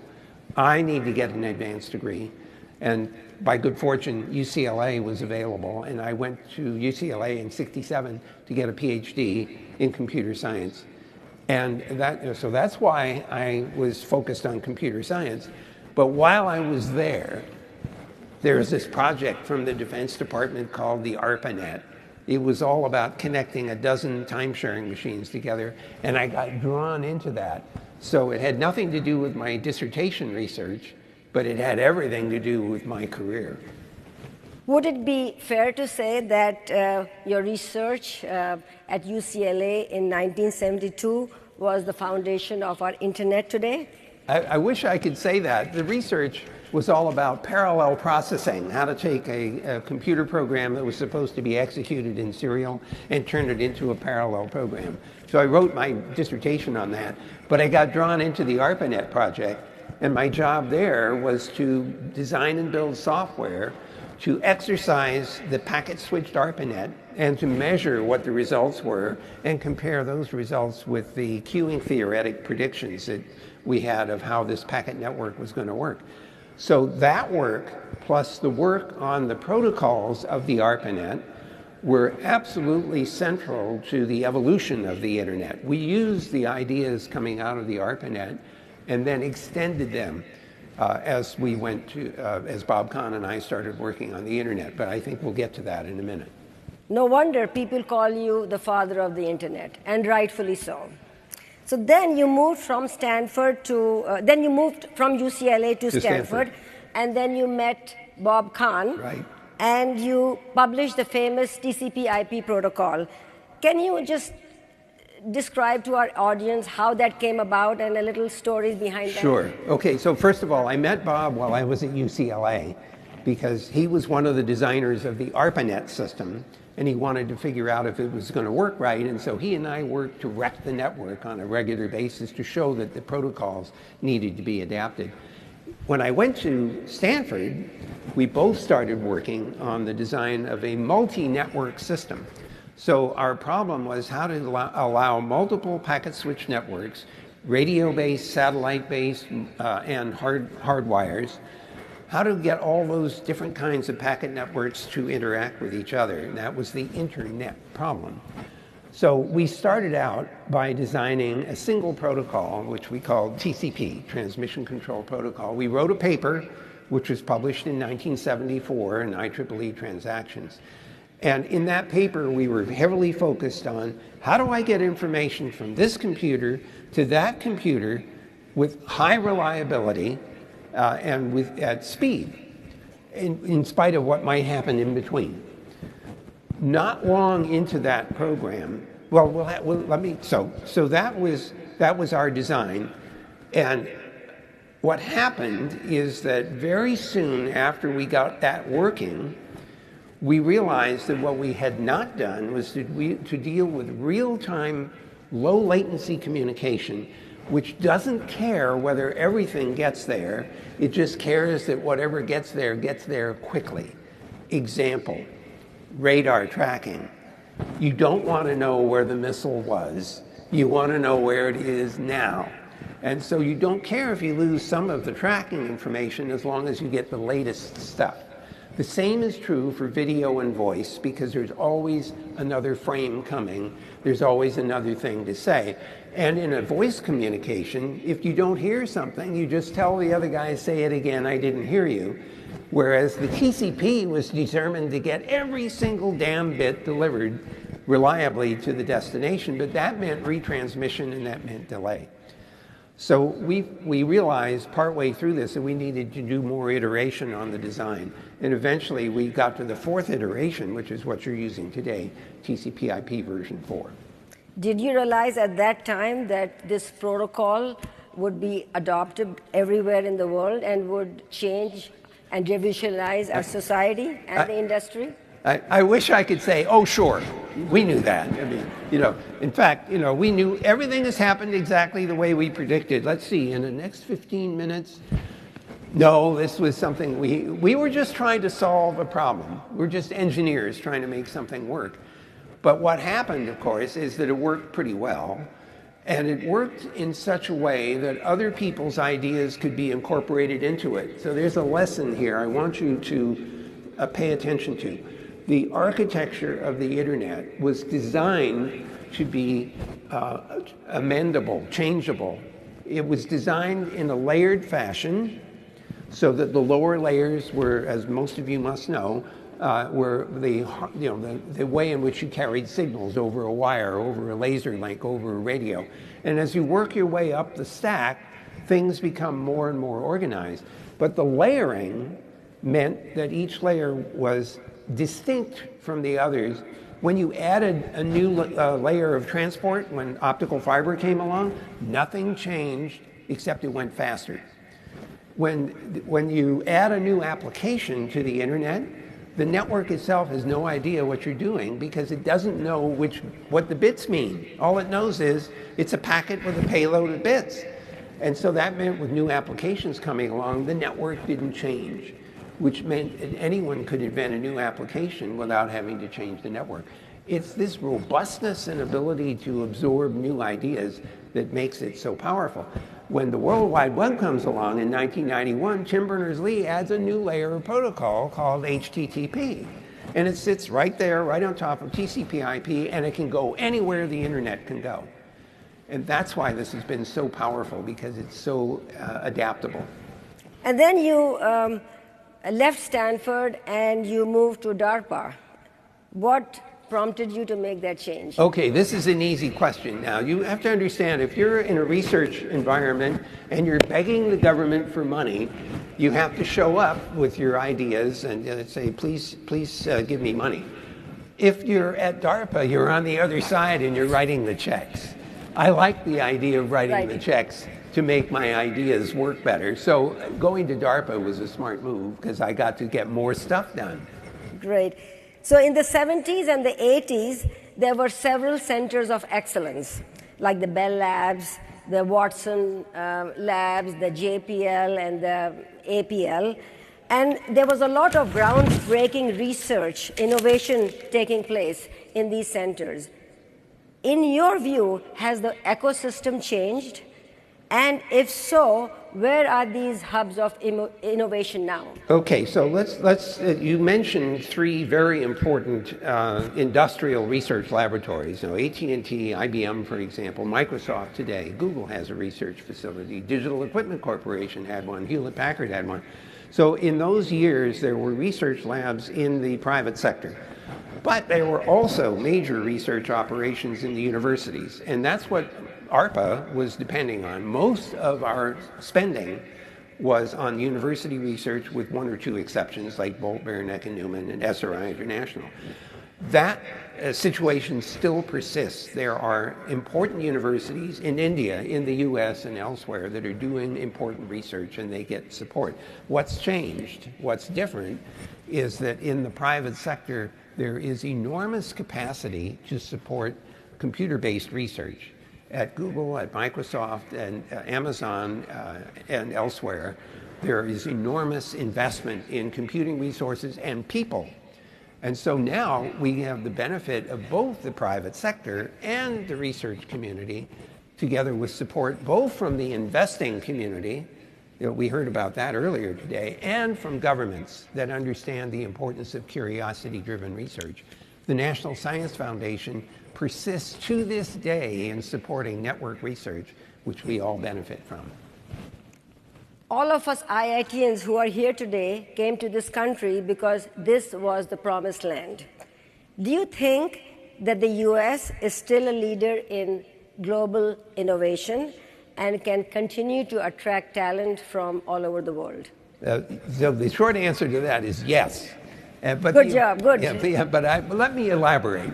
I need to get an advanced degree. And by good fortune, UCLA was available, and I went to UCLA in '67 to get a PhD in computer science. And so that's why I was focused on computer science. But while I was there was this project from the Defense Department called the ARPANET. It was all about connecting a dozen time-sharing machines together, and I got drawn into that. So it had nothing to do with my dissertation research, but it had everything to do with my career. Would it be fair to say that your research at UCLA in 1972 was the foundation of our internet today? I wish I could say that. The research was all about parallel processing, how to take a computer program that was supposed to be executed in serial and turn it into a parallel program. So I wrote my dissertation on that, but I got drawn into the ARPANET project, and my job there was to design and build software to exercise the packet-switched ARPANET and to measure what the results were and compare those results with the queuing theoretic predictions that we had of how this packet network was going to work. So that work, plus the work on the protocols of the ARPANET, were absolutely central to the evolution of the internet. We used the ideas coming out of the ARPANET and then extended them as we went to, as Bob Kahn and I started working on the internet, but I think we'll get to that in a minute. No wonder people call you the father of the internet, and rightfully so. So then you moved from Stanford to, then you moved from UCLA to Stanford, and then you met Bob Kahn, right, and you published the famous TCP/IP protocol. Can you just describe to our audience how that came about and a little stories behind that? Sure. Okay, so first of all, I met Bob while I was at UCLA because he was one of the designers of the ARPANET system, and he wanted to figure out if it was going to work right, and so he and I worked to wreck the network on a regular basis to show that the protocols needed to be adapted. When I went to Stanford, we both started working on the design of a multi-network system. So our problem was how to allow multiple packet switch networks, radio-based, satellite-based, and hardwires, how to get all those different kinds of packet networks to interact with each other. And that was the internet problem. So we started out by designing a single protocol, which we called TCP, Transmission Control Protocol. We wrote a paper, which was published in 1974 in IEEE Transactions. And in that paper, we were heavily focused on how do I get information from this computer to that computer with high reliability and at speed, in spite of what might happen in between. Not long into that program, so that was our design, and what happened is that very soon after we got that working, we realized that what we had not done was to deal with real-time, low-latency communication, which doesn't care whether everything gets there. It just cares that whatever gets there quickly. Example, radar tracking. You don't want to know where the missile was. You want to know where it is now. And so you don't care if you lose some of the tracking information as long as you get the latest stuff. The same is true for video and voice, because there's always another frame coming. There's always another thing to say. And in a voice communication, if you don't hear something, you just tell the other guy, say it again, I didn't hear you. Whereas the TCP was determined to get every single damn bit delivered reliably to the destination, but that meant retransmission and that meant delay. So we realized partway through this that we needed to do more iteration on the design. And eventually we got to the 4th iteration, which is what you're using today, TCP/IP version 4. Did you realize at that time that this protocol would be adopted everywhere in the world and would change and revolutionize our society and the industry? I wish I could say, oh, sure, we knew that. I mean, in fact, we knew everything has happened exactly the way we predicted. Let's see, in the next 15 minutes, no, this was something we were just trying to solve a problem. We're just engineers trying to make something work. But what happened, of course, is that it worked pretty well. And it worked in such a way that other people's ideas could be incorporated into it. So there's a lesson here I want you to pay attention to. The architecture of the internet was designed to be amendable, changeable. It was designed in a layered fashion so that the lower layers were, as most of you must know, were the way in which you carried signals over a wire, over a laser link, over a radio. And as you work your way up the stack, things become more and more organized. But the layering meant that each layer was distinct from the others. When you added a new layer of transport, when optical fiber came along, nothing changed except it went faster. When you add a new application to the internet, the network itself has no idea what you're doing because it doesn't know what the bits mean. All it knows is it's a packet with a payload of bits. And so that meant with new applications coming along, the network didn't change, which meant that anyone could invent a new application without having to change the network. It's this robustness and ability to absorb new ideas that makes it so powerful. When the World Wide Web comes along in 1991, Tim Berners-Lee adds a new layer of protocol called HTTP. And it sits right there, right on top of TCP/IP, and it can go anywhere the internet can go. And that's why this has been so powerful, because it's so adaptable. And then you left Stanford and you moved to DARPA. What prompted you to make that change? Okay, this is an easy question now. You have to understand, if you're in a research environment and you're begging the government for money, you have to show up with your ideas and say, please give me money. If you're at DARPA, you're on the other side and you're writing the checks. I like the idea of writing the checks to make my ideas work better. So going to DARPA was a smart move because I got to get more stuff done. Great. So in the 70s and the 80s, there were several centers of excellence, like the Bell Labs, the Watson Labs, the JPL, and the APL. And there was a lot of groundbreaking research, innovation taking place in these centers. In your view, has the ecosystem changed? And if so, where are these hubs of innovation now? Okay, so let's you mentioned three very important industrial research laboratories. AT&T, IBM, for example, Microsoft today, Google has a research facility, Digital Equipment Corporation had one, Hewlett-Packard had one. So in those years, there were research labs in the private sector. But there were also major research operations in the universities, and that's what ARPA was depending on. Most of our spending was on university research, with one or two exceptions like Bolt, Beranek, and Newman, and SRI International. That situation still persists. There are important universities in India, in the US and elsewhere that are doing important research and they get support. What's changed, what's different, is that in the private sector there is enormous capacity to support computer-based research. At Google, at Microsoft, and Amazon, and elsewhere, there is enormous investment in computing resources and people. And so now we have the benefit of both the private sector and the research community, together with support both from the investing community, we heard about that earlier today, and from governments that understand the importance of curiosity-driven research. The National Science Foundation persists to this day in supporting network research, which we all benefit from. All of us IITians who are here today came to this country because this was the promised land. Do you think that the US is still a leader in global innovation and can continue to attract talent from all over the world? So the short answer to that is yes. Good job, good. But let me elaborate.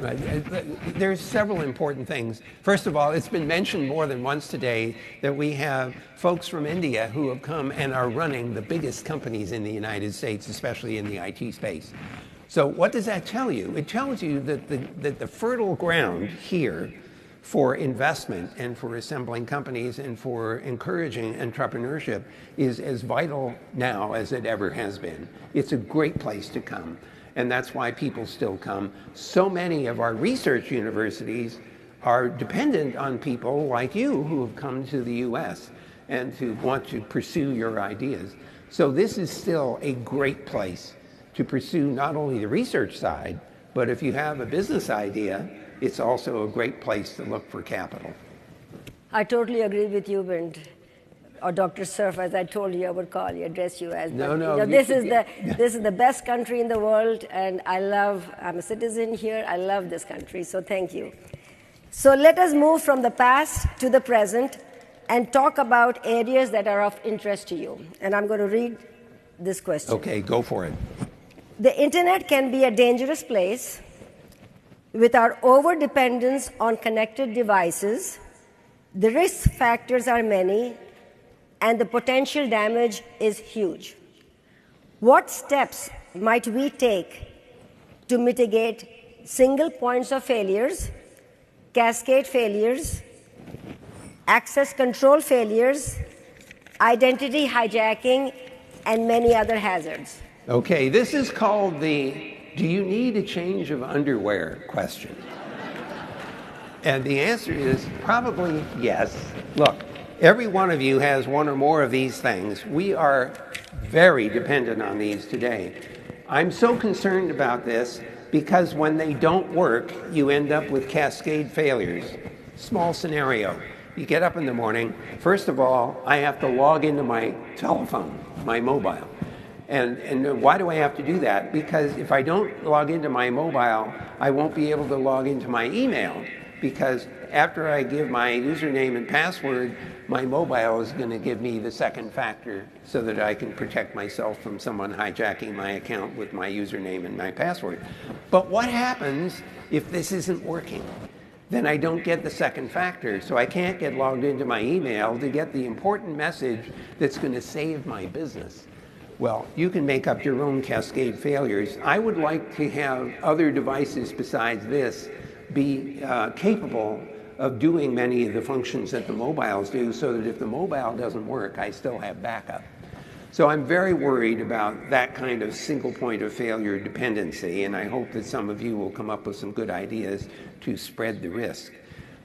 There's several important things. First of all, it's been mentioned more than once today that we have folks from India who have come and are running the biggest companies in the United States, especially in the IT space. So what does that tell you? It tells you that the fertile ground here for investment and for assembling companies and for encouraging entrepreneurship is as vital now as it ever has been. It's a great place to come, and that's why people still come. So many of our research universities are dependent on people like you who have come to the US and who want to pursue your ideas. So this is still a great place to pursue not only the research side, but if you have a business idea, it's also a great place to look for capital. I totally agree with you, Vint. Or Dr. Surf, as I told you, I would call you, address you as. No, but, no. You know, this is the best country in the world, and I'm a citizen here. I love this country, so thank you. So let us move from the past to the present and talk about areas that are of interest to you. And I'm going to read this question. Okay, go for it. The internet can be a dangerous place. With our over-dependence on connected devices, the risk factors are many, and the potential damage is huge. What steps might we take to mitigate single points of failures, cascade failures, access control failures, identity hijacking, and many other hazards? Okay, this is called the "do you need a change of underwear" question. And the answer is probably yes. Look, every one of you has one or more of these things. We are very dependent on these today. I'm so concerned about this because when they don't work, you end up with cascade failures. Small scenario. You get up in the morning. First of all, I have to log into my telephone, my mobile. And why do I have to do that? Because if I don't log into my mobile, I won't be able to log into my email, because after I give my username and password, my mobile is going to give me the second factor so that I can protect myself from someone hijacking my account with my username and my password. But what happens if this isn't working? Then I don't get the second factor, so I can't get logged into my email to get the important message that's going to save my business. Well, you can make up your own cascade failures. I would like to have other devices besides this be capable of doing many of the functions that the mobiles do, so that if the mobile doesn't work, I still have backup. So I'm very worried about that kind of single point of failure dependency, and I hope that some of you will come up with some good ideas to spread the risk.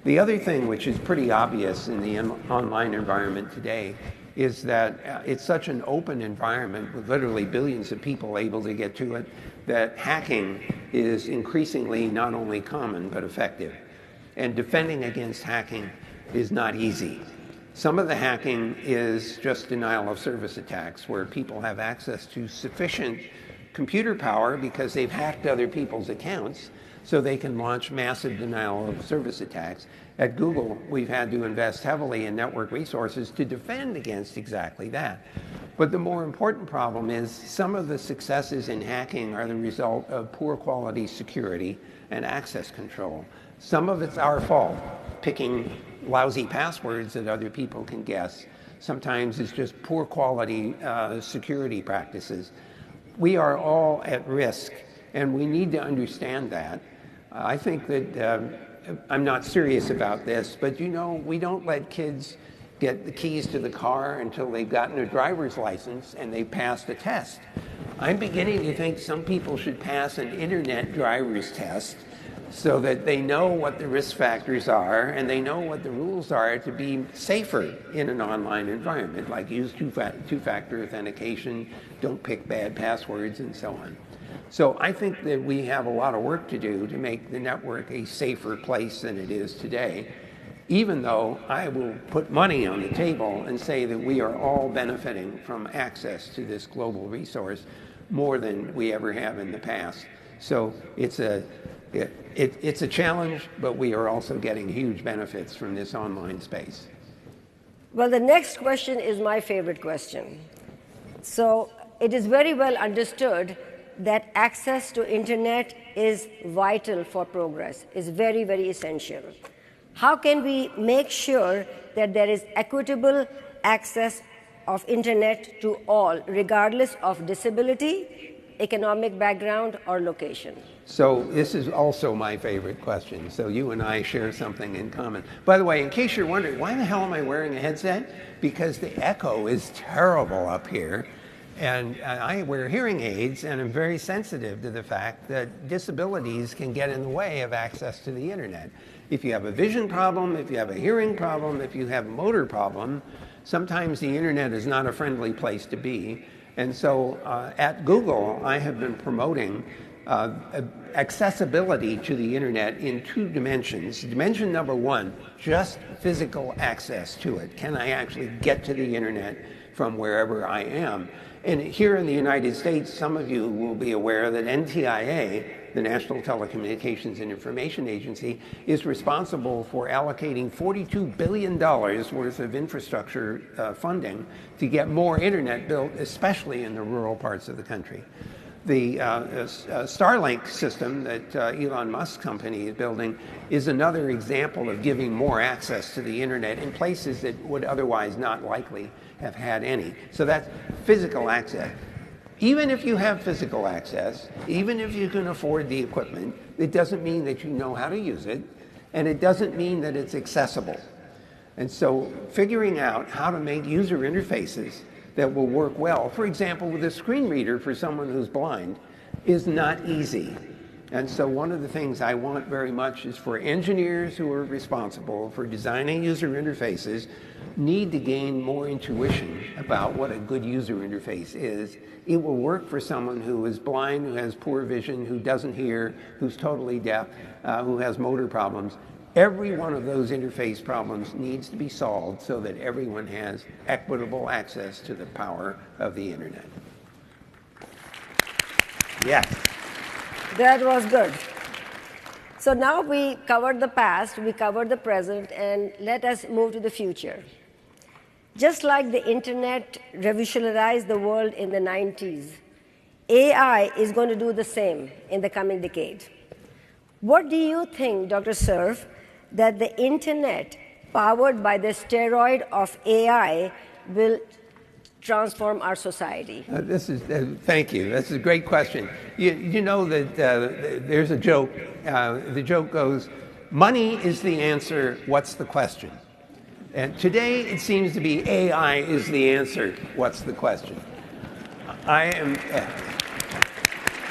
The other thing, which is pretty obvious in the online environment today, is that it's such an open environment with literally billions of people able to get to it, that hacking is increasingly not only common but effective. And defending against hacking is not easy. Some of the hacking is just denial of service attacks, where people have access to sufficient computer power because they've hacked other people's accounts, so they can launch massive denial of service attacks. At Google, we've had to invest heavily in network resources to defend against exactly that. But the more important problem is some of the successes in hacking are the result of poor quality security and access control. Some of it's our fault, picking lousy passwords that other people can guess. Sometimes it's just poor quality security practices. We are all at risk, and we need to understand that. I think that I'm not serious about this, but you know, we don't let kids get the keys to the car until they've gotten a driver's license and they've passed a test. I'm beginning to think some people should pass an internet driver's test so that they know what the risk factors are and they know what the rules are to be safer in an online environment, like use two-factor authentication, don't pick bad passwords, and so on. So I think that we have a lot of work to do to make the network a safer place than it is today, even though I will put money on the table and say that we are all benefiting from access to this global resource more than we ever have in the past. So it's a challenge, but we are also getting huge benefits from this online space. Well, the next question is my favorite question. So it is very well understood that access to internet is vital for progress, is very, very essential. How can we make sure that there is equitable access of internet to all, regardless of disability, economic background, or location? So this is also my favorite question. So you and I share something in common. By the way, in case you're wondering, why the hell am I wearing a headset? Because the echo is terrible up here. And I wear hearing aids, and I'm very sensitive to the fact that disabilities can get in the way of access to the internet. If you have a vision problem, if you have a hearing problem, if you have a motor problem, sometimes the internet is not a friendly place to be. And so at Google, I have been promoting accessibility to the internet in 2 dimensions. Dimension number 1, just physical access to it. Can I actually get to the internet from wherever I am? And here in the United States, some of you will be aware that NTIA, the National Telecommunications and Information Agency, is responsible for allocating $42 billion worth of infrastructure funding to get more internet built, especially in the rural parts of the country. The Starlink system that Elon Musk's company is building is another example of giving more access to the internet in places that would otherwise not likely have had any. So that's physical access. Even if you have physical access, even if you can afford the equipment, it doesn't mean that you know how to use it, and it doesn't mean that it's accessible. And so figuring out how to make user interfaces that will work well, for example, with a screen reader for someone who's blind, is not easy. And so one of the things I want very much is for engineers who are responsible for designing user interfaces need to gain more intuition about what a good user interface is. It will work for someone who is blind, who has poor vision, who doesn't hear, who's totally deaf, who has motor problems. Every one of those interface problems needs to be solved so that everyone has equitable access to the power of the internet. Yes. That was good. So now we covered the past, we covered the present, and let us move to the future. Just like the internet revolutionized the world in the 90s, AI is going to do the same in the coming decade. What do you think, Dr. Cerf, that the internet powered by the steroid of AI will transform our society? Thank you. That's a great question. You know that there's a joke. The joke goes, money is the answer, what's the question? And today it seems to be AI is the answer, what's the question? I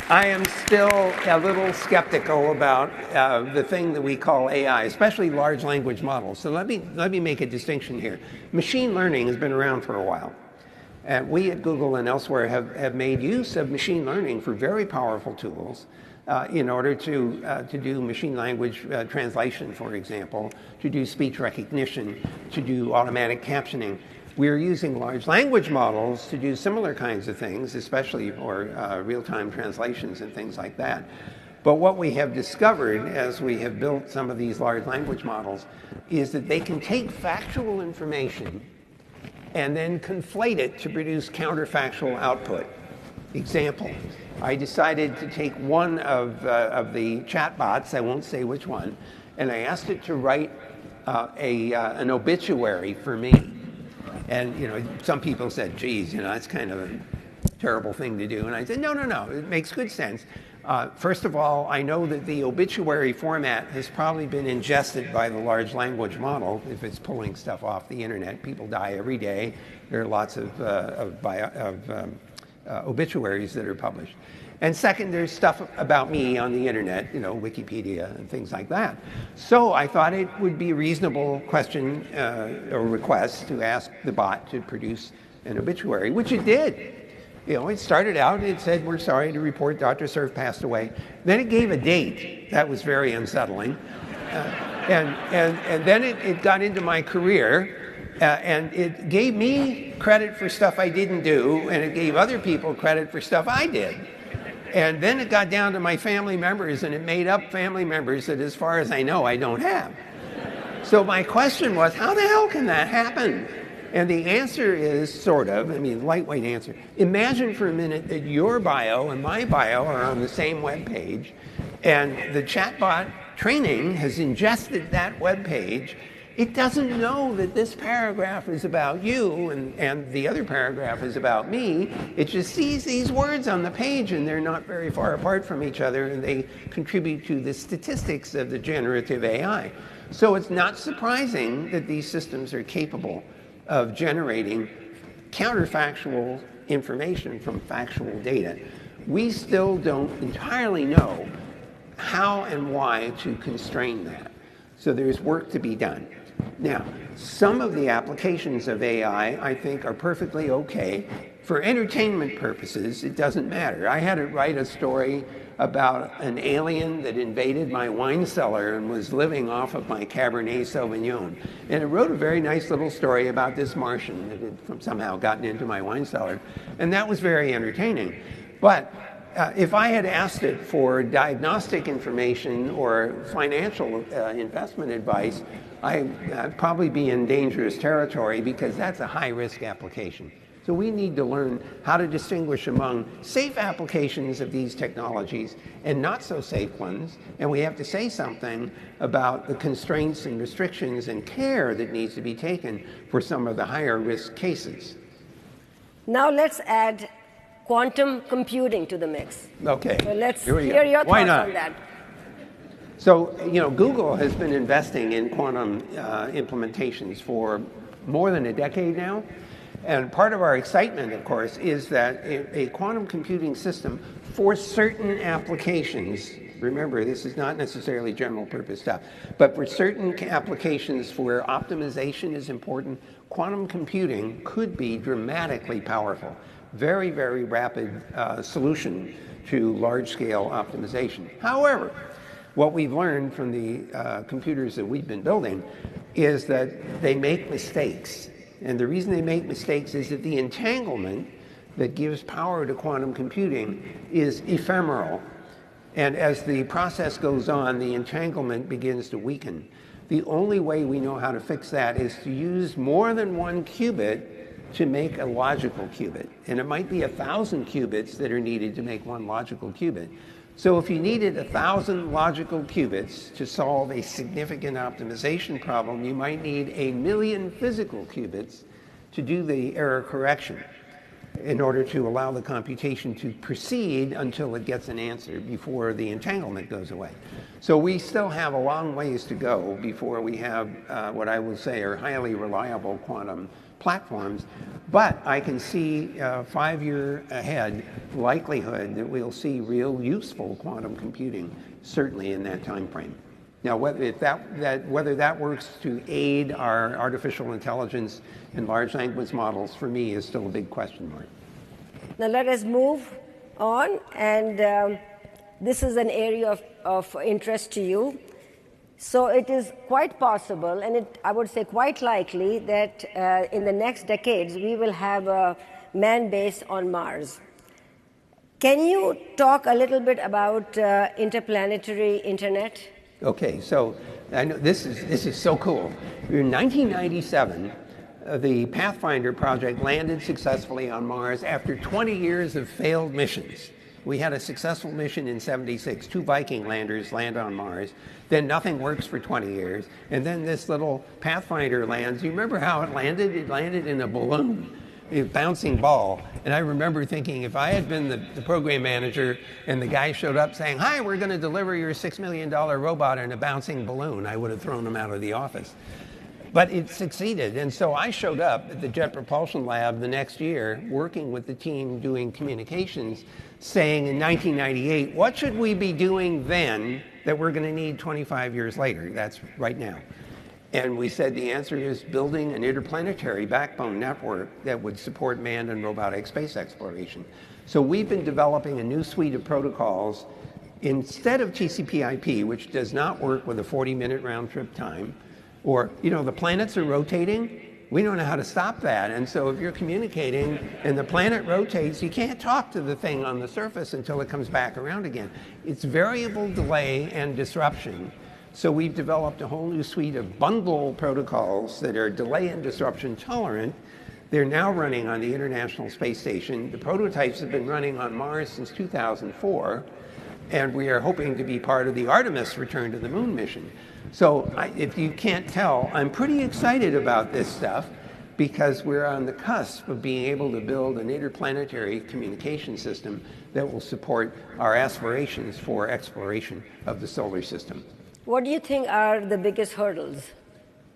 am still a little skeptical about the thing that we call AI, especially large language models. So let me make a distinction here. Machine learning has been around for a while. And we at Google and elsewhere have made use of machine learning for very powerful tools in order to do machine language translation, for example, to do speech recognition, to do automatic captioning. We're using large language models to do similar kinds of things, especially for real-time translations and things like that. But what we have discovered as we have built some of these large language models is that they can take factual information and then conflate it to produce counterfactual output. Example, I decided to take one of the chatbots, I won't say which one, and I asked it to write an obituary for me. And some people said, geez, that's kind of a terrible thing to do. And I said, no, it makes good sense. First of all, I know that the obituary format has probably been ingested by the large language model if it's pulling stuff off the internet. People die every day. There are lots of obituaries that are published. And second, there's stuff about me on the internet, Wikipedia and things like that. So I thought it would be a reasonable question or request to ask the bot to produce an obituary, which it did. It started out, it said, we're sorry to report Dr. Cerf passed away. Then it gave a date. That was very unsettling. And then it got into my career. And it gave me credit for stuff I didn't do, and it gave other people credit for stuff I did. And then it got down to my family members, and it made up family members that, as far as I know, I don't have. So my question was, how the hell can that happen? And the answer is sort of, lightweight answer. Imagine for a minute that your bio and my bio are on the same web page, and the chatbot training has ingested that web page. It doesn't know that this paragraph is about you and the other paragraph is about me. It just sees these words on the page, and they're not very far apart from each other, and they contribute to the statistics of the generative AI. So it's not surprising that these systems are capable of generating counterfactual information from factual data. We still don't entirely know how and why to constrain that. So there's work to be done. Now, some of the applications of AI, I think, are perfectly okay. For entertainment purposes, it doesn't matter. I had to write a story about an alien that invaded my wine cellar and was living off of my Cabernet Sauvignon. And it wrote a very nice little story about this Martian that had somehow gotten into my wine cellar. And that was very entertaining. But if I had asked it for diagnostic information or financial investment advice, I'd probably be in dangerous territory because that's a high-risk application. So we need to learn how to distinguish among safe applications of these technologies and not so safe ones. And we have to say something about the constraints and restrictions and care that needs to be taken for some of the higher risk cases. Now let's add quantum computing to the mix. Okay. So let's hear your thoughts on that. So, Google has been investing in quantum implementations for more than a decade now. And part of our excitement, of course, is that a quantum computing system for certain applications, remember, this is not necessarily general purpose stuff, but for certain applications where optimization is important, quantum computing could be dramatically powerful. Very, very rapid solution to large-scale optimization. However, what we've learned from the computers that we've been building is that they make mistakes. And the reason they make mistakes is that the entanglement that gives power to quantum computing is ephemeral. And as the process goes on, the entanglement begins to weaken. The only way we know how to fix that is to use more than one qubit to make a logical qubit. And it might be 1,000 qubits that are needed to make one logical qubit. So if you needed 1,000 logical qubits to solve a significant optimization problem, you might need 1,000,000 physical qubits to do the error correction in order to allow the computation to proceed until it gets an answer before the entanglement goes away. So we still have a long ways to go before we have what I will say are highly reliable quantum platforms, but I can see 5-year ahead likelihood that we'll see real useful quantum computing certainly in that time frame. Now, whether that works to aid our artificial intelligence and large language models, for me, is still a big question mark. Now let us move on, and this is an area of interest to you. So it is quite possible, and I would say quite likely, that in the next decades we will have a man base on Mars. Can you talk a little bit about interplanetary internet? Okay, so I know this is so cool. In 1997, the Pathfinder project landed successfully on Mars after 20 years of failed missions. We had a successful mission in '76. 2 Viking landers land on Mars. Then nothing works for 20 years. And then this little Pathfinder lands. You remember how it landed? It landed in a balloon, a bouncing ball. And I remember thinking, if I had been the program manager and the guy showed up saying, "Hi, we're going to deliver your $6 million robot in a bouncing balloon," I would have thrown him out of the office. But it succeeded. And so I showed up at the Jet Propulsion Lab the next year, working with the team doing communications, saying in 1998, what should we be doing then that we're going to need 25 years later? That's right now. And we said the answer is building an interplanetary backbone network that would support manned and robotic space exploration. So we've been developing a new suite of protocols instead of TCP/IP, which does not work with a 40-minute round-trip time. Or, you know, the planets are rotating. We don't know how to stop that. And so if you're communicating and the planet rotates, you can't talk to the thing on the surface until it comes back around again. It's variable delay and disruption. So we've developed a whole new suite of bundle protocols that are delay and disruption tolerant. They're now running on the International Space Station. The prototypes have been running on Mars since 2004. And we are hoping to be part of the Artemis return to the moon mission. So if you can't tell, I'm pretty excited about this stuff because we're on the cusp of being able to build an interplanetary communication system that will support our aspirations for exploration of the solar system. What do you think are the biggest hurdles?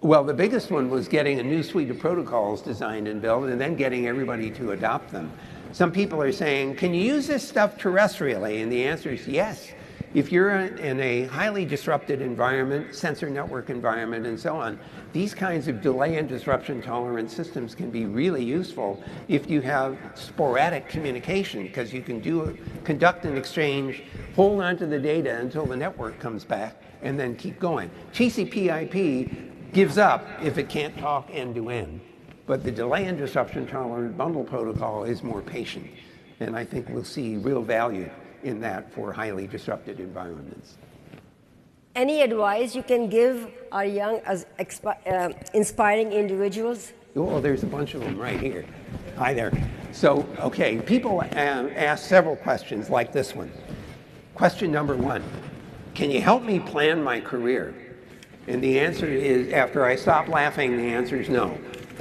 Well, the biggest one was getting a new suite of protocols designed and built and then getting everybody to adopt them. Some people are saying, can you use this stuff terrestrially? And the answer is yes. If you're in a highly disrupted environment, sensor network environment, and so on, these kinds of delay and disruption tolerant systems can be really useful if you have sporadic communication, because you can conduct an exchange, hold on to the data until the network comes back, and then keep going. TCP/IP gives up if it can't talk end-to-end. But the delay and disruption tolerant bundle protocol is more patient. And I think we'll see real value in that for highly disrupted environments. Any advice you can give our young, inspiring individuals? Oh, there's a bunch of them right here. Hi there. So, okay, people ask several questions like this one. Question number 1, can you help me plan my career? And the answer is, after I stop laughing, the answer is no.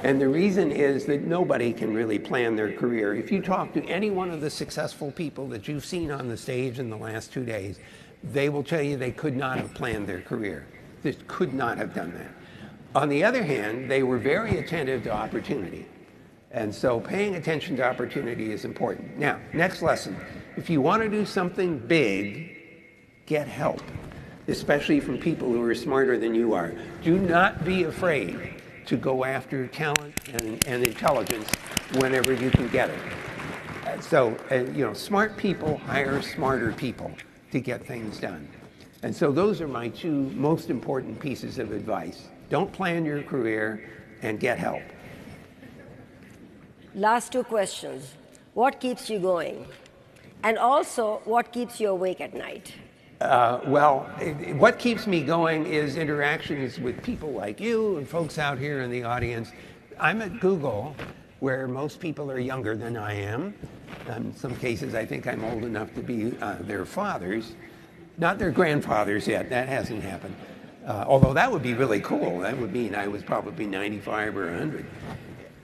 And the reason is that nobody can really plan their career. If you talk to any one of the successful people that you've seen on the stage in the last 2 days, they will tell you they could not have planned their career. They could not have done that. On the other hand, they were very attentive to opportunity. And so paying attention to opportunity is important. Now, next lesson. If you want to do something big, get help, especially from people who are smarter than you are. Do not be afraid to go after talent and intelligence whenever you can get it. So, you know, smart people hire smarter people to get things done. And so those are my 2 most important pieces of advice. Don't plan your career and get help. Last 2 questions. What keeps you going? And also, what keeps you awake at night? What keeps me going is interactions with people like you and folks out here in the audience. I'm at Google, where most people are younger than I am. In some cases, I think I'm old enough to be their fathers. Not their grandfathers yet. That hasn't happened. Although that would be really cool. That would mean I was probably 95 or 100.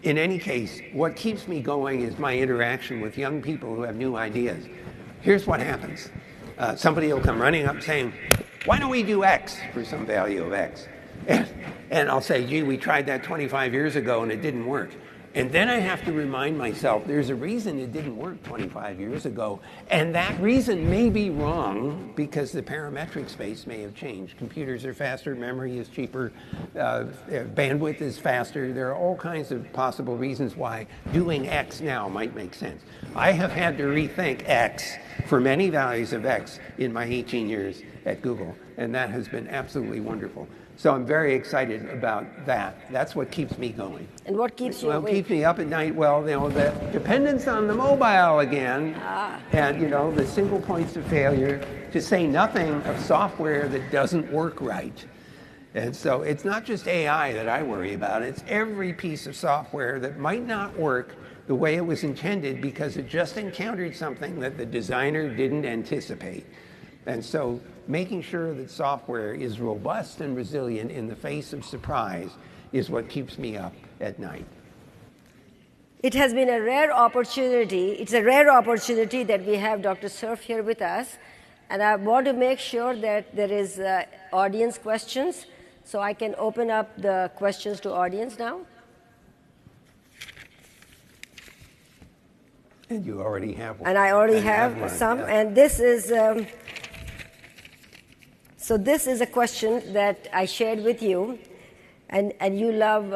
In any case, what keeps me going is my interaction with young people who have new ideas. Here's what happens. Somebody will come running up saying, why don't we do X for some value of X? And I'll say, gee, we tried that 25 years ago and it didn't work. And then I have to remind myself, there's a reason it didn't work 25 years ago. And that reason may be wrong because the parametric space may have changed. Computers are faster, memory is cheaper, bandwidth is faster. There are all kinds of possible reasons why doing X now might make sense. I have had to rethink X for many values of X in my 18 years at Google. And that has been absolutely wonderful. So I'm very excited about that. That's what keeps me going. And what keeps you awake? What keeps me up at night? Well, you know, the dependence on the mobile again, and you know, the single points of failure, to say nothing of software that doesn't work right. And so it's not just AI that I worry about, it's every piece of software that might not work the way it was intended because it just encountered something that the designer didn't anticipate. And so making sure that software is robust and resilient in the face of surprise is what keeps me up at night. It has been a rare opportunity. It's a rare opportunity that we have Dr. Cerf here with us. And I want to make sure that there is audience questions. So I can open up the questions to audience now. And you already have one. And I already have some. Yeah. And this is, so this is a question that I shared with you. And you love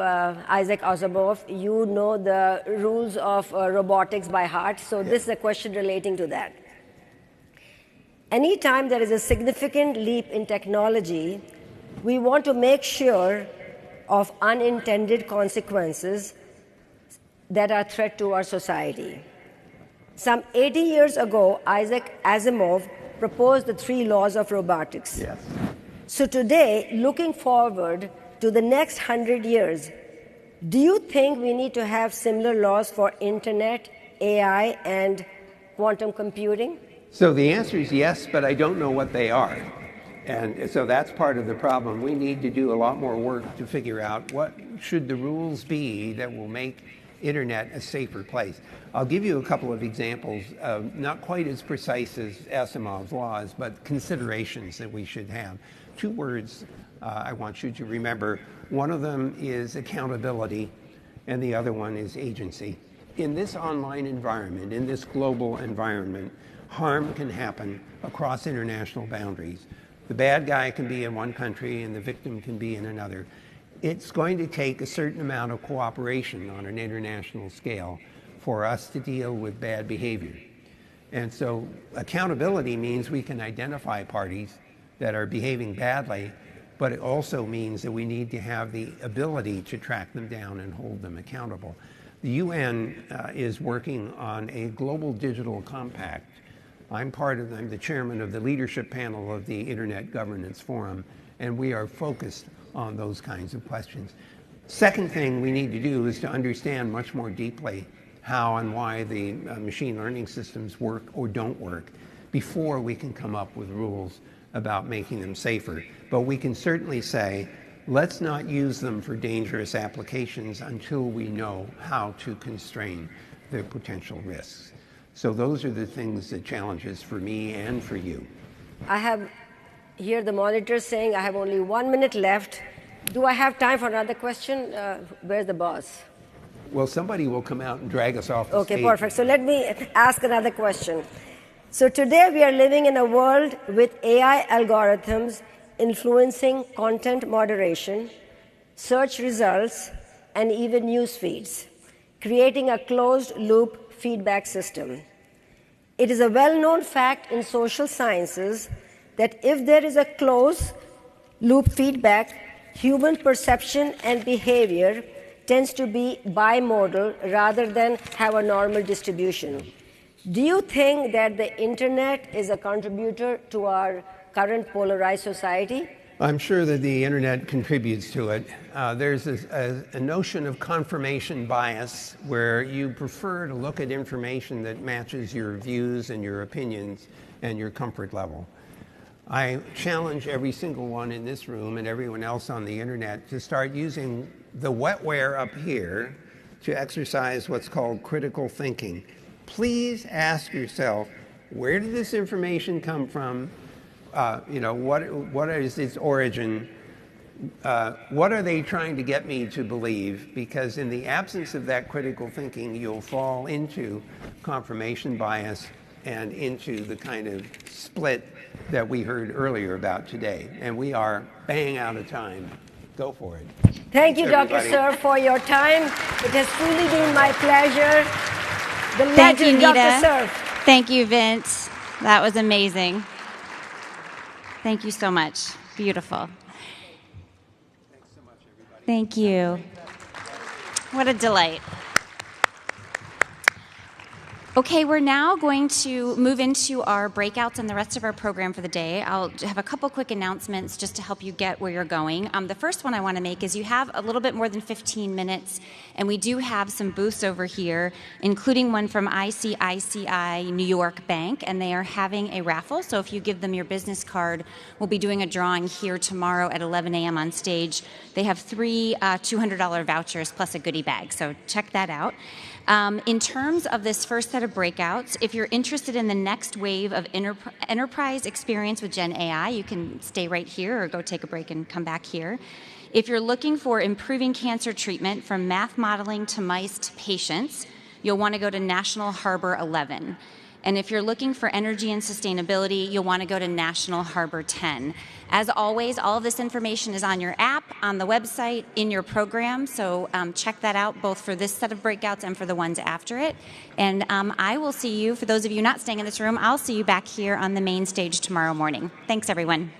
Isaac Asimov. You know the rules of robotics by heart. So this is a question relating to that. Anytime there is a significant leap in technology, we want to make sure of unintended consequences that are a threat to our society. Some 80 years ago, Isaac Asimov proposed the 3 laws of robotics. Yes. So today, looking forward to the next 100 years, do you think we need to have similar laws for internet, AI, and quantum computing? So the answer is yes, but I don't know what they are. And so that's part of the problem. We need to do a lot more work to figure out what should the rules be that will make internet a safer place. I'll give you a couple of examples, not quite as precise as Asimov's laws, but considerations that we should have. 2 words I want you to remember. One of them is accountability, and the other one is agency. In this online environment, in this global environment, harm can happen across international boundaries. The bad guy can be in one country and the victim can be in another. It's going to take a certain amount of cooperation on an international scale for us to deal with bad behavior. And so accountability means we can identify parties that are behaving badly, but it also means that we need to have the ability to track them down and hold them accountable. The UN is working on a global digital compact. I'm the chairman of the leadership panel of the Internet Governance Forum, and we are focused on those kinds of questions. Second thing we need to do is to understand much more deeply how and why the machine learning systems work or don't work before we can come up with rules about making them safer. But we can certainly say, let's not use them for dangerous applications until we know how to constrain their potential risks. So those are the things, the challenges for me and for you. I have here the monitor saying I have only 1 minute left. Do I have time for another question? Where's the boss? Well, somebody will come out and drag us off the stage. Okay, perfect. So let me ask another question. So today we are living in a world with AI algorithms influencing content moderation, search results, and even news feeds, creating a closed-loop feedback system. It is a well-known fact in social sciences that if there is a closed-loop feedback, human perception and behavior tends to be bimodal rather than have a normal distribution. Do you think that the internet is a contributor to our current polarized society? I'm sure that the internet contributes to it. There's a notion of confirmation bias where you prefer to look at information that matches your views and your opinions and your comfort level. I challenge every single one in this room and everyone else on the internet to start using the wetware up here to exercise what's called critical thinking. Please ask yourself, where did this information come from? What is its origin? What are they trying to get me to believe? Because in the absence of that critical thinking, you'll fall into confirmation bias and into the kind of split that we heard earlier about today. And we are bang out of time. Go for it. Thank you, Dr. Cerf, for your time. It has truly been my pleasure. The legend, Dr. Cerf. Thank you, Vince. That was amazing. Thank you so much. Beautiful. Thanks so much, everybody. Thank you. What a delight. Okay, we're now going to move into our breakouts and the rest of our program for the day. I'll have a couple quick announcements just to help you get where you're going. The first one I want to make is you have a little bit more than 15 minutes, and we do have some booths over here, including one from ICICI New York Bank, and they are having a raffle. So if you give them your business card, we'll be doing a drawing here tomorrow at 11 a.m. on stage. They have 3 $200 vouchers plus a goodie bag, so check that out. In terms of this first set of breakouts, if you're interested in the next wave of enterprise experience with Gen AI, you can stay right here or go take a break and come back here. If you're looking for improving cancer treatment from math modeling to mice to patients, you'll want to go to National Harbor 11. And if you're looking for energy and sustainability, you'll want to go to National Harbor 10. As always, all of this information is on your app, on the website, in your program, so check that out both for this set of breakouts and for the ones after it. And I will see you, for those of you not staying in this room, I'll see you back here on the main stage tomorrow morning. Thanks, everyone.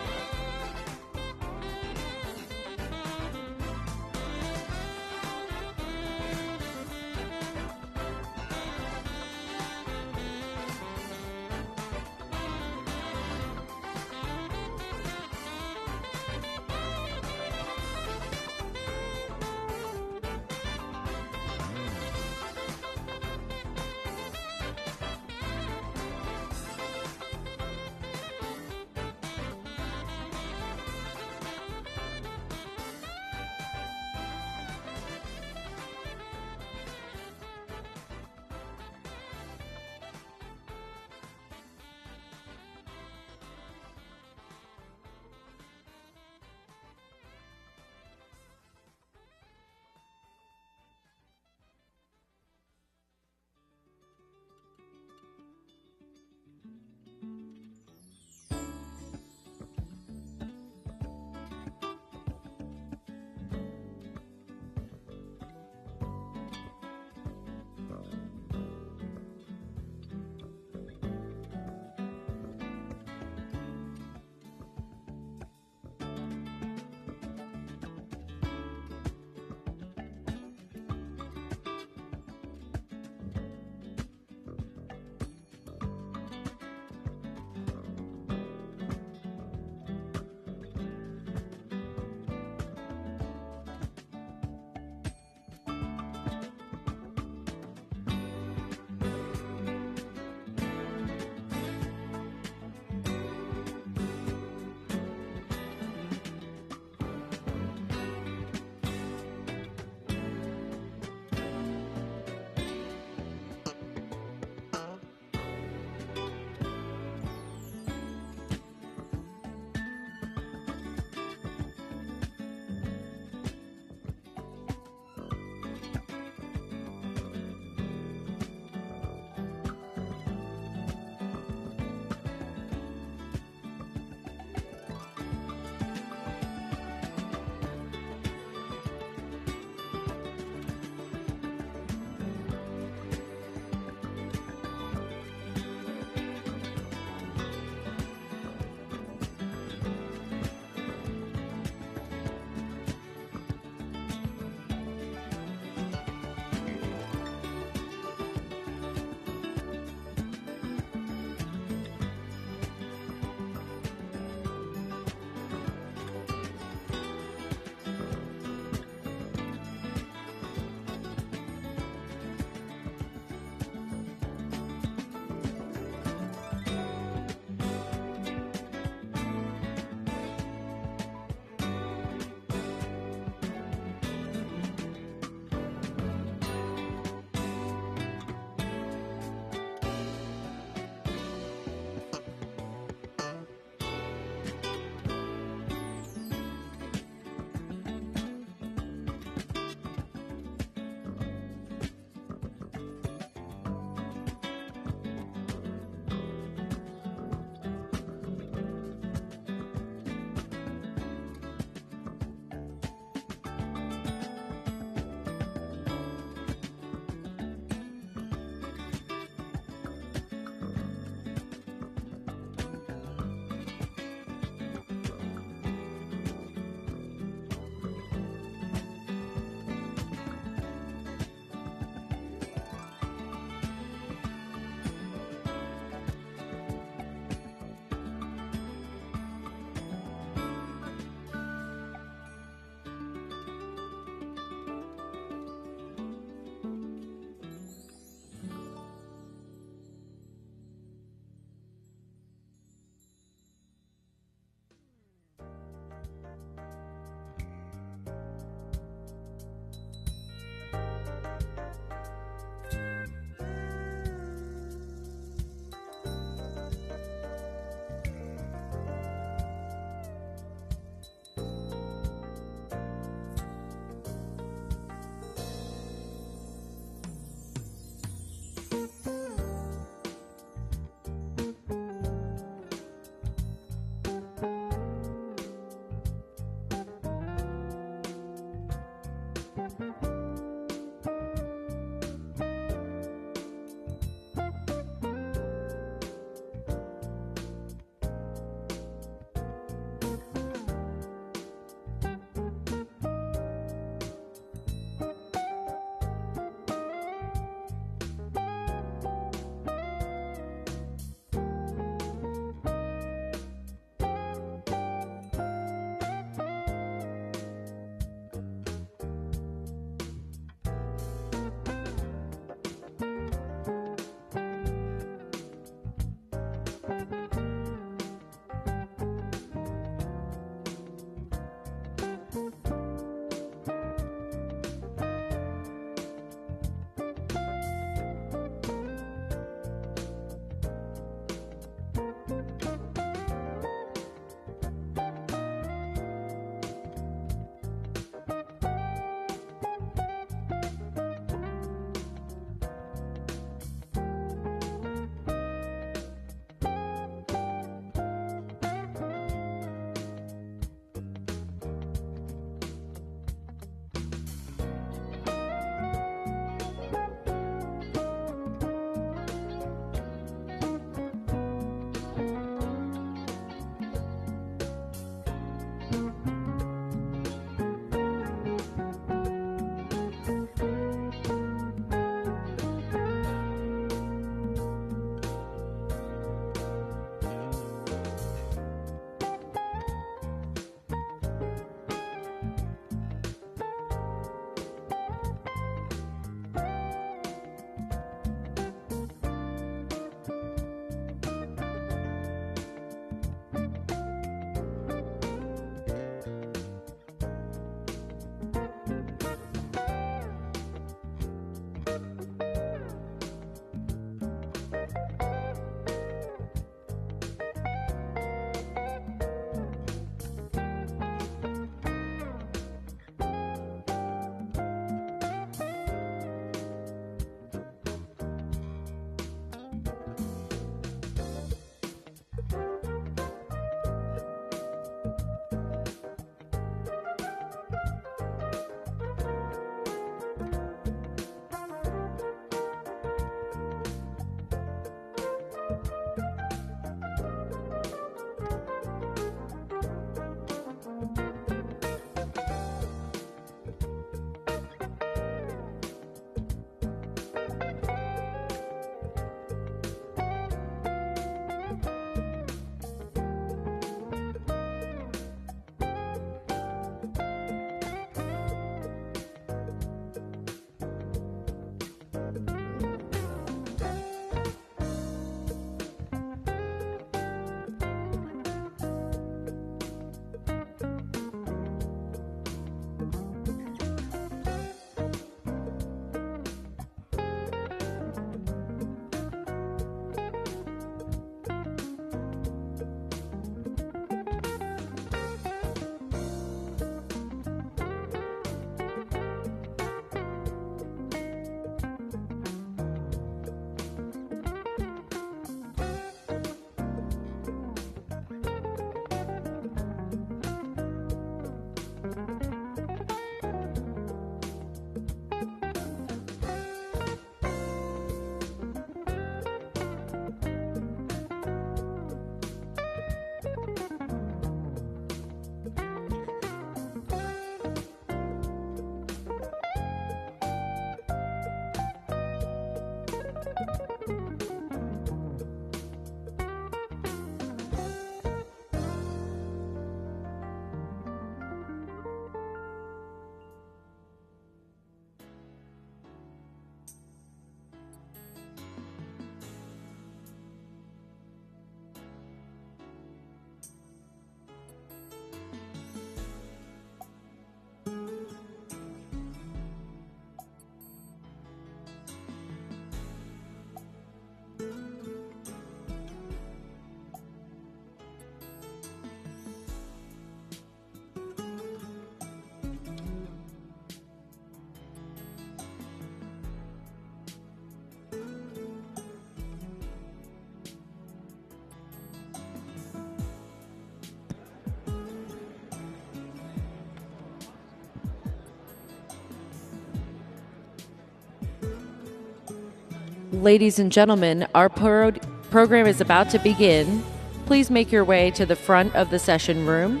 Ladies and gentlemen, our program is about to begin. Please make your way to the front of the session room.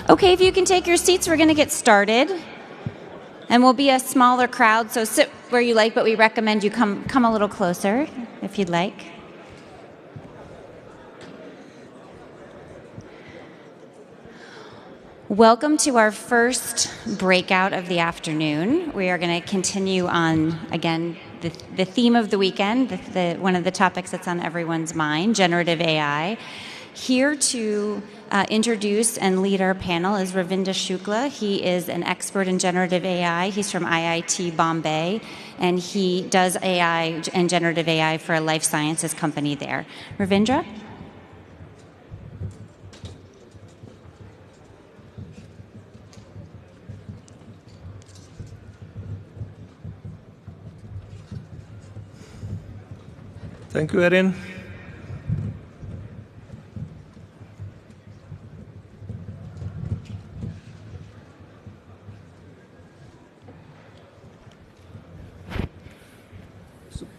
Okay, if you can take your seats, we're going to get started. And we'll be a smaller crowd, so sit where you like, but we recommend you come a little closer if you'd like. Welcome to our first breakout of the afternoon. We are going to continue on, again, the theme of the weekend, one of the topics that's on everyone's mind, generative AI. Here to introduce and lead our panel is Ravindra Shukla. He is an expert in generative AI. He's from IIT Bombay, and he does AI and generative AI for a life sciences company there. Ravindra? Thank you, Erin.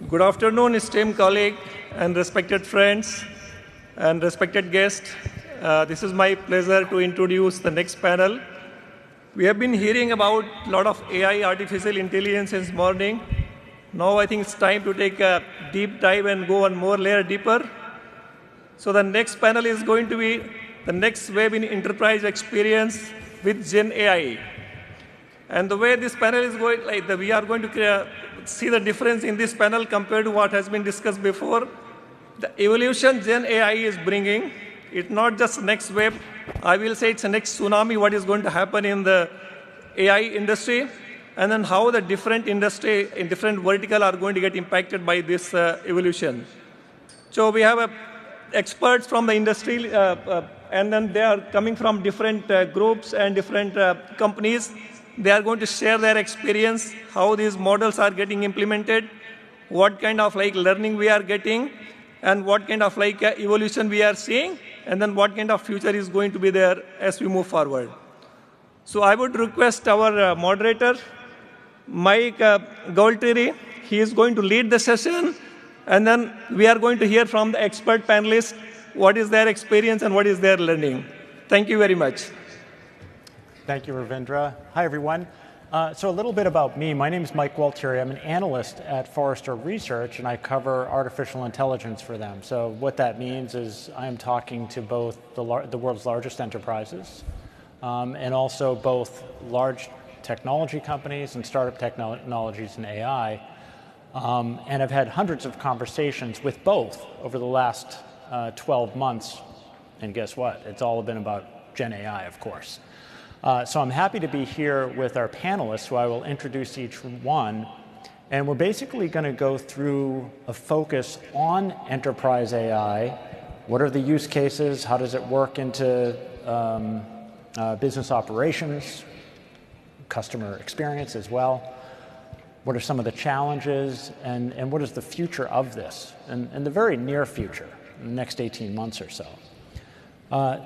Good afternoon, esteemed colleague and respected friends and respected guests. This is my pleasure to introduce the next panel. We have been hearing about a lot of AI, artificial intelligence since morning. Now I think it's time to take a deep dive and go one more layer deeper. So the next panel is going to be the next wave in enterprise experience with Gen AI. And the way this panel is going, we are going to see the difference in this panel compared to what has been discussed before. The evolution Gen AI is bringing, it's not just next wave. I will say it's the next tsunami, what is going to happen in the AI industry, and then how the different industry in different vertical are going to get impacted by this evolution. So we have experts from the industry, and then they are coming from different groups and different companies. They are going to share their experience, how these models are getting implemented, what kind of learning we are getting, and what kind of evolution we are seeing, and then what kind of future is going to be there as we move forward. So I would request our moderator, Mike Galtieri. He is going to lead the session, and then we are going to hear from the expert panelists what is their experience and what is their learning. Thank you very much. Thank you, Ravindra. Hi, everyone. So a little bit about me. My name is Mike Gualtieri. I'm an analyst at Forrester Research, and I cover artificial intelligence for them. So what that means is I'm talking to both the world's largest enterprises and also both large technology companies and startup technologies in AI. And I've had hundreds of conversations with both over the last 12 months. And guess what? It's all been about Gen AI, of course. So I'm happy to be here with our panelists, who I will introduce each one. And we're basically going to go through a focus on enterprise AI. What are the use cases? How does it work into business operations, customer experience as well? What are some of the challenges? And what is the future of this? And the very near future, in the next 18 months or so.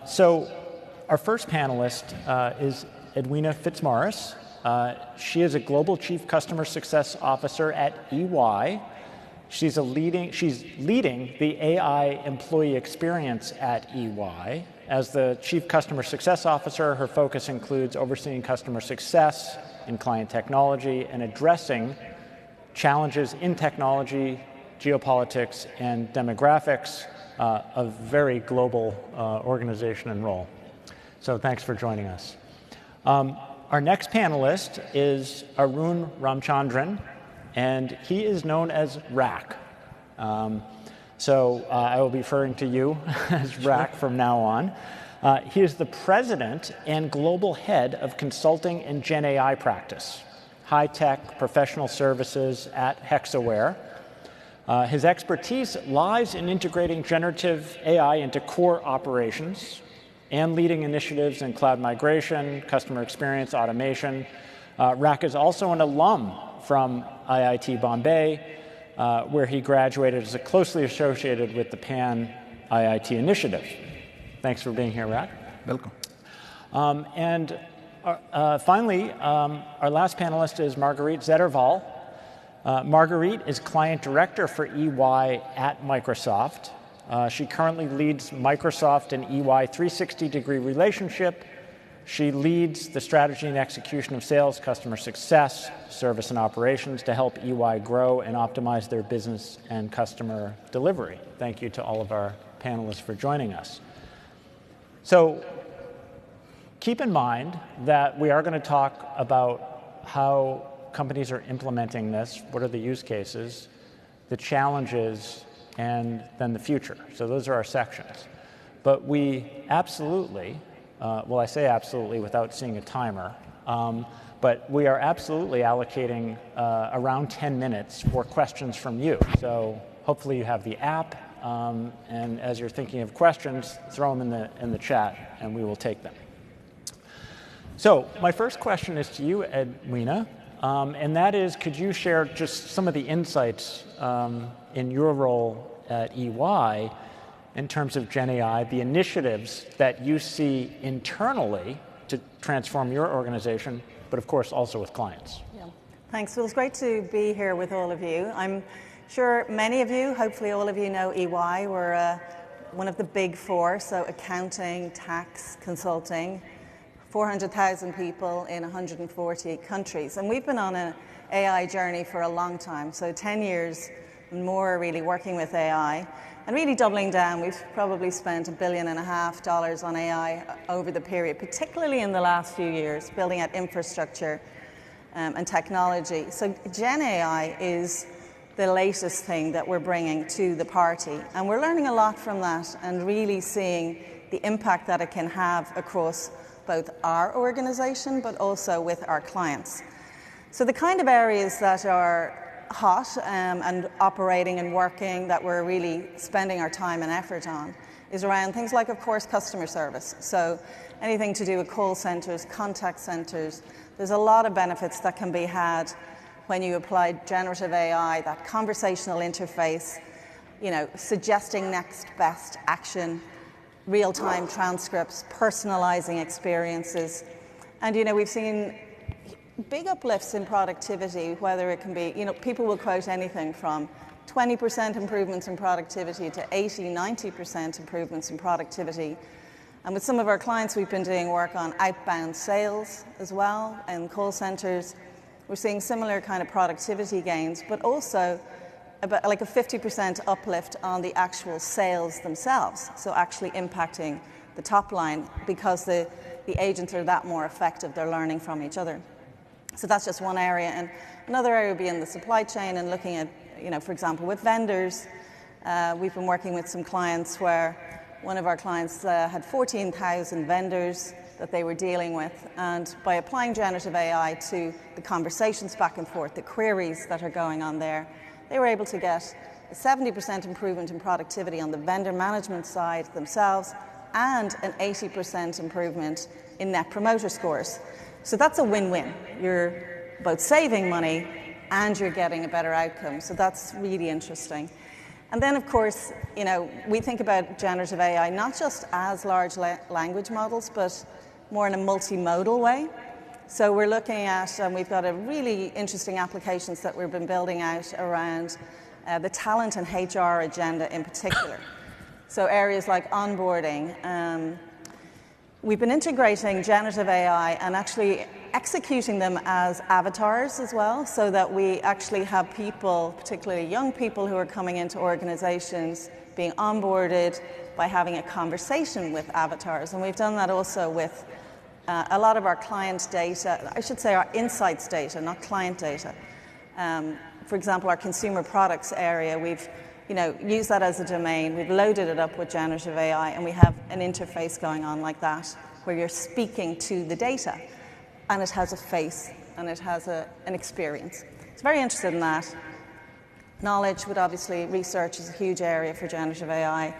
So our first panelist is Edwina Fitzmaurice. She is a Global Chief Customer Success Officer at EY. She's leading the AI employee experience at EY. As the Chief Customer Success Officer, her focus includes overseeing customer success in client technology and addressing challenges in technology, geopolitics, and demographics, a very global organization and role. So thanks for joining us. Our next panelist is Arun Ramchandran, and he is known as RAC. So I will be referring to you as Rack from now on. He is the president and global head of consulting and Gen AI practice, high-tech professional services at Hexaware. His expertise lies in integrating generative AI into core operations and leading initiatives in cloud migration, customer experience, automation. Rack is also an alum from IIT Bombay, where he graduated as closely associated with the PanIIT initiative. Thanks for being here, Rack. Welcome. Finally, our last panelist is Marguerite Zetterval. Marguerite is Client Director for EY at Microsoft. She currently leads Microsoft and EY 360-degree relationship. She leads the strategy and execution of sales, customer success, service and operations to help EY grow and optimize their business and customer delivery. Thank you to all of our panelists for joining us. So keep in mind that we are going to talk about how companies are implementing this, what are the use cases, the challenges, and then the future. So those are our sections. But we absolutely, well, I say absolutely without seeing a timer, but we are absolutely allocating around 10 minutes for questions from you. So hopefully you have the app, and as you're thinking of questions, throw them in the chat, and we will take them. So my first question is to you, Edwina, and that is, could you share just some of the insights in your role at EY in terms of Gen AI, the initiatives that you see internally to transform your organization, but of course also with clients? Yeah. Thanks. Well, it's great to be here with all of you. I'm sure many of you, hopefully all of you, know EY. We're one of the big four, so accounting, tax, consulting, 400,000 people in 140 countries. And we've been on an AI journey for a long time, so 10 years and more really working with AI and really doubling down. We've probably spent $1.5 billion on AI over the period, particularly in the last few years, building out infrastructure and technology. So Gen AI is the latest thing that we're bringing to the party. And we're learning a lot from that and really seeing the impact that it can have across both our organization, but also with our clients. So the kind of areas that are hot and operating and working that we're really spending our time and effort on is around things like, of course, customer service. So anything to do with call centers, contact centers. There's a lot of benefits that can be had when you apply generative AI, that conversational interface, suggesting next best action, real-time transcripts, personalizing experiences. And, we've seen big uplifts in productivity, whether it can be, people will quote anything from 20% improvements in productivity to 80, 90% improvements in productivity. And with some of our clients, we've been doing work on outbound sales as well, and call centers. We're seeing similar kind of productivity gains, but also about like a 50% uplift on the actual sales themselves. So actually impacting the top line because the agents are that more effective. They're learning from each other. So that's just one area. And another area would be in the supply chain and looking at, for example, with vendors. We've been working with some clients where one of our clients had 14,000 vendors that they were dealing with. And by applying generative AI to the conversations back and forth, the queries that are going on there, they were able to get a 70% improvement in productivity on the vendor management side themselves and an 80% improvement in net promoter scores. So that's a win-win. You're both saving money and you're getting a better outcome. So that's really interesting. And then, of course, we think about generative AI not just as large language models, but more in a multimodal way. So we're looking at, and we've got a really interesting applications that we've been building out around the talent and HR agenda in particular. So areas like onboarding. We've been integrating generative AI and actually executing them as avatars as well, so that we actually have people, particularly young people who are coming into organizations, being onboarded by having a conversation with avatars. And we've done that also with a lot of our client data, I should say our insights data, not client data. For example, our consumer products area, we've use that as a domain. We've loaded it up with generative AI, and we have an interface going on like that, where you're speaking to the data, and it has a face, and it has an experience. It's very interested in that. Knowledge would obviously, research is a huge area for generative AI,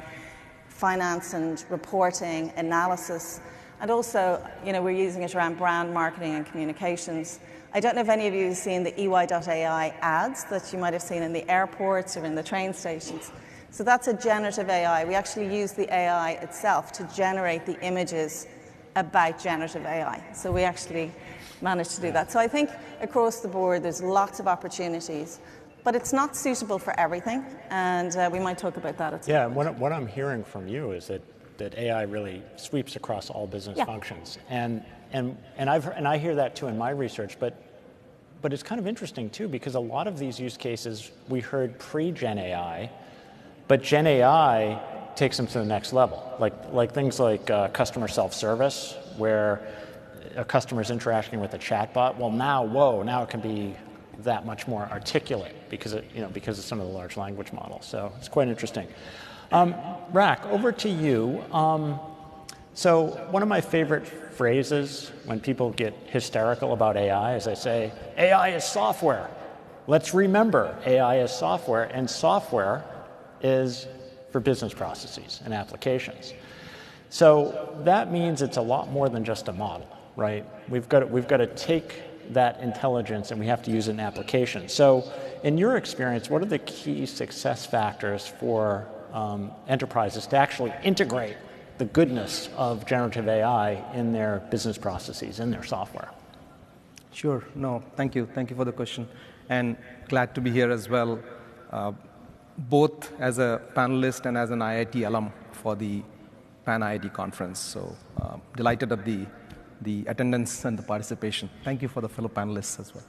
finance and reporting, analysis, and also, we're using it around brand marketing and communications. I don't know if any of you have seen the EY.AI ads that you might have seen in the airports or in the train stations. So that's a generative AI. We actually use the AI itself to generate the images about generative AI. So we actually managed to do that. So I think across the board, there's lots of opportunities, but it's not suitable for everything, and we might talk about that at some point. What I'm hearing from you is that AI really sweeps across all business functions, and I hear that too in my research, but it's kind of interesting too, because a lot of these use cases we heard pre-Gen AI, but Gen AI takes them to the next level, like things like customer self-service, where a customer is interacting with a chatbot. Well, now it can be that much more articulate because of some of the large language models. So it's quite interesting. Rak, over to you. So one of my favorite phrases when people get hysterical about AI is they say, AI is software. Let's remember, AI is software, and software is for business processes and applications. So that means it's a lot more than just a model, right? We've got to take that intelligence and we have to use it in applications. So in your experience, what are the key success factors for enterprises to actually integrate the goodness of generative AI in their business processes, in their software? Sure. No, thank you. Thank you for the question. And glad to be here as well, both as a panelist and as an IIT alum for the PanIIT conference. So delighted at the attendance and the participation. Thank you for the fellow panelists as well.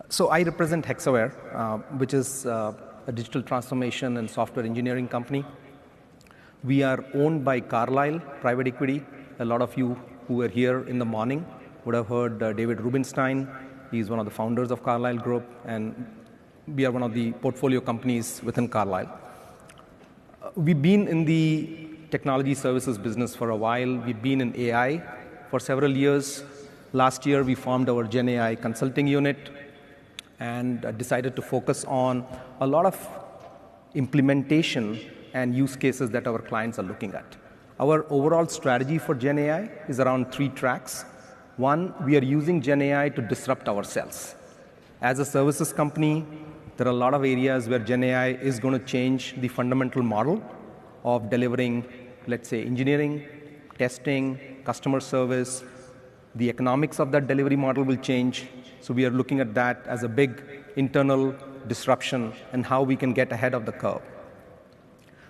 So I represent Hexaware, which is a digital transformation and software engineering company. We are owned by Carlyle Private Equity. A lot of you who were here in the morning would have heard David Rubenstein. He's one of the founders of Carlyle Group, and we are one of the portfolio companies within Carlyle. We've been in the technology services business for a while. We've been in AI for several years. Last year, we formed our Gen AI consulting unit and decided to focus on a lot of implementation and use cases that our clients are looking at. Our overall strategy for Gen AI is around 3 tracks. One, we are using Gen AI to disrupt ourselves. As a services company, there are a lot of areas where Gen AI is going to change the fundamental model of delivering, let's say, engineering, testing, customer service. The economics of that delivery model will change. So we are looking at that as a big internal disruption and how we can get ahead of the curve.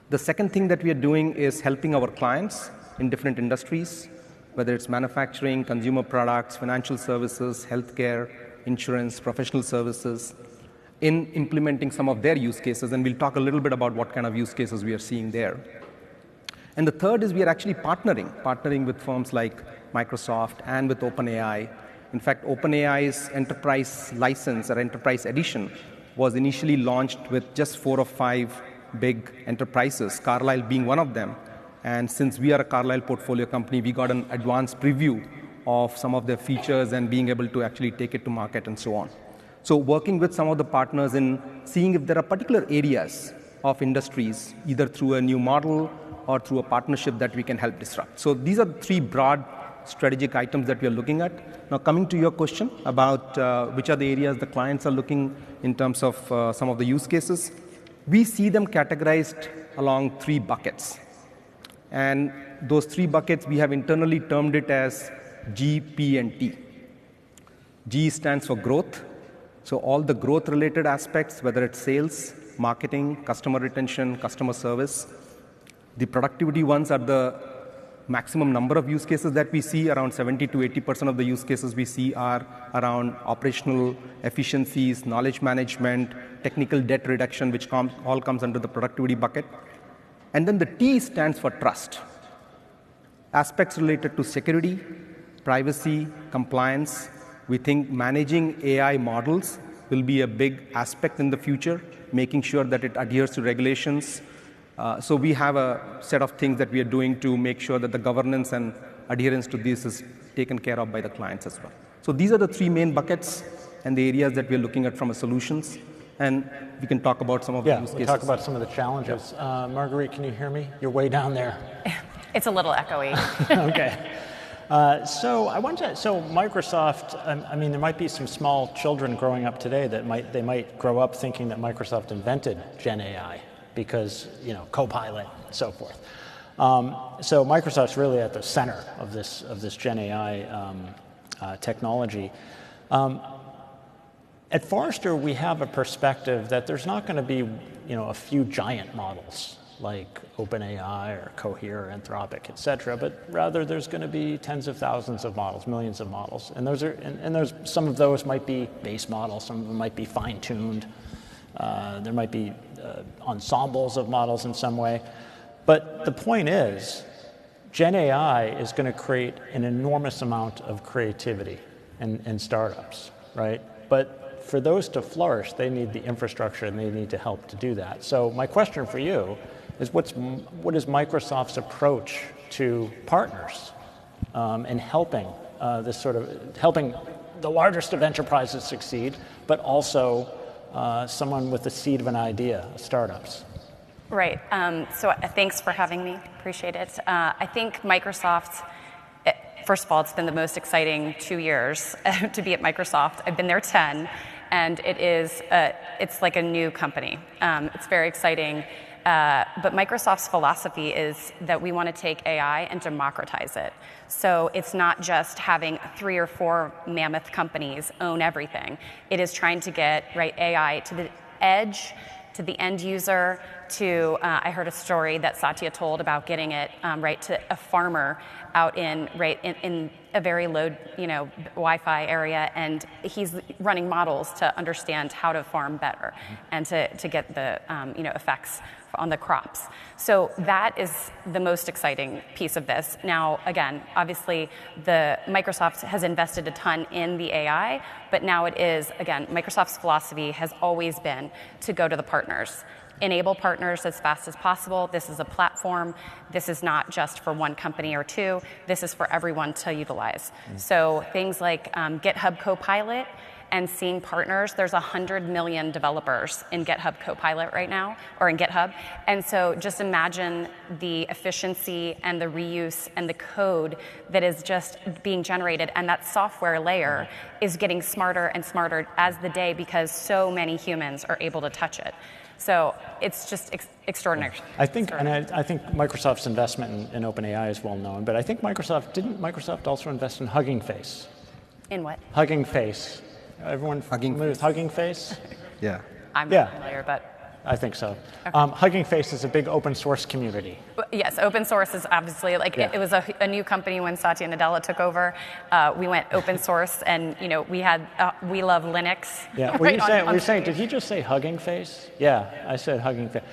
The second thing that we are doing is helping our clients in different industries, whether it's manufacturing, consumer products, financial services, healthcare, insurance, professional services, in implementing some of their use cases. And we'll talk a little bit about what kind of use cases we are seeing there. And the third is we are actually partnering with firms like Microsoft and with OpenAI. In fact, OpenAI's enterprise license or enterprise edition was initially launched with just 4 or 5 big enterprises, Carlyle being one of them. And since we are a Carlyle portfolio company, we got an advanced preview of some of their features and being able to actually take it to market and so on. So working with some of the partners in seeing if there are particular areas of industries, either through a new model or through a partnership that we can help disrupt. So these are the 3 broad strategic items that we are looking at. Now, coming to your question about which are the areas the clients are looking in terms of some of the use cases, we see them categorized along 3 buckets. And those 3 buckets, we have internally termed it as G, P, and T. G stands for growth. So all the growth-related aspects, whether it's sales, marketing, customer retention, customer service. The productivity ones are the maximum number of use cases that we see. Around 70 to 80% of the use cases we see are around operational efficiencies, knowledge management, technical debt reduction, which all comes under the productivity bucket. And then the T stands for trust. Aspects related to security, privacy, compliance. We think managing AI models will be a big aspect in the future, making sure that it adheres to regulations. So we have a set of things that we are doing to make sure that the governance and adherence to this is taken care of by the clients as well. So these are the three main buckets and the areas that we're looking at from a solutions. And we can talk about some of the use cases. Yeah, we'll talk about some of the challenges. Yeah. Marguerite, can you hear me? You're way down there. It's a little echoey. Okay. So Microsoft, I mean, there might be some small children growing up today that might grow up thinking that Microsoft invented Gen AI because, Copilot and so forth. So Microsoft's really at the center of this Gen AI technology. At Forrester, we have a perspective that there's not going to be, a few giant models like OpenAI or Cohere, Anthropic, et cetera, but rather there's going to be tens of thousands of models, millions of models. And some of those might be base models, some of them might be fine-tuned. There might be ensembles of models in some way. But the point is, Gen AI is going to create an enormous amount of creativity in startups, right? But for those to flourish, they need the infrastructure and they need to help to do that. So my question for you is what is Microsoft's approach to partners in helping helping the largest of enterprises succeed, but also someone with the seed of an idea, startups? Right. So thanks for having me. Appreciate it. I think Microsoft, first of all, it's been the most exciting 2 years to be at Microsoft. I've been there 10, and it's like a new company. It's very exciting. But Microsoft's philosophy is that we want to take AI and democratize it. So it's not just having 3 or 4 mammoth companies own everything. It is trying to get AI to the edge, to the end user, to, I heard a story that Satya told about getting it to a farmer out in a very low, Wi-Fi area, and he's running models to understand how to farm better and to get the, effects on the crops. So that is the most exciting piece of this. Now, again, obviously, Microsoft has invested a ton in the AI, but now it is, again, Microsoft's philosophy has always been to go to the partners. Enable partners as fast as possible. This is a platform. This is not just for one company or two. This is for everyone to utilize. So things like GitHub Copilot and seeing partners. There's 100 million developers in GitHub Copilot right now, or in GitHub. And so just imagine the efficiency and the reuse and the code that is just being generated. And that software layer is getting smarter and smarter as the day because so many humans are able to touch it. So it's just extraordinary. I think Microsoft's investment in OpenAI is well known, but I think didn't Microsoft also invest in Hugging Face? In what? Hugging Face. Everyone familiar with Hugging Face? Yeah. I'm not familiar, but I think so. Okay. Hugging Face is a big open source community. Yes, open source is obviously it was a new company when Satya Nadella took over. We went open source, and we love Linux. Yeah, were you saying? Did he just say Hugging Face? Yeah, I said Hugging Face.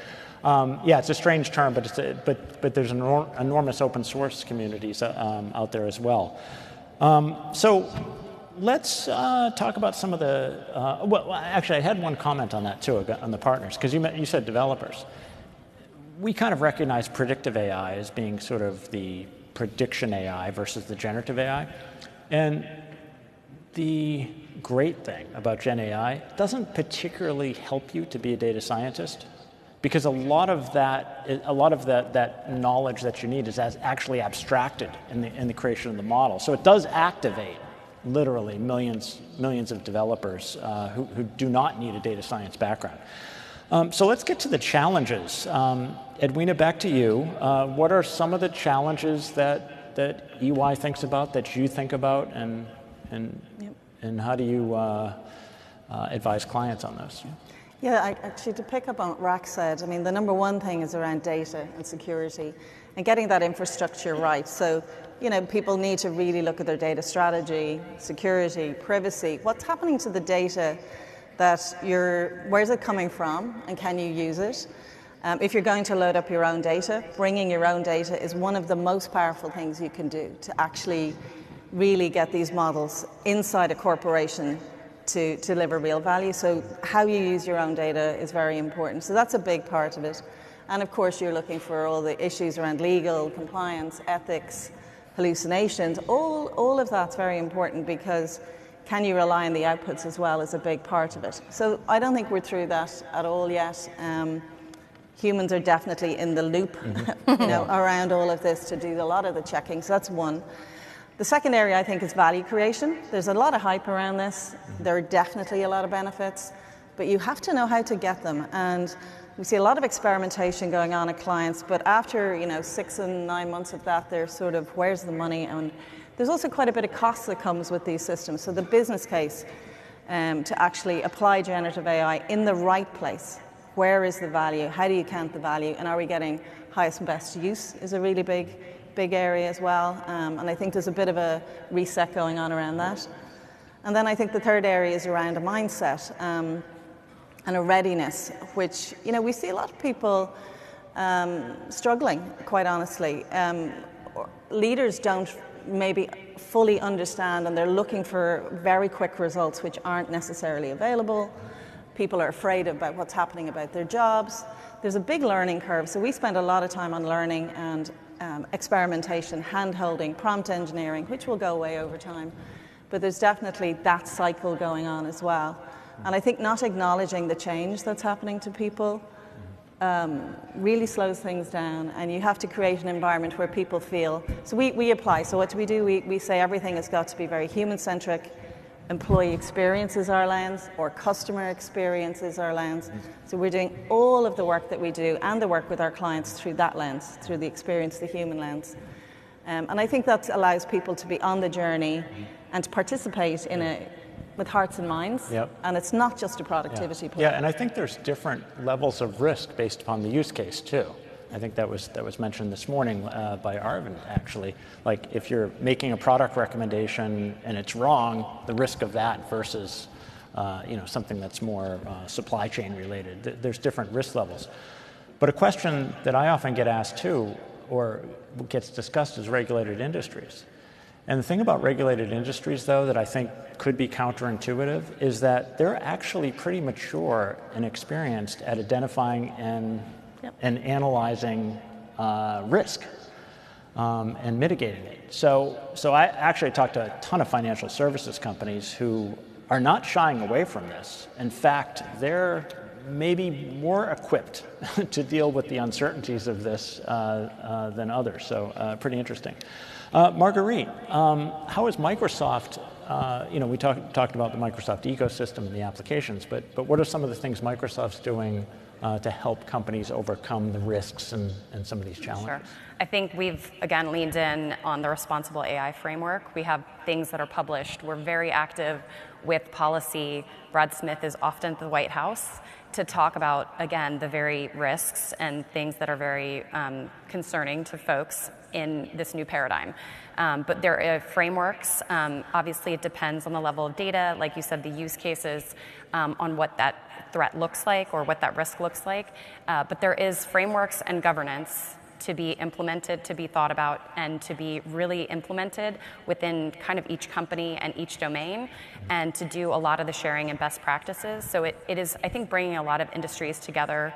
Yeah, it's a strange term, but there's enormous open source communities out there as well. So let's talk about some of the, well, actually, I had one comment on that, too, on the partners, because you said developers. We kind of recognize predictive AI as being sort of the prediction AI versus the generative AI. And the great thing about Gen AI doesn't particularly help you to be a data scientist, because a lot of that knowledge that you need is actually abstracted in the creation of the model. So it does activate literally millions of developers who do not need a data science background. So let's get to the challenges. Edwina, back to you. What are some of the challenges that EY thinks about, that you think about, and how do you advise clients on those? Yeah, actually, to pick up on what Rack said, I mean, the number one thing is around data and security and getting that infrastructure right. So, people need to really look at their data strategy, security, privacy. What's happening to the data where's it coming from, and can you use it? If you're going to load up your own data, bringing your own data is one of the most powerful things you can do to actually really get these models inside a corporation to deliver real value. So how you use your own data is very important. So that's a big part of it. And of course, you're looking for all the issues around legal, compliance, ethics, hallucinations. All of that's very important, because can you rely on the outputs as well is a big part of it. So I don't think we're through that at all yet. Humans are definitely in the loop, around all of this to do a lot of the checking. So that's one. The second area, I think, is value creation. There's a lot of hype around this. There are definitely a lot of benefits, but you have to know how to get them. And we see a lot of experimentation going on at clients, but after 6 and 9 months of that, they're sort of, where's the money? And there's also quite a bit of cost that comes with these systems. So the business case to actually apply generative AI in the right place. Where is the value? How do you count the value? And are we getting highest and best use is a really big area as well. And I think there's a bit of a reset going on around that. And then I think the third area is around a mindset and a readiness, which, we see a lot of people struggling, quite honestly. Leaders don't maybe fully understand, and they're looking for very quick results which aren't necessarily available. People are afraid about what's happening about their jobs. There's a big learning curve, so we spend a lot of time on learning and experimentation, hand-holding, prompt engineering, which will go away over time. But there's definitely that cycle going on as well. And I think not acknowledging the change that's happening to people really slows things down, and you have to create an environment where people feel. So we apply. So what do? We say everything has got to be very human-centric. Employee experience is our lens, or customer experience is our lens. So we're doing all of the work that we do and the work with our clients through that lens, through the experience, the human lens. And I think that allows people to be on the journey and to participate in with hearts and minds. Yep. And it's not just a productivity play. Yeah, and I think there's different levels of risk based upon the use case too. I think that was mentioned this morning by Arvind, actually. Like, if you're making a product recommendation and it's wrong, the risk of that versus something that's more supply chain related. There's different risk levels. But a question that I often get asked too, or gets discussed, is regulated industries. And the thing about regulated industries, though, that I think could be counterintuitive is that they're actually pretty mature and experienced at identifying and analyzing risk and mitigating it. So I actually talked to a ton of financial services companies who are not shying away from this. In fact, they're maybe more equipped to deal with the uncertainties of this than others. So pretty interesting. Marguerite, how is Microsoft, we talked about the Microsoft ecosystem and the applications, but what are some of the things Microsoft's doing to help companies overcome the risks and some of these challenges? Sure. I think we've, again, leaned in on the responsible AI framework. We have things that are published. We're very active with policy. Brad Smith is often at the White House to talk about, again, the very risks and things that are very concerning to folks in this new paradigm. But there are frameworks. Obviously, it depends on the level of data, like you said, the use cases, on what that threat looks like or what that risk looks like. But there is frameworks and governance to be implemented, to be thought about, and to be really implemented within kind of each company and each domain, and to do a lot of the sharing and best practices. So it is, I think, bringing a lot of industries together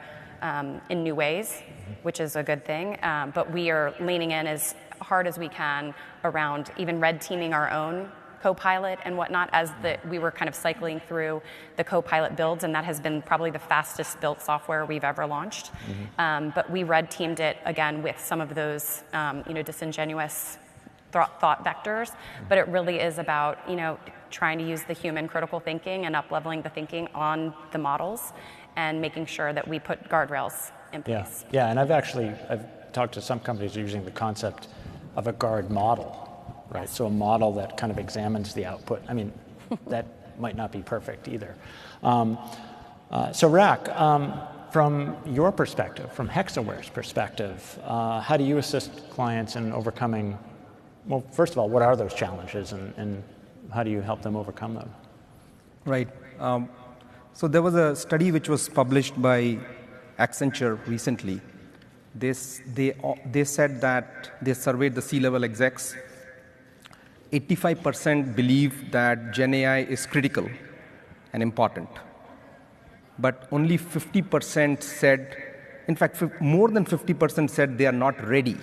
in new ways, which is a good thing. But we are leaning in as hard as we can around even red teaming our own Copilot and whatnot, as we were kind of cycling through the Copilot builds, and that has been probably the fastest built software we've ever launched. But we red teamed it again with some of those disingenuous thought vectors. But it really is about trying to use the human critical thinking and up-leveling the thinking on the models and making sure that we put guardrails in place. Yeah, and I've talked to some companies using the concept of a guard model. Right, so a model that kind of examines the output. I mean, that might not be perfect either. So Rak, from your perspective, from Hexaware's perspective, how do you assist clients in overcoming, well, first of all, what are those challenges and how do you help them overcome them? Right. So there was a study which was published by Accenture recently. They said that they surveyed the C-level execs. 85% believe that Gen AI is critical and important. But only 50% said, in fact, more than 50% said they are not ready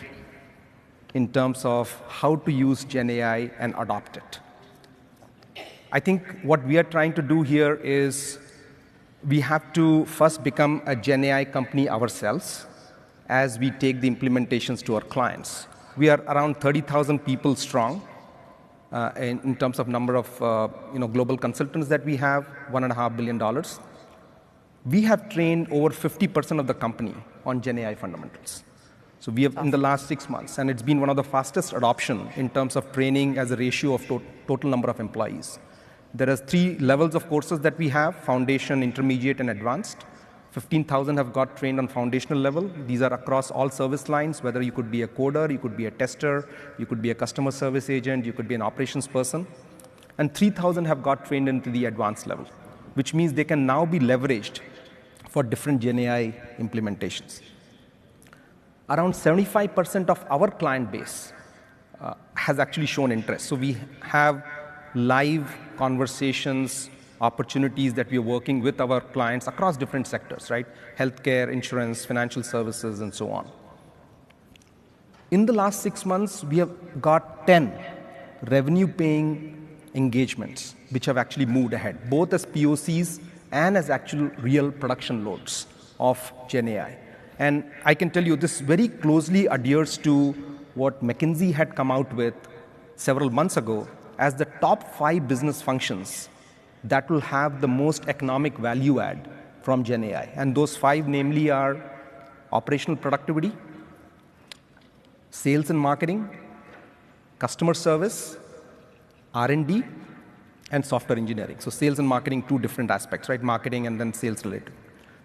in terms of how to use Gen AI and adopt it. I think what we are trying to do here is we have to first become a Gen AI company ourselves as we take the implementations to our clients. We are around 30,000 people strong in terms of number of global consultants that we have, $1.5 billion. We have trained over 50% of the company on Gen AI fundamentals. So we have in the last 6 months, and it's been one of the fastest adoption in terms of training as a ratio of total number of employees. There are 3 levels of courses that we have: foundation, intermediate, and advanced. 15,000 have got trained on foundational level. These are across all service lines, whether you could be a coder, you could be a tester, you could be a customer service agent, you could be an operations person. And 3,000 have got trained into the advanced level, which means they can now be leveraged for different Gen AI implementations. Around 75% of our client base has actually shown interest. So we have live conversations, opportunities that we are working with our clients across different sectors, right? Healthcare, insurance, financial services, and so on. In the last 6 months, we have got 10 revenue-paying engagements, which have actually moved ahead, both as POCs and as actual real production loads of Gen AI. And I can tell you this very closely adheres to what McKinsey had come out with several months ago as the top 5 business functions that will have the most economic value add from Gen AI. And those 5 namely are operational productivity, sales and marketing, customer service, R&D, and software engineering. So sales and marketing, 2 different aspects, right? Marketing and then sales related.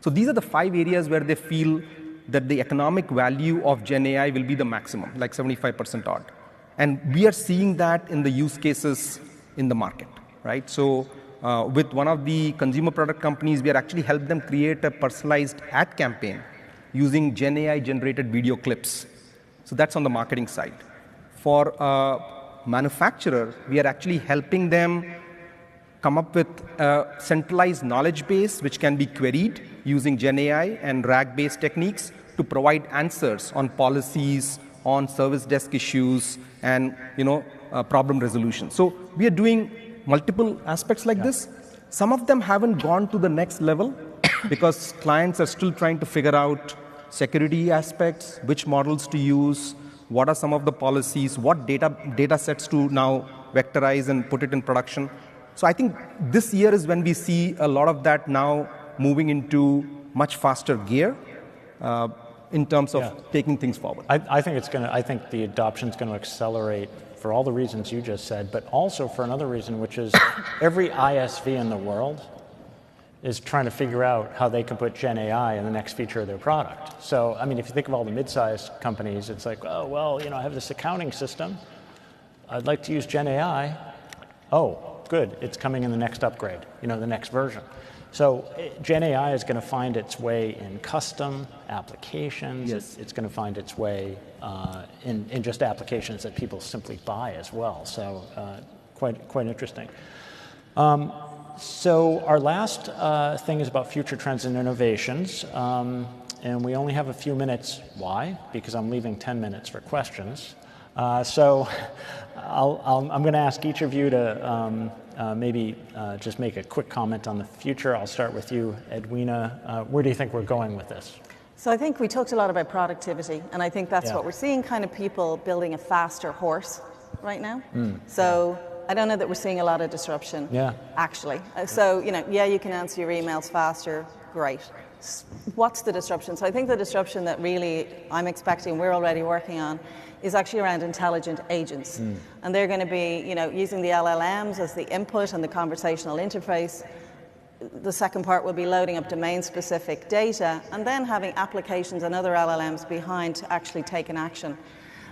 So these are the 5 areas where they feel that the economic value of Gen AI will be the maximum, like 75% odd. And we are seeing that in the use cases in the market, right? So with one of the consumer product companies, we are actually helping them create a personalized ad campaign using Gen AI generated video clips. So that's on the marketing side. For a manufacturer, we are actually helping them come up with a centralized knowledge base which can be queried using Gen AI and RAG-based techniques to provide answers on policies, on service desk issues, and problem resolution. So we are doing multiple aspects like this. Some of them haven't gone to the next level because clients are still trying to figure out security aspects, which models to use, what are some of the policies, what data sets to now vectorize and put it in production. So I think this year is when we see a lot of that now moving into much faster gear in terms of taking things forward. I think the adoption is going to accelerate for all the reasons you just said, but also for another reason, which is every ISV in the world is trying to figure out how they can put Gen AI in the next feature of their product. So, I mean, if you think of all the mid-sized companies, it's like, oh, well, I have this accounting system. I'd like to use Gen AI. Oh, good, it's coming in the next upgrade, the next version. So Gen AI is going to find its way in custom applications. Yes. It's going to find its way in just applications that people simply buy as well. So quite interesting. So our last thing is about future trends and innovations. And we only have a few minutes. Why? Because I'm leaving 10 minutes for questions. So I'm going to ask each of you to maybe just make a quick comment on the future. I'll start with you, Edwina. Where do you think we're going with this? So I think we talked a lot about productivity, and I think that's what we're seeing, kind of people building a faster horse right now. So I don't know that we're seeing a lot of disruption, actually. So, you can answer your emails faster, great. What's the disruption? So I think the disruption that really I'm expecting, we're already working on, is actually around intelligent agents. And they're going to be, using the LLMs as the input and the conversational interface. The second part will be loading up domain-specific data and then having applications and other LLMs behind to actually take an action.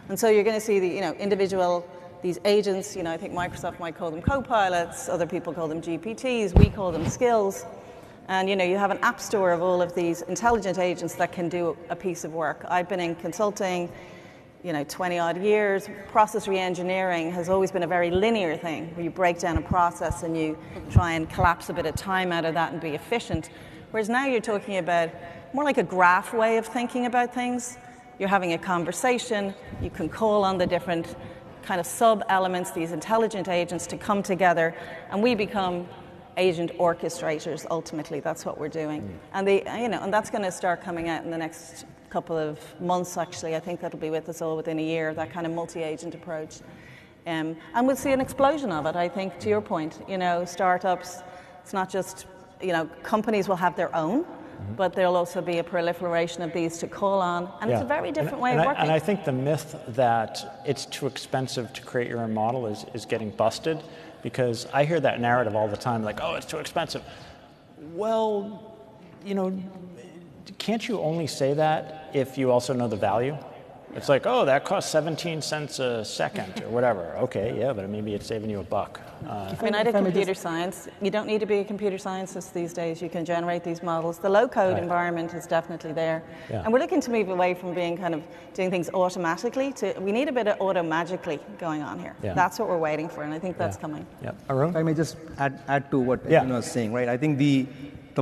And so you're going to see the, these agents, I think Microsoft might call them co-pilots, other people call them GPTs, we call them skills. And you have an app store of all of these intelligent agents that can do a piece of work. I've been in consulting, 20 odd years, process re-engineering has always been a very linear thing, where you break down a process and you try and collapse a bit of time out of that and be efficient. Whereas now you're talking about more like a graph way of thinking about things. You're having a conversation, you can call on the different kind of sub-elements, these intelligent agents, to come together, and we become agent orchestrators. Ultimately, that's what we're doing. And and that's going to start coming out in the next couple of months, actually. I think that'll be with us all within a year, that kind of multi-agent approach. And we'll see an explosion of it, I think, to your point. Startups, it's not just, companies will have their own, but there'll also be a proliferation of these to call on. And it's a very different way of working. And I think the myth that it's too expensive to create your own model is getting busted, because I hear that narrative all the time, like, oh, it's too expensive. Well, can't you only say that if you also know the value? It's like, oh, that costs 17 cents a second or whatever. Okay, yeah, but maybe it's saving you $1. I did computer science. You don't need to be a computer scientist these days. You can generate these models. The low-code environment is definitely there. Yeah. And we're looking to move away from being kind of doing things automatically to, we need a bit of auto-magically going on here. Yeah. That's what we're waiting for, and I think that's coming. Yeah. Arun? If I may just add to what Edwina was saying, right? I think the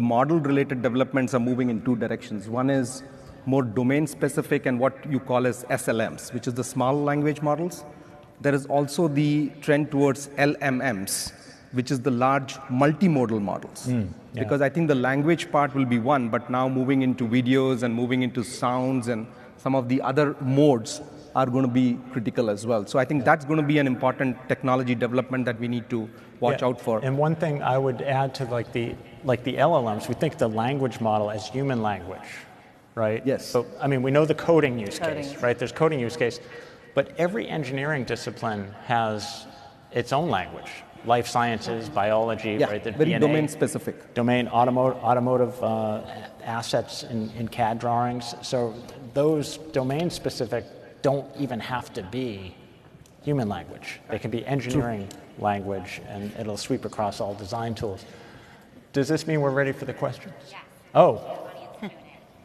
model-related developments are moving in two directions. One is more domain-specific and what you call as SLMs, which is the small language models. There is also the trend towards LMMs, which is the large multimodal models. Because I think the language part will be one, but now moving into videos and moving into sounds and some of the other modes are going to be critical as well. So I think that's going to be an important technology development that we need to watch out for. And one thing I would add to like the LLMs, we think the language model as human language, right? Yes. So, we know the coding use case, right? There's coding use case. But every engineering discipline has its own language. Life sciences, biology, right? The very DNA, domain-specific. Automotive assets in CAD drawings. So those domain-specific don't even have to be human language. They can be engineering language, and it'll sweep across all design tools. Does this mean we're ready for the questions? Yeah. Oh.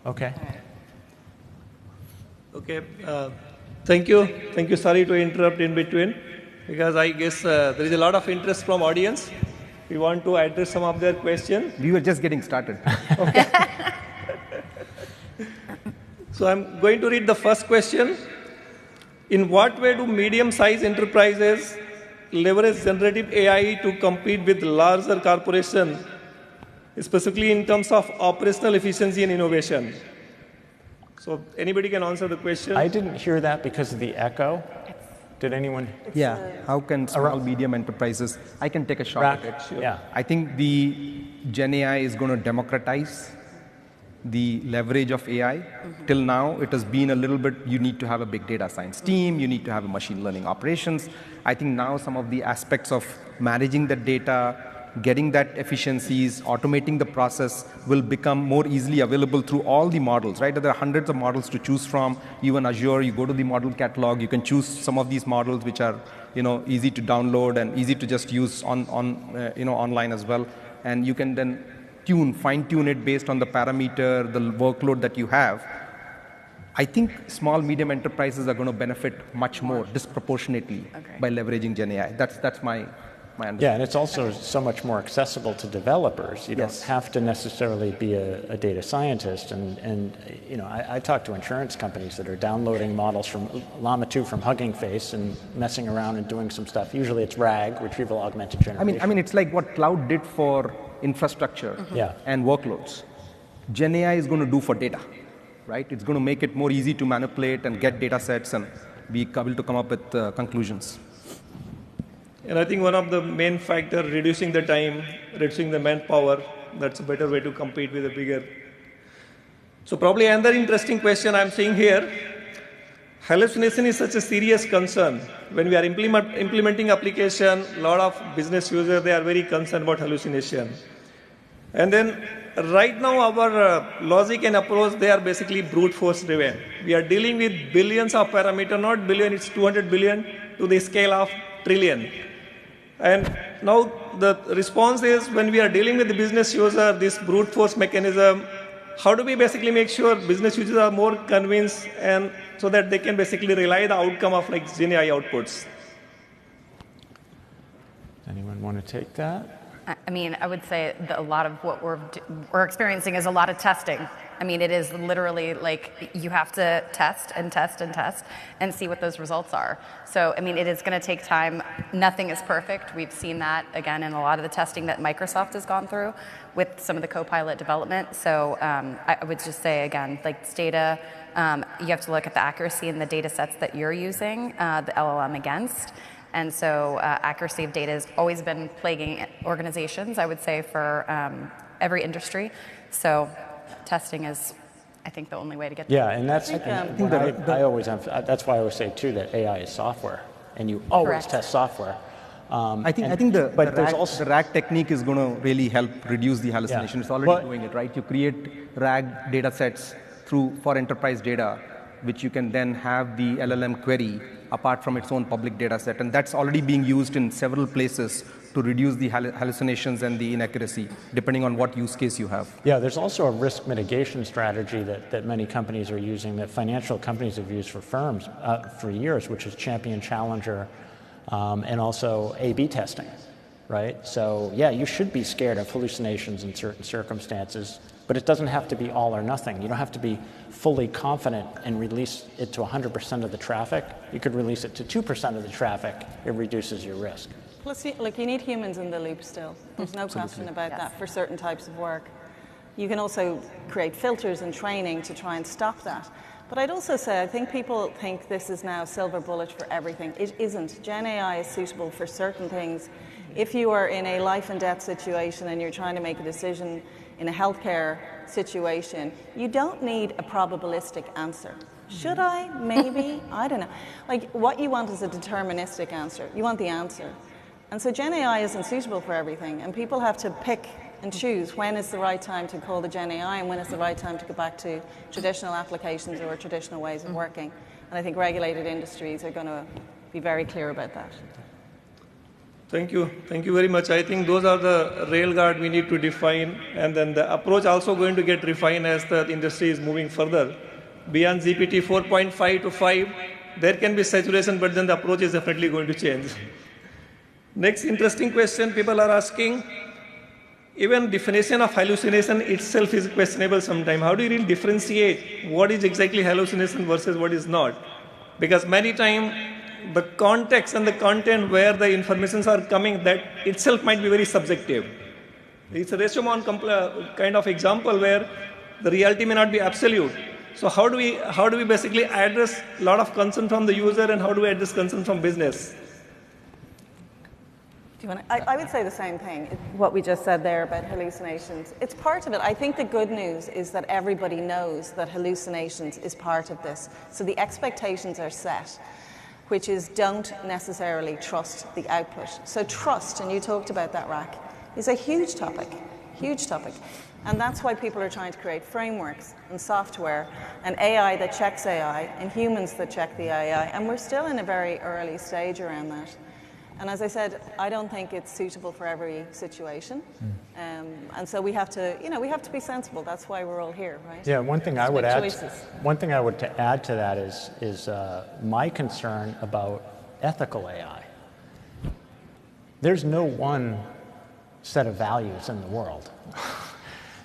Okay. Okay. Thank you. Sorry to interrupt in between, because I guess there is a lot of interest from audience. We want to address some of their questions. We were just getting started. Okay. So I'm going to read the first question. In what way do medium-sized enterprises leverage generative AI to compete with larger corporations, specifically in terms of operational efficiency and innovation? So anybody can answer the question. I didn't hear that because of the echo. Did anyone? How can small, medium enterprises, I can take a shot at it. Sure. Yeah. I think the Gen AI is going to democratize the leverage of AI. Till now, it has been a little bit, you need to have a big data science team, you need to have a machine learning operations. I think now some of the aspects of managing the data, getting that efficiencies, automating the process will become more easily available through all the models, right? There are hundreds of models to choose from. Even Azure, you go to the model catalog, you can choose some of these models which are, easy to download and easy to just use online as well. And you can then fine-tune it based on the parameter, the workload that you have. I think small, medium enterprises are going to benefit much more disproportionately by leveraging Gen AI. That's my understanding. Yeah, and it's also so much more accessible to developers. You don't have to necessarily be a data scientist. And I talk to insurance companies that are downloading models from Llama 2 from Hugging Face and messing around and doing some stuff. Usually it's RAG, retrieval augmented generation. I mean, it's like what cloud did for infrastructure and workloads. Gen AI is going to do for data, right? It's going to make it more easy to manipulate and get data sets and be able to come up with conclusions. And I think one of the main factors, reducing the time, reducing the manpower, that's a better way to compete with the bigger. So probably another interesting question I'm seeing here, hallucination is such a serious concern. When we are implementing application, a lot of business users, they are very concerned about hallucination. And then right now our logic and approach, they are basically brute force driven. We are dealing with billions of parameters, not billion, it's 200 billion to the scale of trillion. And now the response is when we are dealing with the business user, this brute force mechanism how do we basically make sure business users are more convinced and so that they can basically rely the outcome of like GenAI outputs? Anyone want to take that? I mean, I would say that a lot of what we're experiencing is a lot of testing. I mean, it is literally like you have to test and test and test and see what those results are. So, I mean, it is going to take time. Nothing is perfect. We've seen that, again, in a lot of the testing that Microsoft has gone through with some of the Copilot development. So I would just say, again, like it's data, you have to look at the accuracy in the data sets that you're using the LLM against. And so accuracy of data has always been plaguing organizations, I would say, for every industry. So testing is, I think, the only way to get there. Yeah, and that's, I always that's why I always say, too, that AI is software, and you always test software. I think the RAG technique is going to really help reduce the hallucination. It's already doing it, right? You create RAG data sets for enterprise data, which you can then have the LLM query apart from its own public data set. And that's already being used in several places to reduce the hallucinations and the inaccuracy, depending on what use case you have. Yeah, there's also a risk mitigation strategy that many companies are using, that financial companies have used for firms for years, which is champion challenger and also A/B testing, right? So yeah, you should be scared of hallucinations in certain circumstances, but it doesn't have to be all or nothing. You don't have to be fully confident and release it to 100% of the traffic. You could release it to 2% of the traffic. It reduces your risk. Plus, like, you need humans in the loop still. There's no question about that for certain types of work. You can also create filters and training to try and stop that. But I'd also say, I think people think this is now silver bullet for everything. It isn't. Gen AI is suitable for certain things. If you are in a life and death situation and you're trying to make a decision in a healthcare situation, you don't need a probabilistic answer. Should I? Maybe? I don't know. Like, what you want is a deterministic answer. You want the answer. And so Gen AI isn't suitable for everything, and people have to pick and choose when is the right time to call the Gen AI and when is the right time to go back to traditional applications or traditional ways of working. And I think regulated industries are going to be very clear about that. Thank you. Thank you very much. I think those are the railguard we need to define, and then the approach also going to get refined as the industry is moving further. Beyond GPT 4.5 to 5, there can be saturation, but then the approach is definitely going to change. Next interesting question people are asking, even definition of hallucination itself is questionable sometimes. How do you really differentiate what is exactly hallucination versus what is not? Because many times the context and the content where the informations are coming, that itself might be very subjective. It's a Rashomon kind of example where the reality may not be absolute. So how do we basically address a lot of concern from the user, and how do we address concern from business? I would say the same thing, what we just said there about hallucinations. It's part of it. I think the good news is that everybody knows that hallucinations is part of this. So the expectations are set, which is don't necessarily trust the output. So trust, and you talked about that, Rak, is a huge topic, huge topic. And that's why people are trying to create frameworks and software and AI that checks AI and humans that check the AI. And we're still in a very early stage around that. And as I said, I don't think it's suitable for every situation. And so we have to, we have to be sensible. That's why we're all here, right? Yeah, one thing I would add to that is my concern about ethical AI. There's no one set of values in the world.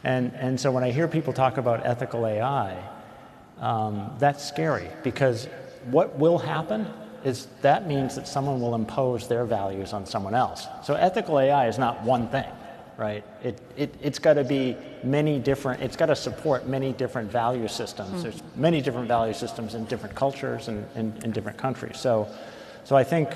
And so when I hear people talk about ethical AI, that's scary, because what will happen is that means that someone will impose their values on someone else. So ethical AI is not one thing, right? It's got to be many different, it's got to support many different value systems. There's many different value systems in different cultures and in different countries. So I think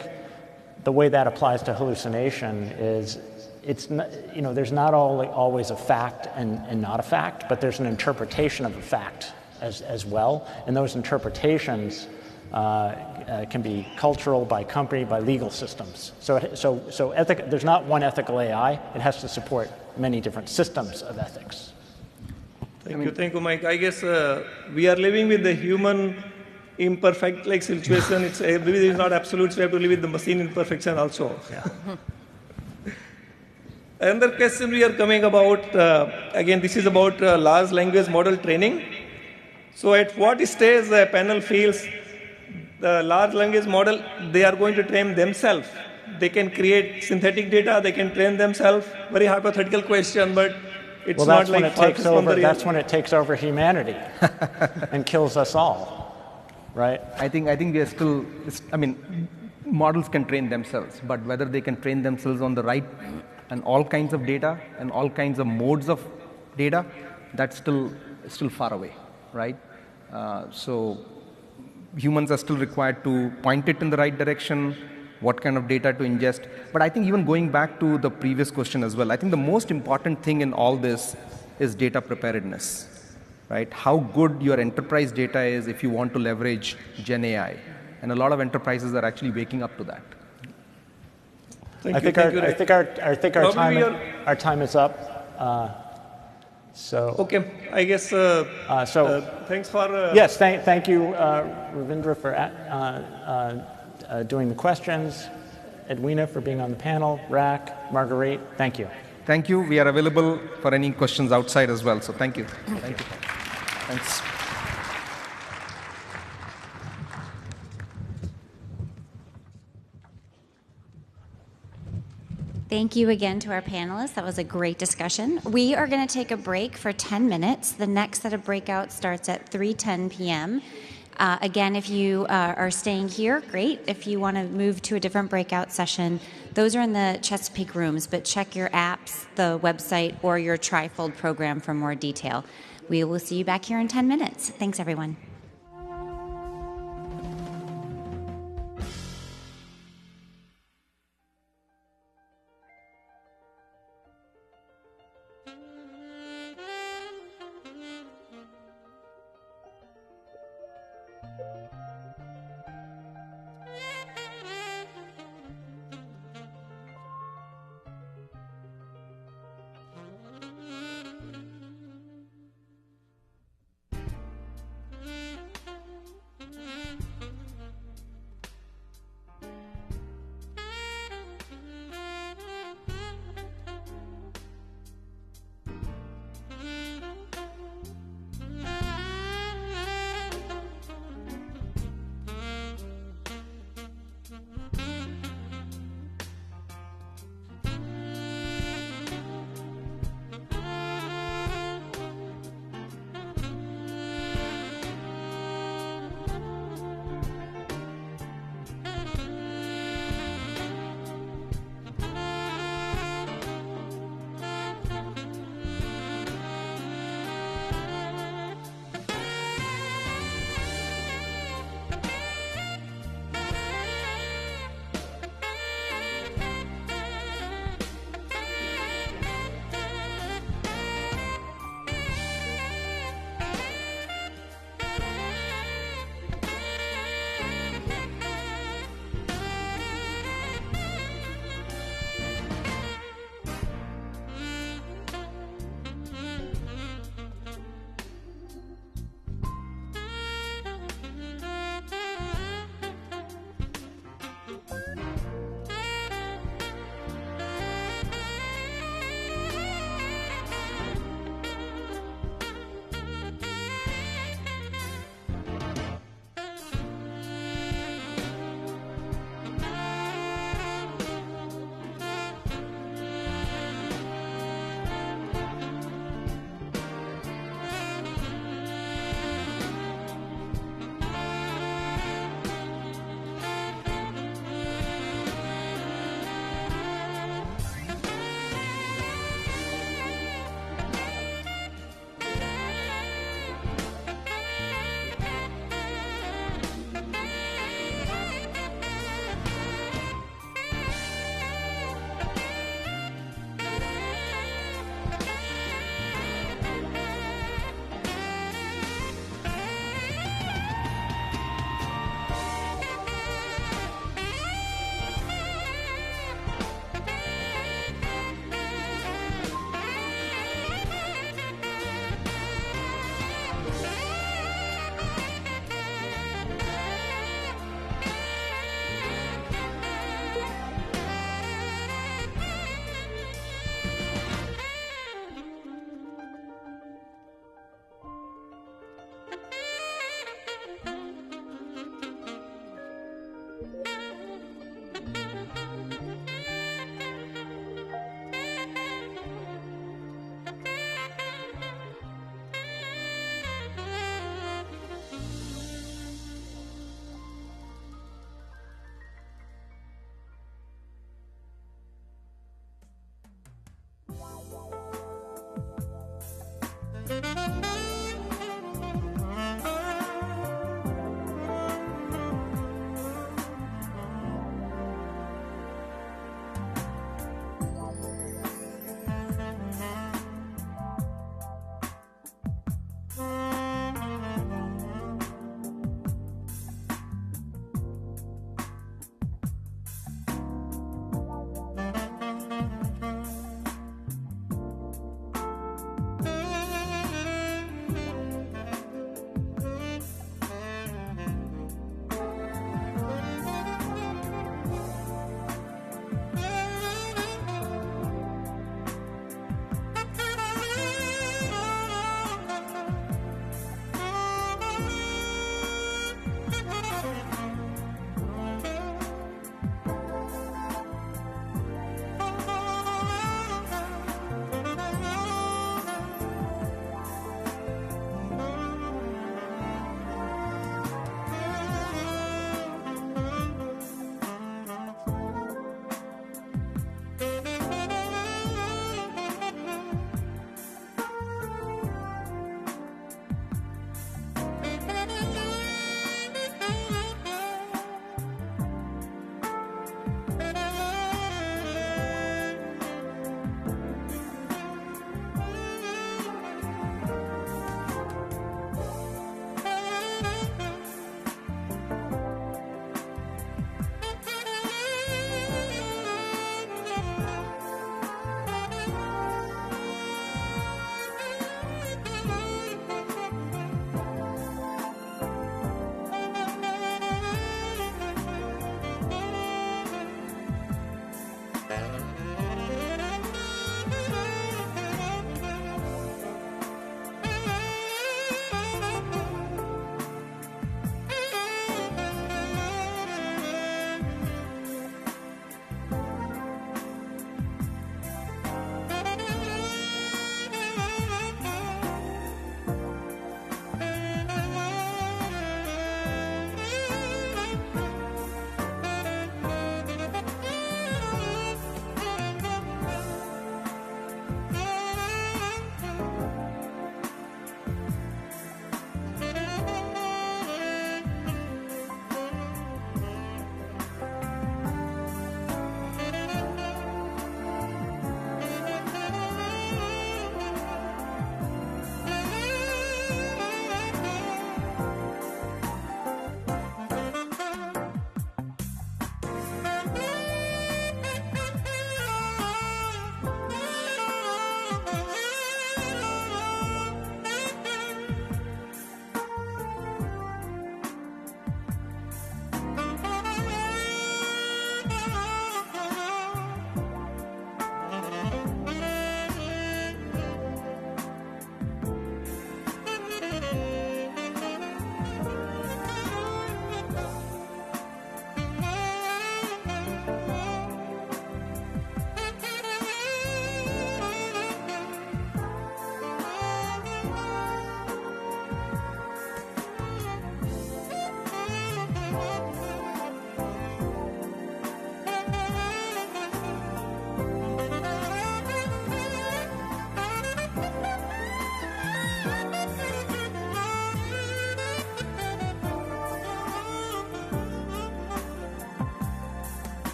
the way that applies to hallucination is, it's not, there's not always a fact and not a fact, but there's an interpretation of a fact as well. And those interpretations can be cultural, by company, by legal systems. So there's not one ethical AI. It has to support many different systems of ethics. Thank you, Mike. I guess we are living with the human imperfect situation. Everything is not absolute, so we have to live with the machine imperfection also. Yeah. Another question we are coming about, again, this is about large language model training. So at what stage the panel feels the large language model, they are going to train themselves? They can create synthetic data, they can train themselves. Very hypothetical question, but it's well, not like that's when it takes over humanity and kills us all, right? I think we are still, I mean, models can train themselves, but whether they can train themselves on the right and all kinds of data and all kinds of modes of data, that's still far away, right? So humans are still required to point it in the right direction, what kind of data to ingest. But I think even going back to the previous question as well, I think the most important thing in all this is data preparedness, right? How good your enterprise data is if you want to leverage Gen AI. And a lot of enterprises are actually waking up to that. I think our time is up. So okay, I guess. Thanks for. Yes, thank you, Ravindra, for doing the questions. Edwina for being on the panel. Rak, Marguerite, thank you. Thank you. We are available for any questions outside as well. So thank you. Thank you. Thanks. Thank you again to our panelists. That was a great discussion. We are going to take a break for 10 minutes. The next set of breakouts starts at 3:10 p.m. Again, if you are staying here, great. If you want to move to a different breakout session, those are in the Chesapeake rooms, but check your apps, the website, or your Trifold program for more detail. We will see you back here in 10 minutes. Thanks, everyone.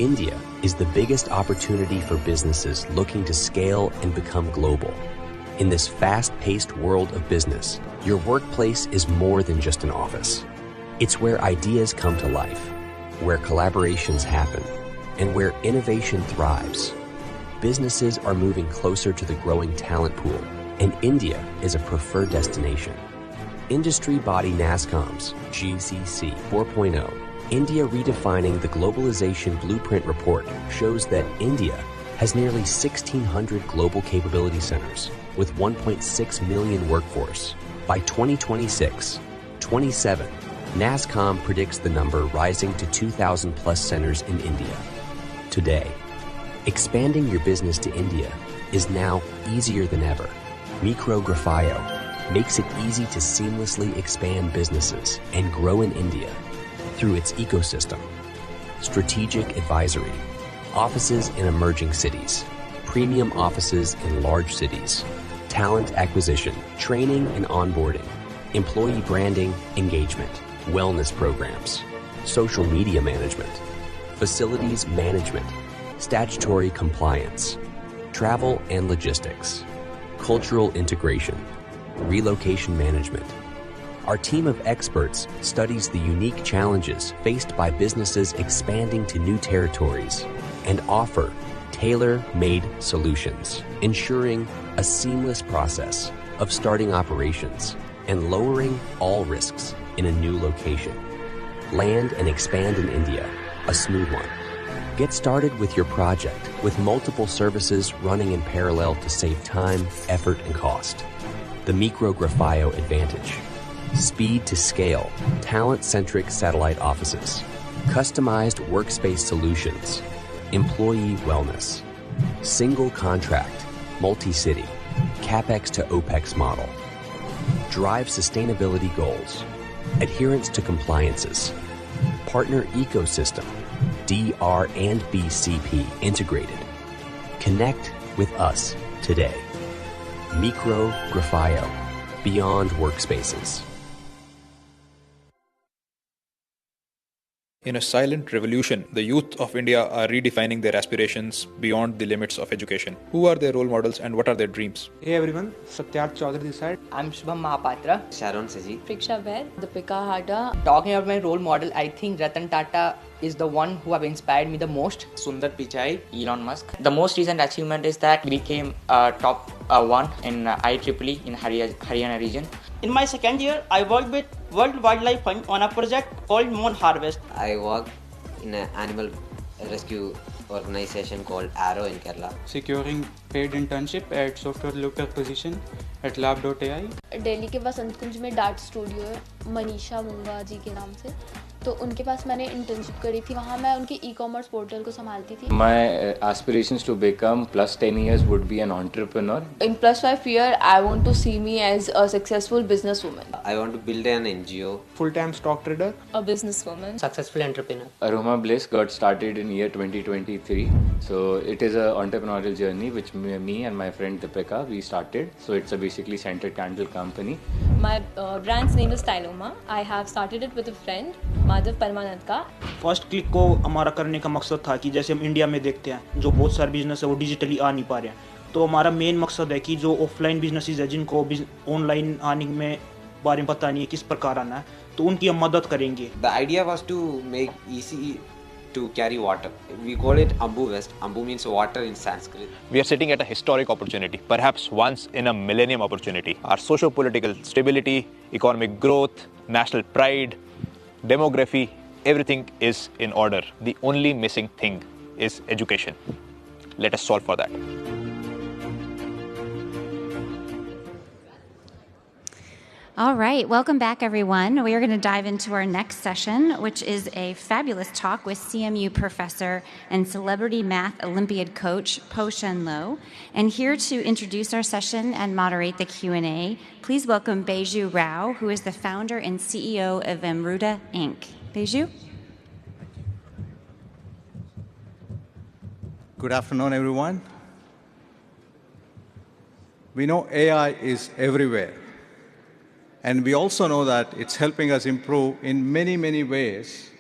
India is the biggest opportunity for businesses looking to scale and become global. In this fast-paced world of business, your workplace is more than just an office. It's where ideas come to life, where collaborations happen, and where innovation thrives. Businesses are moving closer to the growing talent pool, and India is a preferred destination. Industry body NASSCOM's GCC 4.0, India Redefining the Globalization Blueprint report shows that India has nearly 1,600 global capability centers with 1.6 million workforce. By 2026, 27, NASSCOM predicts the number rising to 2,000 plus centers in India. Today, expanding your business to India is now easier than ever. Micro-Grafio makes it easy to seamlessly expand businesses and grow in India through its ecosystem, strategic advisory, offices in emerging cities, premium offices in large cities, talent acquisition, training and onboarding, employee branding, engagement, wellness programs, social media management, facilities management, statutory compliance, travel and logistics, cultural integration, relocation management. Our team of experts studies the unique challenges faced by businesses expanding to new territories and offer tailor-made solutions, ensuring a seamless process of starting operations and lowering all risks in a new location. Land and expand in India, a smooth one. Get started with your project with multiple services running in parallel to save time, effort, and cost. The Micro-Grafio advantage. Speed to scale, talent-centric satellite offices, customized workspace solutions, employee wellness, single contract, multi-city, CapEx to OpEx model. Drive sustainability goals, adherence to compliances, partner ecosystem, DR and BCP integrated. Connect with us today. Micro-Grafio, beyond workspaces. In a silent revolution, the youth of India are redefining their aspirations beyond the limits of education. Who are their role models and what are their dreams? Hey everyone, Satyarth Chaudhary this side. I'm Shubham Mahapatra. Sharon Saji. Priksha Vaid. Deepika Hada. Talking about my role model, I think Ratan Tata is the one who have inspired me the most. Sundar Pichai. Elon Musk. The most recent achievement is that we became top one in IEEE in Haryana region. In my second year, I worked with World Wildlife Fund on a project called Moon Harvest. I worked in an animal rescue organization called Arrow in Kerala. Securing paid internship at software developer position at lab.ai. Delhi के वसंत कुंज में dart studio है मनीषा मुंगा जी के नाम से तो उनके पास मैंने इंटर्नशिप करी थी वहाँ मैं उनके ई-कॉमर्स पोर्टल को संभालती थी My aspirations to become plus 10 years would be an entrepreneur. In plus 5 year I want to see me as a successful businesswoman. I want to build an NGO. Full-time stock trader. A businesswoman. Successful entrepreneur. Aroma Bliss got started in year 2023. So it is an entrepreneurial journey which me and my friend Deepika we started. So it's a basically scented candle company. My brand's name is Styloma. I have started it with a friend. Madhav परमानंद का first click को हमारा करने का मकसद था कि जैसे हम इंडिया में देखते हैं जो बहुत सारे बिजनेस है वो डिजिटली आ नहीं पा रहे हैं तो हमारा मेन मकसद है कि जो ऑफलाइन बिजनेसेस है जिनको ऑनलाइन आने में बारे में पता नहीं है किस प्रकार आना है तो उनकी हम मदद करेंगे The idea was to make easy to carry water. We call it Ambu West. Ambu means water in Sanskrit. We are sitting at a historic opportunity, perhaps once in a millennium opportunity. Our socio-political stability, economic growth, national pride, demography, everything is in order. The only missing thing is education. Let us solve for that. All right, welcome back, everyone. We are going to dive into our next session, which is a fabulous talk with CMU professor and celebrity math Olympiad coach Po Shen Lo. And here to introduce our session and moderate the Q&A, please welcome Baiju Rao, who is the founder and CEO of Amruta Inc. Baiju? Good afternoon, everyone. We know AI is everywhere. And we also know that it's helping us improve in many, many ways.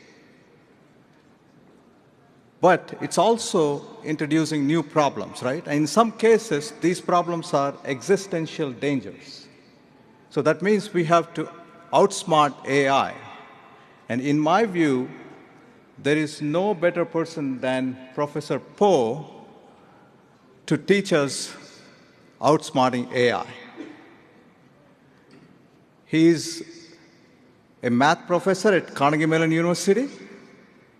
but it's also introducing new problems, right? And in some cases, these problems are existential dangers. So that means we have to outsmart AI. And in my view, there is no better person than Professor Poe to teach us outsmarting AI. He's a math professor at Carnegie Mellon University.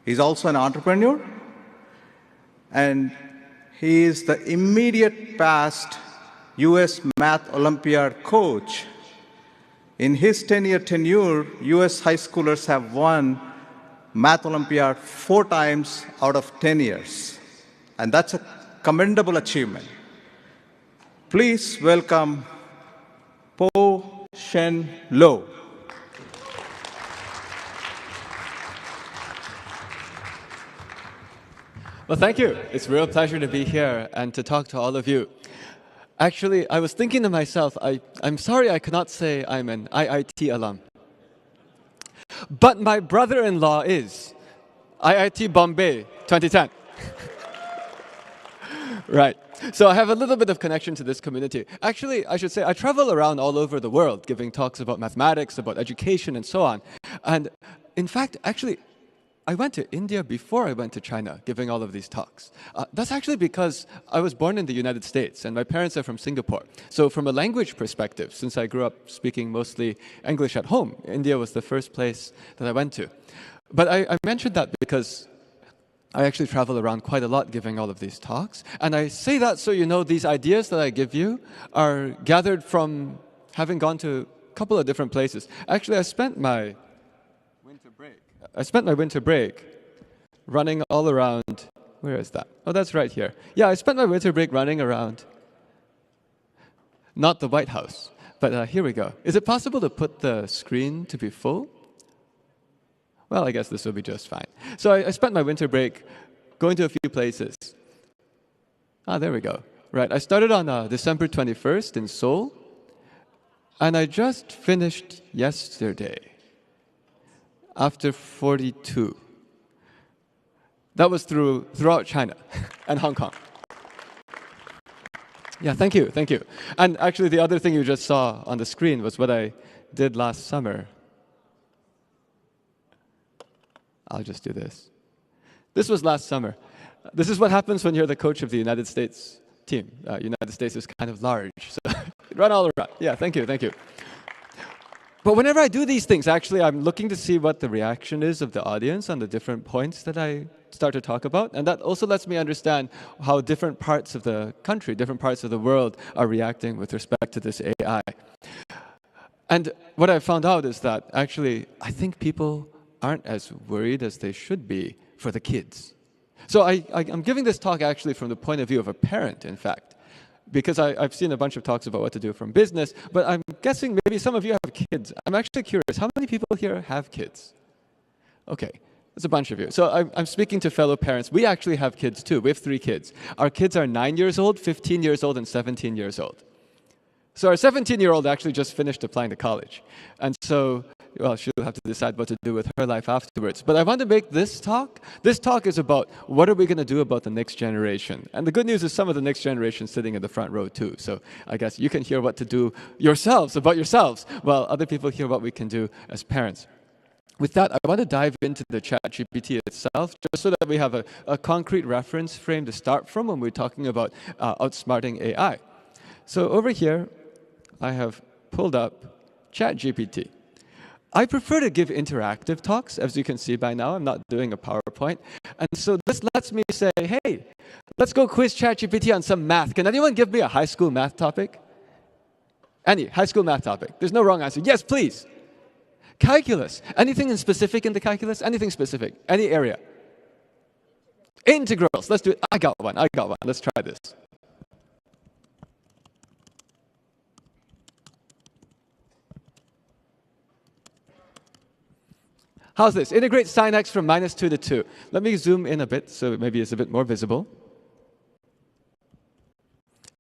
He's also an entrepreneur. And he is the immediate past US Math Olympiad coach. In his 10-year tenure, US high schoolers have won Math Olympiad 4 times out of 10 years. And that's a commendable achievement. Please welcome Po Shen Lo. Well, thank you. It's a real pleasure to be here and to talk to all of you. Actually, I was thinking to myself, I'm sorry I cannot say I'm an IIT alum. But my brother-in-law is IIT Bombay 2010. Right. So I have a little bit of connection to this community. Actually, I should say I travel around all over the world giving talks about mathematics, about education, and so on. And in fact, actually, I went to India before I went to China, giving all of these talks. That's actually because I was born in the United States, and my parents are from Singapore. So from a language perspective, since I grew up speaking mostly English at home, India was the first place that I went to. But I mentioned that because I actually travel around quite a lot giving all of these talks. And I say that so you know these ideas that I give you are gathered from having gone to a couple of different places. Actually, I spent my winter break running all around. Where is that? Oh, that's right here. Yeah, I spent my winter break running around. Not the White House, but here we go. Is it possible to put the screen to be full? Well, I guess this will be just fine. So I spent my winter break going to a few places. There we go. Right, I started on December 21st in Seoul, and I just finished yesterday. After 42. That was throughout China and Hong Kong. Yeah, thank you, thank you. And actually, the other thing you just saw on the screen was what I did last summer. I'll just do this. This was last summer. This is what happens when you're the coach of the United States team. United States is kind of large, so run all around. Yeah, thank you, thank you. But whenever I do these things, actually, I'm looking to see what the reaction is of the audience on the different points that I start to talk about. And that also lets me understand how different parts of the country, different parts of the world are reacting with respect to this AI. And what I found out is that actually, I think people aren't as worried as they should be for the kids. So I'm giving this talk actually from the point of view of a parent, in fact. Because I've seen a bunch of talks about what to do from business, but I'm guessing maybe some of you have kids. I'm actually curious, how many people here have kids? Okay, there's a bunch of you. So I'm speaking to fellow parents. We actually have kids too. We have 3 kids. Our kids are 9 years old, 15 years old, and 17 years old. So our 17-year-old actually just finished applying to college. And so, well, she'll have to decide what to do with her life afterwards. But I want to make this talk. This talk is about what are we going to do about the next generation. And the good news is some of the next generation sitting in the front row too. So I guess you can hear what to do yourselves, about yourselves, while other people hear what we can do as parents. With that, I want to dive into the ChatGPT itself, just so that we have a concrete reference frame to start from when we're talking about outsmarting AI. So over here, I have pulled up ChatGPT. I prefer to give interactive talks, as you can see by now. I'm not doing a PowerPoint. And so this lets me say, hey, let's go quiz ChatGPT on some math. Can anyone give me a high school math topic? Any high school math topic. There's no wrong answer. Yes, please. Calculus. Anything in specific in the calculus? Anything specific? Any area? Integrals. Let's do it. I got one. Let's try this. How's this? Integrate sine x from -2 to 2. Let me zoom in a bit so maybe it's a bit more visible.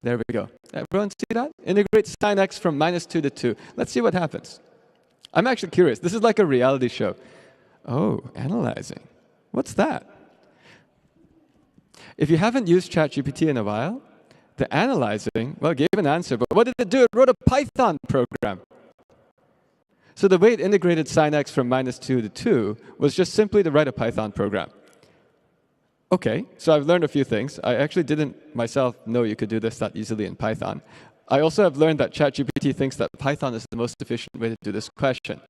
There we go. Everyone see that? Integrate sine x from -2 to 2. Let's see what happens. I'm actually curious. This is like a reality show. Oh, analyzing. What's that? If you haven't used ChatGPT in a while, the analyzing, well, gave an answer, but what did it do? It wrote a Python program. So the way it integrated sin x from -2 to 2 was just simply to write a Python program. Okay, so I've learned a few things. I actually didn't myself know you could do this that easily in Python. I also have learned that ChatGPT thinks that Python is the most efficient way to do this question.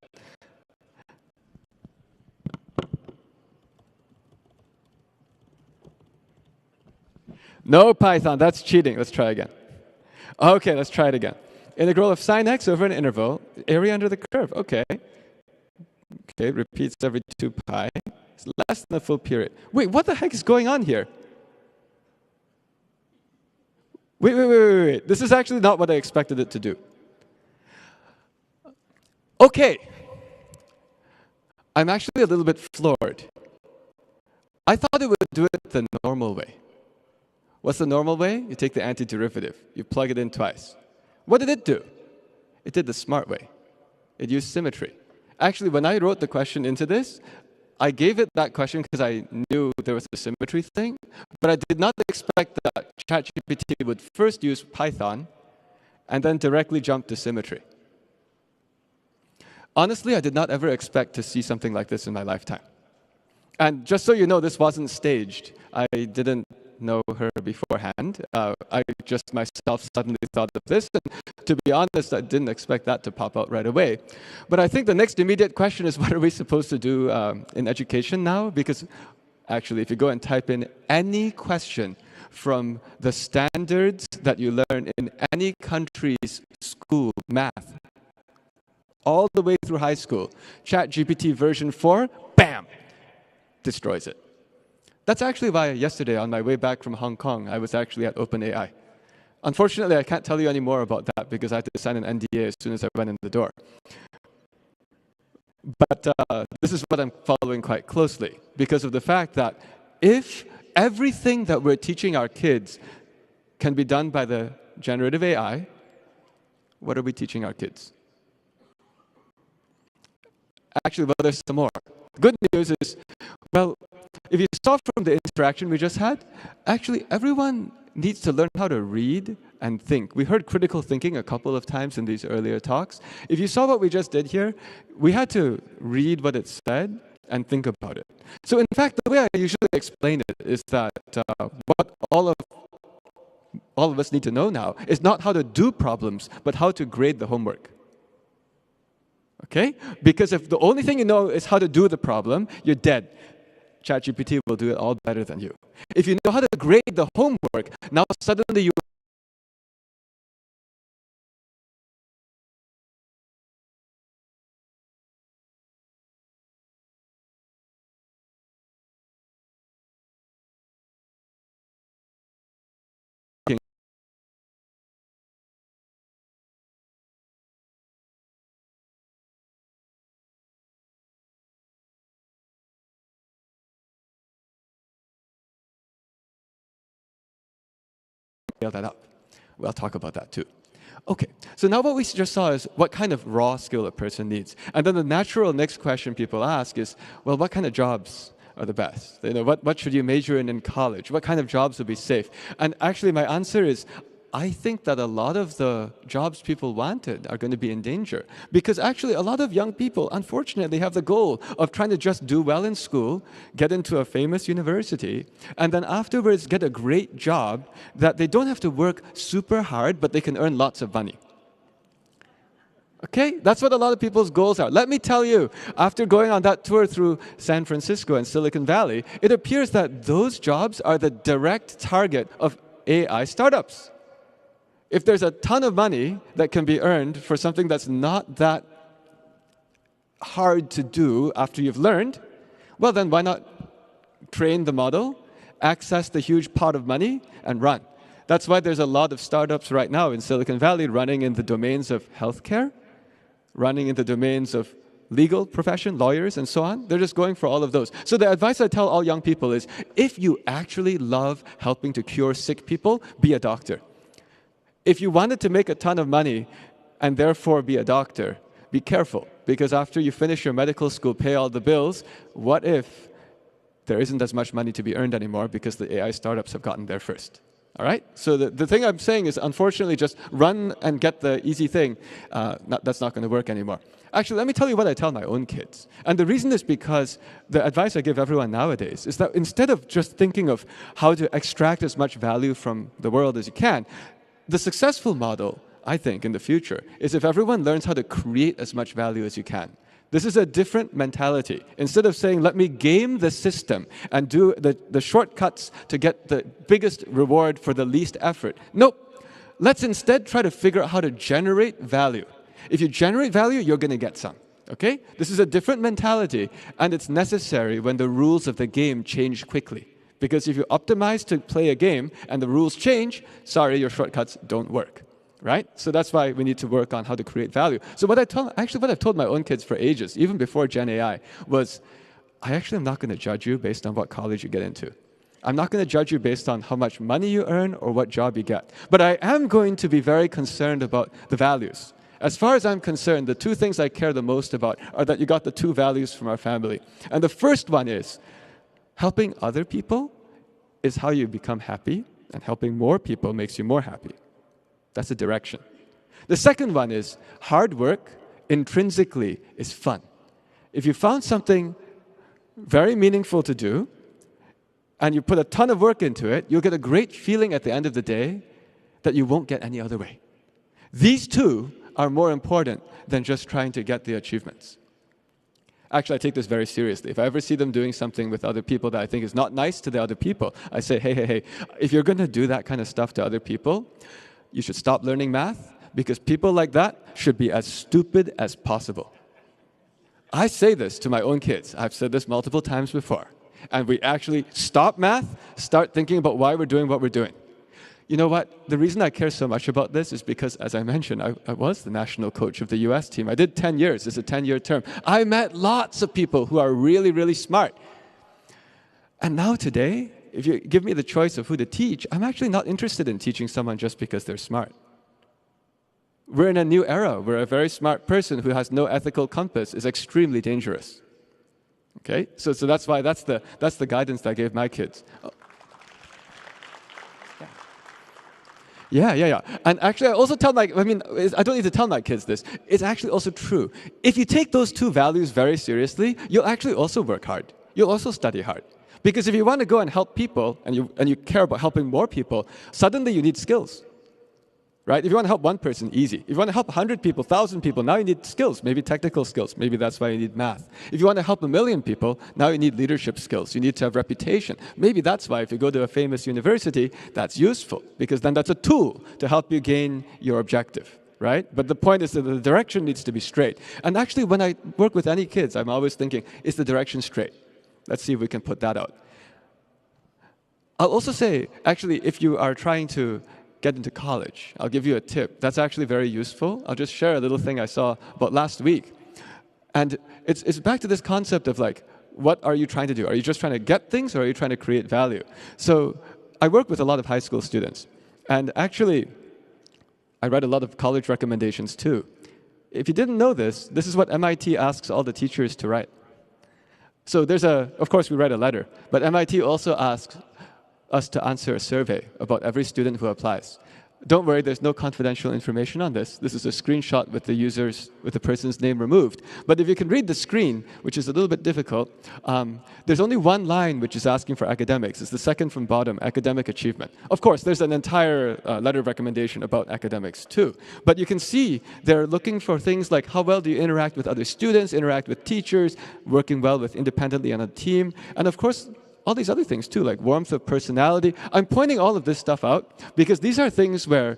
No Python, that's cheating. Let's try again. Okay, let's try it again. Integral of sin x over an interval, area under the curve. Okay. Okay, repeats every 2 pi. It's less than a full period. Wait, what the heck is going on here? Wait. This is actually not what I expected it to do. Okay. I'm actually a little bit floored. I thought it would do it the normal way. What's the normal way? You take the antiderivative. You plug it in twice. What did it do? It did the smart way. It used symmetry. Actually, when I wrote the question into this, I gave it that question because I knew there was a symmetry thing, but I did not expect that ChatGPT would first use Python and then directly jump to symmetry. Honestly, I did not ever expect to see something like this in my lifetime. And just so you know, this wasn't staged. I didn't know her beforehand. I just myself suddenly thought of this, and to be honest, I didn't expect that to pop out right away. But I think the next immediate question is, what are we supposed to do in education now? Because actually, if you go and type in any question from the standards that you learn in any country's school math, all the way through high school, ChatGPT version 4, bam, destroys it. That's actually why yesterday, on my way back from Hong Kong, I was actually at OpenAI. Unfortunately, I can't tell you any more about that because I had to sign an NDA as soon as I went in the door. But this is what I'm following quite closely because of the fact that if everything that we're teaching our kids can be done by the generative AI, what are we teaching our kids? Actually, well, there's some more. Good news is, well, if you saw from the interaction we just had, actually everyone needs to learn how to read and think. We heard critical thinking a couple of times in these earlier talks. If you saw what we just did here, we had to read what it said and think about it. So in fact, the way I usually explain it is that what all of us need to know now is not how to do problems, but how to grade the homework. Okay? Because if the only thing you know is how to do the problem, you're dead. ChatGPT will do it all better than you. If you know how to grade the homework, now suddenly you that up. We'll talk about that too. Okay, so now what we just saw is what kind of raw skill a person needs. And then the natural next question people ask is, well, what kind of jobs are the best? You know, what should you major in college? What kind of jobs would be safe? And actually my answer is, I think that a lot of the jobs people wanted are going to be in danger. Because actually a lot of young people, unfortunately, have the goal of trying to just do well in school, get into a famous university, and then afterwards get a great job that they don't have to work super hard, but they can earn lots of money. Okay, that's what a lot of people's goals are. Let me tell you, after going on that tour through San Francisco and Silicon Valley, it appears that those jobs are the direct target of AI startups. If there's a ton of money that can be earned for something that's not that hard to do after you've learned, well then why not train the model, access the huge pot of money, and run? That's why there's a lot of startups right now in Silicon Valley running in the domains of healthcare, running in the domains of legal profession, lawyers, and so on. They're just going for all of those. So the advice I tell all young people is, if you actually love helping to cure sick people, be a doctor. If you wanted to make a ton of money and therefore be a doctor, be careful, because after you finish your medical school, pay all the bills, what if there isn't as much money to be earned anymore because the AI startups have gotten there first. All right? So the thing I'm saying is, unfortunately, just run and get the easy thing, that's not going to work anymore. Actually, let me tell you what I tell my own kids. And the reason is because the advice I give everyone nowadays is that instead of just thinking of how to extract as much value from the world as you can, the successful model, I think, in the future, is if everyone learns how to create as much value as you can. This is a different mentality. Instead of saying, let me game the system and do the shortcuts to get the biggest reward for the least effort. Nope. Let's instead try to figure out how to generate value. If you generate value, you're going to get some. Okay? This is a different mentality, and it's necessary when the rules of the game change quickly. Because if you optimize to play a game and the rules change, sorry, your shortcuts don't work. Right? So that's why we need to work on how to create value. So what I've told my own kids for ages, even before Gen AI, was I actually am not going to judge you based on what college you get into. I'm not going to judge you based on how much money you earn or what job you get. But I am going to be very concerned about the values. As far as I'm concerned, the two things I care the most about are that you got the two values from our family. And the first one is helping other people is how you become happy, and helping more people makes you more happy. That's a direction. The second one is hard work intrinsically is fun. If you found something very meaningful to do and you put a ton of work into it, you'll get a great feeling at the end of the day that you won't get any other way. These two are more important than just trying to get the achievements. Actually, I take this very seriously. If I ever see them doing something with other people that I think is not nice to the other people, I say, hey, if you're going to do that kind of stuff to other people, you should stop learning math, because people like that should be as stupid as possible. I say this to my own kids. I've said this multiple times before. And we actually stop math, start thinking about why we're doing what we're doing. You know what? The reason I care so much about this is because, as I mentioned, I was the national coach of the US team. I did 10 years. It's a 10-year term. I met lots of people who are really, really smart. And now today, if you give me the choice of who to teach, I'm actually not interested in teaching someone just because they're smart. We're in a new era where a very smart person who has no ethical compass is extremely dangerous. Okay? So that's why that's the guidance that I gave my kids. Yeah. And actually, I also tell I don't need to tell my kids this. It's actually also true. If you take those two values very seriously, you'll actually also work hard. You'll also study hard. Because if you want to go and help people, and you care about helping more people, suddenly you need skills. Right? If you want to help one person, easy. If you want to help 100 people, 1,000 people, now you need skills, maybe technical skills. Maybe that's why you need math. If you want to help 1 million people, now you need leadership skills. You need to have reputation. Maybe that's why if you go to a famous university, that's useful, because then that's a tool to help you gain your objective. Right? But the point is that the direction needs to be straight. And actually, when I work with any kids, I'm always thinking, is the direction straight? Let's see if we can put that out. I'll also say, actually, if you are trying to get into college, I'll give you a tip. That's actually very useful. I'll just share a little thing I saw about last week. And it's back to this concept of like, what are you trying to do? Are you just trying to get things, or are you trying to create value? So I work with a lot of high school students. And actually, I write a lot of college recommendations too. If you didn't know this, this is what MIT asks all the teachers to write. So of course we write a letter, but MIT also asks us to answer a survey about every student who applies. Don't worry, there's no confidential information on this. This is a screenshot with the person's name removed. But if you can read the screen, which is a little bit difficult, there's only one line which is asking for academics. It's the second from bottom, academic achievement. Of course, there's an entire letter of recommendation about academics too. But you can see they're looking for things like how well do you interact with other students, interact with teachers, working well with independently on a team, and of course, all these other things too, like warmth of personality. I'm pointing all of this stuff out because these are things where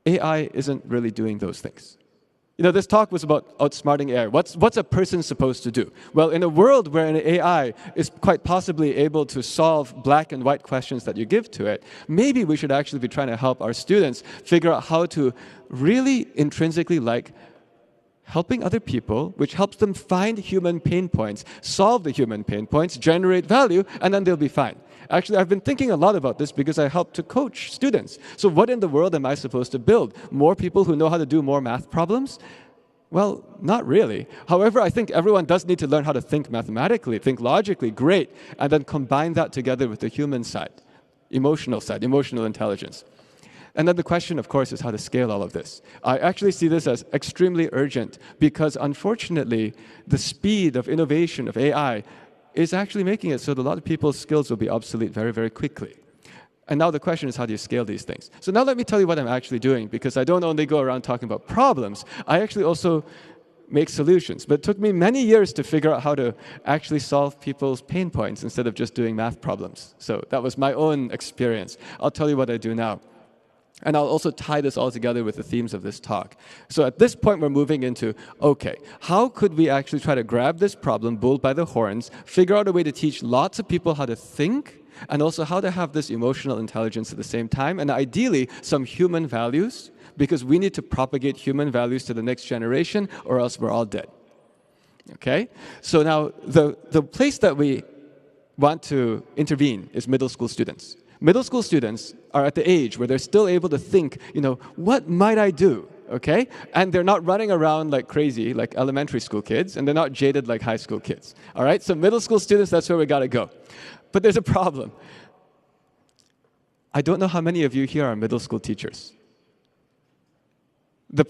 AI isn't really doing those things. You know, this talk was about outsmarting AI. What's a person supposed to do? Well, in a world where an AI is quite possibly able to solve black and white questions that you give to it, maybe we should actually be trying to help our students figure out how to really intrinsically like helping other people, which helps them find human pain points, solve the human pain points, generate value, and then they'll be fine. Actually, I've been thinking a lot about this because I help to coach students. So what in the world am I supposed to build? More people who know how to do more math problems? Well, not really. However, I think everyone does need to learn how to think mathematically, think logically, great, and then combine that together with the human side, emotional intelligence. And then the question, of course, is how to scale all of this. I actually see this as extremely urgent because, unfortunately, the speed of innovation of AI is actually making it so that a lot of people's skills will be obsolete very, very quickly. And now the question is, how do you scale these things? So now let me tell you what I'm actually doing, because I don't only go around talking about problems, I actually also make solutions. But it took me many years to figure out how to actually solve people's pain points instead of just doing math problems. So that was my own experience. I'll tell you what I do now. And I'll also tie this all together with the themes of this talk. So at this point, we're moving into, okay, how could we actually try to grab this problem, bull by the horns, figure out a way to teach lots of people how to think, and also how to have this emotional intelligence at the same time, and ideally some human values, because we need to propagate human values to the next generation, or else we're all dead. Okay? So now, the place that we want to intervene is middle school students. Middle school students are at the age where they're still able to think, what might I do? Okay? And they're not running around like crazy, like elementary school kids, and they're not jaded like high school kids. All right? So middle school students, that's where we gotta go. But there's a problem. I don't know how many of you here are middle school teachers.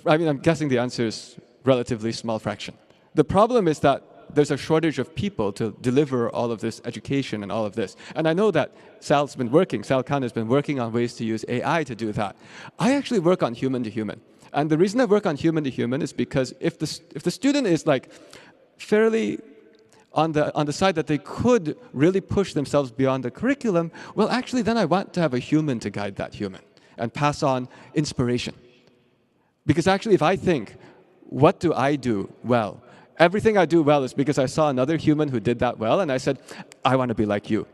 I'm guessing the answer is relatively small fraction. The problem is that there's a shortage of people to deliver all of this education and all of this. And I know that Sal Khan has been working on ways to use AI to do that. I actually work on human to human. And the reason I work on human to human is because if the student is like fairly on the side that they could really push themselves beyond the curriculum, well, actually, then I want to have a human to guide that human and pass on inspiration. Because actually, if I think, what do I do well? Everything I do well is because I saw another human who did that well, and I said, I want to be like you.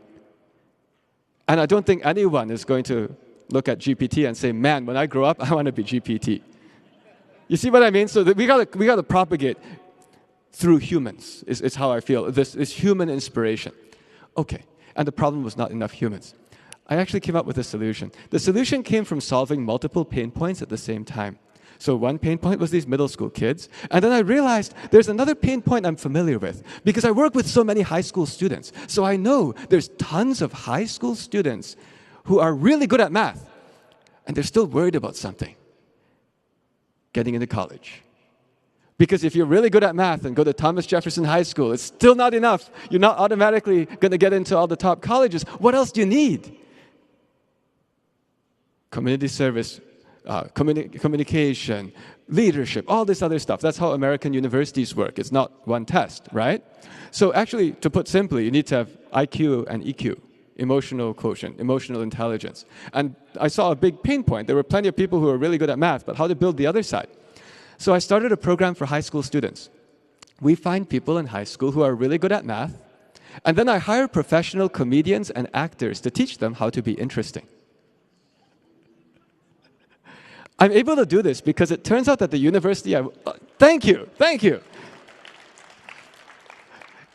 And I don't think anyone is going to look at GPT and say, man, when I grow up, I want to be GPT. You see what I mean? So we gotta propagate through humans, is how I feel. This is human inspiration. Okay, and the problem was not enough humans. I actually came up with a solution. The solution came from solving multiple pain points at the same time. So one pain point was these middle school kids, and then I realized there's another pain point I'm familiar with, because I work with so many high school students. So I know there's tons of high school students who are really good at math, and they're still worried about something, getting into college. Because if you're really good at math and go to Thomas Jefferson High School, it's still not enough. You're not automatically going to get into all the top colleges. What else do you need? Community service, communication, leadership, all this other stuff. That's how American universities work. It's not one test, right? So actually, to put simply, you need to have IQ and EQ, emotional quotient, emotional intelligence. And I saw a big pain point. There were plenty of people who were really good at math, but how to build the other side. So I started a program for high school students. We find people in high school who are really good at math, and then I hire professional comedians and actors to teach them how to be interesting. I'm able to do this because it turns out that the university, thank you.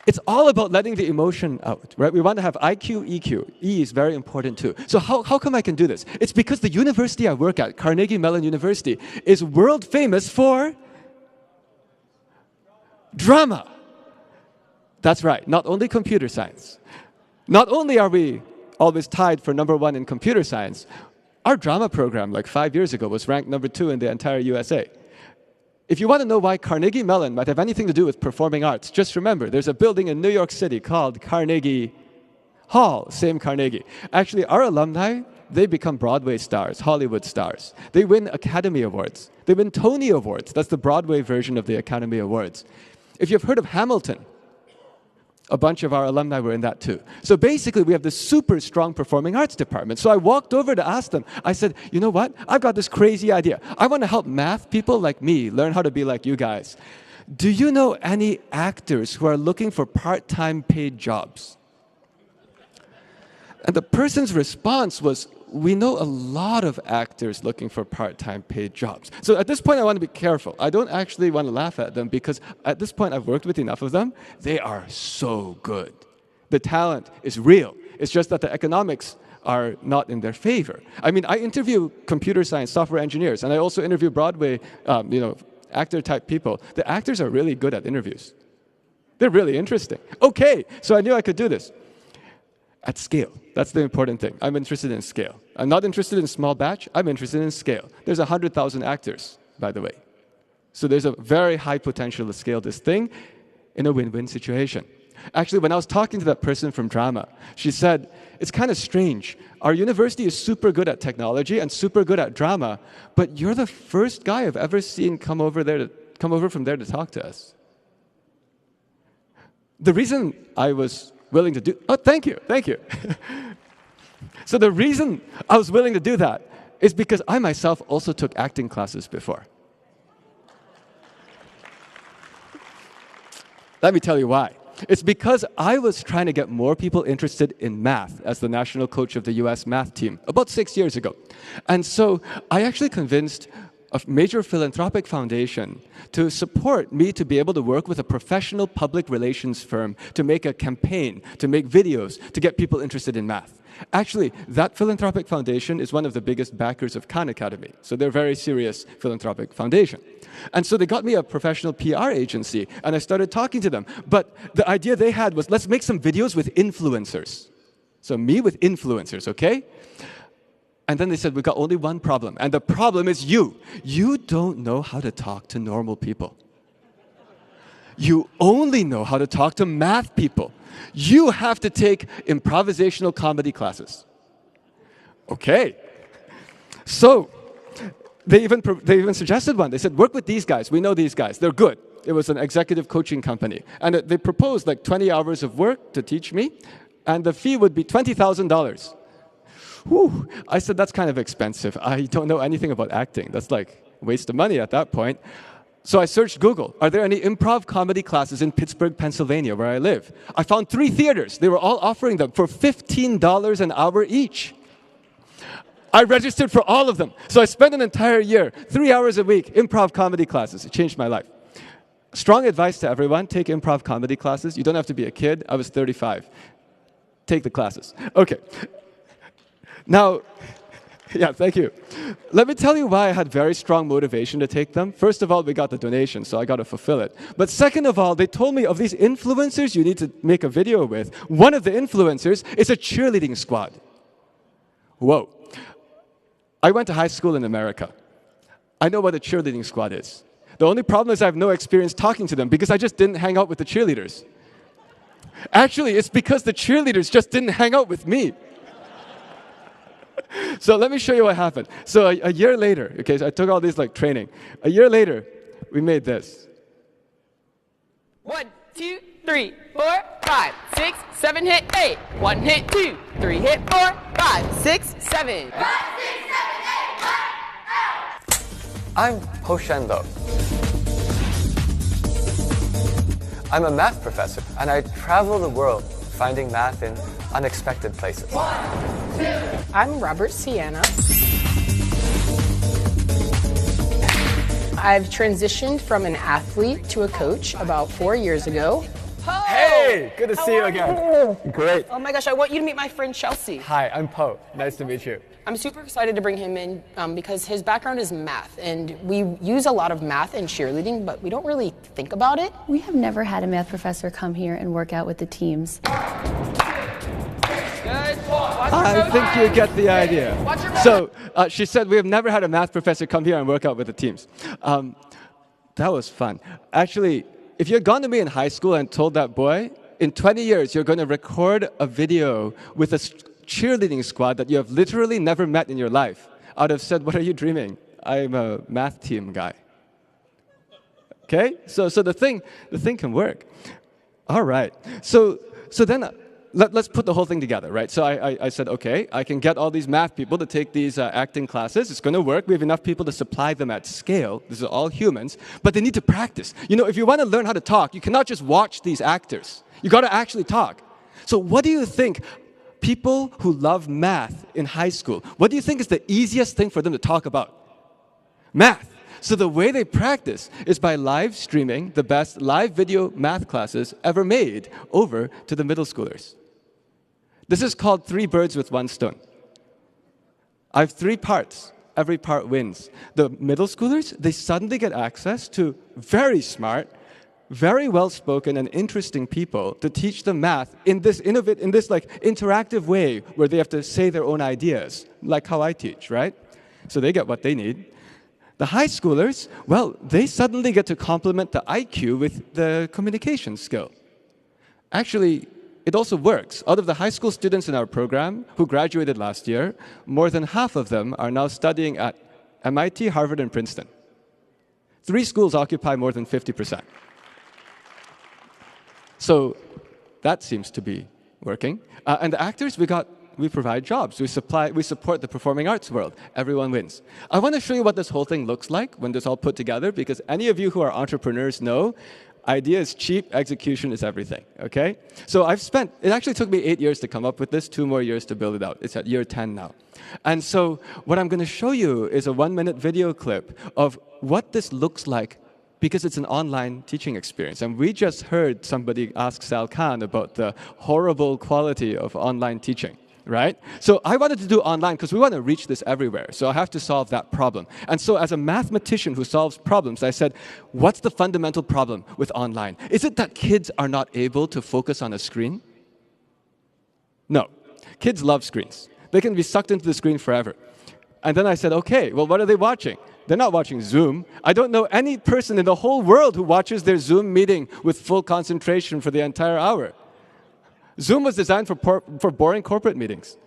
It's all about letting the emotion out, right? We want to have IQ, EQ. E is very important too. So how come I can do this? It's because the university I work at, Carnegie Mellon University, is world famous for drama. That's right, not only computer science. Not only are we always tied for #1 in computer science, our drama program, like 5 years ago, was ranked #2 in the entire USA. If you want to know why Carnegie Mellon might have anything to do with performing arts, just remember, there's a building in New York City called Carnegie Hall, same Carnegie. Actually, our alumni, they become Broadway stars, Hollywood stars. They win Academy Awards. They win Tony Awards. That's the Broadway version of the Academy Awards. If you've heard of Hamilton, a bunch of our alumni were in that too. So basically, we have this super strong performing arts department. So I walked over to ask them. I said, you know what? I've got this crazy idea. I want to help math people like me learn how to be like you guys. Do you know any actors who are looking for part-time paid jobs? And the person's response was, we know a lot of actors looking for part-time paid jobs. So at this point, I want to be careful. I don't actually want to laugh at them because at this point, I've worked with enough of them. They are so good. The talent is real. It's just that the economics are not in their favor. I mean, I interview computer science software engineers, and I also interview Broadway actor-type people, the actors are really good at interviews. They're really interesting. Okay, so I knew I could do this. At scale, that's the important thing. I'm interested in scale. I'm not interested in small batch, I'm interested in scale. There's 100,000 actors, by the way. So there's a very high potential to scale this thing in a win-win situation. Actually, when I was talking to that person from drama, she said, it's kind of strange. Our university is super good at technology and super good at drama, but you're the first guy I've ever seen come over from there to talk to us. The reason I was willing to do, oh, thank you. So the reason I was willing to do that is because I myself also took acting classes before. Let me tell you why. It's because I was trying to get more people interested in math as the national coach of the US math team about 6 years ago. And so I actually convinced a major philanthropic foundation to support me to be able to work with a professional public relations firm to make a campaign, to make videos, to get people interested in math. Actually, that philanthropic foundation is one of the biggest backers of Khan Academy. So they're a very serious philanthropic foundation. And so they got me a professional PR agency, and I started talking to them. But the idea they had was, let's make some videos with influencers. So me with influencers, okay? And then they said, we've got only one problem, and the problem is you. You don't know how to talk to normal people. You only know how to talk to math people. You have to take improvisational comedy classes. Okay. So they even suggested one. They said, work with these guys. We know these guys. They're good. It was an executive coaching company. And they proposed like 20 hours of work to teach me, and the fee would be $20,000. Whew. I said, that's kind of expensive. I don't know anything about acting. That's like a waste of money at that point. So I searched Google. Are there any improv comedy classes in Pittsburgh, Pennsylvania, where I live? I found 3 theaters. They were all offering them for $15 an hour each. I registered for all of them. So I spent an entire year, 3 hours a week, improv comedy classes. It changed my life. Strong advice to everyone, take improv comedy classes. You don't have to be a kid. I was 35. Take the classes. Okay. Now, yeah, thank you. Let me tell you why I had very strong motivation to take them. First of all, we got the donation, so I got to fulfill it. But second of all, they told me of these influencers you need to make a video with. One of the influencers is a cheerleading squad. Whoa. I went to high school in America. I know what a cheerleading squad is. The only problem is I have no experience talking to them because I just didn't hang out with the cheerleaders. Actually, it's because the cheerleaders just didn't hang out with me. So let me show you what happened. So a year later, okay, so I took all these like training. A year later, we made this. 1, 2, 3, 4, 5, 6, 7, hit 8. 1 hit 2, 3 hit 4, 5, 6, 7. 5, 6, 7, 8. I'm Ho Shen-lo. I'm a math professor, and I travel the world finding math in unexpected places. 1, 2. I'm Robert Sienna. I've transitioned from an athlete to a coach about 4 years ago. Hey, good to see you again. Great. Oh my gosh, I want you to meet my friend Chelsea. Hi, I'm Po. Nice to meet you. I'm super excited to bring him in because his background is math, and we use a lot of math in cheerleading, but we don't really think about it. We have never had a math professor come here and work out with the teams. I think you get the idea. So she said, we have never had a math professor come here and work out with the teams. That was fun. Actually, if you had gone to me in high school and told that boy, in 20 years, you're going to record a video with a cheerleading squad that you have literally never met in your life, I would have said, what are you dreaming? I'm a math team guy. Okay? So the thing can work. All right. So then let's put the whole thing together, right? So I said, okay, I can get all these math people to take these acting classes. It's going to work. We have enough people to supply them at scale. These are all humans, but they need to practice. You know, if you want to learn how to talk, you cannot just watch these actors. You got to actually talk. So what do you think people who love math in high school, what do you think is the easiest thing for them to talk about? Math. So the way they practice is by live streaming the best live video math classes ever made over to the middle schoolers. This is called 3 birds with 1 stone. I have 3 parts. every part wins. The middle schoolers, they suddenly get access to very smart, very well-spoken and interesting people to teach them math in this interactive way where they have to say their own ideas, like how I teach, right? So they get what they need. The high schoolers, well, they suddenly get to complement the IQ with the communication skill. Actually, it also works. Out of the high school students in our program who graduated last year, more than half of them are now studying at MIT, Harvard, and Princeton. 3 schools occupy more than 50%. So that seems to be working. And the actors, we provide jobs. We support the performing arts world. Everyone wins. I want to show you what this whole thing looks like when this all put together, because any of you who are entrepreneurs know idea is cheap, execution is everything, okay? So it actually took me 8 years to come up with this, 2 more years to build it out. It's at year 10 now. And so what I'm going to show you is a 1-minute video clip of what this looks like, because it's an online teaching experience. And we just heard somebody ask Sal Khan about the horrible quality of online teaching, right? So I wanted to do online because we want to reach this everywhere. So I have to solve that problem. And so as a mathematician who solves problems, I said, what's the fundamental problem with online? Is it that kids are not able to focus on a screen? No. Kids love screens. They can be sucked into the screen forever. And then I said, okay, well, what are they watching? They're not watching Zoom. I don't know any person in the whole world who watches their Zoom meeting with full concentration for the entire hour. Zoom was designed for boring corporate meetings.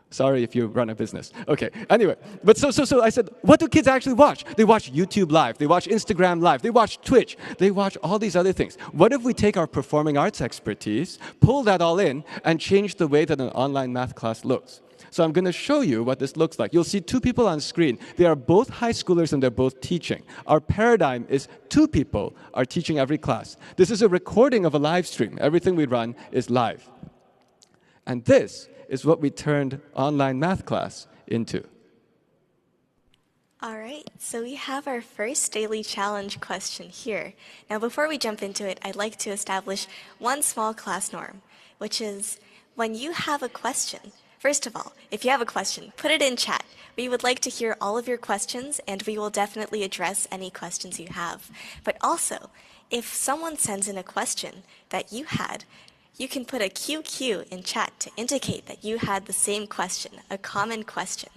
Sorry if you run a business. Okay, anyway. But so I said, what do kids actually watch? They watch YouTube Live. They watch Instagram Live. They watch Twitch. They watch all these other things. What if we take our performing arts expertise, pull that all in, and change the way that an online math class looks? So I'm going to show you what this looks like. You'll see 2 people on screen. They are both high schoolers and they're both teaching. Our paradigm is 2 people are teaching every class. This is a recording of a live stream. Everything we run is live. And this is what we turned online math class into. All right, so we have our first daily challenge question here. Now, before we jump into it, I'd like to establish one small class norm, which is when you have a question, first of all, if you have a question, put it in chat. We would like to hear all of your questions, and we will definitely address any questions you have. But also, if someone sends in a question that you had, you can put a QQ in chat to indicate that you had the same question, a common question.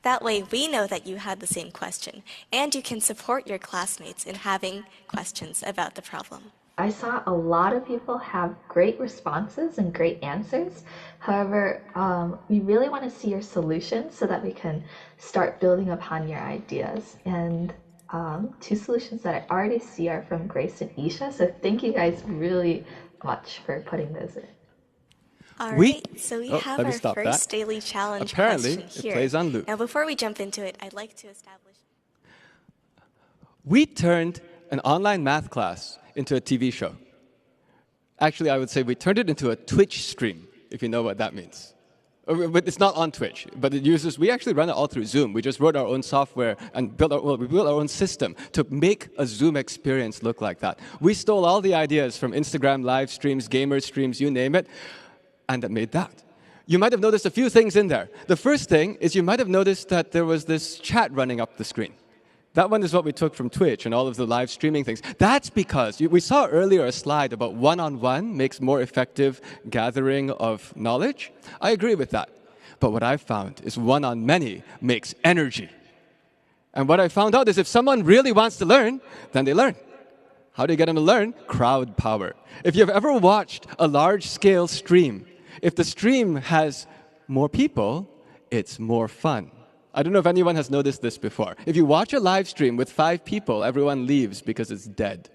That way, we know that you had the same question, and you can support your classmates in having questions about the problem. I saw a lot of people have great responses and great answers. However, we really want to see your solutions so that we can start building upon your ideas. And 2 solutions that I already see are from Grace and Isha. So thank you guys really much for putting those in. All right, so we have our first daily challenge Apparently, question here. It plays on loop. Now, before we jump into it, I'd like to establish... We turned an online math class into a TV show. Actually, I would say we turned it into a Twitch stream, if you know what that means. But it's not on Twitch, but we actually run it all through Zoom. We just wrote our own software and we built our own system to make a Zoom experience look like that. We stole all the ideas from Instagram live streams, gamer streams, you name it, and it made that. You might have noticed a few things in there. The first thing is you might have noticed that there was this chat running up the screen. That one is what we took from Twitch and all of the live streaming things. That's because we saw earlier a slide about one-on-one makes more effective gathering of knowledge. I agree with that. But what I've found is one-on-many makes energy. And what I found out is if someone really wants to learn, then they learn. How do you get them to learn? Crowd power. If you've ever watched a large-scale stream, if the stream has more people, it's more fun. I don't know if anyone has noticed this before. If you watch a live stream with 5 people, everyone leaves because it's dead.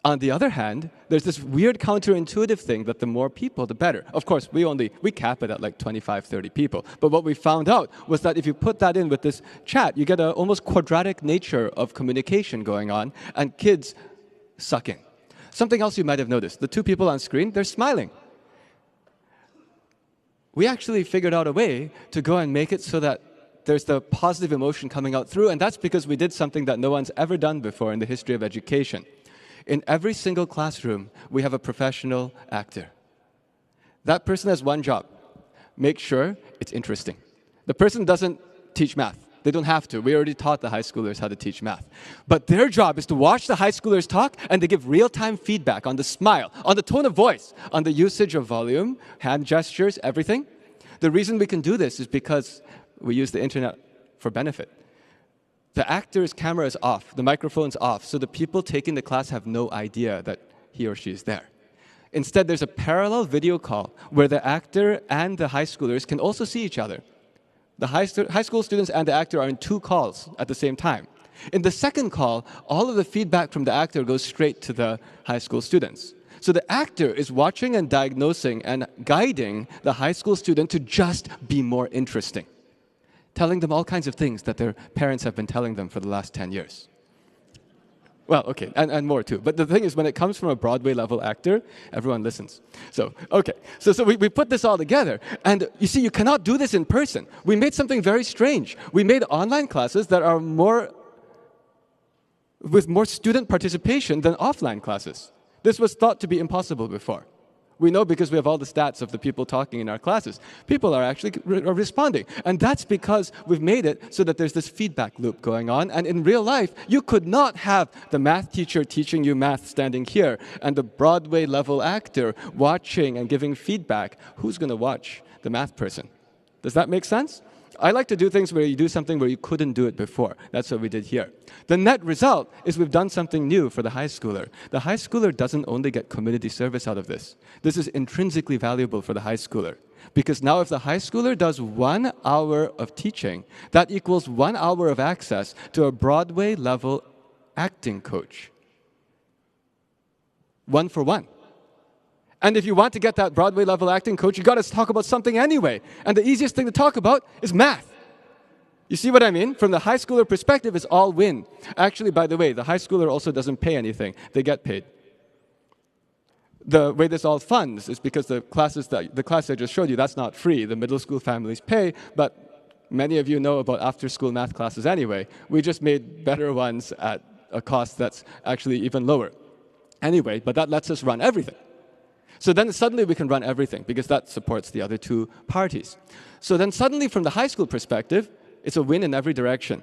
On the other hand, there's this weird counterintuitive thing that the more people, the better. Of course, we cap it at like 25, 30 people. But what we found out was that if you put that in with this chat, you get an almost quadratic nature of communication going on, and kids suck in. Something else you might have noticed. The 2 people on screen, they're smiling. We actually figured out a way to go and make it so that there's the positive emotion coming out through, and that's because we did something that no one's ever done before in the history of education. In every single classroom, we have a professional actor. That person has one job: make sure it's interesting. The person doesn't teach math. They don't have to. We already taught the high schoolers how to teach math. But their job is to watch the high schoolers talk and to give real-time feedback on the smile, on the tone of voice, on the usage of volume, hand gestures, everything. The reason we can do this is because we use the internet for benefit. The actor's camera is off, the microphone's off, so the people taking the class have no idea that he or she is there. Instead, there's a parallel video call where the actor and the high schoolers can also see each other. The high school students and the actor are in 2 calls at the same time. In the second call, all of the feedback from the actor goes straight to the high school students. So the actor is watching and diagnosing and guiding the high school student to just be more interesting, telling them all kinds of things that their parents have been telling them for the last 10 years. Well, okay, and more too. But the thing is, when it comes from a Broadway-level actor, everyone listens. So, okay, so we put this all together. And you see, you cannot do this in person. We made something very strange. We made online classes that are with more student participation than offline classes. This was thought to be impossible before. We know because we have all the stats of the people talking in our classes. People are actually responding. And that's because we've made it so that there's this feedback loop going on. And in real life, you could not have the math teacher teaching you math standing here and the Broadway-level actor watching and giving feedback. Who's going to watch the math person? Does that make sense? I like to do things where you do something where you couldn't do it before. That's what we did here. The net result is we've done something new for the high schooler. The high schooler doesn't only get community service out of this. This is intrinsically valuable for the high schooler. Because now if the high schooler does 1 hour of teaching, that equals 1 hour of access to a Broadway-level acting coach. 1 for 1. And if you want to get that Broadway-level acting coach, you got to talk about something anyway. And the easiest thing to talk about is math. You see what I mean? From the high schooler perspective, it's all win. Actually, by the way, the high schooler also doesn't pay anything. They get paid. The way this all funds is because the class I just showed you, that's not free. The middle school families pay, but many of you know about after-school math classes anyway. We just made better ones at a cost that's actually even lower. Anyway, but that lets us run everything. So then suddenly we can run everything because that supports the other 2 parties. So then suddenly from the high school perspective, it's a win in every direction.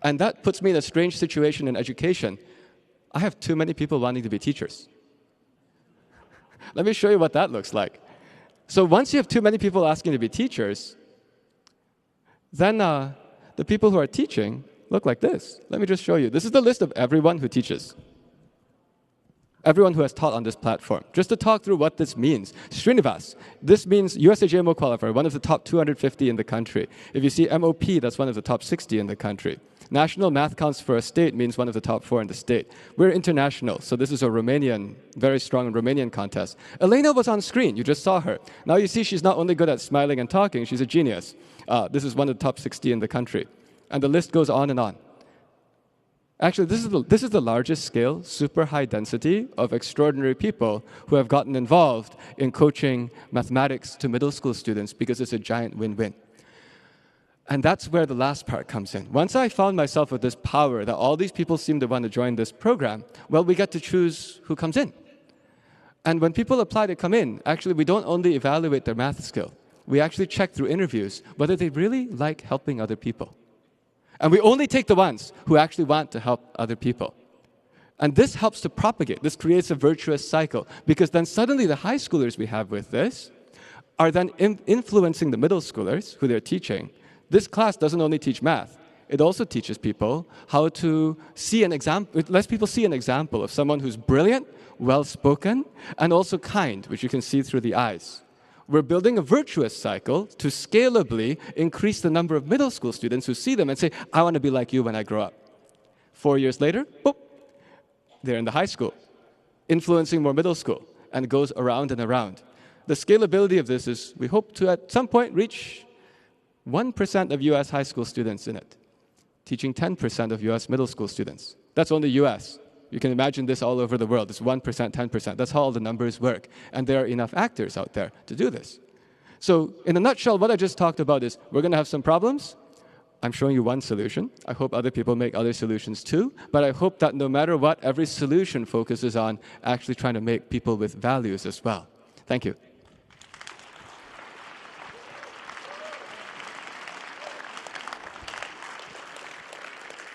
And that puts me in a strange situation in education. I have too many people wanting to be teachers. Let me show you what that looks like. So once you have too many people asking to be teachers, then the people who are teaching look like this. Let me just show you. This is the list of everyone who teaches. Everyone who has taught on this platform. Just to talk through what this means. Srinivas, this means USAJMO qualifier, one of the top 250 in the country. If you see MOP, that's one of the top 60 in the country. National Math Counts for a state means one of the top 4 in the state. We're international, so this is a Romanian, very strong Romanian contest. Elena was on screen, you just saw her. Now you see she's not only good at smiling and talking, she's a genius. This is one of the top 60 in the country. And the list goes on and on. Actually, this is the largest scale, super high density of extraordinary people who have gotten involved in coaching mathematics to middle school students because it's a giant win-win. And that's where the last part comes in. Once I found myself with this power that all these people seem to want to join this program, well, we get to choose who comes in. And when people apply to come in, actually, we don't only evaluate their math skill. We actually check through interviews whether they really like helping other people. And we only take the ones who actually want to help other people. And this helps to propagate. This creates a virtuous cycle. Because then suddenly the high schoolers we have with this are then influencing the middle schoolers who they're teaching. This class doesn't only teach math. It also teaches people how to see an example. It lets people see an example of someone who's brilliant, well-spoken, and also kind, which you can see through the eyes. We're building a virtuous cycle to scalably increase the number of middle school students who see them and say, I want to be like you when I grow up. 4 years later, boop, they're in the high school, influencing more middle school, and it goes around and around. The scalability of this is we hope to at some point reach 1% of US high school students in it, teaching 10% of US middle school students. That's only US. You can imagine this all over the world. It's 1%, 10%. That's how all the numbers work. And there are enough actors out there to do this. So in a nutshell, what I just talked about is we're going to have some problems. I'm showing you one solution. I hope other people make other solutions too. But I hope that no matter what, every solution focuses on actually trying to make people with values as well. Thank you.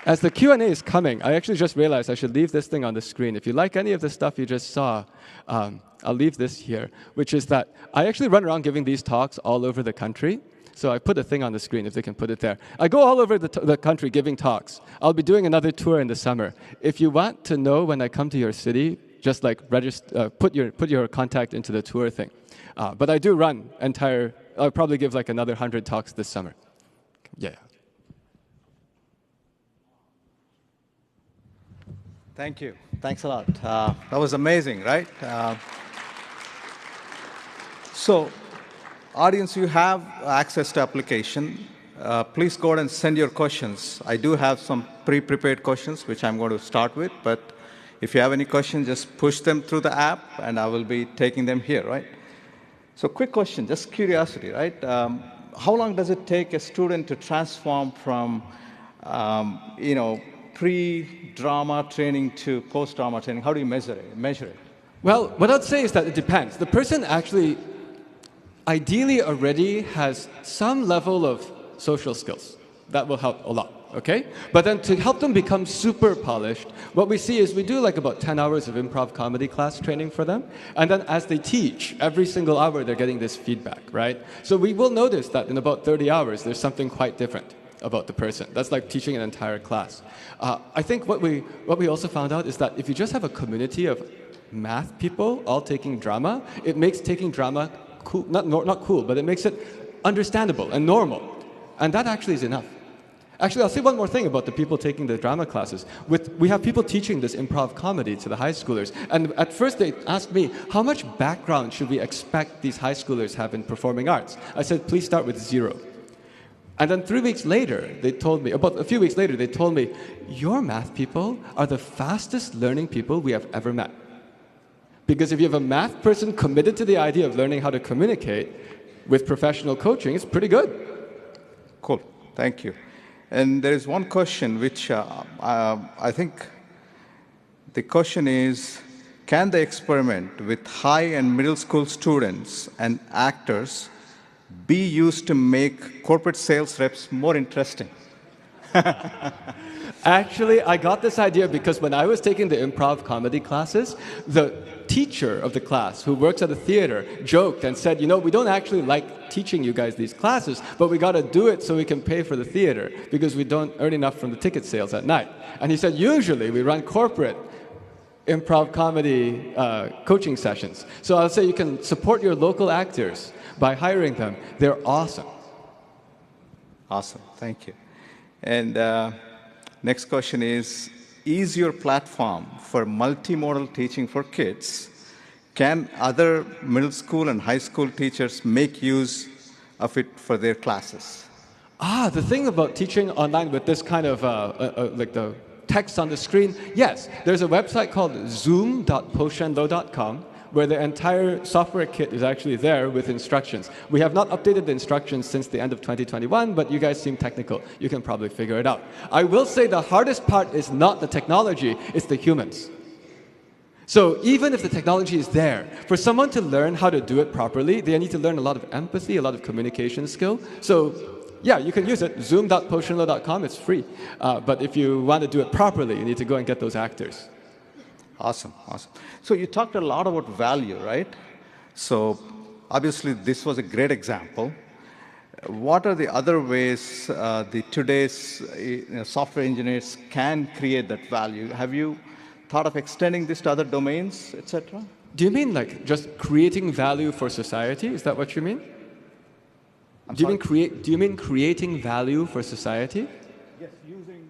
As the Q&A is coming, I actually just realized I should leave this thing on the screen. If you like any of the stuff you just saw, I'll leave this here, which is that I actually run around giving these talks all over the country. So I put a thing on the screen, if they can put it there. I go all over the country giving talks. I'll be doing another tour in the summer. If you want to know when I come to your city, just like register, put your contact into the tour thing. But I do run I'll probably give like another 100 talks this summer. Yeah. Thank you. Thanks a lot. That was amazing, right? So, audience, you have access to application. Please go ahead and send your questions. I do have some pre-prepared questions, which I'm going to start with. But if you have any questions, just push them through the app, and I will be taking them here, right? So, quick question, just curiosity, right? How long does it take a student to transform from, pre-drama training to post-drama training? How do you measure it? Well, what I'd say is that it depends. The person actually ideally already has some level of social skills. That will help a lot, okay? But then to help them become super polished, what we see is we do like about 10 hours of improv comedy class training for them. And then as they teach, every single hour they're getting this feedback, right? So we will notice that in about 30 hours, there's something quite different about the person. That's like teaching an entire class. I think what we also found out is that if you just have a community of math people all taking drama, it makes taking drama cool, not cool, but it makes it understandable and normal. And that actually is enough. Actually, I'll say one more thing about the people taking the drama classes. We have people teaching this improv comedy to the high schoolers. And at first they asked me, how much background should we expect these high schoolers have in performing arts? I said, please start with 0. And then 3 weeks later, they told me, about a few weeks later, they told me, your math people are the fastest learning people we have ever met. Because if you have a math person committed to the idea of learning how to communicate with professional coaching, it's pretty good. Cool. Thank you. And there is one question which I think the question is, can the experiment with high and middle school students and actors be used to make corporate sales reps more interesting? Actually, I got this idea because when I was taking the improv comedy classes, the teacher of the class who works at a theater joked and said, we don't actually like teaching you guys these classes, but we got to do it so we can pay for the theater because we don't earn enough from the ticket sales at night. And he said, usually we run corporate improv comedy coaching sessions. So I'll say you can support your local actors by hiring them. They're awesome. Awesome. Thank you. And next question is your platform for multimodal teaching for kids? Can other middle school and high school teachers make use of it for their classes? The thing about teaching online with this kind of like the text on the screen, yes, there's a website called zoom.poshenlo.com where the entire software kit is actually there with instructions. We have not updated the instructions since the end of 2021, but you guys seem technical. You can probably figure it out. I will say the hardest part is not the technology, it's the humans. So even if the technology is there, for someone to learn how to do it properly, they need to learn a lot of empathy, a lot of communication skill. So yeah, you can use it, zoom.poshenlo.com, it's free. But if you want to do it properly, you need to go and get those actors. Awesome, awesome. So you talked a lot about value, right? So obviously this was a great example. What are the other ways today's software engineers can create that value? Have you thought of extending this to other domains, etc.? Do you mean like just creating value for society? Is that what you mean? Do you mean creating value for society? Yes, using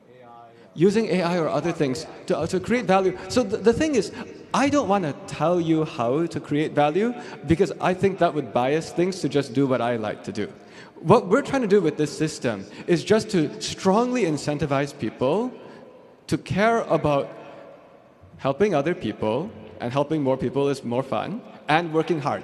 AI. Using AI or other things to create value. So the thing is, I don't want to tell you how to create value because I think that would bias things to just do what I like to do. What we're trying to do with this system is just to strongly incentivize people to care about helping other people, and helping more people is more fun, and working hard.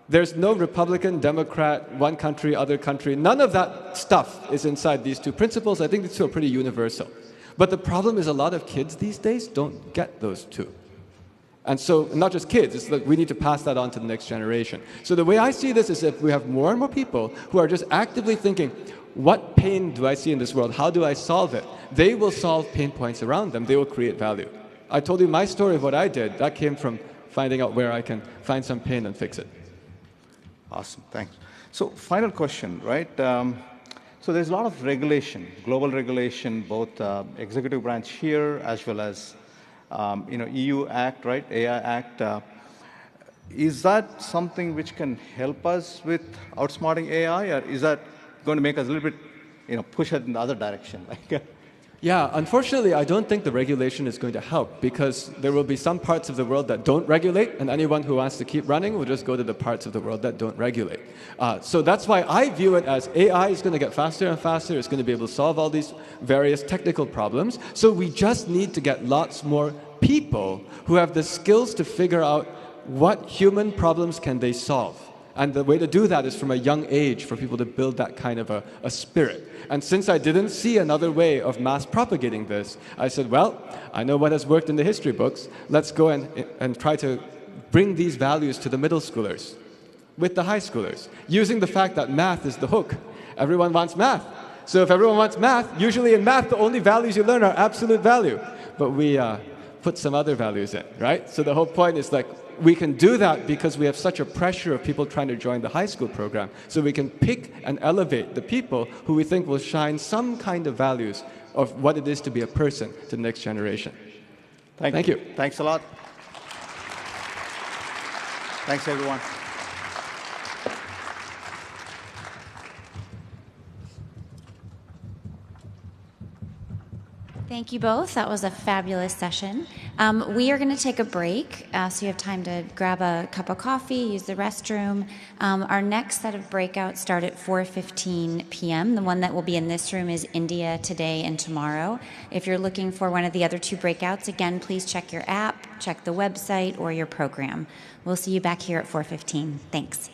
There's no Republican, Democrat, one country, other country. None of that stuff is inside these two principles. I think these two are pretty universal. But the problem is a lot of kids these days don't get those two. And so, not just kids, it's like we need to pass that on to the next generation. So the way I see this is if we have more and more people who are just actively thinking, what pain do I see in this world? How do I solve it? They will solve pain points around them. They will create value. I told you my story of what I did. That came from finding out where I can find some pain and fix it. Awesome, thanks. So final question, right? So there's a lot of regulation, global regulation, both executive branch here as well as EU Act, right? AI Act. Is that something which can help us with outsmarting AI, or is that going to make us a little bit, push it in the other direction? Yeah, unfortunately, I don't think the regulation is going to help because there will be some parts of the world that don't regulate, and anyone who wants to keep running will just go to the parts of the world that don't regulate. So that's why I view it as AI is going to get faster and faster. It's going to be able to solve all these various technical problems. So we just need to get lots more people who have the skills to figure out what human problems can they solve. And the way to do that is from a young age for people to build that kind of a spirit. And since I didn't see another way of mass propagating this, I said, well, I know what has worked in the history books. Let's go and try to bring these values to the middle schoolers with the high schoolers, using the fact that math is the hook. Everyone wants math. So if everyone wants math, usually in math, the only values you learn are absolute value. But we put some other values in, right? So the whole point is like, we can do that because we have such a pressure of people trying to join the high school program. So we can pick and elevate the people who we think will shine some kind of values of what it is to be a person to the next generation. Thank you. Thanks a lot. Thanks, everyone. Thank you both. That was a fabulous session. We are going to take a break, so you have time to grab a cup of coffee, use the restroom. Our next set of breakouts start at 4:15 p.m. The one that will be in this room is India today and tomorrow. If you're looking for one of the other two breakouts, again, please check your app, check the website, or your program. We'll see you back here at 4:15. Thanks.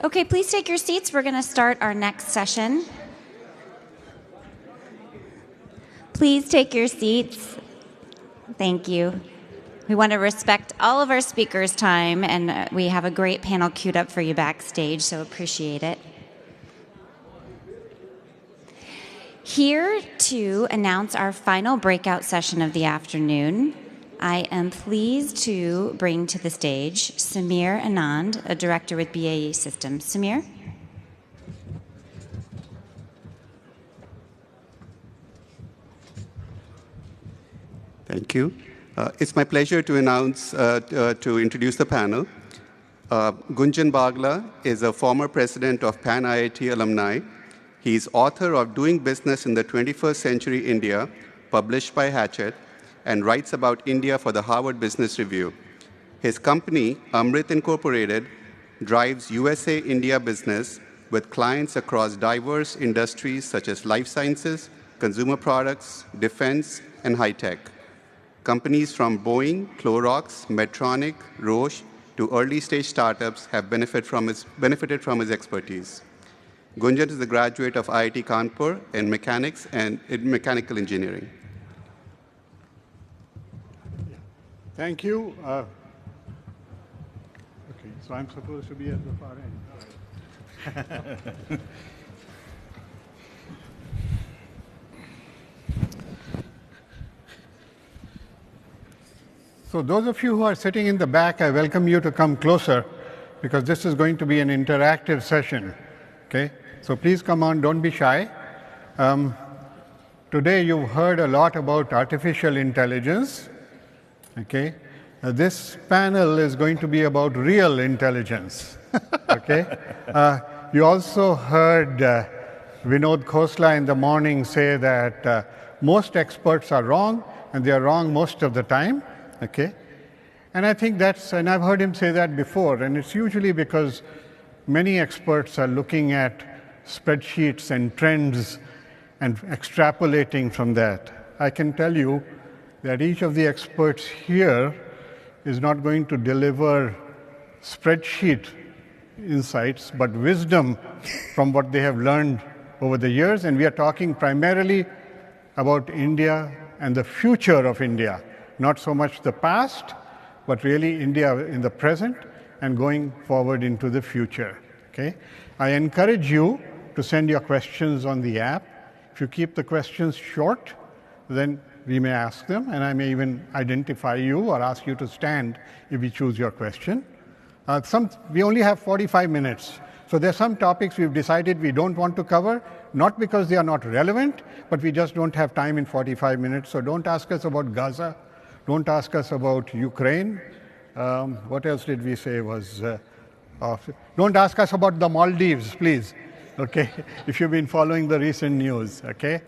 Okay, please take your seats. We're going to start our next session. Please take your seats. Thank you. We want to respect all of our speakers' time, and we have a great panel queued up for you backstage, so appreciate it. Here to announce our final breakout session of the afternoon, I am pleased to bring to the stage Samir Anand, a director with BAE Systems. Samir? Thank you. It's my pleasure to introduce the panel. Gunjan Bagla is a former president of PanIIT alumni. He's author of Doing Business in the 21st Century India, published by Hachette, and writes about India for the Harvard Business Review. His company, Amrit Incorporated, drives USA-India business with clients across diverse industries such as life sciences, consumer products, defense, and high-tech. Companies from Boeing, Clorox, Medtronic, Roche, to early-stage startups have benefited from his expertise. Gunjan is a graduate of IIT Kanpur in mechanics and in mechanical engineering. Thank you. Okay, so I'm supposed to be at the far end. So those of you who are sitting in the back, I welcome you to come closer because this is going to be an interactive session. Okay, so please come on, don't be shy. Today you've heard a lot about artificial intelligence. Okay, this panel is going to be about real intelligence. Okay, you also heard Vinod Khosla in the morning say that most experts are wrong, and they are wrong most of the time. Okay, and I think and I've heard him say that before, and it's usually because many experts are looking at spreadsheets and trends and extrapolating from that. I can tell you that each of the experts here is not going to deliver spreadsheet insights, but wisdom from what they have learned over the years. And we are talking primarily about India and the future of India, not so much the past, but really India in the present and going forward into the future. Okay? I encourage you to send your questions on the app. If you keep the questions short, then we may ask them, and I may even identify you or ask you to stand if we choose your question. We only have 45 minutes, so there are some topics we've decided we don't want to cover, not because they are not relevant, but we just don't have time in 45 minutes. So don't ask us about Gaza, don't ask us about Ukraine. What else did we say was off? Don't ask us about the Maldives, please. Okay, if you've been following the recent news. Okay.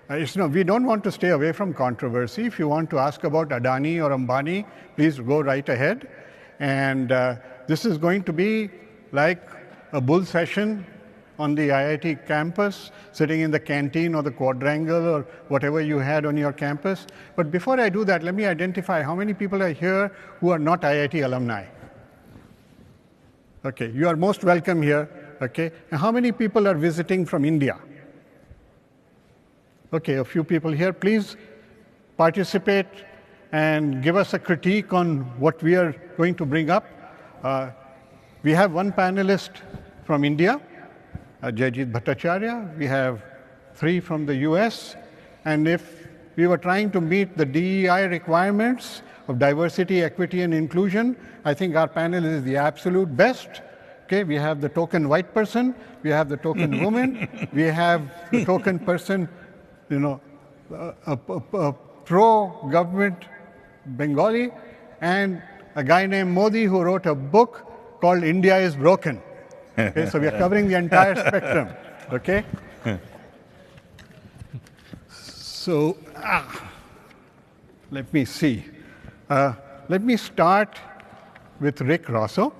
We don't want to stay away from controversy. If you want to ask about Adani or Ambani, please go right ahead. And this is going to be like a bull session on the IIT campus, sitting in the canteen or the quadrangle or whatever you had on your campus. But before I do that, let me identify how many people are here who are not IIT alumni. Okay, you are most welcome here. Okay, and how many people are visiting from India? Okay, a few people here. Please participate and give us a critique on what we are going to bring up. We have one panelist from India, Jayajit Bhattacharya. We have 3 from the US. And if we were trying to meet the DEI requirements of diversity, equity, and inclusion, I think our panel is the absolute best. Okay, we have the token white person, we have the token woman, we have the token person, a pro-government Bengali, and a guy named Modi who wrote a book called India is Broken. Okay, so we are covering the entire spectrum. Okay? So, let me see. Let me start with Rick Rosso.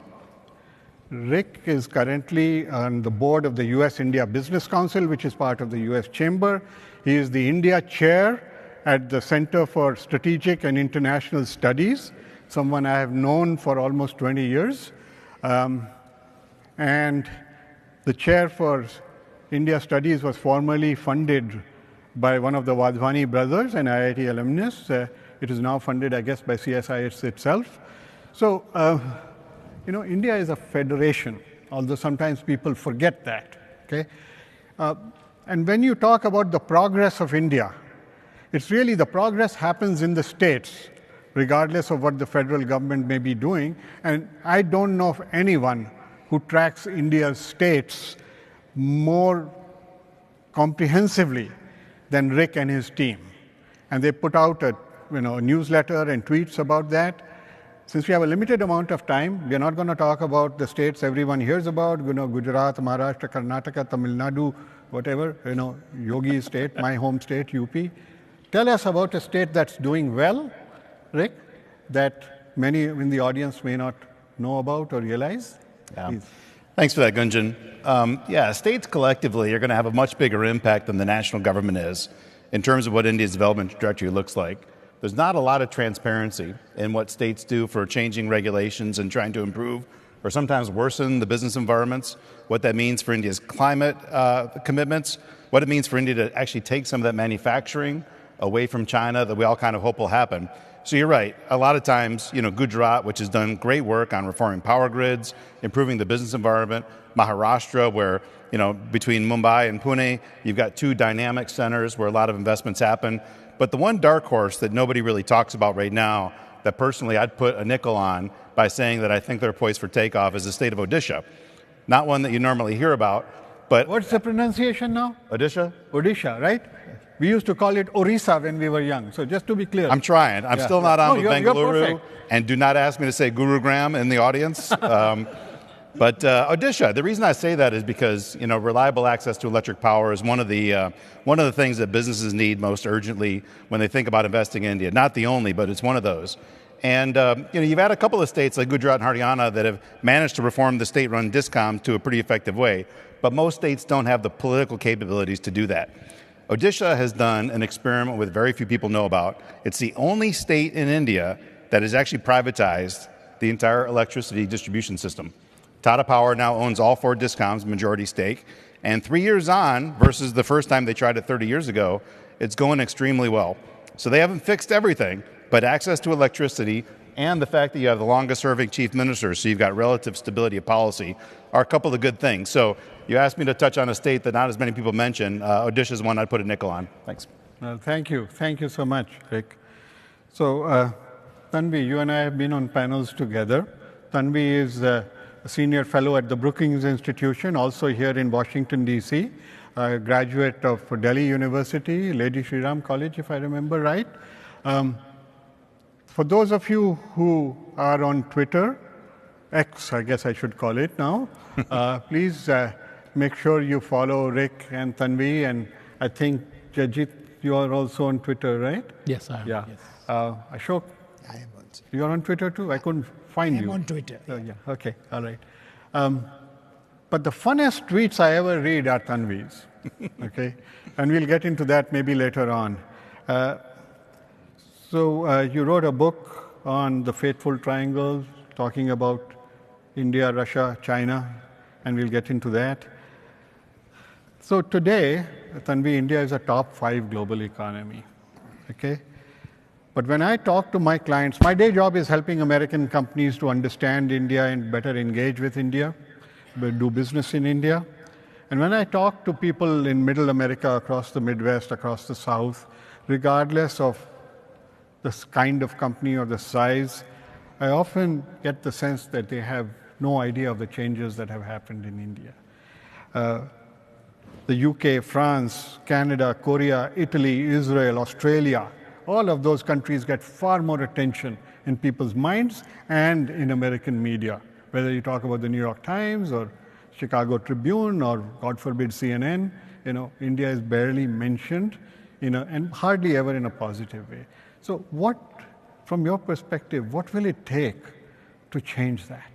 Rick is currently on the board of the US-India Business Council, which is part of the US Chamber. He is the India chair at the Center for Strategic and International Studies, someone I have known for almost 20 years. And the chair for India Studies was formerly funded by one of the Wadhwani brothers, an IIT alumnus. It is now funded, I guess, by CSIS itself. So, India is a federation, although sometimes people forget that. Okay? And when you talk about the progress of India, it's really the progress happens in the states, regardless of what the federal government may be doing. And I don't know of anyone who tracks India's states more comprehensively than Rick and his team. And they put out a newsletter and tweets about that. Since we have a limited amount of time, we're not going to talk about the states everyone hears about, Gujarat, Maharashtra, Karnataka, Tamil Nadu, whatever, Yogi state, my home state, UP. Tell us about a state that's doing well, Rick, that many in the audience may not know about or realize. Yeah. Please. Thanks for that, Gunjan. States collectively are going to have a much bigger impact than the national government is in terms of what India's development trajectory looks like. There's not a lot of transparency in what states do for changing regulations and trying to improve or sometimes worsen the business environments, what that means for India's climate commitments, what it means for India to actually take some of that manufacturing away from China that we all kind of hope will happen. So you're right. A lot of times, Gujarat, which has done great work on reforming power grids, improving the business environment, Maharashtra, where, between Mumbai and Pune, you've got two dynamic centers where a lot of investments happen. But the one dark horse that nobody really talks about right now, that personally I'd put a nickel on by saying that I think they're poised for takeoff, is the state of Odisha. Not one that you normally hear about, but... What's the pronunciation now? Odisha? Odisha, right? We used to call it Orissa when we were young. So just to be clear. I'm trying. I'm still not on with Bengaluru. You're and do not ask me to say Gurugram in the audience. But Odisha, the reason I say that is because reliable access to electric power is one of the things that businesses need most urgently when they think about investing in India. Not the only, but it's one of those. And you've had a couple of states like Gujarat and Haryana that have managed to reform the state-run discoms to a pretty effective way, but most states don't have the political capabilities to do that. Odisha has done an experiment that very few people know about. It's the only state in India that has actually privatized the entire electricity distribution system. Tata Power now owns all 4 discoms, majority stake, and 3 years on, versus the first time they tried it 30 years ago, it's going extremely well. So they haven't fixed everything, but access to electricity and the fact that you have the longest serving chief minister, so you've got relative stability of policy, are a couple of good things. So you asked me to touch on a state that not as many people mention. Odisha is one I'd put a nickel on. Thanks. Well, thank you. Thank you so much, Rick. So, Tanvi, you and I have been on panels together. Tanvi is a senior fellow at the Brookings Institution, also here in Washington, D.C., a graduate of Delhi University, Lady Shri Ram College, if I remember right. For those of you who are on Twitter, X, I guess I should call it now, please make sure you follow Rick and Tanvi, and I think, Jajit, you are also on Twitter, right? Yes, I am. Yeah. Yes. Ashok? I am also. You are on Twitter too? I couldn't find you. I'm on Twitter. Yeah. Okay, all right. But the funnest tweets I ever read are Tanvi's, okay? And we'll get into that maybe later on. So you wrote a book on the Fateful Triangle, talking about India, Russia, China, and we'll get into that. So today, Tanvi, India is a top 5 global economy, okay? But when I talk to my clients, my day job is helping American companies to understand India and better engage with India, do business in India. And when I talk to people in Middle America, across the Midwest, across the South, regardless of the kind of company or the size, I often get the sense that they have no idea of the changes that have happened in India. The UK, France, Canada, Korea, Italy, Israel, Australia, all of those countries get far more attention in people's minds and in American media, whether you talk about the New York Times or Chicago Tribune or, God forbid, CNN. India is barely mentioned, and hardly ever in a positive way. So from your perspective, what will it take to change that?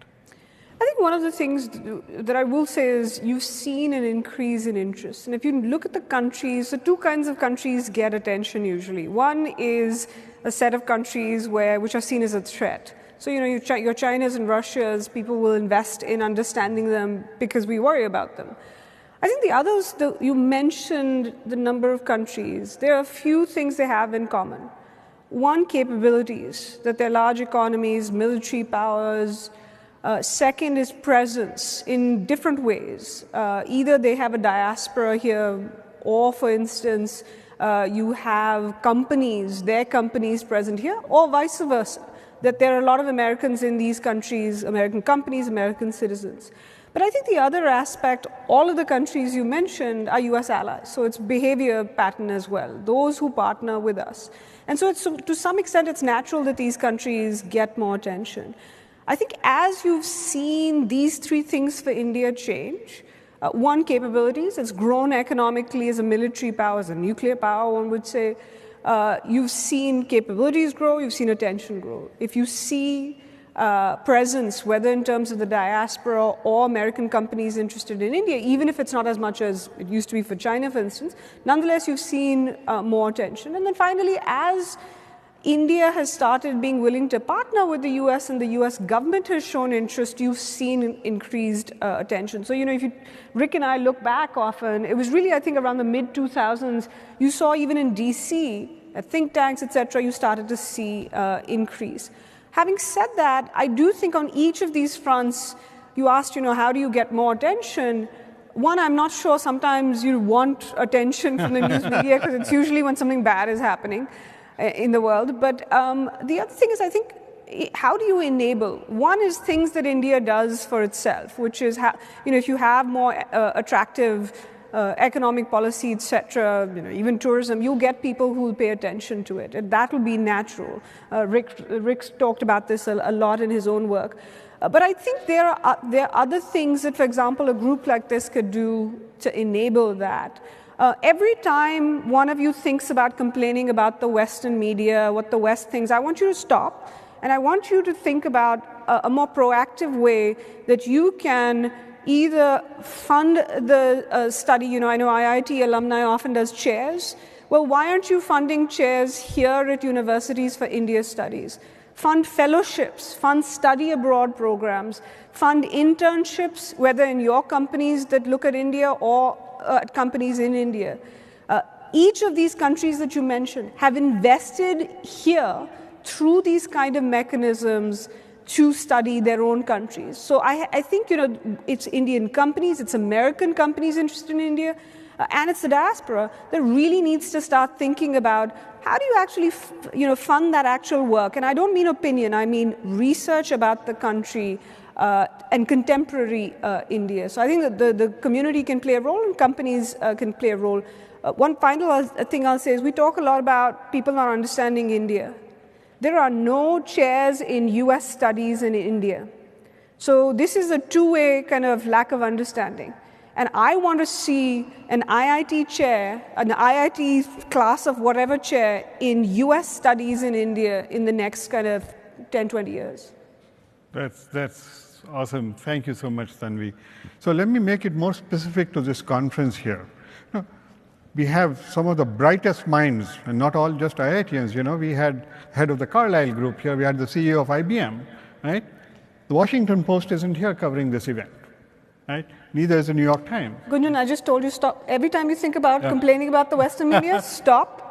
I think one of the things that I will say is you've seen an increase in interest. And if you look at the countries, the 2 kinds of countries get attention usually. One is a set of countries which are seen as a threat. So, your Chinas and Russias, people will invest in understanding them because we worry about them. I think the others, you mentioned the number of countries. There are a few things they have in common. one, capabilities, that they're large economies, military powers. Second is presence in different ways. Either they have a diaspora here, or, for instance, you have companies, their companies present here, or vice versa, that there are a lot of Americans in these countries, American companies, American citizens. But I think the other aspect, all of the countries you mentioned are US allies, so it's behavior pattern as well, those who partner with us. And so to some extent, it's natural that these countries get more attention. I think as you've seen these three things for India change, one, capabilities, it's grown economically as a military power, as a nuclear power, one would say. You've seen capabilities grow, you've seen attention grow. If you see presence, whether in terms of the diaspora or American companies interested in India, even if it's not as much as it used to be for China, for instance, nonetheless, you've seen more attention. And then finally, as India has started being willing to partner with the US and the US government has shown interest, you've seen increased attention. So, if Rick and I look back often, it was really, I think, around the mid-2000s, you saw even in DC, at think tanks, etc., you started to see increase. Having said that, I do think on each of these fronts, you asked, how do you get more attention? One, I'm not sure sometimes you want attention from the news media because it's usually when something bad is happening in the world. But the other thing is, I think, how do you enable? One is things that India does for itself, which is, if you have more attractive economic policy, etc., even tourism, you get people who will pay attention to it. And that will be natural. Rick talked about this a lot in his own work. But I think there are other things that, for example, a group like this could do to enable that. Every time one of you thinks about complaining about the Western media, what the West thinks, I want you to stop, and I want you to think about a more proactive way that you can either fund the study. I know IIT alumni often does chairs. Well, why aren't you funding chairs here at universities for India studies? Fund fellowships, fund study abroad programs, fund internships, whether in your companies that look at India or at companies in India. Each of these countries that you mentioned have invested here through these kind of mechanisms to study their own countries. So I think, it's Indian companies, it's American companies interested in India, and it's the diaspora that really needs to start thinking about how do you actually, fund that actual work. And I don't mean opinion, I mean research about the country and contemporary India. So I think that the community can play a role and companies can play a role. One final thing I'll say is we talk a lot about people not understanding India. There are no chairs in US studies in India. So this is a two-way kind of lack of understanding. And I want to see an IIT chair, an IIT class of whatever chair in US studies in India in the next kind of 10, 20 years. That's awesome. Thank you so much, Tanvi. So let me make it more specific to this conference here. We have some of the brightest minds, and not all just IITians. We had head of the Carlyle Group here. We had the CEO of IBM, right? The Washington Post isn't here covering this event, right? Neither is the New York Times. Gunjan, I just told you stop. Every time you think about complaining about the Western media, stop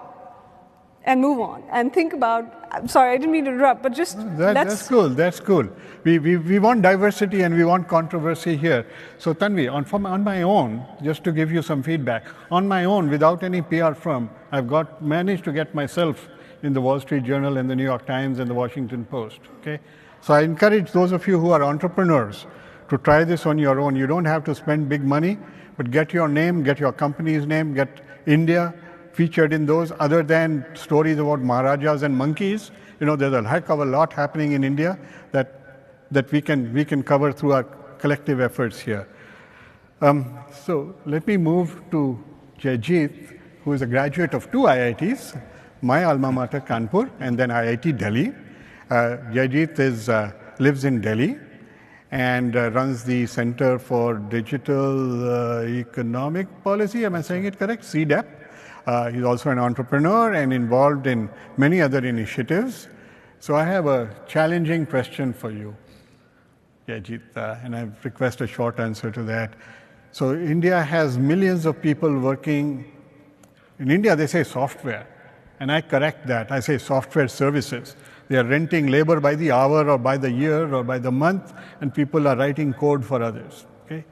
and move on and think about. I'm sorry, I didn't mean to interrupt, but just that's cool. That's cool. We want diversity and we want controversy here. So Tanvi, on my own, just to give you some feedback, on my own, without any PR firm, I've managed to get myself in the Wall Street Journal and the New York Times and the Washington Post. Okay, so I encourage those of you who are entrepreneurs to try this on your own. You don't have to spend big money, but get your name, get your company's name, get India featured in those, other than stories about Maharajas and monkeys. There's a heck of a lot happening in India that we can cover through our collective efforts here. So let me move to Jayjeet, who is a graduate of two IITs, my alma mater, Kanpur, and then IIT Delhi. Jayjeet lives in Delhi and runs the Center for Digital Economic Policy. Am I saying it correct? CDEP. He's also an entrepreneur and involved in many other initiatives. So I have a challenging question for you, Jayjeet, and I request a short answer to that. So India has millions of people working. In India, they say software, And I correct that. I say software services. They are renting labor by the hour or by the year or by the month, and people are writing code for others. Okay?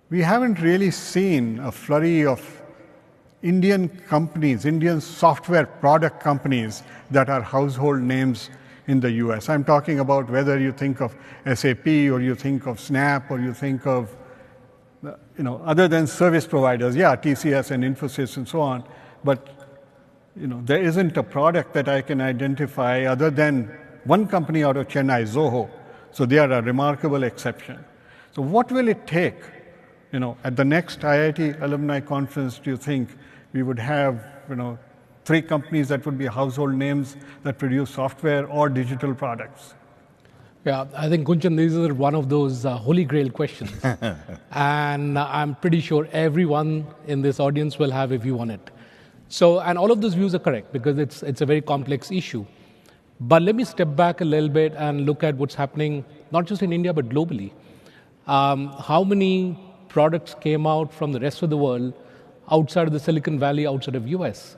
We haven't really seen a flurry of Indian companies, Indian software product companies that are household names in the US. I'm talking about whether you think of SAP or you think of Snap or you think of, other than service providers, yeah, TCS and Infosys and so on, but there isn't a product that I can identify other than one company out of Chennai, Zoho. So they are a remarkable exception. So what will it take? At the next IIT alumni conference, do you think we would have, 3 companies that would be household names that produce software or digital products? Yeah, I think, Gunjan, these are one of those holy grail questions. And I'm pretty sure everyone in this audience will have a view on it. So, and all of those views are correct because it's a very complex issue. But let me step back a little bit and look at what's happening, not just in India, but globally. How many products came out from the rest of the world outside of the Silicon Valley, outside of US?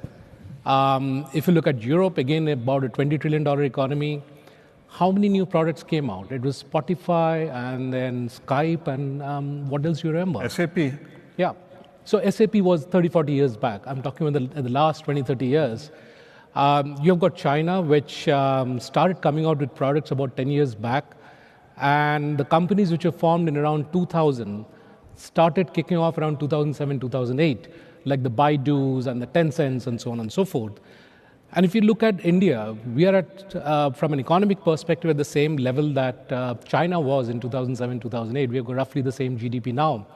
If you look at Europe, again, about a $20 trillion economy, how many new products came out? It was Spotify and then Skype and what else you remember? SAP. Yeah. So SAP was 30, 40 years back. I'm talking about the last 20, 30 years. You've got China, which started coming out with products about 10 years back. And the companies which were formed in around 2000 started kicking off around 2007, 2008, like the Baidus and the Tencents and so on and so forth. And if you look at India, we are at, from an economic perspective, at the same level that China was in 2007, 2008. We have got roughly the same GDP now.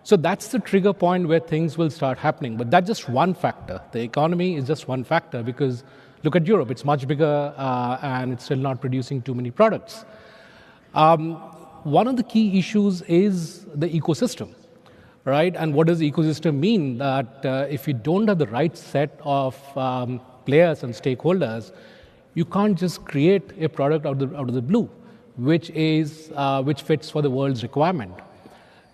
So that's the trigger point where things will start happening. But that's just one factor. The economy is just one factor because look at Europe. It's much bigger and it's still not producing too many products. One of the key issues is the ecosystem, right? And what does ecosystem mean? That if you don't have the right set of players and stakeholders, you can't just create a product out of the blue, which fits for the world's requirement.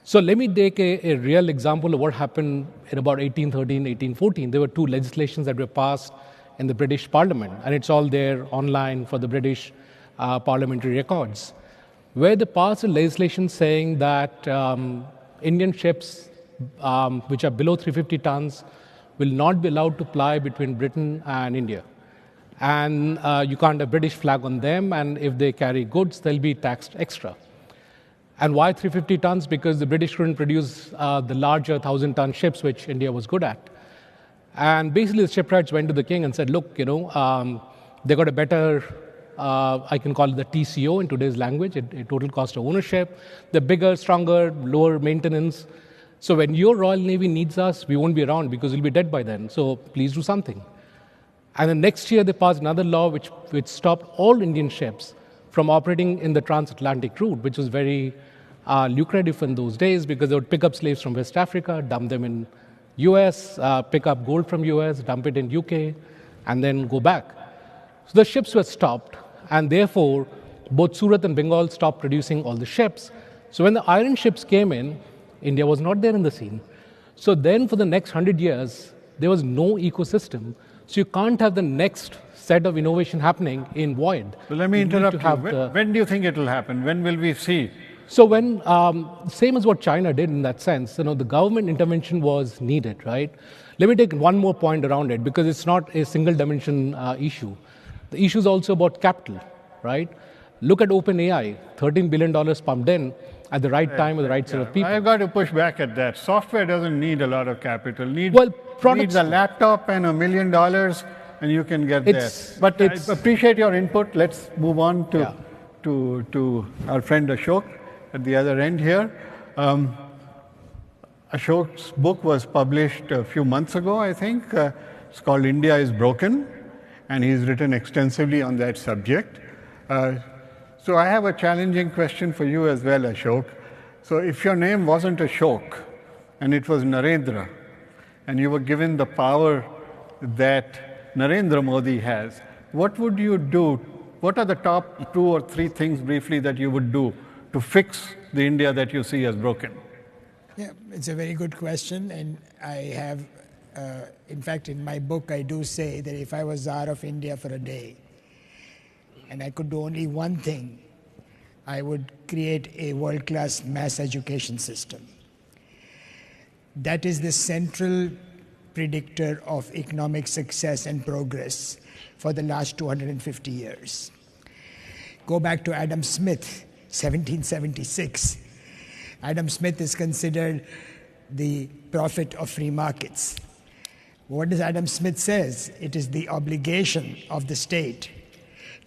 So let me take a real example of what happened in about 1813, 1814. There were 2 legislations that were passed in the British Parliament, and it's all there online for the British parliamentary records, where they passed a legislation saying that Indian ships which are below 350 tons will not be allowed to ply between Britain and India. And you can't have British flag on them, and if they carry goods, they'll be taxed extra. And why 350 tons? Because the British couldn't produce the larger 1,000-ton ships, which India was good at. And basically, the shipwrights went to the king and said, look, they got a better, I can call it the TCO in today's language, a total cost of ownership. They're bigger, stronger, lower maintenance. So when your Royal Navy needs us, we won't be around because we'll be dead by then. So please do something. And then next year, they passed another law which stopped all Indian ships from operating in the transatlantic route, which was very lucrative in those days because they would pick up slaves from West Africa, dump them in US, pick up gold from US, dump it in UK, and then go back. So the ships were stopped, and therefore both Surat and Bengal stopped producing all the ships. So when the iron ships came in, India was not there in the scene. So then for the next 100 years, there was no ecosystem. So you can't have the next set of innovation happening in void. So let me interrupt you. When do you think it will happen? When will we see? So when, same as what China did in that sense, the government intervention was needed, right? Let me take one more point around it because it's not a single dimension issue. The issue is also about capital, right? Look at OpenAI, $13 billion pumped in at the right time with the right set of people. I've got to push back at that. Software doesn't need a lot of capital. Needs a laptop and $1 million, and you can get there. But I appreciate your input. Let's move on to our friend Ashok at the other end here. Ashok's book was published a few months ago, I think. It's called India is Broken, and he's written extensively on that subject. So I have a challenging question for you as well, Ashok. So if your name wasn't Ashok, and it was Narendra, and you were given the power that Narendra Modi has, what would you do? What are the top 2 or 3 things briefly that you would do to fix the India that you see as broken? Yeah, it's a very good question, and I have in fact, in my book, I do say that if I was Tsar of India for a day, and I could do only one thing, I would create a world-class mass education system. That is the central predictor of economic success and progress for the last 250 years. Go back to Adam Smith, 1776. Adam Smith is considered the prophet of free markets. What does Adam Smith says? It is the obligation of the state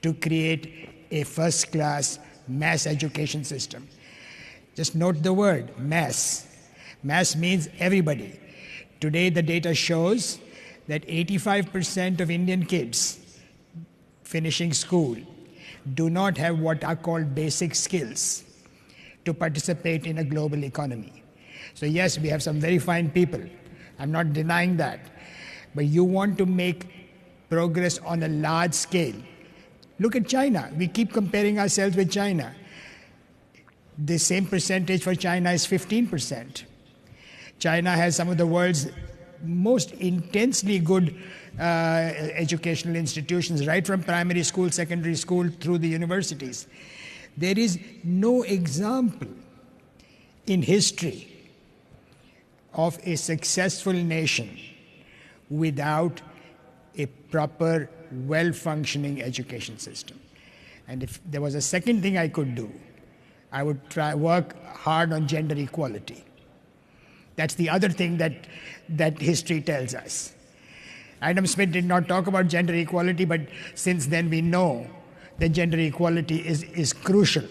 to create a first-class mass education system. Just note the word, mass. Mass means everybody. Today the data shows that 85% of Indian kids finishing school do not have what are called basic skills to participate in a global economy. So yes, we have some very fine people. I'm not denying that. But you want to make progress on a large scale. Look at China. We keep comparing ourselves with China. The same percentage for China is 15%. China has some of the world's most intensely good educational institutions, right from primary school, secondary school, through the universities. There is no example in history of a successful nation without a proper, well-functioning education system. And if there was a second thing I could do, I would work hard on gender equality. That's the other thing that history tells us. Adam Smith did not talk about gender equality, but since then we know that gender equality is crucial.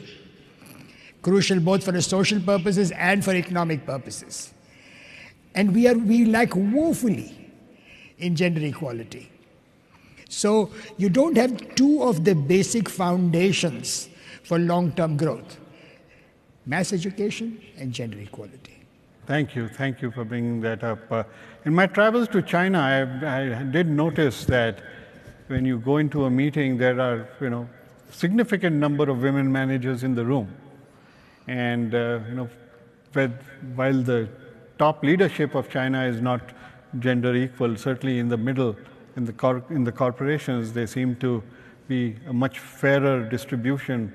Crucial both for social purposes and for economic purposes. And we lack woefully in gender equality. So you don't have two of the basic foundations for long-term growth: mass education and gender equality. Thank you for bringing that up. In my travels to China, I did notice that when you go into a meeting, there are significant number of women managers in the room, and while the top leadership of China is not gender equal, certainly in the middle, in the corporations, there seem to be a much fairer distribution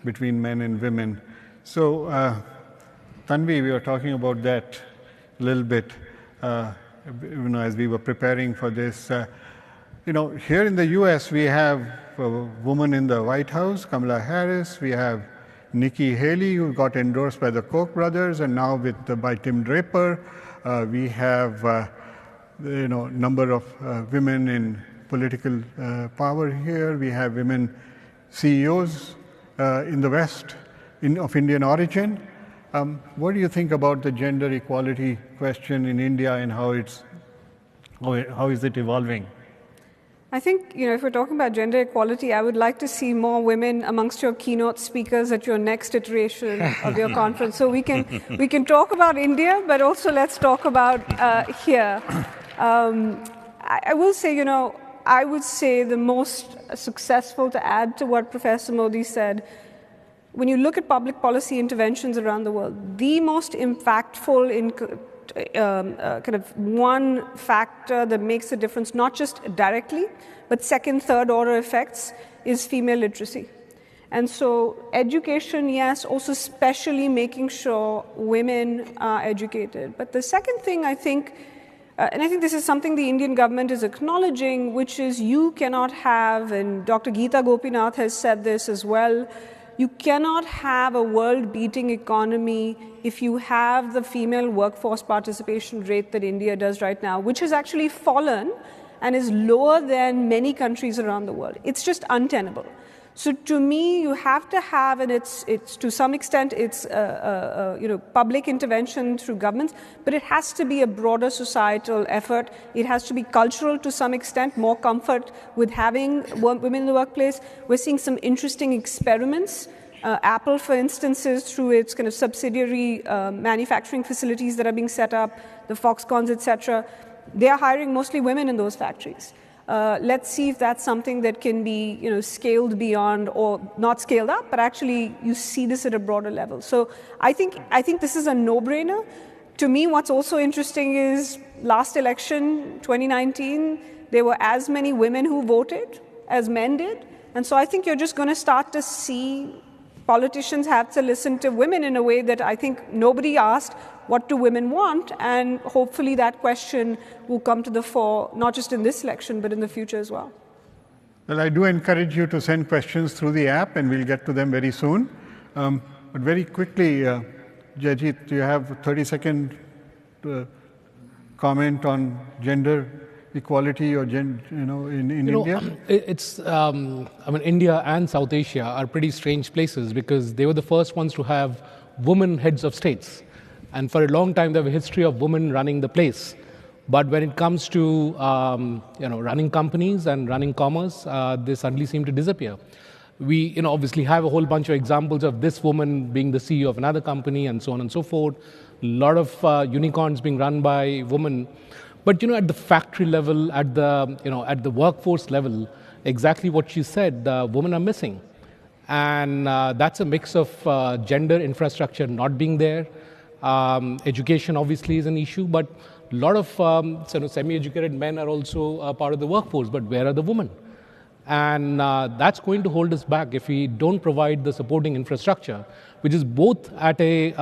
between men and women. So, Tanvi, we were talking about that a little bit, as we were preparing for this. Here in the U.S., we have a woman in the White House, Kamala Harris. We have Nikki Haley, who got endorsed by the Koch brothers, and now by Tim Draper. We have number of women in political power here. We have women CEOs in the West of Indian origin. What do you think about the gender equality question in India, and how is it evolving? I think, if we're talking about gender equality, I would like to see more women amongst your keynote speakers at your next iteration of your conference. So we can talk about India, but also let's talk about here. I will say, I would say the most successful, to add to what Professor Modi said, when you look at public policy interventions around the world, the most impactful in kind of one factor that makes a difference, not just directly, but second, third order effects, is female literacy. And so education, yes, also especially making sure women are educated. But the second thing I think, and I think this is something the Indian government is acknowledging, which is you cannot have, and Dr. Geeta Gopinath has said this as well, you cannot have a world-beating economy if you have the female workforce participation rate that India does right now, which has actually fallen and is lower than many countries around the world. It's just untenable. So to me, you have to have, and it's to some extent it's public intervention through governments, but it has to be a broader societal effort. It has to be cultural to some extent, more comfort with having women in the workplace. We're seeing some interesting experiments. Apple, for instance, is through its kind of subsidiary manufacturing facilities that are being set up, the Foxcons, etc. They are hiring mostly women in those factories. Let's see if that's something that can be, scaled beyond, or not scaled up, but actually you see this at a broader level. So I think this is a no-brainer. To me, what's also interesting is last election, 2019, there were as many women who voted as men did. And so I think you're just going to start to see politicians have to listen to women in a way that I think nobody asked, what do women want? And hopefully that question will come to the fore, not just in this election, but in the future as well. Well, I do encourage you to send questions through the app, and we'll get to them very soon. But very quickly, Jajit, do you have a 30-second comment on gender equality or in India? It's I mean, India and South Asia are pretty strange places because they were the first ones to have women heads of states, and for a long time they have a history of women running the place. But when it comes to running companies and running commerce, they suddenly seem to disappear. We obviously have a whole bunch of examples of this woman being the CEO of another company and so on and so forth. A lot of unicorns being run by women. But at the factory level, at the workforce level, exactly what she said, women are missing. And that's a mix of gender infrastructure not being there. Education obviously is an issue, but a lot of semi-educated men are also part of the workforce, but where are the women? And that's going to hold us back if we don't provide the supporting infrastructure, which is both at a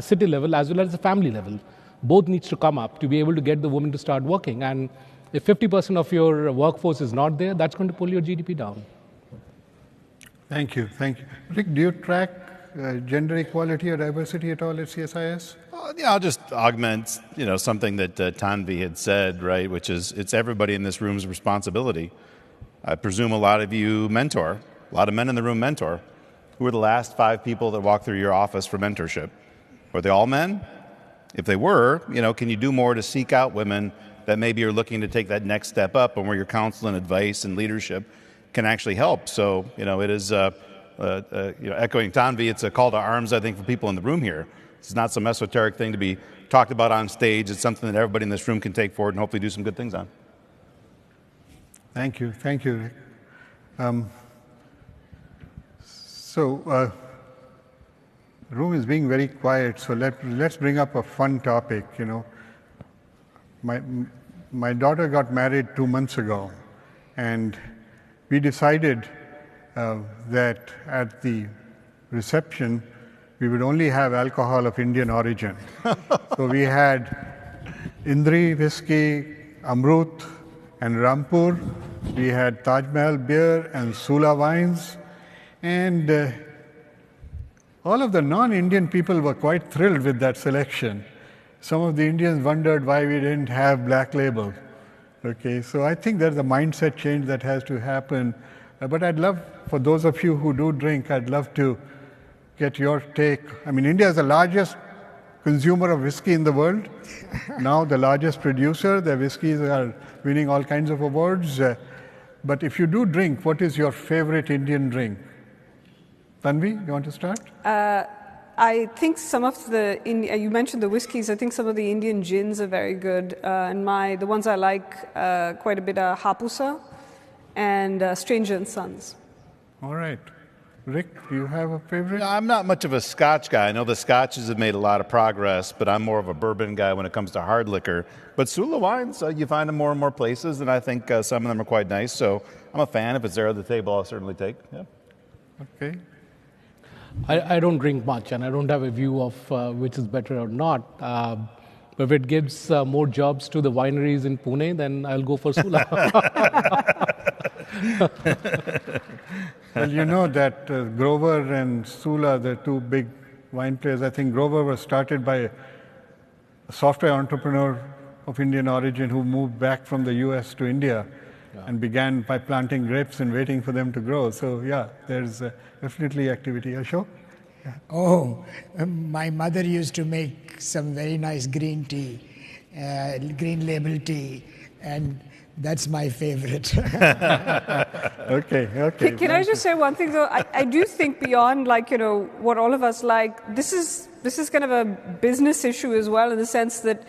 city level as well as a family level. Both needs to come up to be able to get the women to start working. And if 50% of your workforce is not there, that's going to pull your GDP down. Thank you. Rick, do you track gender equality or diversity at all at CSIS? Yeah, I'll just augment, something that Tanvi had said, right, which is it's everybody in this room's responsibility. I presume a lot of you mentor, a lot of men in the room mentor. Who are the last 5 people that walked through your office for mentorship? Were they all men? If they were, can you do more to seek out women that maybe are looking to take that next step up and where your counsel and advice and leadership can actually help? So, it is, echoing Tanvi, it's a call to arms, I think, for people in the room here. It's not some esoteric thing to be talked about on stage. It's something that everybody in this room can take forward and hopefully do some good things on. Thank you, Rick. The room is being very quiet, so let's bring up a fun topic. My daughter got married 2 months ago, and we decided that at the reception we would only have alcohol of Indian origin. So we had Indri whiskey, Amrut, and Rampur. We had Taj Mahal beer and Sula wines, and all of the non-Indian people were quite thrilled with that selection. Some of the Indians wondered why we didn't have Black Label. Okay, so I think there's a mindset change that has to happen. But I'd love, for those of you who do drink, I'd love to get your take. I mean, India is the largest consumer of whiskey in the world. Now the largest producer. Their whiskeys are winning all kinds of awards. But if you do drink, what is your favorite Indian drink? Tanvi, you want to start? I think some of you mentioned the whiskeys. I think some of the Indian gins are very good. And the ones I like quite a bit are Hapusa and Stranger and Sons. All right. Rick, do you have a favorite? I'm not much of a Scotch guy. I know the Scotches have made a lot of progress, but I'm more of a bourbon guy when it comes to hard liquor. But Sula wines, you find them more and more places, and I think some of them are quite nice. So I'm a fan. If it's there at the table, I'll certainly take. Yeah. Okay. I don't drink much, and I don't have a view of which is better or not. But if it gives more jobs to the wineries in Pune, then I'll go for Sula. Well, you know that Grover and Sula, the 2 big wine players, I think Grover was started by a software entrepreneur of Indian origin who moved back from the US to India and began by planting grapes and waiting for them to grow. So, yeah, there's definitely activity. Ashok? Yeah. Oh, my mother used to make some very nice green tea, green label tea, and that's my favorite. Okay. Can I just say one thing though? I do think beyond what all of us like, this is kind of a business issue as well, in the sense that,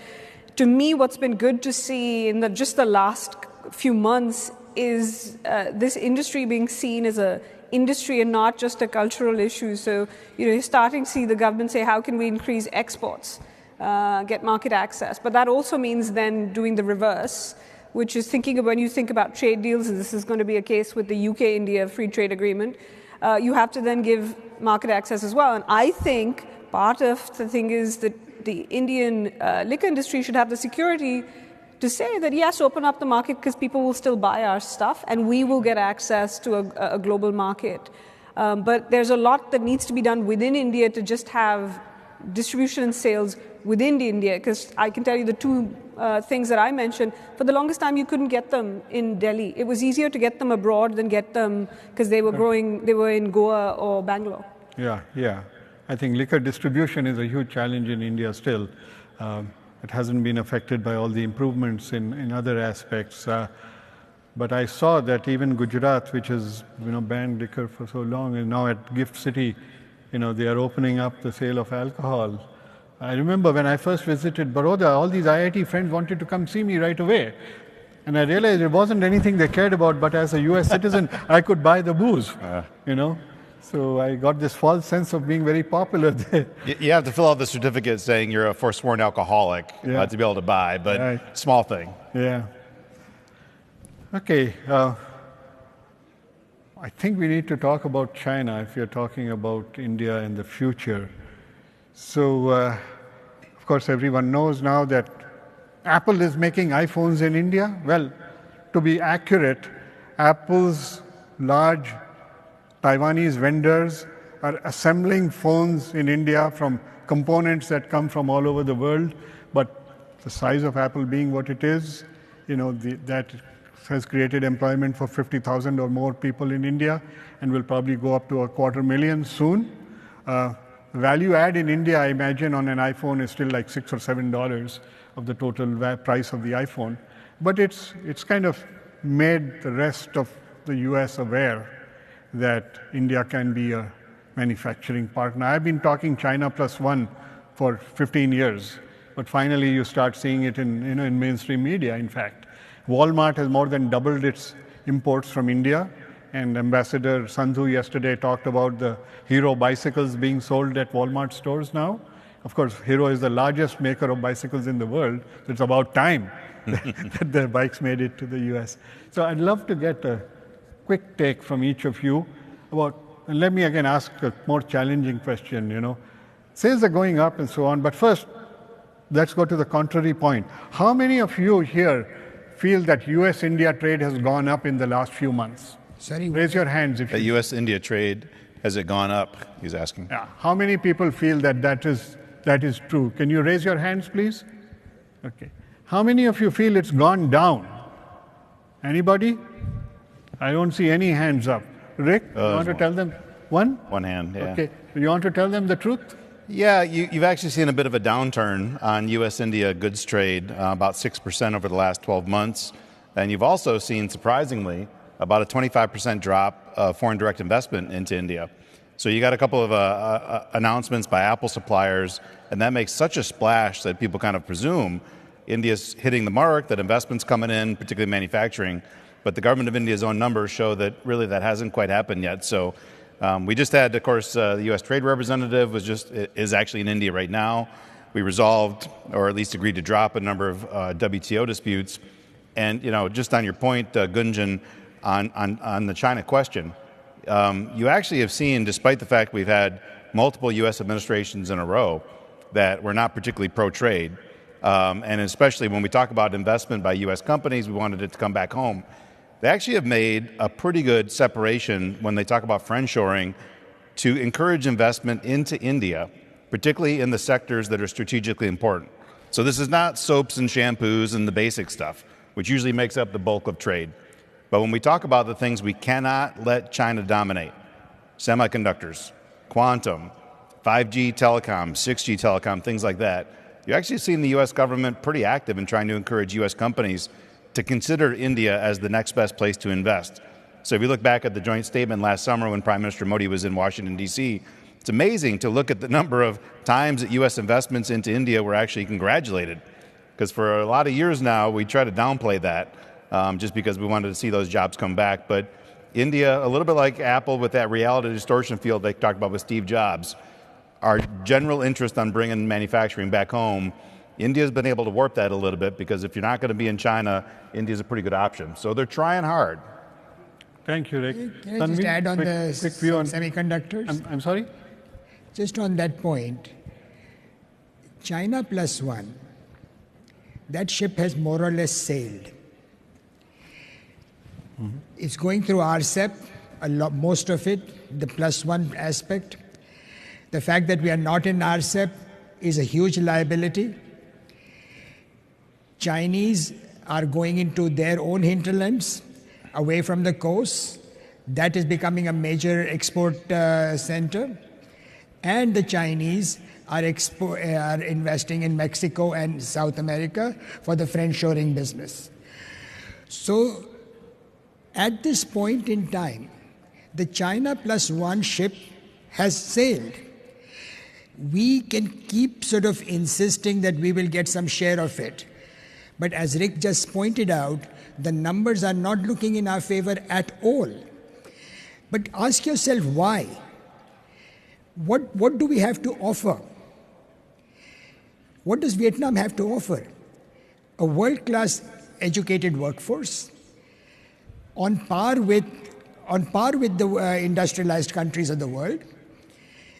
to me, what's been good to see in just the last few months is this industry being seen as a industry and not just a cultural issue. So, you're starting to see the government say, how can we increase exports, get market access? But that also means then doing the reverse, which is thinking of when you think about trade deals, and this is going to be a case with the UK-India free trade agreement, you have to then give market access as well. And I think part of the thing is that the Indian liquor industry should have the security to say that, yes, open up the market because people will still buy our stuff and we will get access to a global market. But there's a lot that needs to be done within India to just have distribution and sales within India, because I can tell you the two things that I mentioned, for the longest time you couldn't get them in Delhi. It was easier to get them abroad than get them because they were in Goa or Bangalore. Yeah. I think liquor distribution is a huge challenge in India still. It hasn't been affected by all the improvements in other aspects. But I saw that even Gujarat, which has banned liquor for so long, and now at Gift City, they are opening up the sale of alcohol. I remember when I first visited Baroda, all these IIT friends wanted to come see me right away. And I realized it wasn't anything they cared about, but as a US citizen, I could buy the booze, So I got this false sense of being very popular there. You have to fill out the certificate saying you're a forsworn alcoholic to be able to buy, but small thing. Yeah. Okay. I think we need to talk about China if you're talking about India in the future. So, of course, everyone knows now that Apple is making iPhones in India. Well, to be accurate, Apple's large Taiwanese vendors are assembling phones in India from components that come from all over the world. But the size of Apple being what it is, that has created employment for 50,000 or more people in India and will probably go up to 250,000 soon. Value add in India, I imagine, on an iPhone is still like $6 or $7 of the total price of the iPhone. But it's kind of made the rest of the US aware that India can be a manufacturing partner. I've been talking China plus one for 15 years, but finally you start seeing it in mainstream media, in fact. Walmart has more than doubled its imports from India, and Ambassador Sandhu yesterday talked about the Hero bicycles being sold at Walmart stores now. Of course, Hero is the largest maker of bicycles in the world, so it's about time that their bikes made it to the US. So I'd love to get a quick take from each of you about, and let me again ask a more challenging question, Sales are going up and so on, but first, let's go to the contrary point. How many of you here feel that US-India trade has gone up in the last few months? Sorry, raise your hands if the US-India trade, has it gone up? He's asking. Yeah. How many people feel that is true? Can you raise your hands, please? Okay. How many of you feel it's gone down? Anybody? I don't see any hands up. Rick, you want to tell them? One? One hand, yeah. Okay. You want to tell them the truth? Yeah, you've actually seen a bit of a downturn on US-India goods trade, about 6% over the last 12 months. And you've also seen, surprisingly, about a 25% drop of foreign direct investment into India. So you got a couple of announcements by Apple suppliers, and that makes such a splash that people kind of presume India's hitting the mark, that investment's coming in, particularly manufacturing. But the government of India's own numbers show that really that hasn't quite happened yet. So we just had, of course, the U.S. Trade Representative is actually in India right now. We resolved, or at least agreed to drop a number of WTO disputes. And, just on your point, Gunjan, on the China question, you actually have seen, despite the fact we've had multiple U.S. administrations in a row that were not particularly pro-trade, and especially when we talk about investment by U.S. companies, we wanted it to come back home. They actually have made a pretty good separation when they talk about friendshoring to encourage investment into India, particularly in the sectors that are strategically important. So this is not soaps and shampoos and the basic stuff, which usually makes up the bulk of trade. But when we talk about the things we cannot let China dominate, semiconductors, quantum, 5G telecom, 6G telecom, things like that, you actually seen the U.S. government pretty active in trying to encourage U.S. companies to consider India as the next best place to invest. So if you look back at the joint statement last summer when Prime Minister Modi was in Washington, D.C., it's amazing to look at the number of times that U.S. investments into India were actually congratulated. Because for a lot of years now, we try to downplay that just because we wanted to see those jobs come back. But India, a little bit like Apple with that reality distortion field they talked about with Steve Jobs, our general interest on bringing manufacturing back home, India's been able to warp that a little bit because if you're not going to be in China, India's a pretty good option. So they're trying hard. Thank you, Rick. Can I just add on the quick view on semiconductors? I'm sorry? Just on that point, China plus one, that ship has more or less sailed. Mm-hmm. It's going through RCEP, most of it, the plus one aspect. The fact that we are not in RCEP is a huge liability. Chinese are going into their own hinterlands, away from the coast. That is becoming a major export center. And the Chinese are investing in Mexico and South America for the friendshoring business. So at this point in time, the China plus one ship has sailed. We can keep sort of insisting that we will get some share of it. But as Rick just pointed out, the numbers are not looking in our favor at all. But ask yourself why. What do we have to offer? What does Vietnam have to offer? A world-class educated workforce on par with the industrialized countries of the world,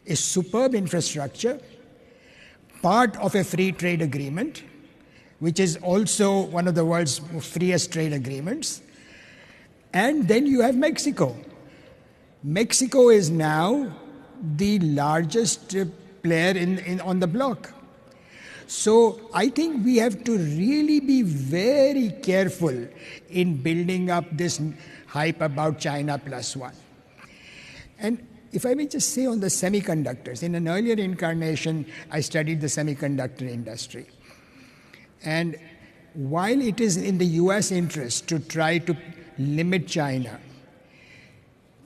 a superb infrastructure, part of a free trade agreement, which is also one of the world's freest trade agreements. And then you have Mexico. Mexico is now the largest player on the block. So I think we have to really be very careful in building up this hype about China plus one. And if I may just say on the semiconductors, in an earlier incarnation, I studied the semiconductor industry. And while it is in the US interest to try to limit China,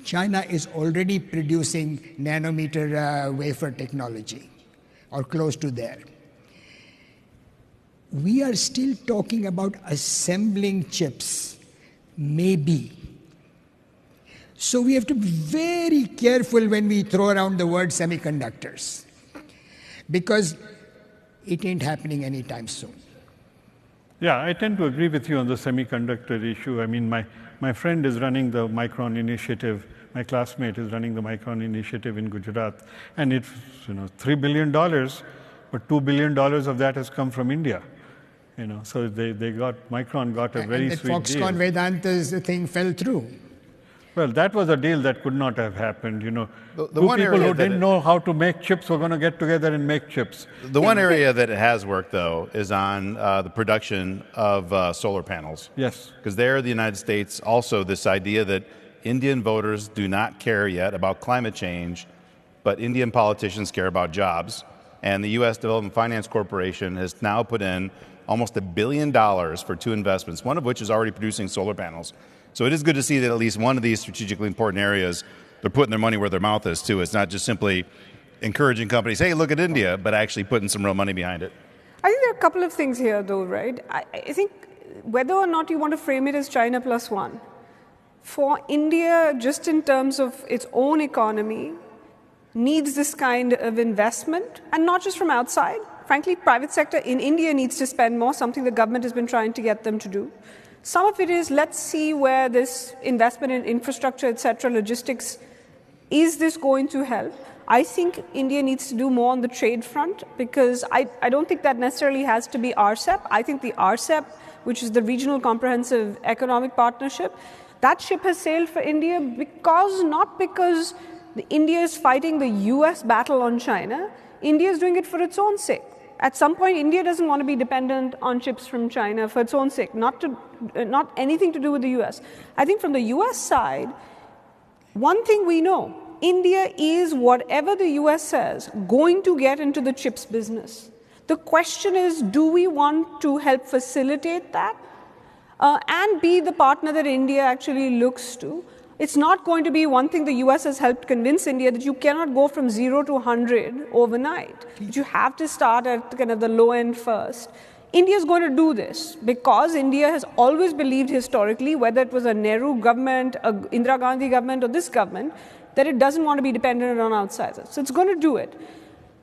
China is already producing nanometer wafer technology, or close to there. We are still talking about assembling chips, maybe. So we have to be very careful when we throw around the word semiconductors, because it ain't happening anytime soon. Yeah, I tend to agree with you on the semiconductor issue. I mean, my friend is running the Micron Initiative. My classmate is running the Micron Initiative in Gujarat. And it's $3 billion, but $2 billion of that has come from India. So Micron got a very sweet deal. And the Foxconn Vedanta's thing fell through. Well, that was a deal that could not have happened. The Two one people area who didn't know how to make chips were going to get together and make chips. The one area that it has worked, though, is on the production of solar panels. Yes. Because there in the United States, also this idea that Indian voters do not care yet about climate change, but Indian politicians care about jobs. And the U.S. Development Finance Corporation has now put in almost $1 billion for two investments, one of which is already producing solar panels. So it is good to see that at least one of these strategically important areas, they're putting their money where their mouth is, too. It's not just simply encouraging companies, hey, look at India, but actually putting some real money behind it. I think there are a couple of things here, though, right? I think whether or not you want to frame it as China plus one, for India, just in terms of its own economy, needs this kind of investment, and not just from outside. Frankly, private sector in India needs to spend more, something the government has been trying to get them to do. Some of it is, let's see where this investment in infrastructure, etc., logistics, is this going to help? I think India needs to do more on the trade front, because I don't think that necessarily has to be RCEP. I think the RCEP, which is the Regional Comprehensive Economic Partnership, that ship has sailed for India not because India is fighting the US battle on China. India is doing it for its own sake. At some point, India doesn't want to be dependent on chips from China for its own sake, not anything to do with the US. I think from the US side, one thing we know, India is, whatever the US says, going to get into the chips business. The question is, do we want to help facilitate that and be the partner that India actually looks to? It's not going to be one thing the US has helped convince India, that you cannot go from 0 to 100 overnight. But you have to start at kind of the low end first. India is going to do this because India has always believed historically, whether it was a Nehru government, a Indira Gandhi government, or this government, that it doesn't want to be dependent on outsiders. So it's going to do it.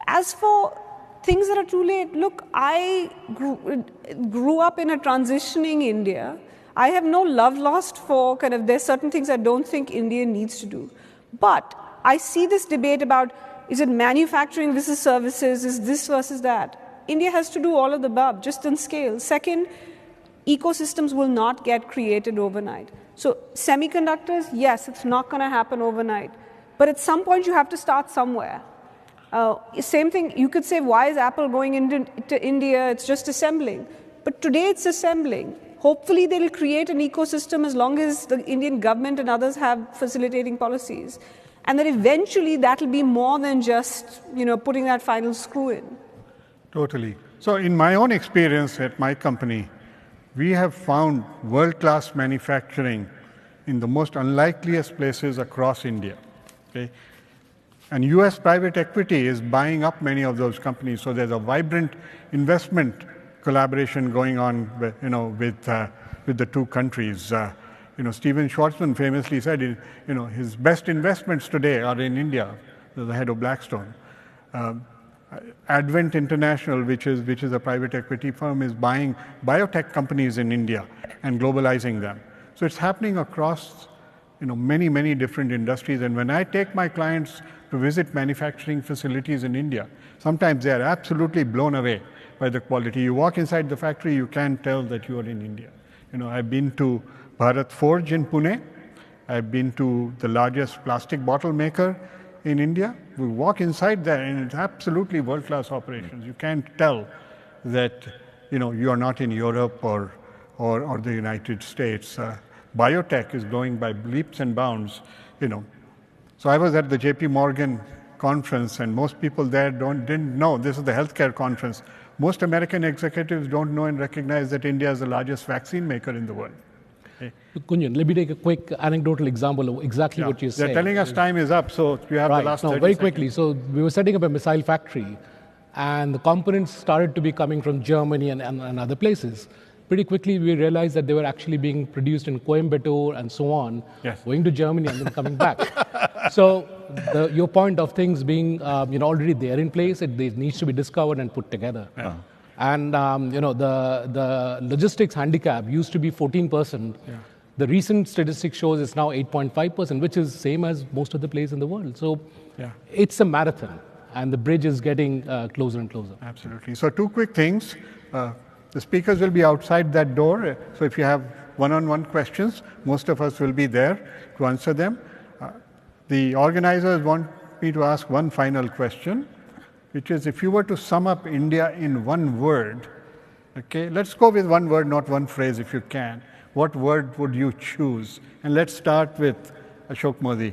As for things that are too late, look, I grew up in a transitioning India. I have no love lost for there's certain things I don't think India needs to do. But I see this debate about, is it manufacturing versus services, is this versus that? India has to do all of the above, just on scale. Second, ecosystems will not get created overnight. So semiconductors, yes, it's not going to happen overnight. But at some point, you have to start somewhere. Same thing, you could say, why is Apple going into India? It's just assembling. But today, it's assembling. Hopefully, they'll create an ecosystem as long as the Indian government and others have facilitating policies. And that eventually, that'll be more than just, putting that final screw in. Totally. So in my own experience at my company, we have found world-class manufacturing in the most unlikeliest places across India. Okay? And US private equity is buying up many of those companies. So there's a vibrant investment collaboration going on with the two countries. Stephen Schwarzman famously said, his best investments today are in India, the head of Blackstone. Advent International, which is a private equity firm, is buying biotech companies in India and globalizing them. So it's happening across many, many different industries. And when I take my clients to visit manufacturing facilities in India, sometimes they are absolutely blown away by the quality. You walk inside the factory, you can't tell that you are in India. I've been to Bharat Forge in Pune. I've been to the largest plastic bottle maker in India. We walk inside there, and it's absolutely world-class operations. You can't tell that you are not in Europe or the United States. Biotech is growing by leaps and bounds. So I was at the JP Morgan conference, and most people there didn't know. This is the healthcare conference. Most American executives don't know and recognize that India is the largest vaccine maker in the world. Okay. Kunjan, let me take a quick anecdotal example of exactly what you're saying. They're telling us time is up, so you have the last 30 very seconds. quickly. So we were setting up a missile factory, and the components started to be coming from Germany and other places. Pretty quickly, we realized that they were actually being produced in Coimbatore and so on, going to Germany and then coming back. So your point of things being already there in place, it needs to be discovered and put together. Yeah. And the logistics handicap used to be 14%. Yeah. The recent statistic shows it's now 8.5%, which is same as most of the places in the world. So it's a marathon, and the bridge is getting closer and closer. Absolutely. So 2 quick things. The speakers will be outside that door. So if you have one-on-one questions, most of us will be there to answer them. The organizers want me to ask one final question, which is, if you were to sum up India in one word, okay, let's go with one word, not one phrase if you can. What word would you choose? And let's start with Ashok Modi.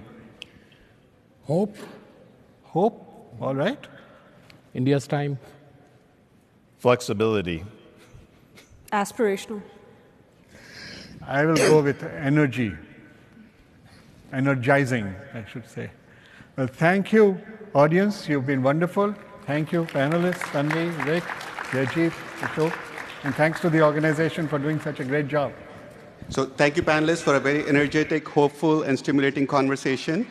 Hope. Hope, all right. India's time. Flexibility. Aspirational. I will go with energy. Energizing, I should say. Well, thank you, audience. You've been wonderful. Thank you, panelists, Tanvi, Rick, Jaijeet, Ashok. And thanks to the organization for doing such a great job. So thank you, panelists, for a very energetic, hopeful, and stimulating conversation.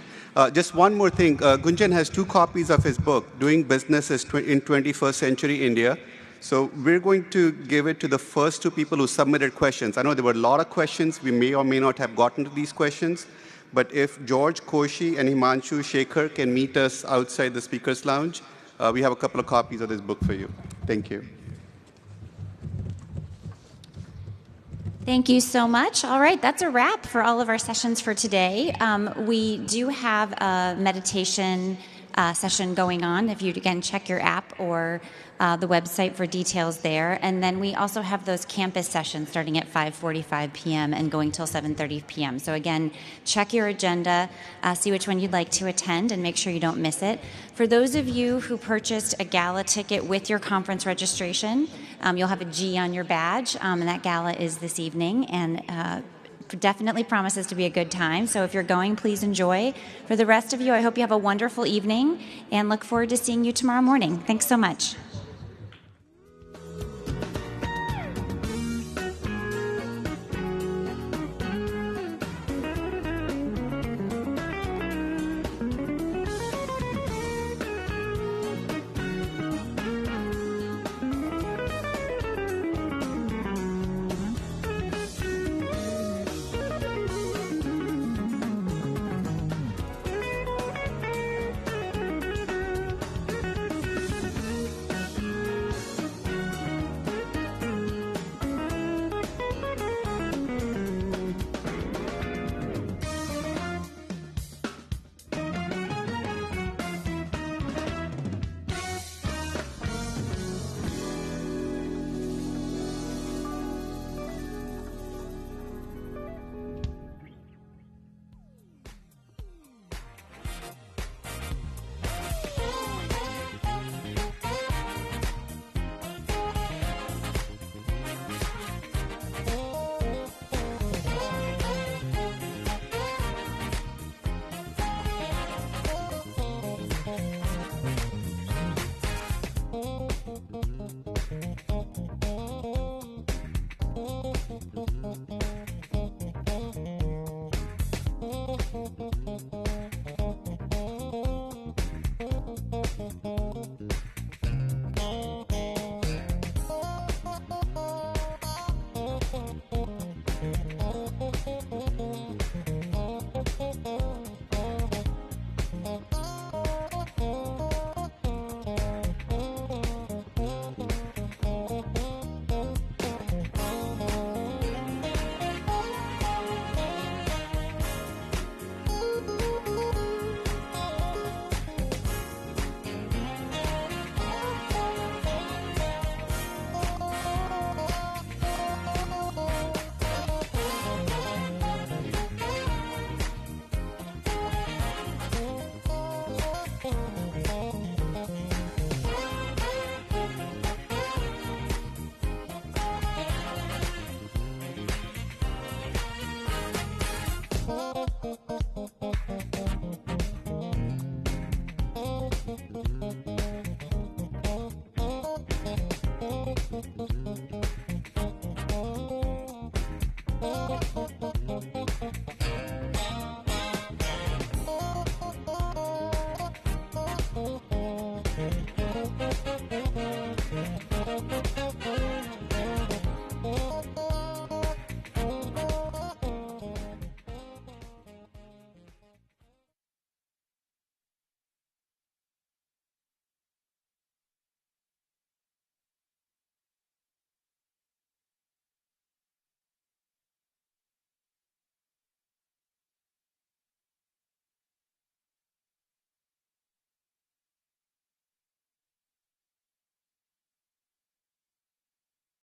Just one more thing. Gunjan has 2 copies of his book, Doing Business in 21st Century India. So we're going to give it to the first 2 people who submitted questions. I know there were a lot of questions. We may or may not have gotten to these questions. But if George Koshi and Himanshu Shekhar can meet us outside the speaker's lounge, we have a couple of copies of this book for you. Thank you. Thank you so much. All right, that's a wrap for all of our sessions for today. We do have a meditation session going on. If you, again, check your app or the website for details there. And then we also have those campus sessions starting at 5:45 p.m. and going till 7:30 p.m. So again, check your agenda, see which one you'd like to attend, and make sure you don't miss it. For those of you who purchased a gala ticket with your conference registration, you'll have a G on your badge, and that gala is this evening. And definitely promises to be a good time. So if you're going, please enjoy. For the rest of you, I hope you have a wonderful evening and look forward to seeing you tomorrow morning. Thanks so much.